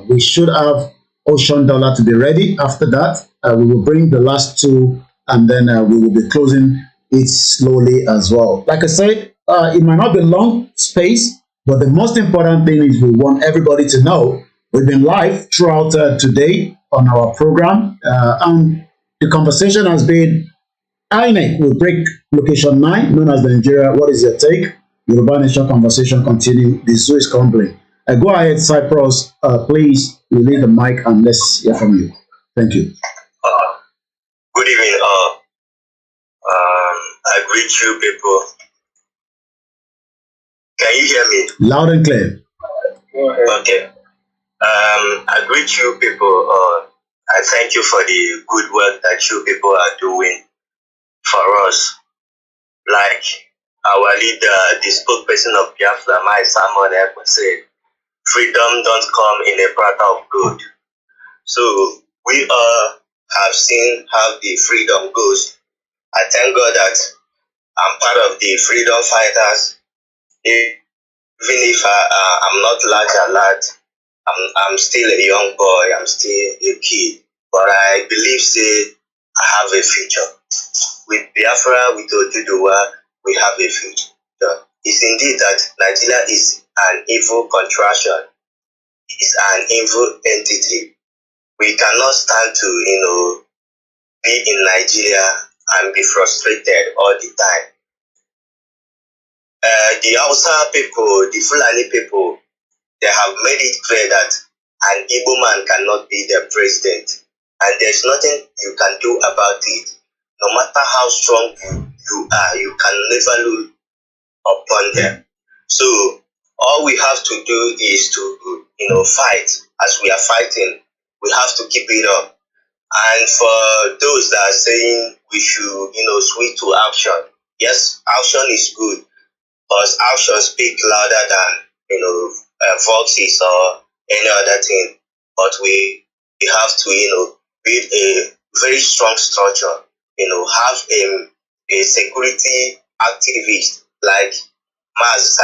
We should have Ocean Dollar to be ready. After that, we will bring the last two, and then we will be closing it slowly as well. Like I said, it might not be long space, but the most important thing is we want everybody to know we've been live throughout today on our program, and the conversation has been Inec will break location 9, known as the Nigeria. What is your take? Yoruba Nation conversation continue. The zoo is crumbling. Go ahead, Cyprus. Please release the mic and let's hear from you. Thank you. Good evening. I greet you people. Can you hear me? Loud and clear. Okay. I greet you people. I thank you for the good work that you people are doing for us. Like our leader, the spokesperson of Biafra, my Simon Ekwe said, freedom don't come in a platter of gold. So we all have seen how the freedom goes. I thank God that I'm part of the freedom fighters. Even if I'm not large, I'm still a young boy, I'm still a kid. But I believe I have a future. With Biafra, with Oduduwa, we have a future. It's indeed that Nigeria is an evil contraction. It's an evil entity. We cannot stand to, be in Nigeria and be frustrated all the time. The Hausa people, the Fulani people, they have made it clear that an Igbo man cannot be the president. And there's nothing you can do about it. No matter how strong you are, you can never lose upon them. So all we have to do is to, fight. As we are fighting, we have to keep it up. And for those that are saying we should, switch to action, yes, action is good, because action speaks louder than, voices or any other thing. But we have to, build a very strong structure, have a security activist like Maaz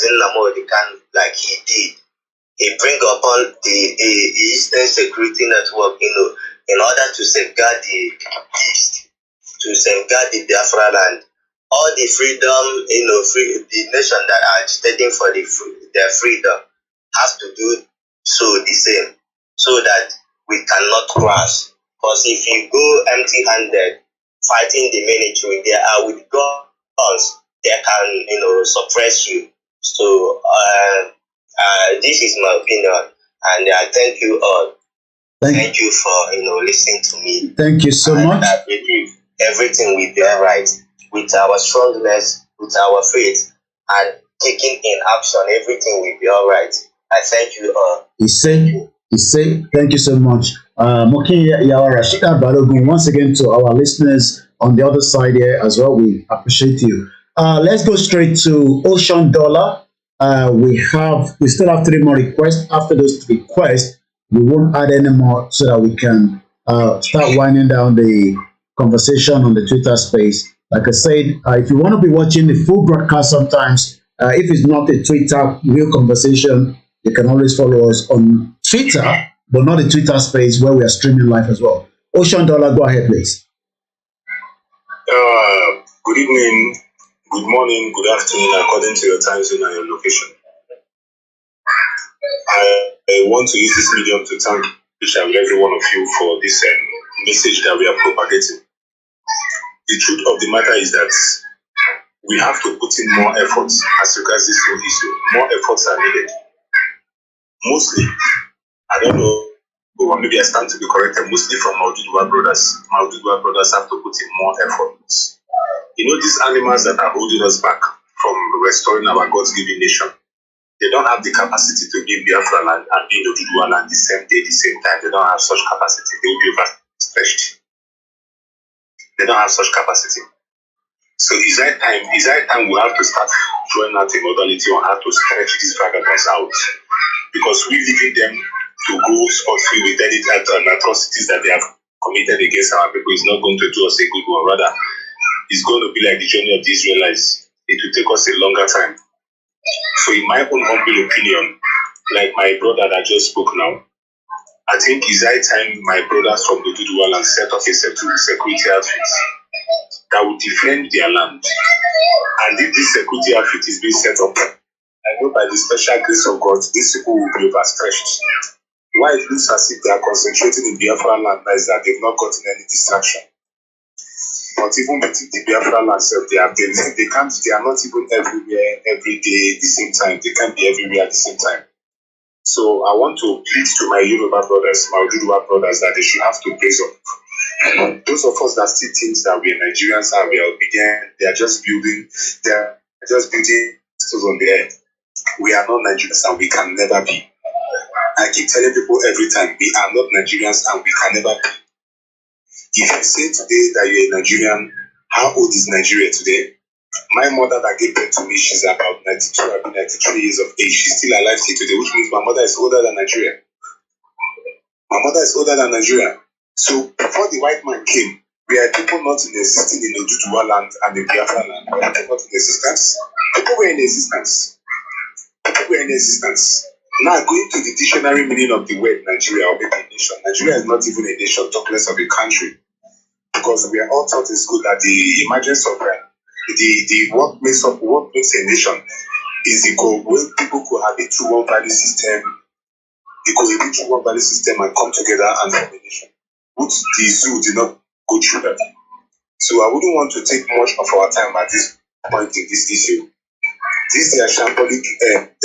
Nnamdi, like he did. He bring upon the Eastern Security Network, in order to safeguard the East, to safeguard the Biafra land. All the freedom, the nation that are agitating for their freedom have to do so the same, so that we cannot crash. Because if you go empty-handed, fighting the military, they are with guns, they can, suppress you. So this is my opinion, and I thank you all. Thank you for listening to me. Thank you so much. I believe everything will be all right with our strongness, with our faith, and taking in action. Everything will be all right. I thank you all. He said, thank you so much. Mokin Yawa Rashida Balogun, once again to our listeners on the other side here as well, we appreciate you. Let's go straight to Ocean Dollar. We still have 3 more requests. After those 3 requests, we won't add any more so that we can start winding down the conversation on the Twitter space. Like I said, if you want to be watching the full broadcast sometimes, if it's not a Twitter real conversation, you can always follow us on Twitter, but not the Twitter space where we are streaming live as well. Ocean Dollar, go ahead, please. Good evening, good morning, good afternoon, according to your time zone and your location. I want to use this medium to thank each and every one of you for this message that we are propagating. The truth of the matter is that we have to put in more efforts as regards this whole issue. More efforts are needed. Mostly, I don't know, but maybe I stand to be corrected, mostly from Maududuwa brothers. Maududuwa brothers have to put in more efforts. These animals that are holding us back from restoring our God-given nation, they don't have the capacity to give Biafra land and be Oduduwa land the same day, the same time. They don't have such capacity. They will be overstretched. They don't have such capacity. So is that time we have to start drawing out a modality on how to stretch these vagabonds out? Because we leaving them to go spot-free with any atrocities that they have committed against our people is not going to do us a good one. Rather, it's going to be like the journey of the Israelites. It will take us a longer time. So in my own humble opinion, like my brother that just spoke now, I think it's high time my brothers from the Oduduwa land set up a security outfit that will defend their land. And if this security outfit is being set up, I know by the special grace of God, these people will be overstretched. Why it looks as if they are concentrating in Biafra land is that they've not gotten any distraction. But even within the Biafra landscape, they are not even everywhere every day at the same time. They can't be everywhere at the same time. So I want to plead to my Yoruba brothers, my Yoruba brothers, that they should have to praise up. Those of us that still think that we are Nigerians and we are obedient, they are just building stuff on the air. We are not Nigerians and we can never be. I keep telling people every time, we are not Nigerians and we can never be. If you say today that you're a Nigerian, how old is Nigeria today? My mother that gave birth to me, she's about 92, 93 years of age. She's still alive till today, which means my mother is older than Nigeria. My mother is older than Nigeria. So before the white man came, we had people not in existing in Oduduwa land and in Biafra land. We had people not in existence. People were in existence. People were in existence. Now, going to the dictionary meaning of the word Nigeria or maybe a nation, Nigeria is not even a nation, talk less of a country. Because we are all taught in school that the emergence of what makes a nation is when people could have a true one value system, they could have a true one value system and come together and form a nation. Which the zoo did not go through that. So I wouldn't want to take much of our time at this point in this issue. This is a shambolic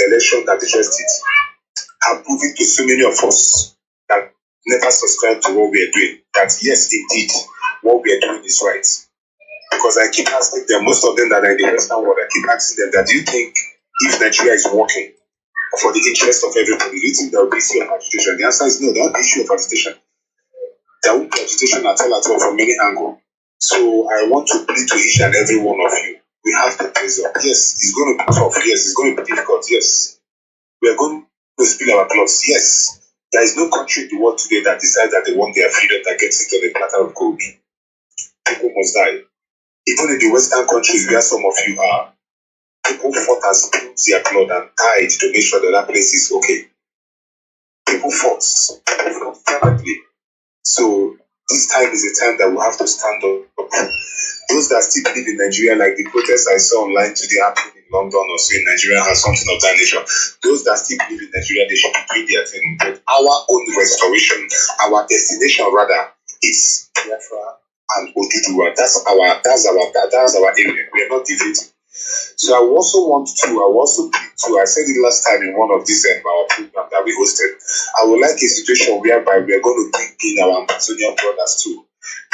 election that they just did. Have proven to so many of us that never subscribe to what we are doing that yes, indeed, what we are doing is right. Because I keep asking them, most of them that are in the Western world, I keep asking them that do you think if Nigeria is working for the interest of everybody, do you think there will be issue of agitation? The answer is no, there won't be issue of agitation. There won't be agitation at all from many angles. So I want to plead to each and every one of you. We have to praise up. Yes, it's going to be tough. Yes, it's going to be difficult. Yes. We are going to spill our blood. Yes. There is no country in the world today that decides that they want their freedom that gets it on a platter of gold. People must die. Even in the Western countries where some of you are, people fought and spilled their blood and died to make sure that that place is okay. People fought fervently. So this time is a time that we have to stand up. Those that still believe in Nigeria, like the protests I saw online today happening in London or so in Nigeria, has something of that nature. Those that still believe in Nigeria, they should be doing their thing. But our own restoration, our destination rather, is Biafra and Oduduwa. That's our area. We are not deviating. So I also plead to, I said it last time in one of these our program that we hosted, I would like a situation whereby we are going to bring in our Amazonian brothers too,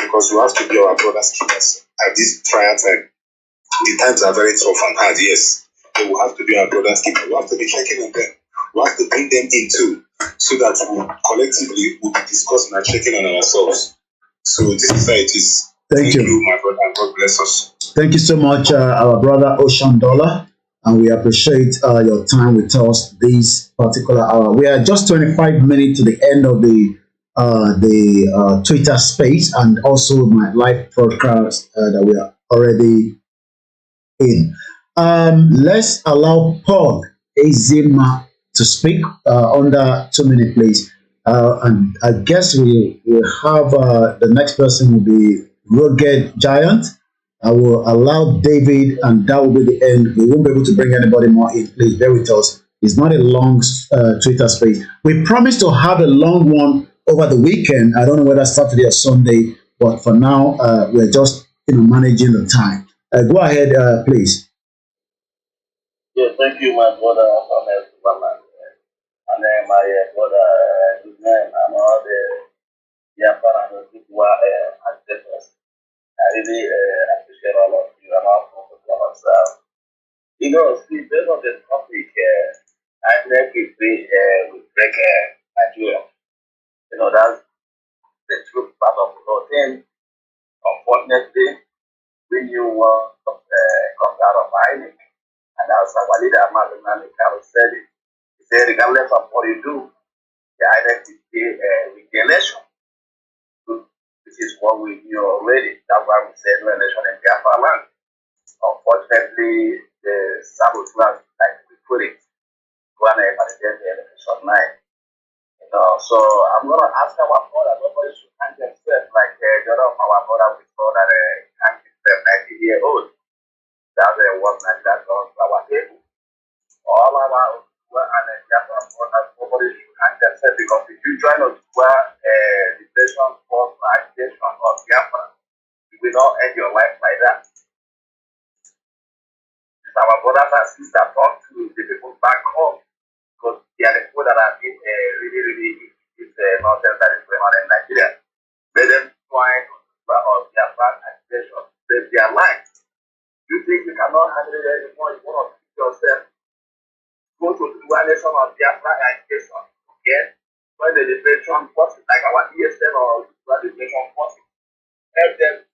because we have to be our brothers keepers at this prior time. The times are very tough and hard, yes, but we have to be our brothers keepers. We have to be checking on them. We have to bring them in too, so that we collectively will be discussing and checking on ourselves. So this is how it is. Thank you, my brother, and God bless us. Thank you so much, our brother Ocean Dollar, and we appreciate your time with us this particular hour. We are just 25 minutes to the end of the Twitter space and also my live broadcast that we are already in. Let's allow Paul Azima to speak under 2 minutes, please. And I guess we will have the next person will be Rugged Giant. I will allow David, and that will be the end. We won't be able to bring anybody more in. Please bear with us. It's not a long Twitter space. We promised to have a long one over the weekend. I don't know whether Saturday or Sunday, but for now, we're just managing the time. Go ahead, please. Yeah, thank you, my brother, and my brother, his name, and all the Japan people ancestors. I really appreciate all of you and all of us. See, based on the topic, I think we break Nigeria. That's the truth part of the whole thing. Unfortunately, we knew what comes out of Inec. And as our leader, IGBOHO, said it. He said, regardless of what you do, the Inec is still with the election. Which is what we knew already. That's why we said no election in Biafra land. Unfortunately, the sabotage, like we put it, go and validate the election night. So I'm gonna ask our brother, nobody should hang themselves like the other of our brother we saw that hang himself 90-year-old. That's what Nigeria does to our table. All our and Biafra brothers, nobody should hang themselves because if you join us to the nation for agitation of Biafra, we will not end your life like that. It's our brothers and sisters talk to the people back home because they are the people that have been really this nonsense that is going on in Nigeria. Let them try to or their bad agitation, save their lives. You think you cannot handle it anymore? You want to keep yourself. Go to the one nation of Biafra agitation. Okay? When the liberation forces, like our ESN or the liberation forces, help them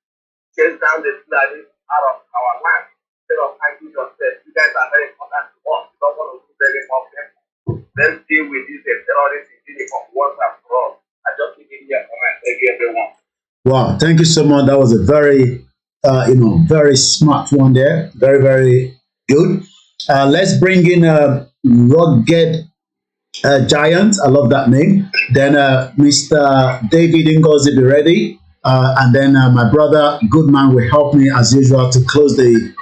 chase down the Fulani out of our land. Instead of hiding yourself, you guys are very important to us. You don't want to lose any more people. Let's deal with this terrorist uniform once and for all. I just give you a comment. Thank you, everyone. Wow, thank you so much. That was a very, very smart one there. Very, very good. Let's bring in Rugged Giant. I love that name. Then Mr. David Ngozi, be ready. And then my brother Goodman will help me as usual to close the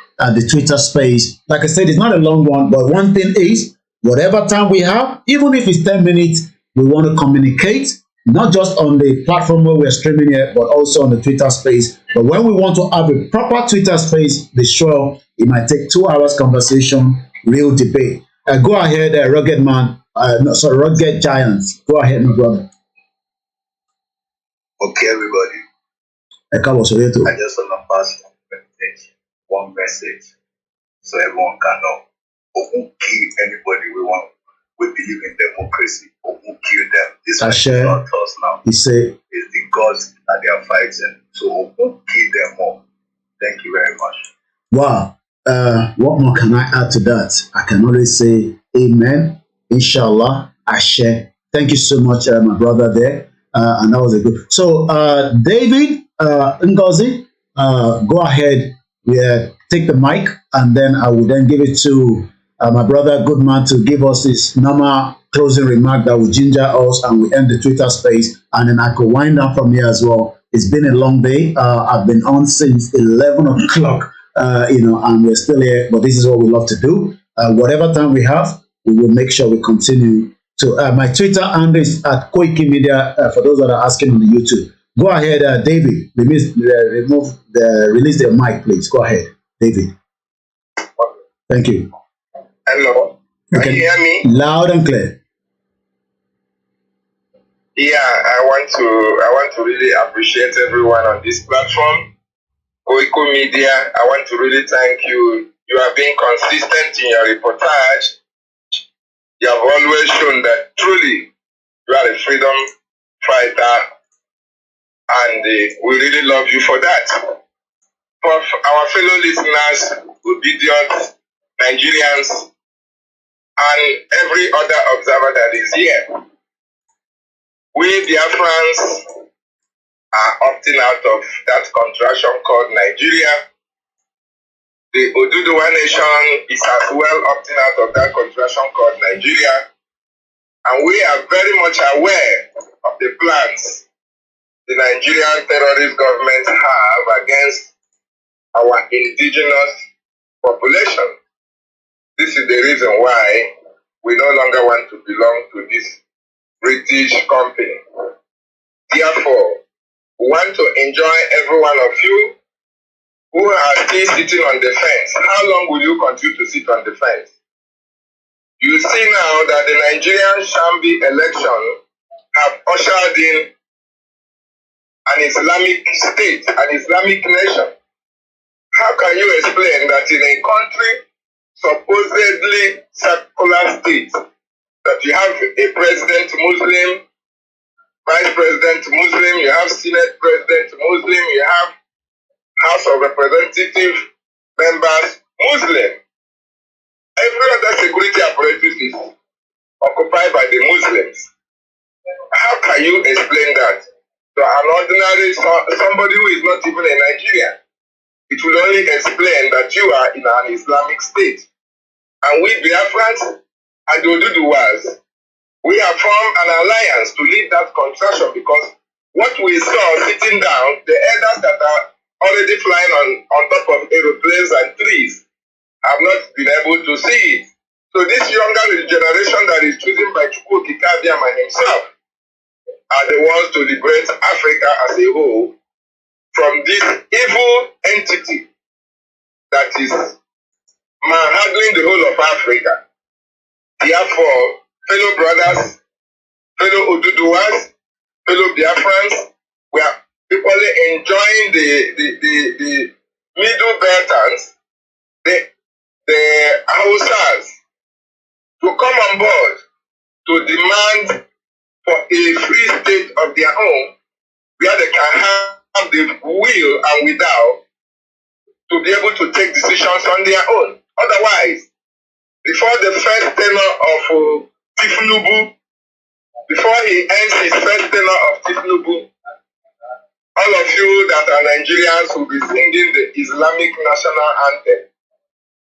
Twitter space. Like I said, it's not a long one, but one thing is, whatever time we have, even if it's 10 minutes, we want to communicate. Not just on the platform where we're streaming it, but also on the Twitter space. But when we want to have a proper Twitter space, be sure it might take 2 hours conversation, real debate. Go ahead, Rugged Man. Rugged Giants. Go ahead, my brother. Okay, everybody. I just want to pass one message so everyone can know. Who will kill anybody we believe in democracy, or who kill them. This is not us now. It's the gods that they are fighting. So who kill them all? Thank you very much. Wow. What more can I add to that? I can only say amen, inshallah, ashe. Thank you so much, my brother there. And that was a good. So David Ngozi, go ahead, take the mic, and then I will then give it to my brother Goodman to give us his normal closing remark that will ginger us, and we end the Twitter space, and then I could wind up from here as well. It's been a long day. I've been on since 11 o'clock, and we're still here, but this is what we love to do. Whatever time we have, we will make sure we continue to. My Twitter handle is at koikimedia, for those that are asking on the YouTube. Go ahead, David, release the mic, please. Go ahead, David. Thank you. Hello. Can you hear me? Loud and clear. Yeah, I want to really appreciate everyone on this platform. KOKORO, I want to really thank you. You have been consistent in your reportage. You have always shown that truly you are a freedom fighter, and we really love you for that. For our fellow listeners, obedient Nigerians, and every other observer that is here, we Biafrans are opting out of that contraction called Nigeria. The Oduduwa nation is as well opting out of that contraction called Nigeria. And we are very much aware of the plans the Nigerian terrorist government have against our indigenous population. This is the reason why we no longer want to belong to this British company. Therefore, we want to enjoy every one of you who are still sitting on the fence. How long will you continue to sit on the fence? You see now that the Nigerian Shambi election have ushered in an Islamic state, an Islamic nation. How can you explain that in a country supposedly secular state, that you have a president Muslim, vice president Muslim, you have Senate president Muslim, you have House of Representative members Muslim. Every other security apparatus is occupied by the Muslims. How can you explain that to an ordinary somebody who is not even a Nigerian? It will only explain that you are in an Islamic state. And we Biafrans and the Oduduwas, we have formed an alliance to lead that contraction, because what we saw sitting down, the elders that are already flying on top of aeroplanes and trees, have not been able to see it. So this younger generation that is chosen by Chukwu Kikabiama himself are the ones to liberate Africa as a whole from this evil entity that is manhandling the whole of Africa. Therefore, fellow brothers, fellow Oduduwas, fellow Biafrans, we are equally enjoying the middle belters, the Hausas, to come on board to demand for a free state of their own, where they can have the will and without to be able to take decisions on their own. Otherwise, before the first tenure of Tifnubu, before he ends his first tenure of Tifnubu, all of you that are Nigerians will be singing the Islamic national anthem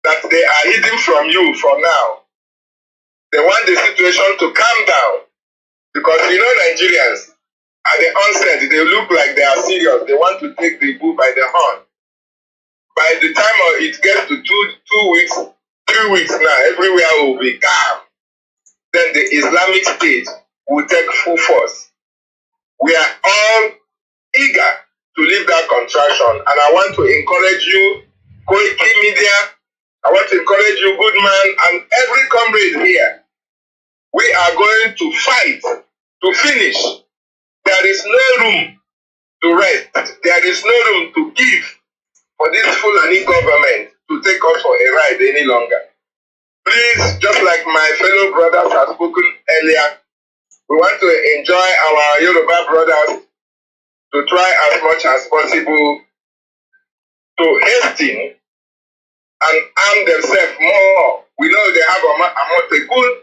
that they are hidden from you for now. They want the situation to calm down because you know Nigerians, at the onset, they look like they are serious. They want to take the bull by the horn. By the time it gets to 2 weeks, 3 weeks now, everywhere will be calm. Then the Islamic State will take full force. We are all eager to leave that contraction, and I want to encourage you, koikimedia, I want to encourage you, good man, and every comrade here. We are going to fight to finish. There is no room to rest. There is no room to give for this Fulani government to take us for a ride any longer. Please, just like my fellow brothers have spoken earlier, we want to enjoy our Yoruba brothers to try as much as possible to hasten and arm themselves more. We know they have a Amotekun.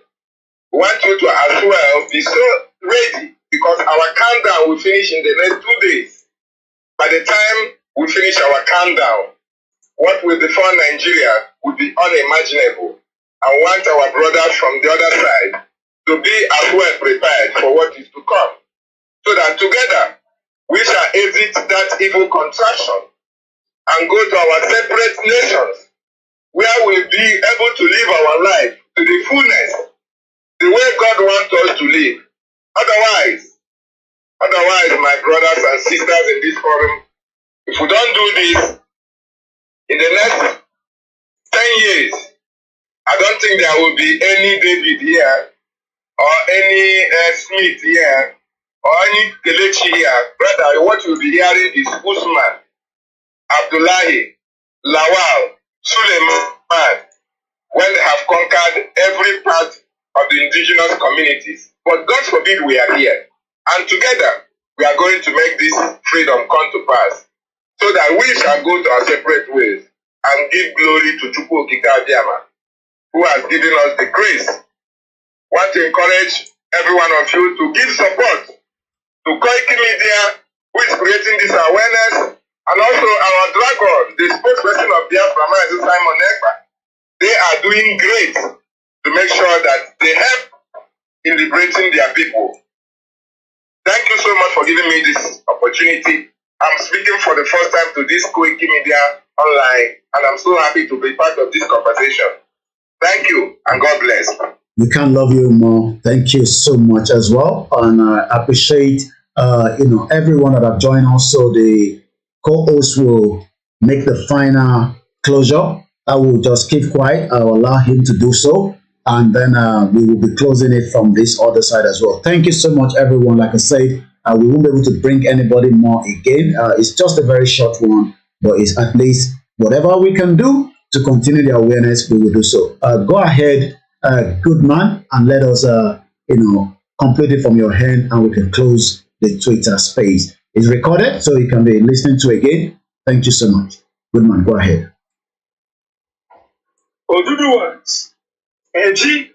We want you to as well be so ready because our countdown will finish in the next 2 days. By the time we finish our countdown, what will befall Nigeria would be unimaginable. I want our brothers from the other side to be as well prepared for what is to come, so that together we shall exit that evil contraction and go to our separate nations, where we'll be able to live our life to the fullness, the way God wants us to live. Otherwise, my brothers and sisters in this forum, if we don't do this, in the next 10 years, I don't think there will be any David here, or any Smith here, or any Kelechi here. Brother, what you'll be hearing is Usman, Abdullahi, Lawal, Suleiman, when they have conquered every part of the indigenous communities. But God forbid we are here. And together, we are going to make this freedom come to pass, so that we shall go to our separate ways and give glory to Chukwu Okike Abiyama, who has given us the grace. I want to encourage every one of you to give support to koikimedia, who is creating this awareness, and also our dragon, the spokesperson of Biafra, Simon Ekpa. They are doing great to make sure that they help in liberating their people. Thank you so much for giving me this opportunity. I'm speaking for the first time to this koikimedia online, and I'm so happy to be part of this conversation. Thank you, and God bless. We can love you more. Thank you so much as well, and I appreciate everyone that have joined us. So the co-host will make the final closure. I will just keep quiet. I will allow him to do so, and then we will be closing it from this other side as well. Thank you so much, everyone. Like I said, we won't be able to bring anybody more again. It's just a very short one, but it's at least whatever we can do to continue the awareness, we will do so. Go ahead, good man, and let us, complete it from your hand, and we can close the Twitter space. It's recorded, so you can be listening to it again. Thank you so much. Good man, go ahead. Oduduwans, Eji,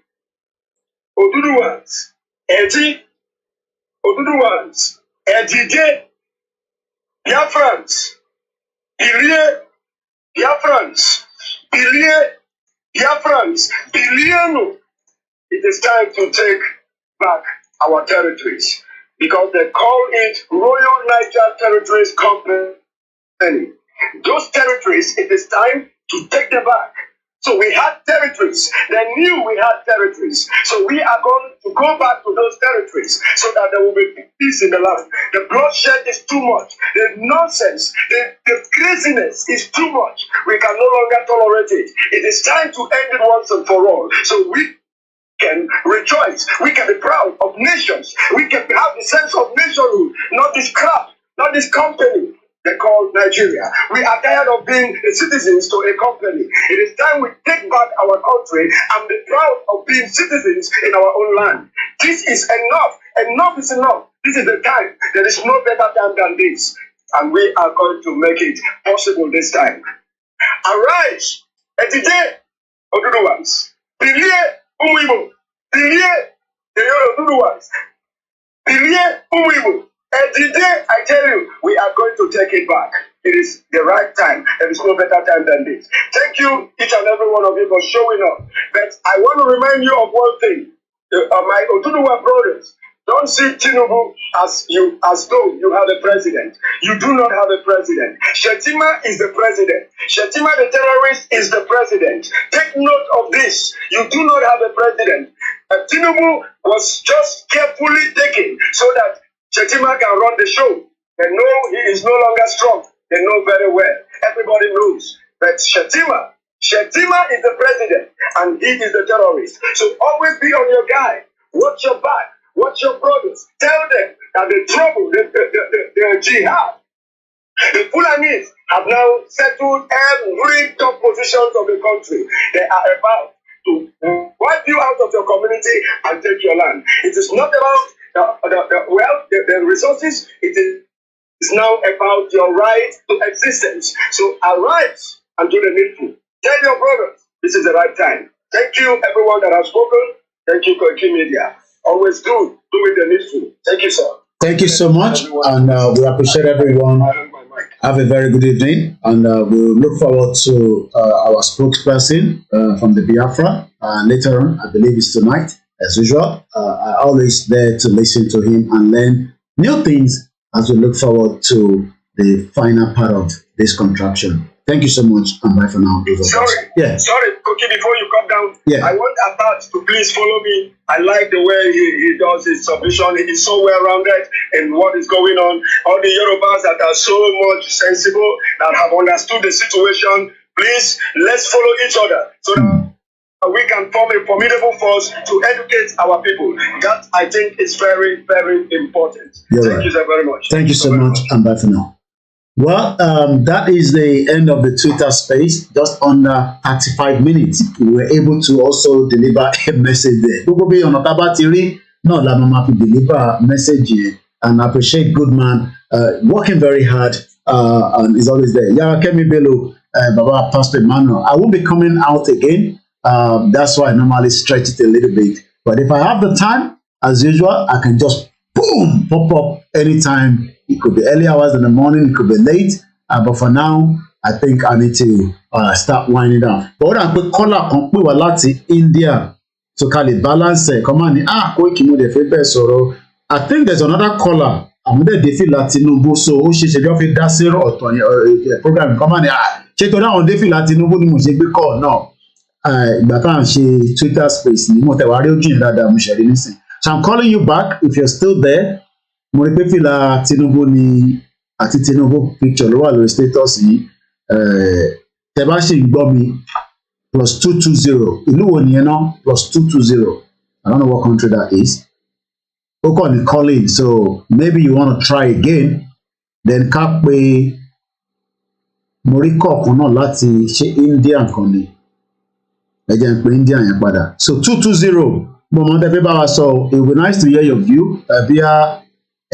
Oduduwans, Eji, Oduduwans, Ejije, Biafrans, Ilie, Biafrans, Ilie, Biafrans, Bilienu. It is time to take back our territories, because they call it Royal Niger Territories Company. Those territories, it is time to take them back. So we had territories. They knew we had territories. So we are going to go back to those territories so that there will be peace in the land. The bloodshed is too much. The nonsense, the craziness is too much. We can no longer tolerate it. It is time to end it once and for all. So we can rejoice. We can be proud of nations. We can have the sense of nationhood, not this crap, not this company they call Nigeria. We are tired of being citizens to a company. It is time we take back our country and be proud of being citizens in our own land. This is enough. Enough is enough. This is the time. There is no better time than this. And we are going to make it possible this time. Arise. Etide Oduduwans. Bilie Umuibo. Bilie the Yoruba. Bilie Umuibo. And today, I tell you, we are going to take it back. It is the right time. There is no better time than this. Thank you, each and every one of you, for showing up. But I want to remind you of one thing. My Oduduwa brothers, don't see Tinubu as though you have a president. You do not have a president. Shetima is the president. Shetima the terrorist is the president. Take note of this. You do not have a president. Tinubu was just carefully taken so that Shetima can run the show. They know he is no longer strong. They know very well. Everybody knows. But Shetima is the president and he is the terrorist. So always be on your guard. Watch your back. Watch your brothers. Tell them that the trouble, the jihad, the Fulanis have now settled every top positions of the country. They are about to wipe you out of your community and take your land. It is not about the wealth, the resources. It is now about your right to existence. So arise and do the needful. Tell your brothers this is the right time. Thank you, everyone that has spoken. Thank you, KOKORO. Always do it the needful. Thank you, sir. Thank you so much, and we appreciate everyone. Have a very good evening, and we'll look forward to our spokesperson from the Biafra later on. I believe it's tonight. As usual, I'm always there to listen to him and learn new things as we look forward to the final part of this contraction. Thank you so much, and bye for now. Sorry, Koki, before you come down, yeah. I want Abbas to please follow me. I like the way he does his submission. He is so well-rounded in what is going on. All the Yorubas that are so much sensible, that have understood the situation, please, let's follow each other so that we can form a formidable force to educate our people. That, I think, is very, very important. Thank you so very much. Thank you so much, and bye for now. Well, that is the end of the Twitter space. Just under 35 minutes, we were able to also deliver a message there. Probably on Otabatiri, no, la mama to deliver message, and I appreciate Goodman working very hard, and is always there. Yeah, Kemi Bello, Baba Pastor Emmanuel. I will be coming out again. That's why I normally stretch it a little bit. But if I have the time, as usual, I can just boom pop up anytime. It could be early hours in the morning, it could be late. But for now, I think I need to start winding down. But what I put caller kan pè wá láti India to call it balance. Come on, koikimedia fẹ́ bẹ́ẹ̀ sọ̀rọ̀. I think there's another caller. I'm there defi Tinubu, so ó ṣe ṣe bí wọ́n fi dá sí ọ̀tọ̀ program. Come on, ṣé torí àwọn defi Tinubu ni mo ṣe gbé call náà. Ìgbà tá à ń ṣe Twitter space ni mo tẹ̀ wá rí ojú yìí dáadáa mo ṣe rí nísìn. So I'm calling you back if you're still there. Mo rí pé fìlà Tinubu ni àti Tinubu picture ló wà lórí status yìí. Tẹ́ bá ṣì ń gbọ́ mi +220 ìlú wo nìyẹn náà +220 I don't know what country that is. Ó kàn ní calling, so maybe you want to try again. Then ká pé mo rí kọ̀ọ̀kan náà láti ṣe India kan ni. Ẹ jẹ́ n pé India yẹn padà. So 220 mo mọ̀ tẹ́ fẹ́ bá wa sọ. It would be nice to hear your view. Bí a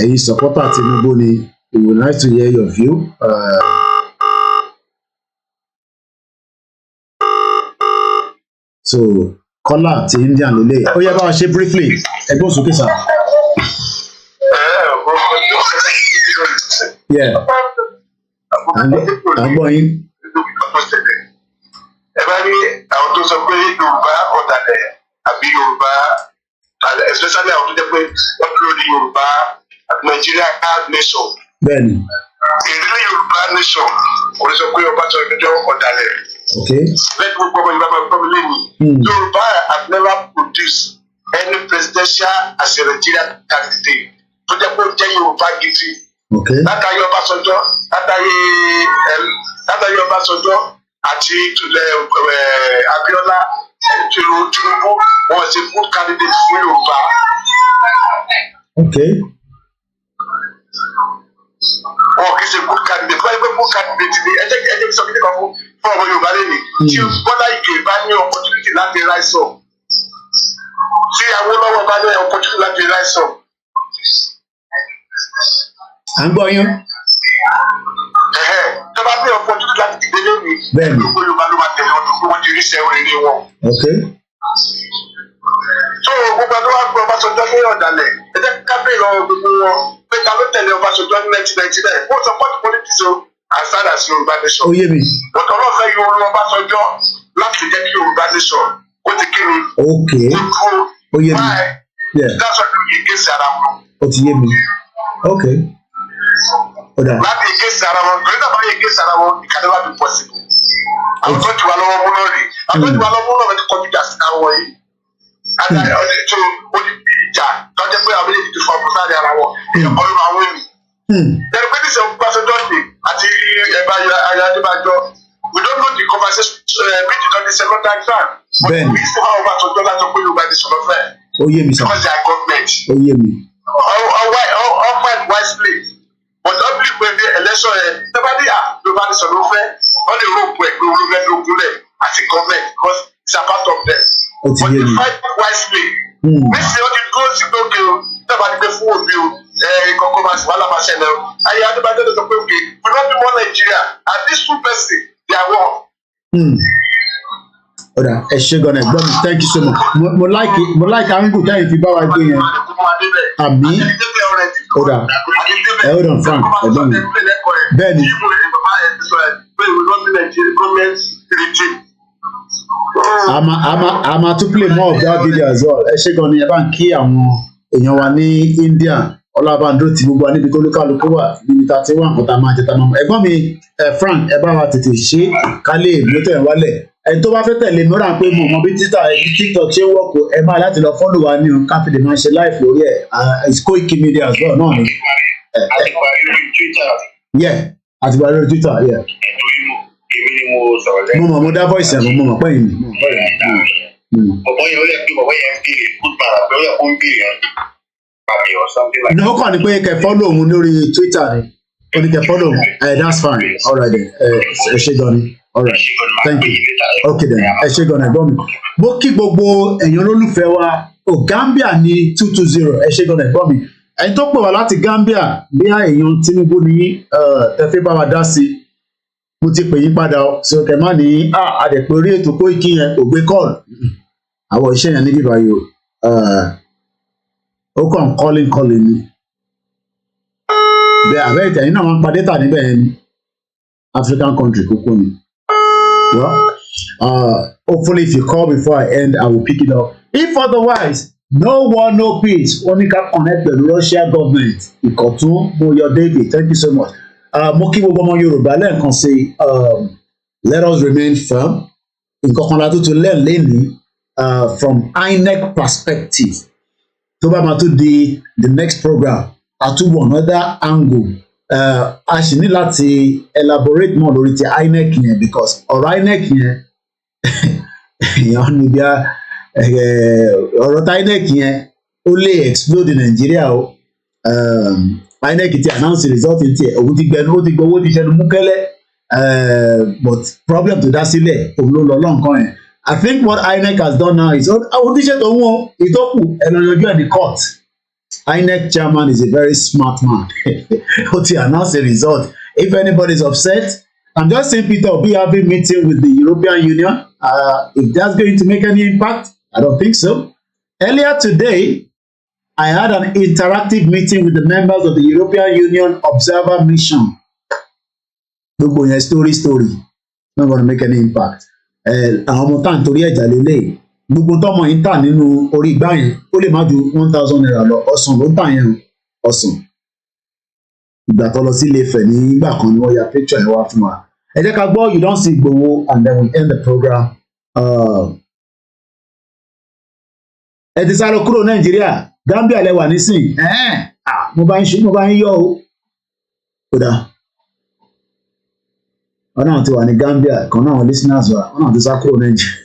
ẹ̀yin supporter Tinubu ni, it would be nice to hear your view. So caller ti India lele. Ó yẹ bá wa ṣe briefly. Ẹgbọ́n sókè sá. Yeah. Àgbọ̀n yín. Ẹ bá ní àwọn tó sọ pé Yorùbá ọ̀dàlẹ̀ àbí Yorùbá, especially àwọn tó jẹ́ pé wọ́n dúró ní Yorùbá àti Nigeria nation. Bẹ́ẹ̀ni. Ìdílé Yorùbá nation kò ní sọ pé Ọbásanjọ́ ọ̀dàlẹ̀. Okay. Yoruba have never produced any presidential as a Nigerian candidate. To the point that Yoruba gidi. Okay. Látàrí Ọbásanjọ́, látàrí Ọbásanjọ́ àti Abiola Tinubu was a good candidate for Yoruba. Okay. Oh, he's a good candidate. Why a good candidate? I think something from Yoruba lady. Tí Bọ́lá Ìgè bá ní opportunity láti rise up. Tí Awólọ́wọ̀ bá ní opportunity láti rise up. À ń gbọ́ yín. Tó bá ní opportunity láti dìde lónìí. Bẹ́ẹ̀ni. Gbogbo Yorùbá ló máa tẹ̀lé ọdún tó wọ́n ti rí sẹ́wọ̀n ilé wọn. Okay. So gbogbo ẹgbẹ́ wa gbọ́ Ọbásanjọ́ ní ọ̀dàlẹ̀. Ẹ jẹ́ ká bèèrè lọ́wọ́ gbogbo wọn. Pé ta ló tẹ̀lé Ọbásanjọ́ ní 1999? Wọ́n support politics o. As far as Yorùbá nation. Ó yé mi. But ọlọ́fẹ́ yóò lọ Ọbásanjọ́ láti jẹ́ kí Yorùbá nation ó ti kí ni. Okay. Ó yé mi. That's why we against ara wọn. Ó ti yé mi. Okay. Láti against ara wọn, gbẹ̀rẹ̀ náà bá yẹ against ara wọn, it can never be possible. Àwọn tó ti wà lọ́wọ́ mú náà rí. Àwọn tó ti wà lọ́wọ́ mú náà ti kọjú ìjà sí àwọn yìí. Àti ọ̀dẹ̀ tó ó ti di ìjà lọ́jọ́ pé àwọn méjèèjì ti fọ ọkùnrin sáré ara wọn. Èèyàn kọ́ ló máa wé mi. Ẹni pé níṣẹ́ Ọbásanjọ́ ṣe àti ẹ̀bá Adébájọ́, we don't know the conversation between the second time time. But we still have Ọbásanjọ́ láti pé Yorùbá ti sọ̀rọ̀ fẹ́. Ó yé mi sọ. Because they are government. Ó yé mi. All fight wisely. But don't believe when the election nobody Yorùbá ti sọ̀rọ̀ fẹ́. All the rope pé olùfẹ́ ló gúnlẹ̀ as a government because it's a part of them. But they fight wisely. Níṣẹ́ ó ti dúró sí pé òkè o, nígbà tí pé fún òbí o, kọ́kọ́ máa sì wàhálà máa ṣẹlẹ̀ o. Ayé Adébájọ́ ló sọ pé òkè, we don't be more Nigeria and these two persons they are one. Ọ̀dà ẹ ṣé gan-an ẹ̀gbọ́n mi, thank you so much. Mo like àríkù táyì fi bá wa gbé yẹn. Àmì ọ̀dà hold on Frank ẹ̀gbọ́n mi. Bẹ́ẹ̀ni. I'm to play more of that video as well. Ẹ ṣé gan ni ẹ bá ń kí àwọn èèyàn wa ní India ọlábàndó tí gbogbo wa níbi tó lókàlùkù wà níbi tá a ti wà nǹkan tá a máa jẹ tá a máa mọ. Ẹ̀gbọ́n mi Frank ẹ bá wa tètè ṣe ká lè mọ́tò ẹ̀ wálẹ̀. Ẹni tó bá fẹ́ tẹ̀lé mi rà pé mo mọ bí TikTok ṣe ń wọ́pọ̀ ẹ máa láti lọ fọ́lù wa ní o ká fi lè máa ṣe live lórí ẹ̀ koikimedia as well náà ni. Àtìgbà lórí Twitter. Mo mọ̀ mo dá voice ẹ̀ mo mọ̀ pẹ́yìn mi. Bọ̀bọ̀ yẹn ó yẹ pé bọ̀bọ̀ yẹn ń bèrè good man àbí ó yẹ kó ń bèrè àbí or something like that. No, ó kàn ní pé kẹ́ follow òun lórí Twitter ni. Ó ní kẹ́ follow that's fine. All right then. Ẹ ṣé gan ni. All right. Thank you. Okay then. Ẹ ṣé gan ni ẹ̀gbọ́n mi. Mo kí gbogbo èèyàn olólùfẹ́ wa Gambia ní 220. Ẹ ṣé gan ni ẹ̀gbọ́n mi. Ẹni tó pè wá láti Gambia bí èèyàn Tinubu ní tẹ́fẹ́ bá wa dá sí mo ti pè yín padà ọ sí ọkẹ má ní àdẹ̀pẹ̀ orí ètò Koiki yẹn kò gbé kọ́ọ̀lù àwọn iṣẹ́ yẹn níbí báyìí ó kàn calling ni bẹ́ẹ̀ àbẹ́ ìtẹ̀yìn náà máa ń pa data níbẹ̀ yẹn ní African country kókó ni hopefully if you call before I end I will pick it up if otherwise no war no peace wọ́n ní ká connect pẹ̀lú Russia government Ìkọ̀tún Moyo David thank you so much. Mo kí gbogbo ọmọ Yorùbá lẹ́ẹ̀kan sí let us remain firm nǹkan kan la tó tún learn lẹ́ni from Inec perspective tó bá máa tún di the next program àtúbọ̀ another angle a sì ní láti elaborate more lórí ti Inec yẹn because ọ̀rọ̀ Inec yẹn èèyàn níbi ọ̀rọ̀ tí Inec yẹn ó lè explode ní Nàìjíríà o. Inec ti announce result ti òun ti gbẹnu ó ti gbowó ti ṣẹnu mú kẹ́lẹ́ but problem tó dá sílẹ̀ òun ló lọ lọ́nkàn yẹn I think what Inec has done now is àwọn oníṣẹ́ tó ń wọ́n ìtọ́kù ẹ̀rọ yanjú ẹ̀ ní court Inec chairman is a very smart man ó ti announce the result if anybody is upset I'm just saying Peter Obi having meeting with the European Union if that's going to make any impact I don't think so. Earlier today I had an interactive meeting with the members of the European Union Observer Mission. Gbogbo yẹn story not gonna make any impact. Àwọn ọmọ tá à ń torí ẹ̀jà lélẹ̀ gbogbo tọmọ yìí tà nínú orí igbá yẹn ó lè má ju 1,000 naira lọ ọsàn ló tà yẹn ọsàn. Ìgbà tó lọ sí Ilé-Ifẹ̀ nígbà kan ni wọ́n ya picture ẹ̀ wá fún wa. Ẹ jẹ́ ká gbọ́, you don't see IGBOHO, and then we end the program. Ẹ ti sá lọ kúrò Nàìjíríà, Gambia lẹ wà nísìn. Mo bá ń yọ̀ o. Kódà ọ̀nà tí wà ní Gambia kan náà listeners wa ọ̀nà tí sá kúrò Nàìjíríà.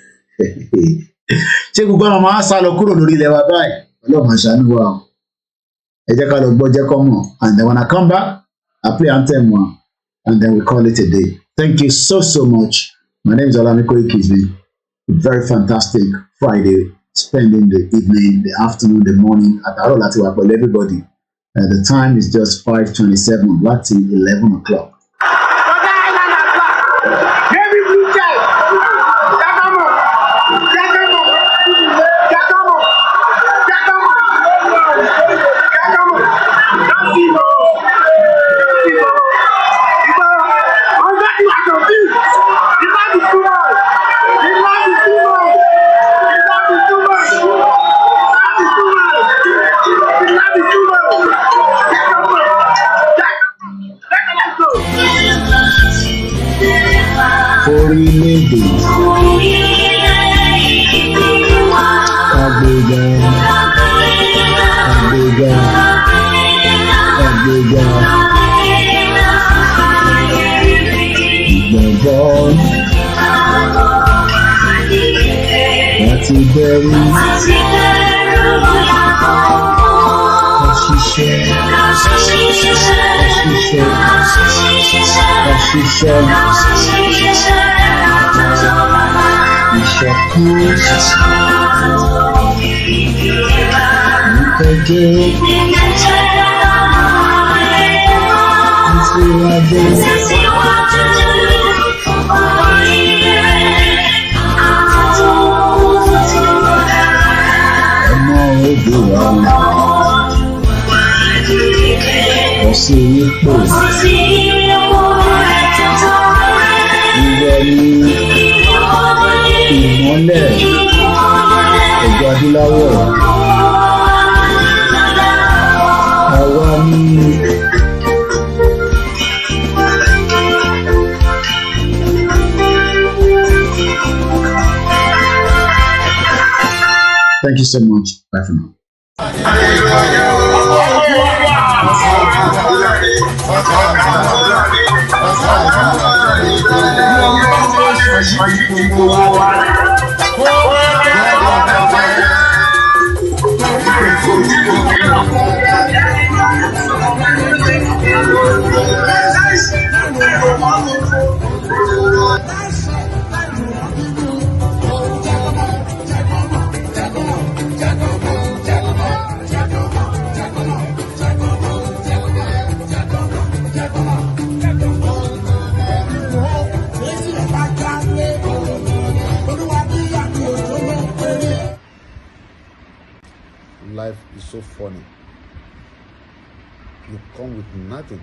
Ṣé gbogbo àwọn máa sá lọ kúrò lórí ilẹ̀ wa báyìí? Ọlọ́run àṣàánú wa o. Ẹ jẹ́ ká lọ gbọ́ jẹ́ kọ́ mọ̀, and then when I come back, I play anthem one, and then we call it a day. Thank you so much. My name is OLAMILEKAN. It's been a very fantastic Friday, spending the evening, the afternoon, the morning at Aro Lati wa pẹ̀lú everybody. The time is just 5:27, Lati 11 o'clock. Orílẹ̀-èdè Àgbéga ìgbàgbọ́ láti bẹ̀rù ìmọ́lẹ̀ ẹ̀jọ̀ adúláwọ̀ àwa ní. Thank you so much. Bye for now. Life is so funny. You come with nothing,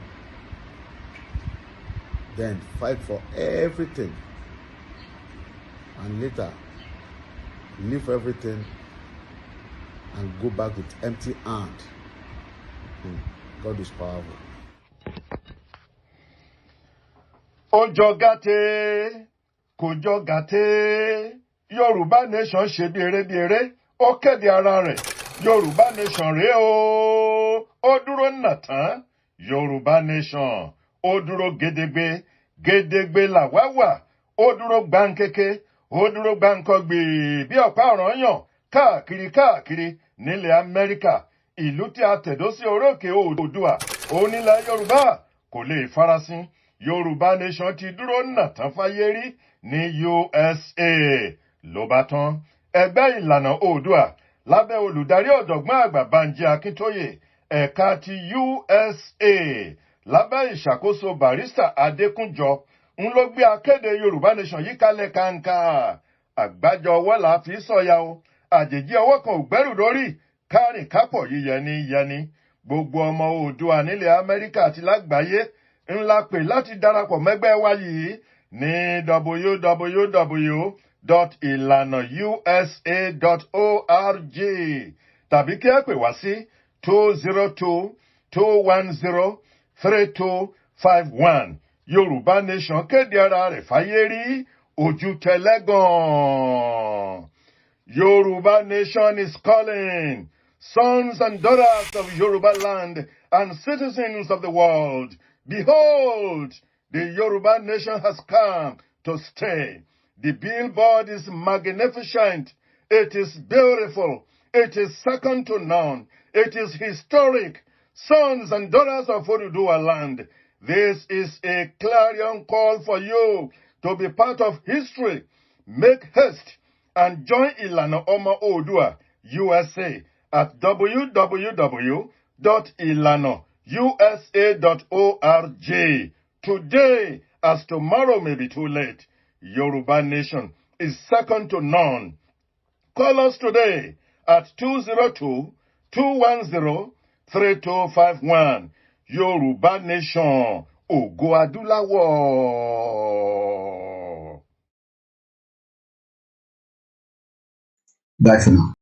then fight for everything, and later leave everything and go back with empty hand. God is powerful. Ojo gàté, kò jọ gàté, Yoruba nation ṣe bí eré, ó kéde ara rẹ̀. Yoruba nation rèé o, ó dúró nàtán. Yoruba nation, ó dúró gédégbé làwa wà, ó dúró gbáǹkéké, ó dúró gbáǹkọ́gbì bí ọ̀pá ọ̀ranyàn káàkiri nílẹ̀ Amẹ́ríkà. Ìlú tí a tẹ̀dó sí orókè Oòduà, onílẹ̀ Yorùbá kò lè farasin. Yoruba nation ti dúró nàtán fáyé rí ní USA. Ló bá tán, ẹgbẹ́ ìlànà Oòduà lábẹ́ olùdarí ọ̀jọ̀gbọ́n àgbà Banji Akíntóyè ẹ̀ka ti USA lábẹ́ ìṣàkóso Barrister Adékúnjọ ń ló gbé akéde Yorùbá nation yìí kalẹ̀ kàǹkà. Àgbájọ ọwọ́ là fi sọ̀yà o, àjèjì ọwọ́ kan ò gbẹ́rù lórí, kárìn kápọ̀ yíyẹni. Gbogbo ọmọ Oòduà nílẹ̀ Amẹ́ríkà àti lágbàáyé ńlá pè láti darapọ̀ mẹ́gbẹ́ wa yìí ní www.ilanausa.org tàbí kí ẹ pè wá sí 202-210-3251 Yoruba Nation kéde ara rẹ̀ fáyé rí ojú tẹlẹ́gàn. Yoruba Nation is calling sons and daughters of Yoruba land and citizens of the world. Behold, the Yoruba Nation has come to stay. The billboard is magnificent. It is beautiful. It is second to none. It is historic. Sons and daughters of Oduduwa land, this is a clarion call for you to be part of history. Make haste and join Ilana Oma Odua USA at www.ilanousa.org. Today, as tomorrow may be too late, Yoruba Nation is second to none. Call us today at 202-210-3251. Yoruba Nation, Ògo Adúláwọ̀. Bye for now.